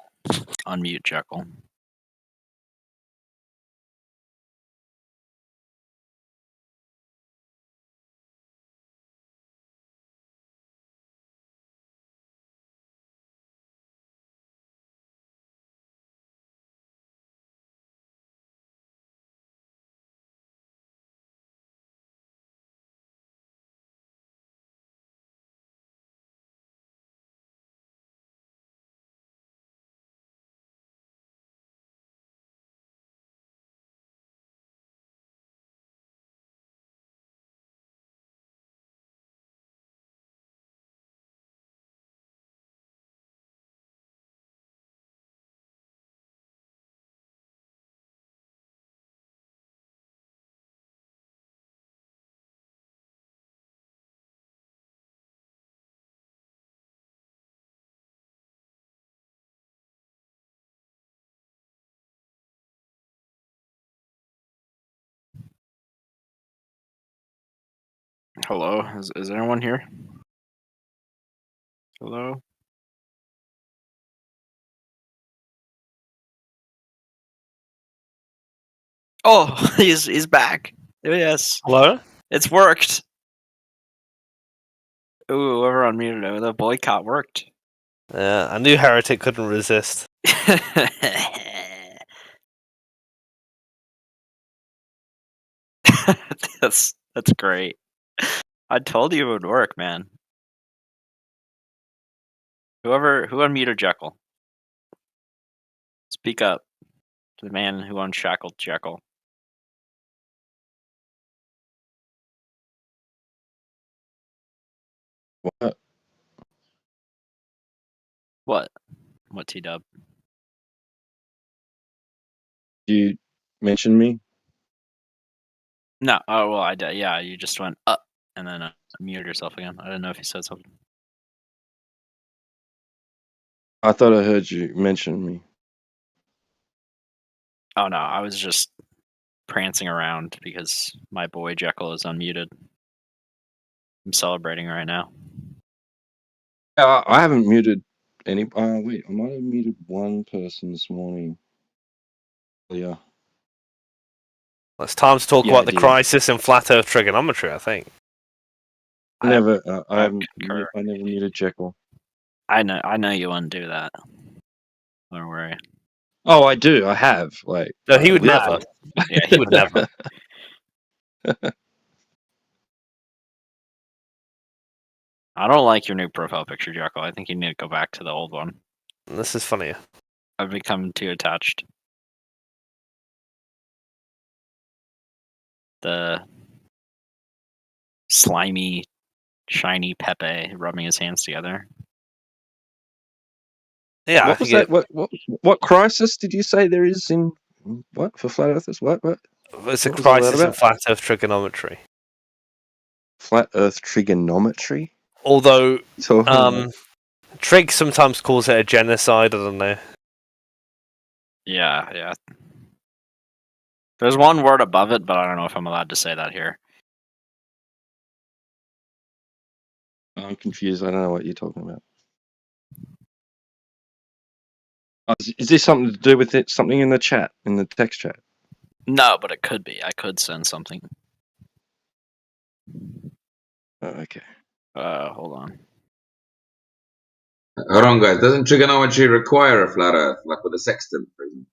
Unmute Jekyll. Hello, is anyone here? Hello? Oh, he's back. Yes. Hello? It's worked. Ooh, whoever unmuted him, the boycott worked. Yeah, I knew Heretic couldn't resist. That's great. I told you it would work, man. Who unmuted Jekyll? Speak up to the man who unshackled Jekyll. What? What? What, T-Dub? You mentioned me? No. Oh, well, I did. Yeah, you just went up and then muted yourself again. I didn't know if you said something. I thought I heard you mention me. Oh, no, I was just prancing around because my boy Jekyll is unmuted. I'm celebrating right now. I haven't muted any. Wait, I might have muted one person this morning. Yeah. It's time to talk Yeah, I about the did. crisis in flat Earth trigonometry, I think. I never muted Jekyll. I know you wouldn't do that. Don't worry. Oh, I do. I have. Like. No, he would literally. never. Yeah, he would never. I don't like your new profile picture, Jekyll. I think you need to go back to the old one. This is funnier. I've become too attached. The slimy, shiny Pepe rubbing his hands together. Yeah, What was that? What crisis did you say there is in what for flat earthers? What? It's a What was all that crisis in about? flat Earth trigonometry. Flat Earth trigonometry. Although, So, Trig sometimes calls it a genocide. I don't know. Yeah. There's one word above it, but I don't know if I'm allowed to say that here. I'm confused. I don't know what you're talking about. Is this something to do with it? Something in the chat, in the text chat? No, but it could be. I could send something. Oh, okay. Hold on. Hold on, guys. Doesn't trigonometry require a flat Earth, like with a sextant, for example?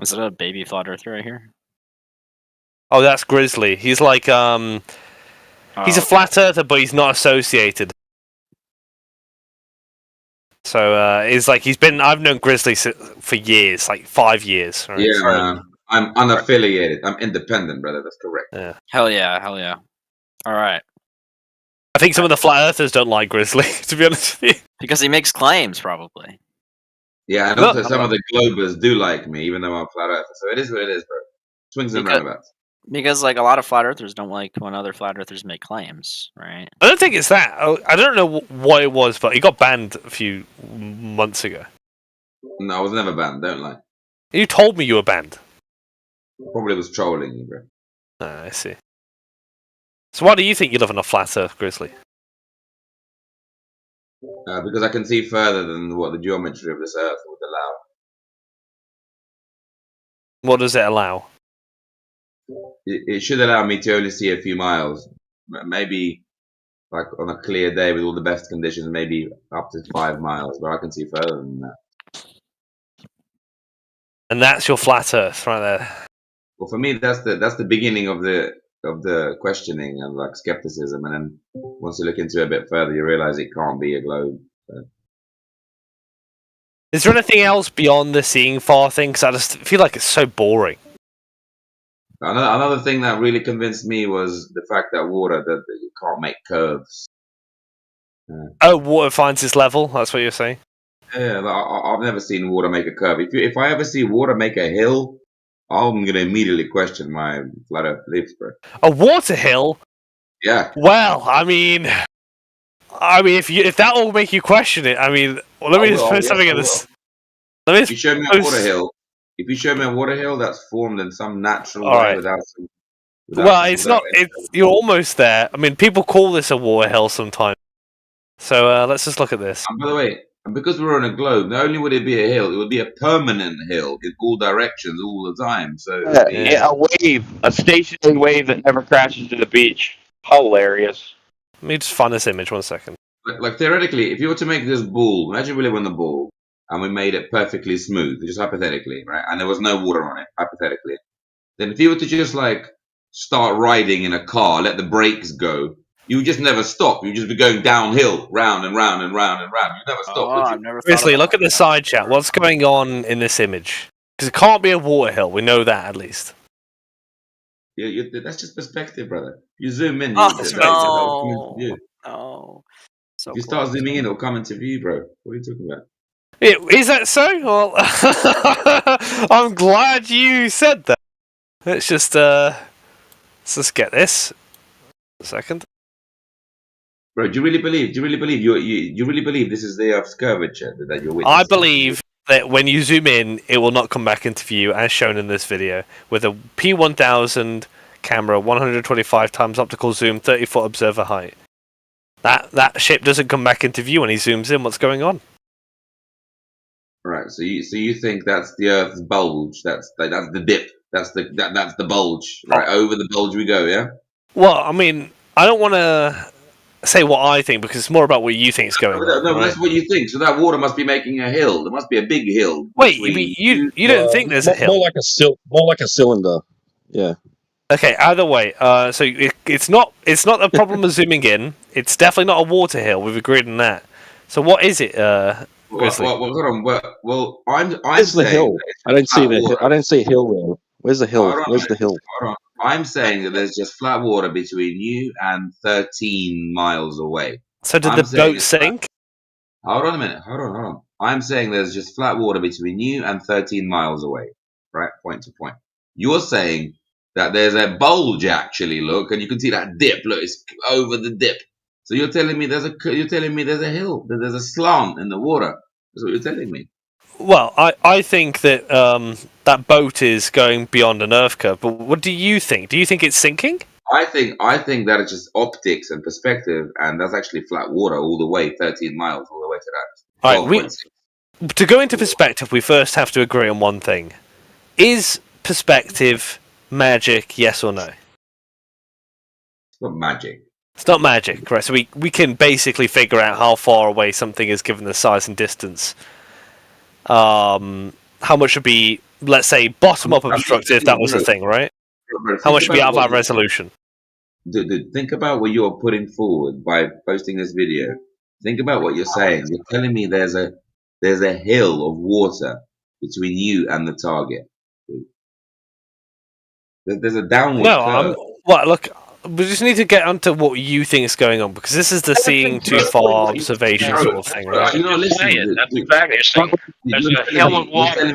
Is it a baby flat earther right here? Oh, that's Grizzly. He's like, he's a flat earther, but he's not associated. So, he's like, I've known Grizzly for years, like 5 years. Right? Yeah, man. I'm unaffiliated. I'm independent, brother. That's correct. Yeah. Hell yeah. All right. I think some of the flat earthers don't like Grizzly, to be honest with you. Because he makes claims, probably. Yeah, and also some of the Globers do like me, even though I'm flat earther. So it is what it is, bro. Swings and roundabouts. Because like a lot of flat earthers don't like when other flat earthers make claims, right? I don't think it's that. I don't know what it was, but he got banned a few months ago. No, I was never banned. Don't lie. You told me you were banned. Probably was trolling you, bro. I see. So why do you think you live on a flat Earth, Grizzly? Because I can see further than what the geometry of this Earth would allow. What does it allow? It should allow me to only see a few miles. Maybe, like on a clear day with all the best conditions, maybe up to 5 miles, but I can see further than that. And that's your flat Earth right there. Well, for me, that's the beginning of the questioning and like skepticism, and then once you look into it a bit further, you realize it can't be a globe. So. Is there anything else beyond the seeing far thing? Because I just feel like it's so boring. Another thing that really convinced me was the fact that that you can't make curves. Oh, water finds its level. That's what you're saying. Yeah, I've never seen water make a curve. If I ever see water make a hill, I'm gonna immediately question my flat Earth beliefs, bro. A water hill? Yeah. Well, I mean, if that will make you question it, I mean, well, let me just put something in this. If you show me a water hill, that's formed in some natural way without some. Well, it's not. You're almost there. I mean, people call this a water hill sometimes. So let's just look at this. And by the way, because we're on a globe, not only would it be a hill, it would be a permanent hill in all directions all the time. So a wave, a stationary wave that never crashes to the beach. Hilarious. Let me just find this image 1 second. Like theoretically, if you were to make this ball, imagine we live on the ball, and we made it perfectly smooth, just hypothetically, right? And there was no water on it, hypothetically. Then if you were to just like start riding in a car, let the brakes go, you would just never stop. You'd just be going downhill, round and round and round and round. You'd never stop. Grizzly, look at the side chat. What's going on in this image? Because it can't be a water hill. We know that at least. That's just perspective, brother. You zoom in. No. So if you start zooming in, it'll come into view, bro. What are you talking about? Is that so? Well, I'm glad you said that. Let's just get this. A second. Bro, do you really believe? You really believe this is the Earth's curvature that you're witnessing? I believe that when you zoom in, it will not come back into view as shown in this video with a P1000 camera, 125 times optical zoom, 30-foot observer height. That ship doesn't come back into view when he zooms in. What's going on? Right. So you think that's the Earth's bulge? That's the dip. That's the bulge. Right. Over the bulge we go. Yeah. Well, I mean, I don't want to say what I think because it's more about what you think is going on. No, that's what you think. So that water must be making a hill. There must be a big hill. Wait, you don't think there's a hill? More like a cylinder. Yeah. Okay. Either way, so it's not a problem of zooming in. It's definitely not a water hill. We've agreed on that. So what is it, Grizzly? Well, I'm Where's the saying hill? I don't see the hill. I don't see a hill there. Where's the hill? Where's the hill? Hold on. I'm saying that there's just flat water between you and 13 miles away. So did the boat sink? Hold on a minute. Hold on. I'm saying there's just flat water between you and 13 miles away. Right? Point to point. You're saying that there's a bulge actually, look, and you can see that dip. Look, it's over the dip. So you're telling me there's a hill, that there's a slant in the water. That's what you're telling me. Well, I think that that boat is going beyond an Earth curve. But what do you think? Do you think it's sinking? I think that it's just optics and perspective, and that's actually flat water all the way, 13 miles all the way to that. All right, to go into perspective, we first have to agree on one thing: is perspective magic? Yes or no? It's not magic. It's not magic, right? So we can basically figure out how far away something is given the size and distance. How much would be, let's say, bottom-up obstructive, if that was the thing, right? How much would be out of our resolution? Dude, think about what you're putting forward by posting this video. Think about what you're saying. You're telling me there's a hill of water between you and the target. There's a downward curve. Well, look, we just need to get onto what you think is going on, because this is the seeing too far observation sort of thing, right? You're not listening. That's exactly it. There's a hill of water.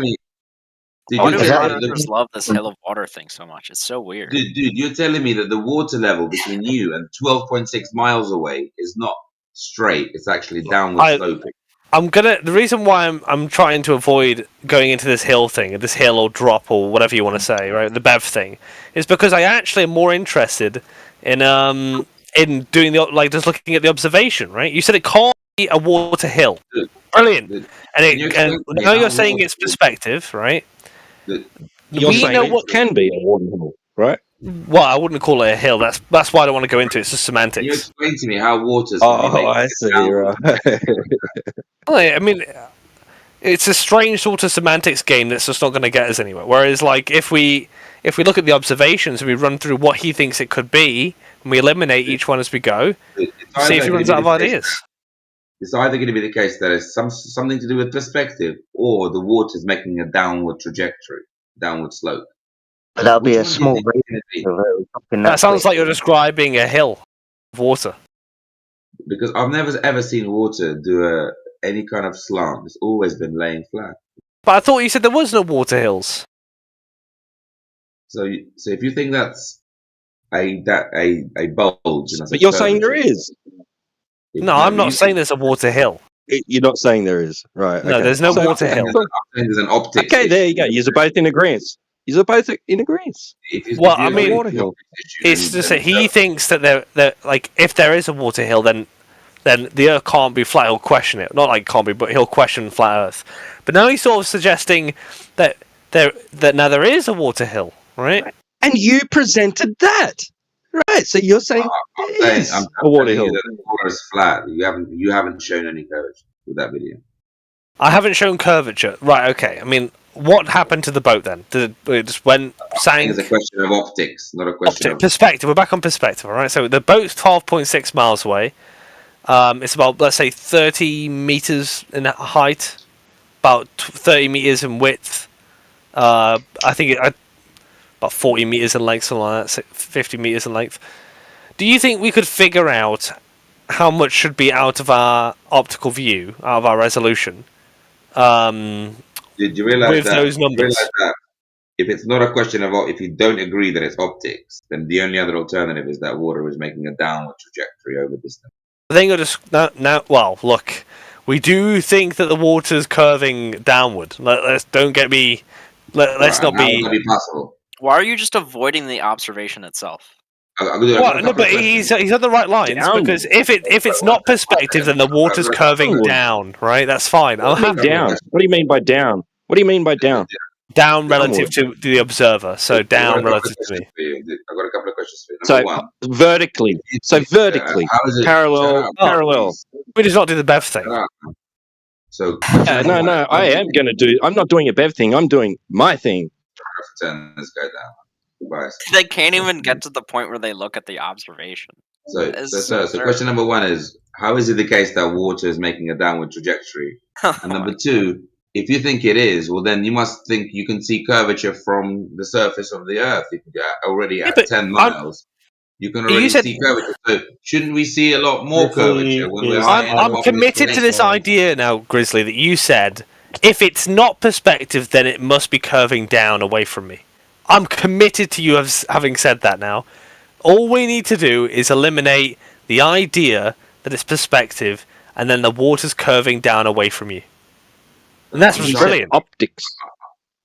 Why do astronomers love this hill of water thing so much? It's so weird. Dude, you're telling me that the water level between you and 12.6 miles away is not straight. It's actually downward sloping. The reason why I'm trying to avoid going into this hill thing, this hill or drop or whatever you want to say, right? The Bev thing, is because I actually am more interested in doing just looking at the observation, right? You said it can't be a water hill. Brilliant. And now you're saying it's perspective, right? You're saying it can be a water hill, right? Well, I wouldn't call it a hill. That's why I don't want to go into it. It's just semantics. Can you explain to me how water's I see, right. I mean, it's a strange sort of semantics game that's just not going to get us anywhere. Whereas, like, if we look at the observations and we run through what he thinks it could be, and we eliminate each one as we go, see if he runs out of ideas. It's either going to be the case that it's something to do with perspective, or the water's making a downward trajectory, downward slope. But that'll be a small That sounds like you're describing a hill of water. Because I've never ever seen water do any kind of slant. It's always been laying flat. But I thought you said there was no water hills. So if you think that's a bulge, but you're saying there is. No, I'm not saying there's a water hill. You're not saying there is, right? No, okay. there's no water hill. There's an optics. Okay, there you go. You're both in agreement. You're both in agreement. Well, I mean, it's just that he thinks that there, like, if there is a water hill, then the Earth can't be flat. He'll question it. Not like can't be, but he'll question flat Earth. But now he's sort of suggesting that now there is a water hill, right? And you presented that, right? So you're saying I'm a water hill. The water is flat. You haven't shown any curvature with that video. I haven't shown curvature, right? Okay. I mean, what happened to the boat then? Did it just went sank? It's a question of optics, not a question of perspective. We're back on perspective, all right? So the boat's 12.6 miles away. It's about, let's say, 30 meters in height, about 30 meters in width. I think about 40 meters in length, something like that, 50 meters in length. Do you think we could figure out how much should be out of our optical view, out of our resolution? Did you realize with those numbers? That if it's not a question of if you don't agree that it's optics, then the only other alternative is that water is making a downward trajectory over distance. I think now. Well, look, we do think that the water's curving downward. Let's not be. Possible. Why are you just avoiding the observation itself? No, but he's on the right lines because if it's not perspective, then the water's curving down, right? That's fine. Down. What do you mean by down? What do you mean by down? Down relative to the observer, so down relative to me. I've got a couple of questions for you. So one, vertically, parallel. We just not do the Bev thing. So no, I am going to do. I'm not doing a Bev thing. I'm doing my thing. Turn this guy down. Goodbye. They can't even get to the point where they look at the observation. So question number one is, how is it the case that water is making a downward trajectory? And number two, if you think it is, well, then you must think you can see curvature from the surface of the Earth. If you're already at 10 miles, you can already see curvature. So shouldn't we see a lot more curvature? I'm committed to this idea now, Grizzly, that you said, if it's not perspective, then it must be curving down away from me. I'm committed to you having said that now. All we need to do is eliminate the idea that it's perspective, and then the water's curving down away from you. And that's brilliant. Optics.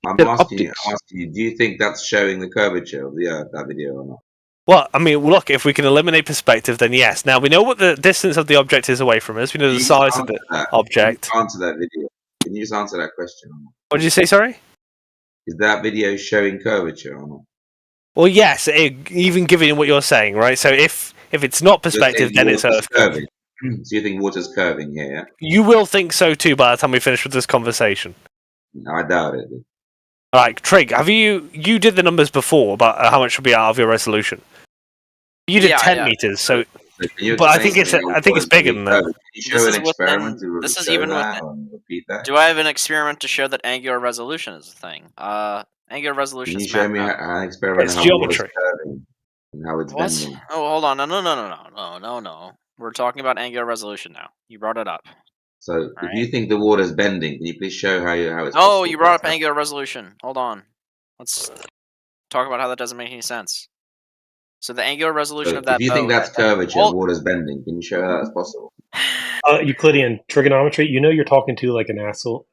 I'm asking you, do you think that's showing the curvature of the Earth, that video, or not? Well, I mean, look, if we can eliminate perspective, then yes. Now, we know what the distance of the object is away from us. We know the size of the object. Answer that video. Can you just answer that question? What did you say, sorry? Is that video showing curvature or not? Well, yes, even given what you're saying, right? So if it's not perspective, then it's Earth curving. So you think water's curving here, yeah? You will think so too by the time we finish with this conversation. No, I doubt it. All right, Trig, you did the numbers before about how much should be out of your resolution. You did 10 meters, so but I think it's bigger than that. Can you show an experiment to this is even repeat that? Do I have an experiment to show that angular resolution is a thing? Angular resolution. Can you show me an experiment? It's geometry. And how it's bending. Oh, hold on. No. We're talking about angular resolution now. You brought it up. So if you think the water's bending, can you please show how it's? Oh, you brought up angular resolution. Hold on. Let's talk about how that doesn't make any sense. So the angular resolution of that. If you think that's curvature, water's bending, can you show how that's possible? Euclidean trigonometry. You know, you're talking to like an actual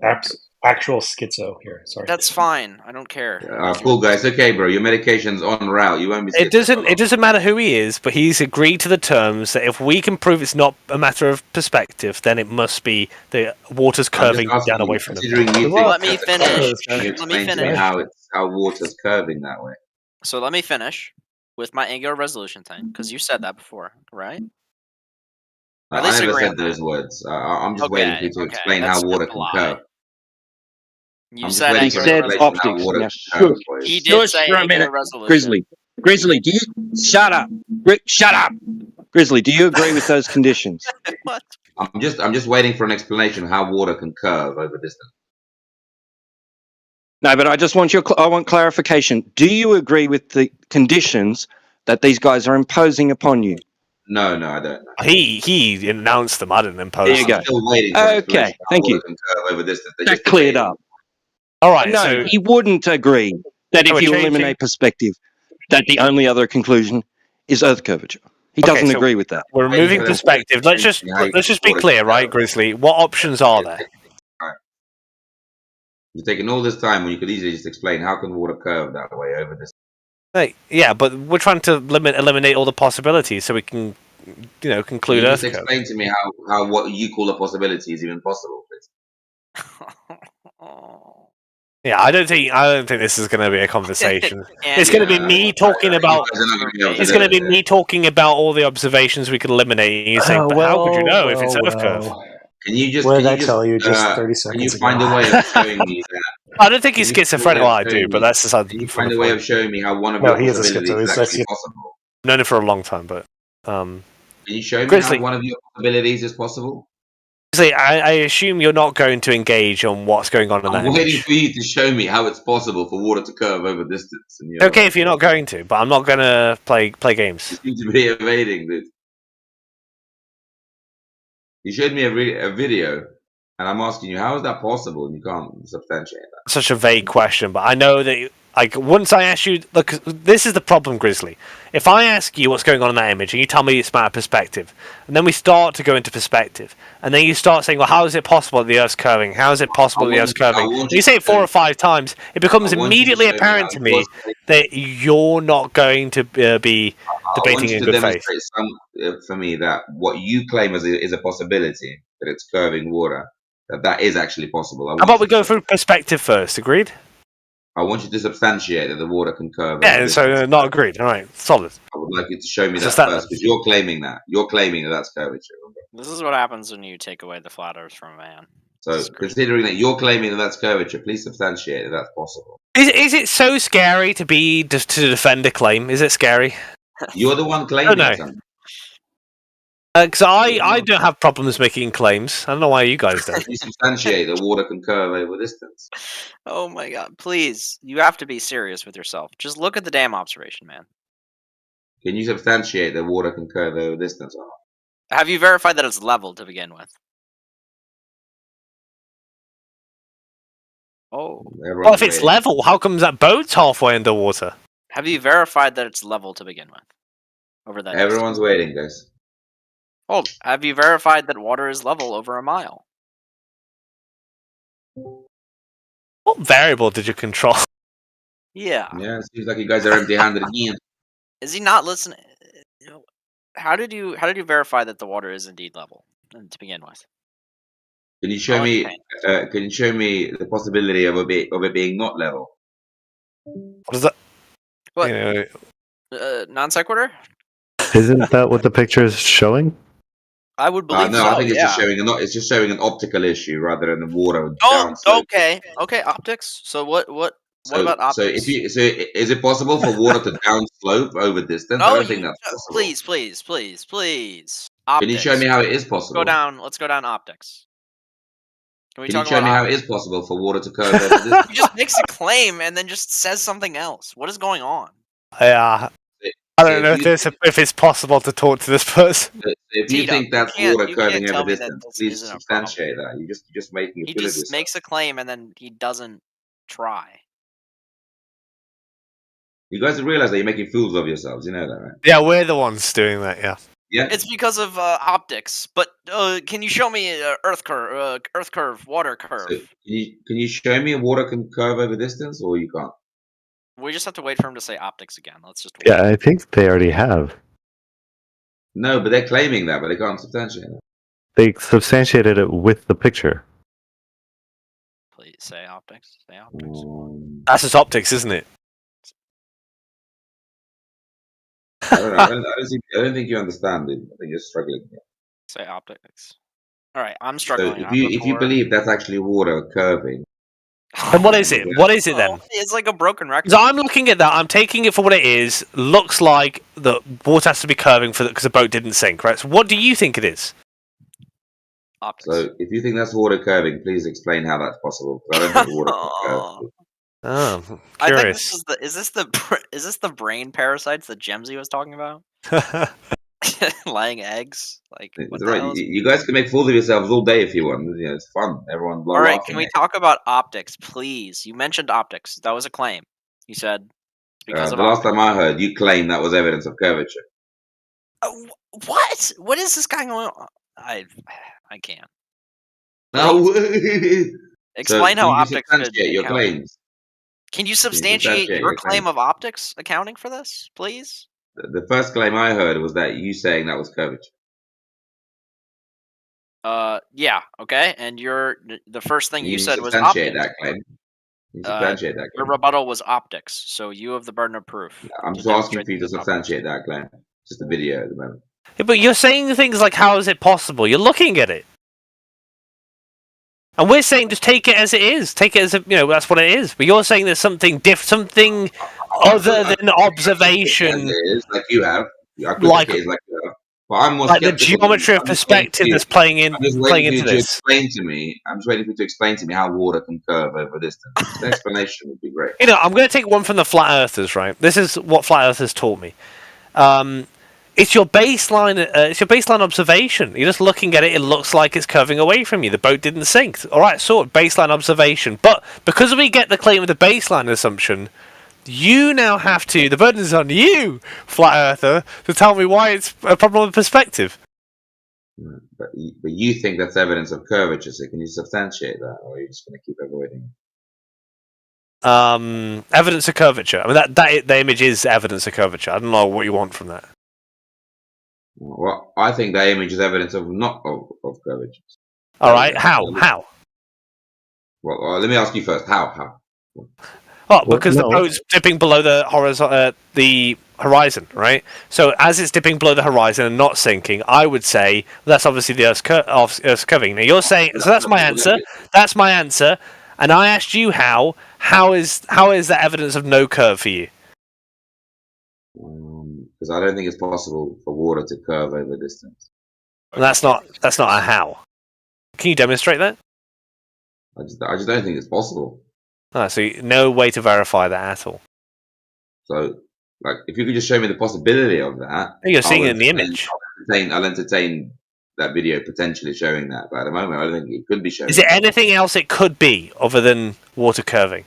schizo here. Sorry. That's fine. I don't care. Cool, guys. Okay, bro. Your medication's on route. You won't be. It doesn't matter who he is, but he's agreed to the terms that if we can prove it's not a matter of perspective, then it must be the water's curving down away from him. Let me finish. Can you explain to me how water's curving that way? So let me finish with my angular resolution thing, because you said that before, right? I never said those words. I'm just waiting for you to explain how water can curve. You said he said optics. Now, he did say for a minute. angular resolution. Grizzly, do you shut up? Shut up, Grizzly. Do you agree with those conditions? What? I'm just waiting for an explanation of how water can curve over distance. No, but I want clarification. Do you agree with the conditions that these guys are imposing upon you? No, I don't. He announced them. I didn't impose. There you go. I'm still waiting for okay, thank you. Can curve over distance. That cleared up. All right. No, so he wouldn't agree that if you eliminate perspective, that the only other conclusion is Earth curvature. He doesn't agree with that. We're removing perspective. Let's just be clear, right, Grizzly? What options are there? You're taking all this time when you could easily just explain how can water curve that way over this. Hey, yeah, but we're trying to eliminate all the possibilities so we can, conclude Earth Just explain to me how what you call a possibility is even possible, please. Yeah, I don't think this is going to be a conversation. It's going to be me talking about. It's going to be me talking about all the observations we could eliminate. And you say, but how could you know if it's Earth curve? Can you just? What did I tell you just 30 seconds ago? Can you ago? find a way of showing me that? I don't think he's schizophrenic. Well, I do, but that's just. Can you find a way of showing me how one of No, your he is a possibilities schizo. is He's actually actually- possible? I've known him for a long time, but. Can you show me Grizzly. how one of your possibilities is possible? Grizzly, I assume you're not going to engage on what's going on in that I'm waiting image. for you to show me how it's possible for water to curve over distance. And you're Okay, if you're not going to, but I'm not going to play games. You seem to be evading, dude. You showed me a video, and I'm asking you, how is that possible? And you can't substantiate that. Such a vague question, but I know that once I ask you, look, this is the problem, Grizzly. If I ask you what's going on in that image, and you tell me it's about perspective, and then we start to go into perspective, and then you start saying, well, how is it possible that the Earth's curving? How is it possible that the Earth's curving? And you say it 4 or 5 times, it becomes immediately apparent to me that you're not going to be debating in good faith. For me, that what you claim is a possibility, that it's curving water, that is actually possible. How about we go through perspective first? Agreed? I want you to substantiate that the water can curve. Yeah, so not agreed. All right, solid. I would like you to show me that Just first, because you're claiming that. You're claiming that that's curvature. This is what happens when you take away the flat Earth from a man. So, considering that you're claiming that that's curvature, please substantiate that that's possible. Is it so scary to defend a claim? Is it scary? You're the one claiming no. something. Because I don't have problems making claims. I don't know why you guys don't. You substantiate that water can curve over distance. Oh my god, please. You have to be serious with yourself. Just look at the damn observation, man. Can you substantiate that water can curve over distance or not? Have you verified that it's level to begin with? Oh. Well, if it's level, how comes that boat's halfway underwater? Have you verified that it's level to begin with? Over that Everyone's waiting, guys. Oh, have you verified that water is level over a mile? What variable did you control? Yeah. Yeah, it seems like you guys are empty-handed again. Is he not listening? How did you verify that the water is indeed level to begin with? Can you show me? Can you show me the possibility of it being not level? What is that? What? Non sequitur? Isn't that what the picture is showing? I would believe no, so. I think it's yeah. just showing it's just showing an optical issue rather than the water. Oh, okay, optics. So what about optics? So is it possible for water to downslope over distance? I don't think that's possible. Please. Optics. Can you show me how it is possible? Let's go down optics. Can you show me how it is possible for water to curve over distance? He just makes a claim and then just says something else. What is going on? Yeah. I don't know if it's possible to talk to this person. If you think that's water curving over distance, please substantiate that. You're just making He a fool of yourself. just makes a claim and then he doesn't try. You guys realize that you're making fools of yourselves. You know that, right? Yeah, we're the ones doing that. Yeah. Yeah. It's because of optics. But can you show me Earth curve, water curve? So can you show me a water curve over distance, or you can't? We just have to wait for him to say optics again. Let's just wait. Yeah, I think they already have. No, but they're claiming that, but they can't substantiate it. They substantiated it with the picture. Please say optics. Say optics. That's just optics, isn't it? I don't think you understand it. I think you're struggling. Say optics. All right, I'm So struggling. if you believe that's actually water curving, And what is it? What is it then? It's like a broken record. So I'm looking at that. I'm taking it for what it is. Looks like the water has to be curving for because the boat didn't sink, right? So what do you think it is? Optics. So if you think that's water curving, please explain how that's possible. Because I don't think water can curve. Oh, I think curious. is this the brain parasites that Gemsy was talking about? Laying eggs? Like what It's the right. hell is... You guys can make fools of yourselves all day if you want. You know, it's fun. Everyone's All right, laughing. can we talk about optics, please? You mentioned optics. That was a claim. You said it's because of the last time I heard, you claimed that was evidence of curvature. What? What is this guy going on? I can't. No. Explain how optics should substantiate your account. claims. Can you substantiate your claim of optics accounting for this, please? The first claim I heard was that you saying that was curvature. Yeah, okay. And the first thing you said was substantiate optics. that claim. You substantiate that Your claim. rebuttal was optics, so you have the burden of proof. I'm just asking for you to substantiate that claim. It's just a video at the moment. Yeah, but you're saying things like, "How is it possible?" You're looking at it, and we're saying just take it as it is. Take it as that's what it is. But you're saying there's something something other than observation. It is like you have. Like it is like you have. But I'm more like the skeptical. geometry of perspective that's playing into I'm just waiting for you to this. explain to me. I'm just waiting for you to explain to me how water can curve over distance. The explanation would be great. I'm going to take one from the flat earthers, right? This is what flat earthers taught me. It's your baseline. It's your baseline observation. You're just looking at it. It looks like it's curving away from you. The boat didn't sink. All right, baseline observation. But because we get the claim of the baseline assumption, you now have to. The burden is on you, flat earther, to tell me why it's a problem of perspective. But you think that's evidence of curvature. So can you substantiate that, or are you just going to keep avoiding it? Evidence of curvature. I mean, that the image is evidence of curvature. I don't know what you want from that. Well, I think that image is evidence of not of curvature. All right, how? Well, let me ask you first. How? Well, because the boat's dipping below the horizon, right? So as it's dipping below the horizon and not sinking, I would say that's obviously the Earth's curving. Now you're saying, so that's my answer. That's my answer. And I asked you how. How is that evidence of no curve for you? Because I don't think it's possible for water to curve over distance. And that's not a how. Can you demonstrate that? I just don't think it's possible. So no way to verify that at all. So, like, if you could just show me the possibility of that, you're seeing it in the image. I'll entertain that video potentially showing that, but at the moment, I don't think it could be showing. Is there anything else it could be other than water curving?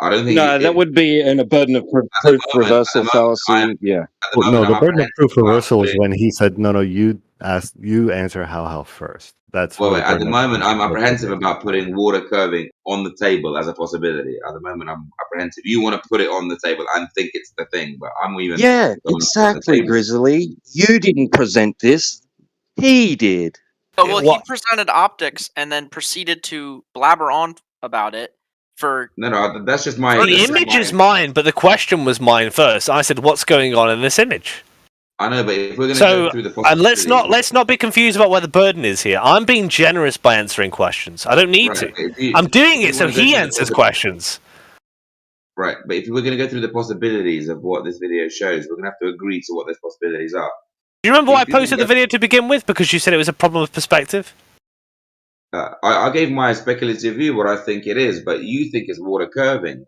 I don't think. No, that would be a burden of proof reversal fallacy. Yeah. Well, no, the burden of proof reversal is when he said, "No, you answer how first." That's well. At the moment, I'm apprehensive about putting water curving on the table as a possibility. At the moment, I'm apprehensive. You want to put it on the table and think it's the thing, but I'm even. Yeah, exactly, Grizzly. You didn't present this. He did. Oh, well, he presented optics and then proceeded to blabber on about it. No, that's just my. The image is mine, but the question was mine first. I said, "What's going on in this image?" I know, but if we're going to go through the and let's not be confused about where the burden is here. I'm being generous by answering questions. I don't need to. I'm doing it so he answers questions. Right, but if we're going to go through the possibilities of what this video shows, we're going to have to agree to what those possibilities are. Do you remember why I posted the video to begin with? Because you said it was a problem of perspective. I gave my speculative view what I think it is, but you think it's water curving.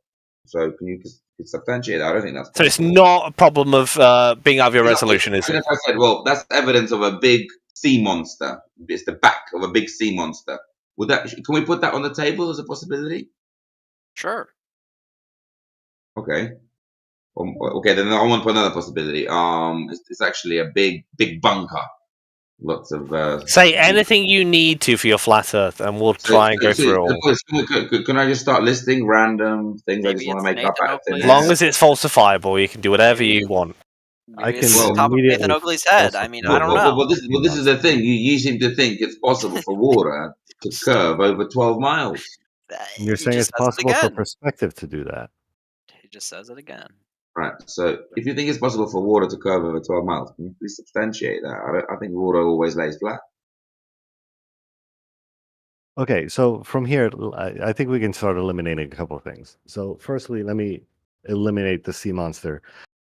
So can you substantiate that? I don't think that's possible. So it's not a problem of being out of your resolution, is it? If I said, well, that's evidence of a big sea monster. It's the back of a big sea monster. Can we put that on the table as a possibility? Sure. Okay. Okay, then I want to put another possibility. It's actually a big bunker. Lots of Say anything you need to for your flat Earth, and we'll try and go through it all. Can I just start listing random things I just want to make up out of thin As air? long as it's falsifiable, you can do whatever you want. Maybe it's the top of Nathan Oakley's head. I mean, I don't know. Well, this is the thing. You seem to think it's possible for water to curve over 12 miles. You're He saying just it's says it possible for again. perspective to do that. He just says it again. Right. So, if you think it's possible for water to curve over 12 miles, can you please substantiate that? I think water always lays flat. Okay, so from here, I think we can start eliminating a couple of things. So, firstly, let me eliminate the sea monster.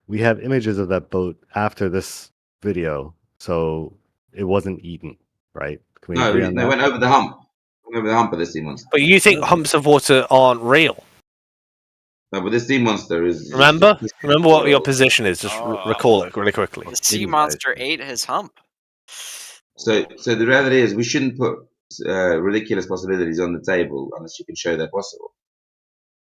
We have images of that boat after this video, so it wasn't eaten, right? Can we No, agree on they that? went over the hump. Went over the hump of the sea monster. But you think humps of water aren't real? No, but this sea monster is. Remember what your position is. Just recall it really quickly. The sea monster ate his hump. So the reality is, we shouldn't put ridiculous possibilities on the table unless you can show they're possible.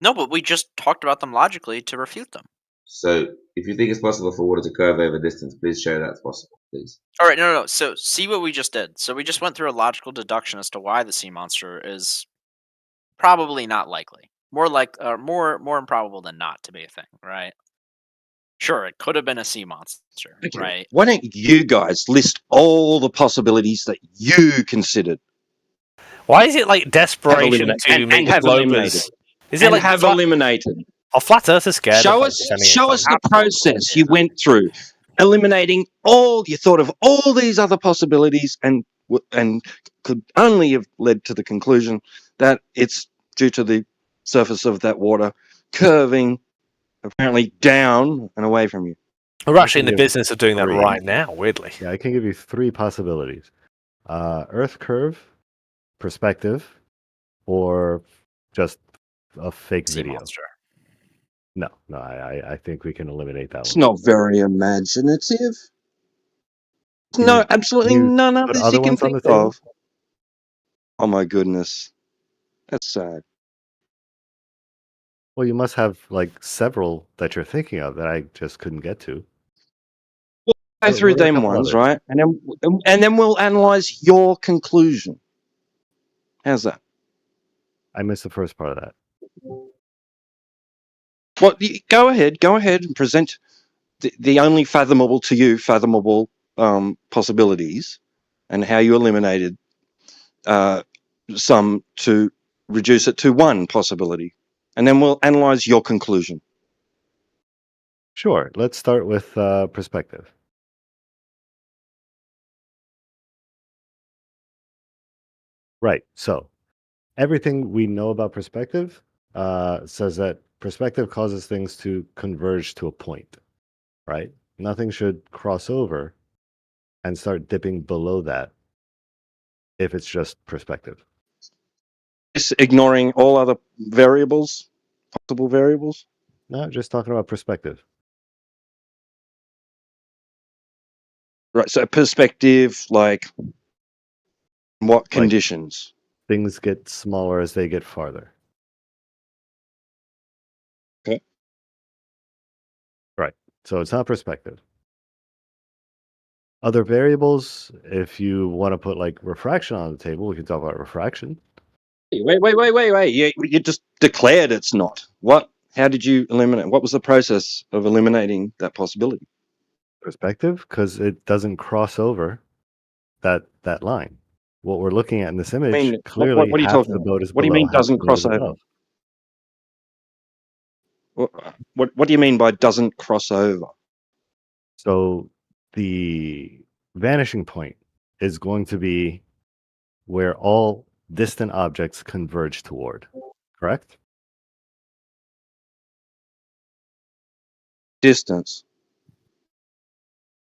No, but we just talked about them logically to refute them. So, if you think it's possible for water to curve over distance, please show that's possible, please. All right, no. So see what we just did. So we just went through a logical deduction as to why the sea monster is probably not likely. More improbable than not to be a thing, right? Sure, it could have been a sea monster, Okay. right? Why don't you guys list all the possibilities that you considered? Why is it like desperation to and make the have globe eliminated? as... Is it And like have eliminated? Oh, flat Earth is scared Show of us, defending show itself. us the process you went through, eliminating all. You thought of all these other possibilities, and could only have led to the conclusion that it's due to the surface of that water curving, apparently down and away from you. We're actually in the business of doing that three. right now, weirdly. Yeah, I can give you three possibilities: Earth curve, perspective, or just a fake video. Monster. No, I think we can eliminate that It's one. not very imaginative. No, absolutely you none of put this other you can ones on the think table? of. Oh my goodness, that's sad. Well, you must have like several that you're thinking of that I just couldn't get to. Go through what are a them couple ones, others? right? And then we'll analyze your conclusion. How's that? I missed the first part of that. Well, go ahead and present the only fathomable possibilities, and how you eliminated some to reduce it to one possibility, and then we'll analyze your conclusion. Sure. Let's start with perspective. Right. So everything we know about perspective says that perspective causes things to converge to a point, right? Nothing should cross over and start dipping below that if it's just perspective. Just ignoring all other variables, possible variables. No, just talking about perspective. Right. So perspective, like what conditions? Things get smaller as they get farther. Okay. Right. So it's not perspective. Other variables, if you want to put like refraction on the table, we can talk about refraction. Wait. You just declared it's not. What? How did you eliminate? What was the process of eliminating that possibility? Perspective, because it doesn't cross over that line. What we're looking at in this image, mean, clearly what are you half talking the about? boat is What do you below, mean half the doesn't boat cross is over? above. What do you mean by doesn't cross over? So the vanishing point is going to be where all distant objects converge toward, correct? Distance.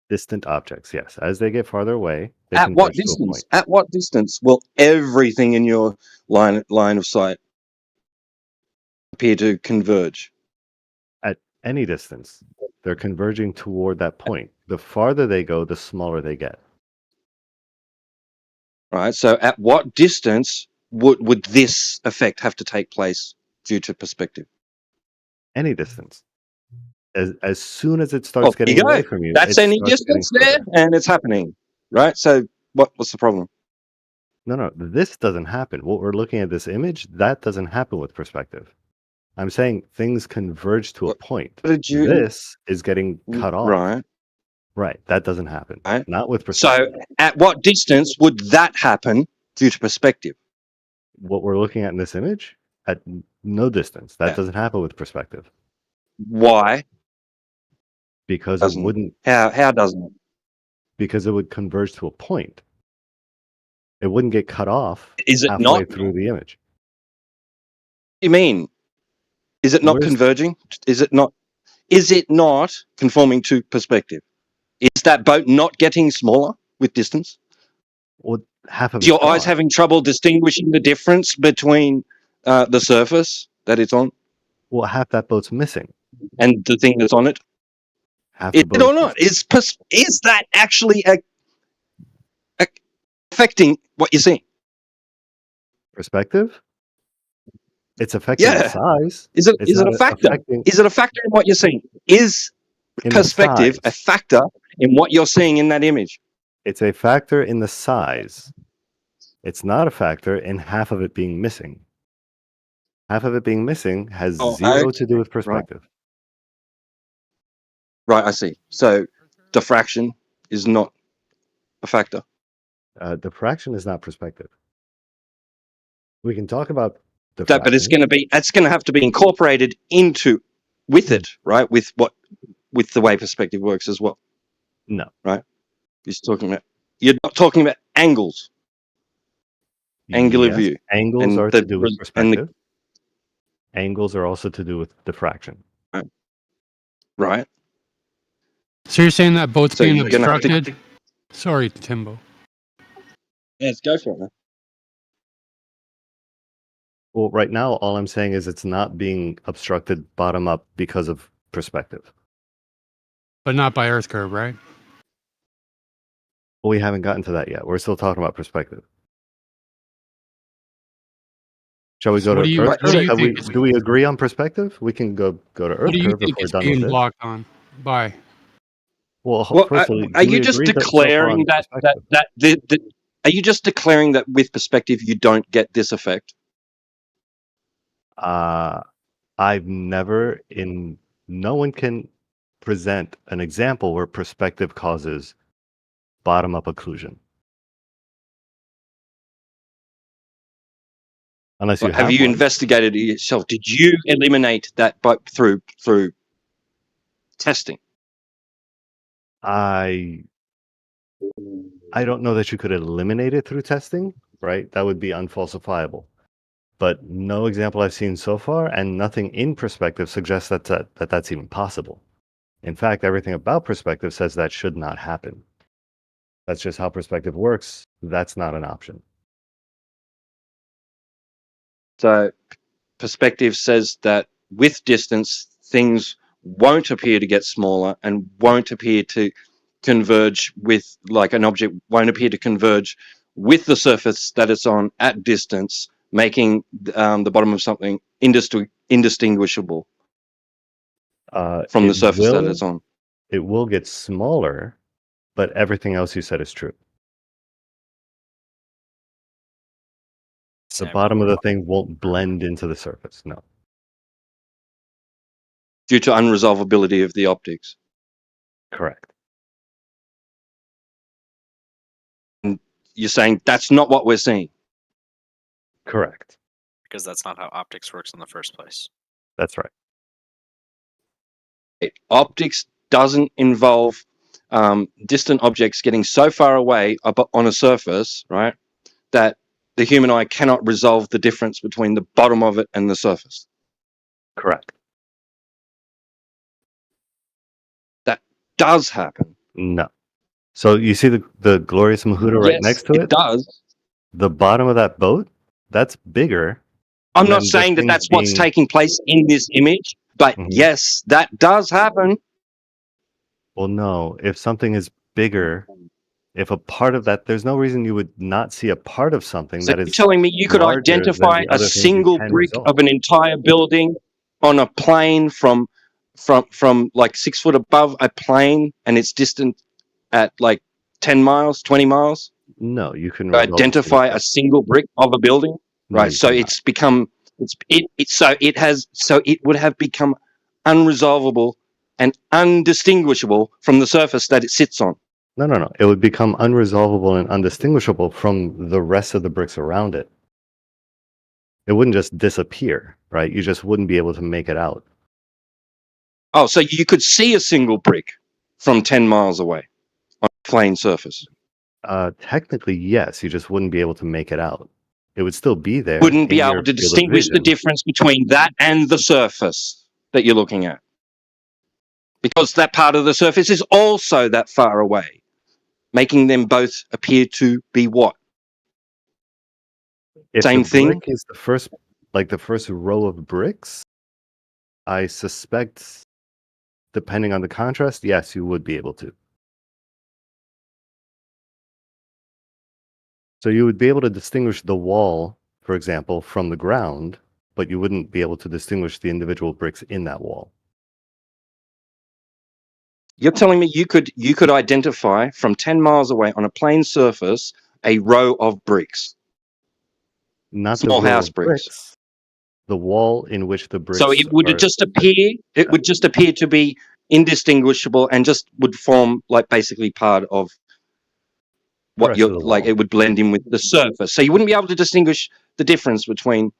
Distant objects, yes. As they get farther away, they At what converge to a distance? point. At what distance will everything in your line of sight appear to converge? At any distance, they're converging toward that point. The farther they go, the smaller they get. Right. So, at what distance would this effect have to take place due to perspective? Any distance. As soon as it starts Well, there you getting away go. from you, That's it any starts getting distance there, further. and it's happening, right? So what's the problem? No, this doesn't happen. What we're looking at this image, that doesn't happen with perspective. I'm saying things converge to a point. Did you? This is getting cut off. Right. Right. That doesn't happen. Right. Not with So perspective. at what distance would that happen due to perspective? What we're looking at in this image, at no distance. That Yeah. doesn't happen with perspective. Why? Because Doesn't it wouldn't. How doesn't it? Because it would converge to a point. It wouldn't get cut off Is it halfway not? through the image. What do you mean? Is it not What is- converging? Is it not? Is it not conforming to perspective? Is that boat not getting smaller with distance? Well, half of Is your it's eyes gone. having trouble distinguishing the difference between the surface that it's on Well, half that boat's missing. and the thing that's on it? Half Is the it or boat. not? Is that actually affecting what you're seeing? Perspective? It's affecting the Yeah. size. Is it It's is it not a factor? affecting Is it a factor in what you're seeing? Is in the perspective a size. factor in what you're seeing in that image? It's a factor in the size. It's not a factor in half of it being missing. Half of it being missing has zero to do with perspective. Right, I see. So diffraction is not a factor. Diffraction is not perspective. We can talk about diffraction. That, but it's going to have to be incorporated into with it, right? With the way perspective works as well. No. Right? You're not talking about angles. Angular Yes, view. Angles And are the- to do with and the- perspective. Angles are also to do with diffraction. Right. So you're saying that boat's So being you're gonna have to- obstructed? Sorry, Timbo. Let's go for it, man. Well, right now, all I'm saying is it's not being obstructed bottom up because of perspective. But not by Earth curve, right? Well, we haven't gotten to that yet. We're still talking about perspective. Shall we go What to do you- Earth what do curve? you think it's- Do we agree on perspective? We can go to Earth What do you curve if think we're it's done being with this. blocked on by? Well, Well, firstly, are do we you just agree that so far declaring on that perspective? are you just declaring that with perspective you don't get this effect? I've never no one can present an example where perspective causes bottom up occlusion. Unless you Well, have you one. investigated it yourself? Did you eliminate that through testing? I don't know that you could eliminate it through testing, right? That would be unfalsifiable. But no example I've seen so far, and nothing in perspective suggests that's even possible. In fact, everything about perspective says that should not happen. That's just how perspective works. That's not an option. So perspective says that with distance, things won't appear to get smaller and won't appear to converge with, like an object won't appear to converge with the surface that it's on at distance, making the bottom of something indistinguishable from the surface that it's on. It will get smaller, but everything else you said is true. The bottom of the thing won't blend into the surface, no. Due to unresolvability of the optics. Correct. And you're saying that's not what we're seeing? Correct. Because that's not how optics works in the first place. That's right. Optics doesn't involve distant objects getting so far away on a surface, right, that the human eye cannot resolve the difference between the bottom of it and the surface. Correct. That does happen. No. So you see the glorious Mahuta right Yes, next to it? It does. The bottom of that boat, that's bigger. I'm not than the saying that things that's what's being- taking place in this image, but yes, that does happen. Well, no. If something is bigger, if a part of that, there's no reason you would not see a part of something So that you're is telling me you could larger than identify the a other things you single can brick resolve. of an entire building on a plane from from like 6 foot above a plane and it's distant at like 10 miles, 20 miles? No, you can To remotely see identify it. a single brick of a building, No, right? you So cannot. it's become so it would have become unresolvable and undistinguishable from the surface that it sits on. No. It would become unresolvable and undistinguishable from the rest of the bricks around it. It wouldn't just disappear, right? You just wouldn't be able to make it out. Oh, so you could see a single brick from 10 miles away on a plane surface? Technically, yes. You just wouldn't be able to make it out. It would still be there. Wouldn't be in able your to field of distinguish the vision. difference between that and the surface that you're looking at. Because that part of the surface is also that far away, making them both appear to be what? If Same the thing? brick is the first row of bricks, I suspect, depending on the contrast, yes, you would be able to. So you would be able to distinguish the wall, for example, from the ground, but you wouldn't be able to distinguish the individual bricks in that wall. You're telling me you could identify from 10 miles away on a plane surface a row of bricks, Not small the row house of bricks. bricks, the wall in which the bricks So it would are. just appear. It would just appear to be indistinguishable and just would form like basically part of The what rest you're of the like. wall. It would blend in with the surface. So you wouldn't be able to distinguish the difference between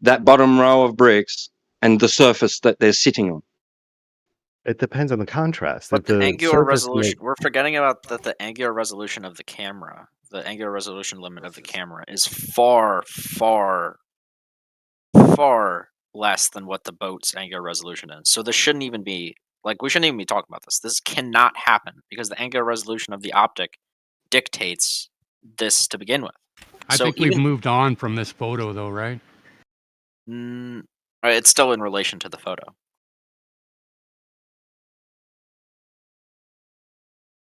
that bottom row of bricks and the surface that they're sitting on. It depends on the contrast. But If the the angular surface resolution, we're forgetting about the angular resolution of the camera. The angular resolution limit of the camera is far, far, far less than what the boat's angular resolution is. So this shouldn't even be, like, we shouldn't even be talking about this. This cannot happen because the angular resolution of the optic dictates this to begin with. I So think we've even moved on from this photo, though, right? it's still in relation to the photo.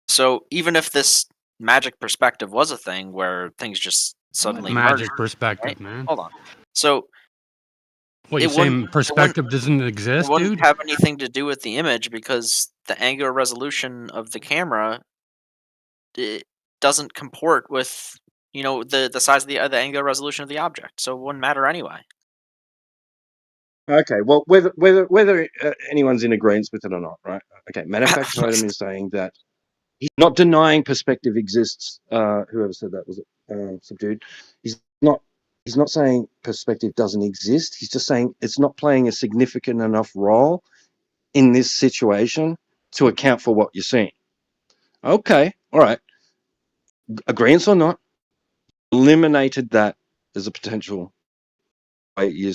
So even if this magic perspective was a thing where things just suddenly Magic merged, perspective, right? man. Hold on. So What, you it wouldn't saying perspective doesn't it exist, wouldn't dude? have anything to do with the image because the angular resolution of the camera it doesn't comport with the size of the angular resolution of the object, so it wouldn't matter anyway. Okay, well, whether anyone's in agreement with it or not, right? Okay, Manufactured Totem is saying that he's not denying perspective exists. Whoever said that was it, subdued. He's not saying perspective doesn't exist. He's just saying it's not playing a significant enough role in this situation to account for what you're seeing. Okay, all right. Agreements or not, eliminated that as a potential way you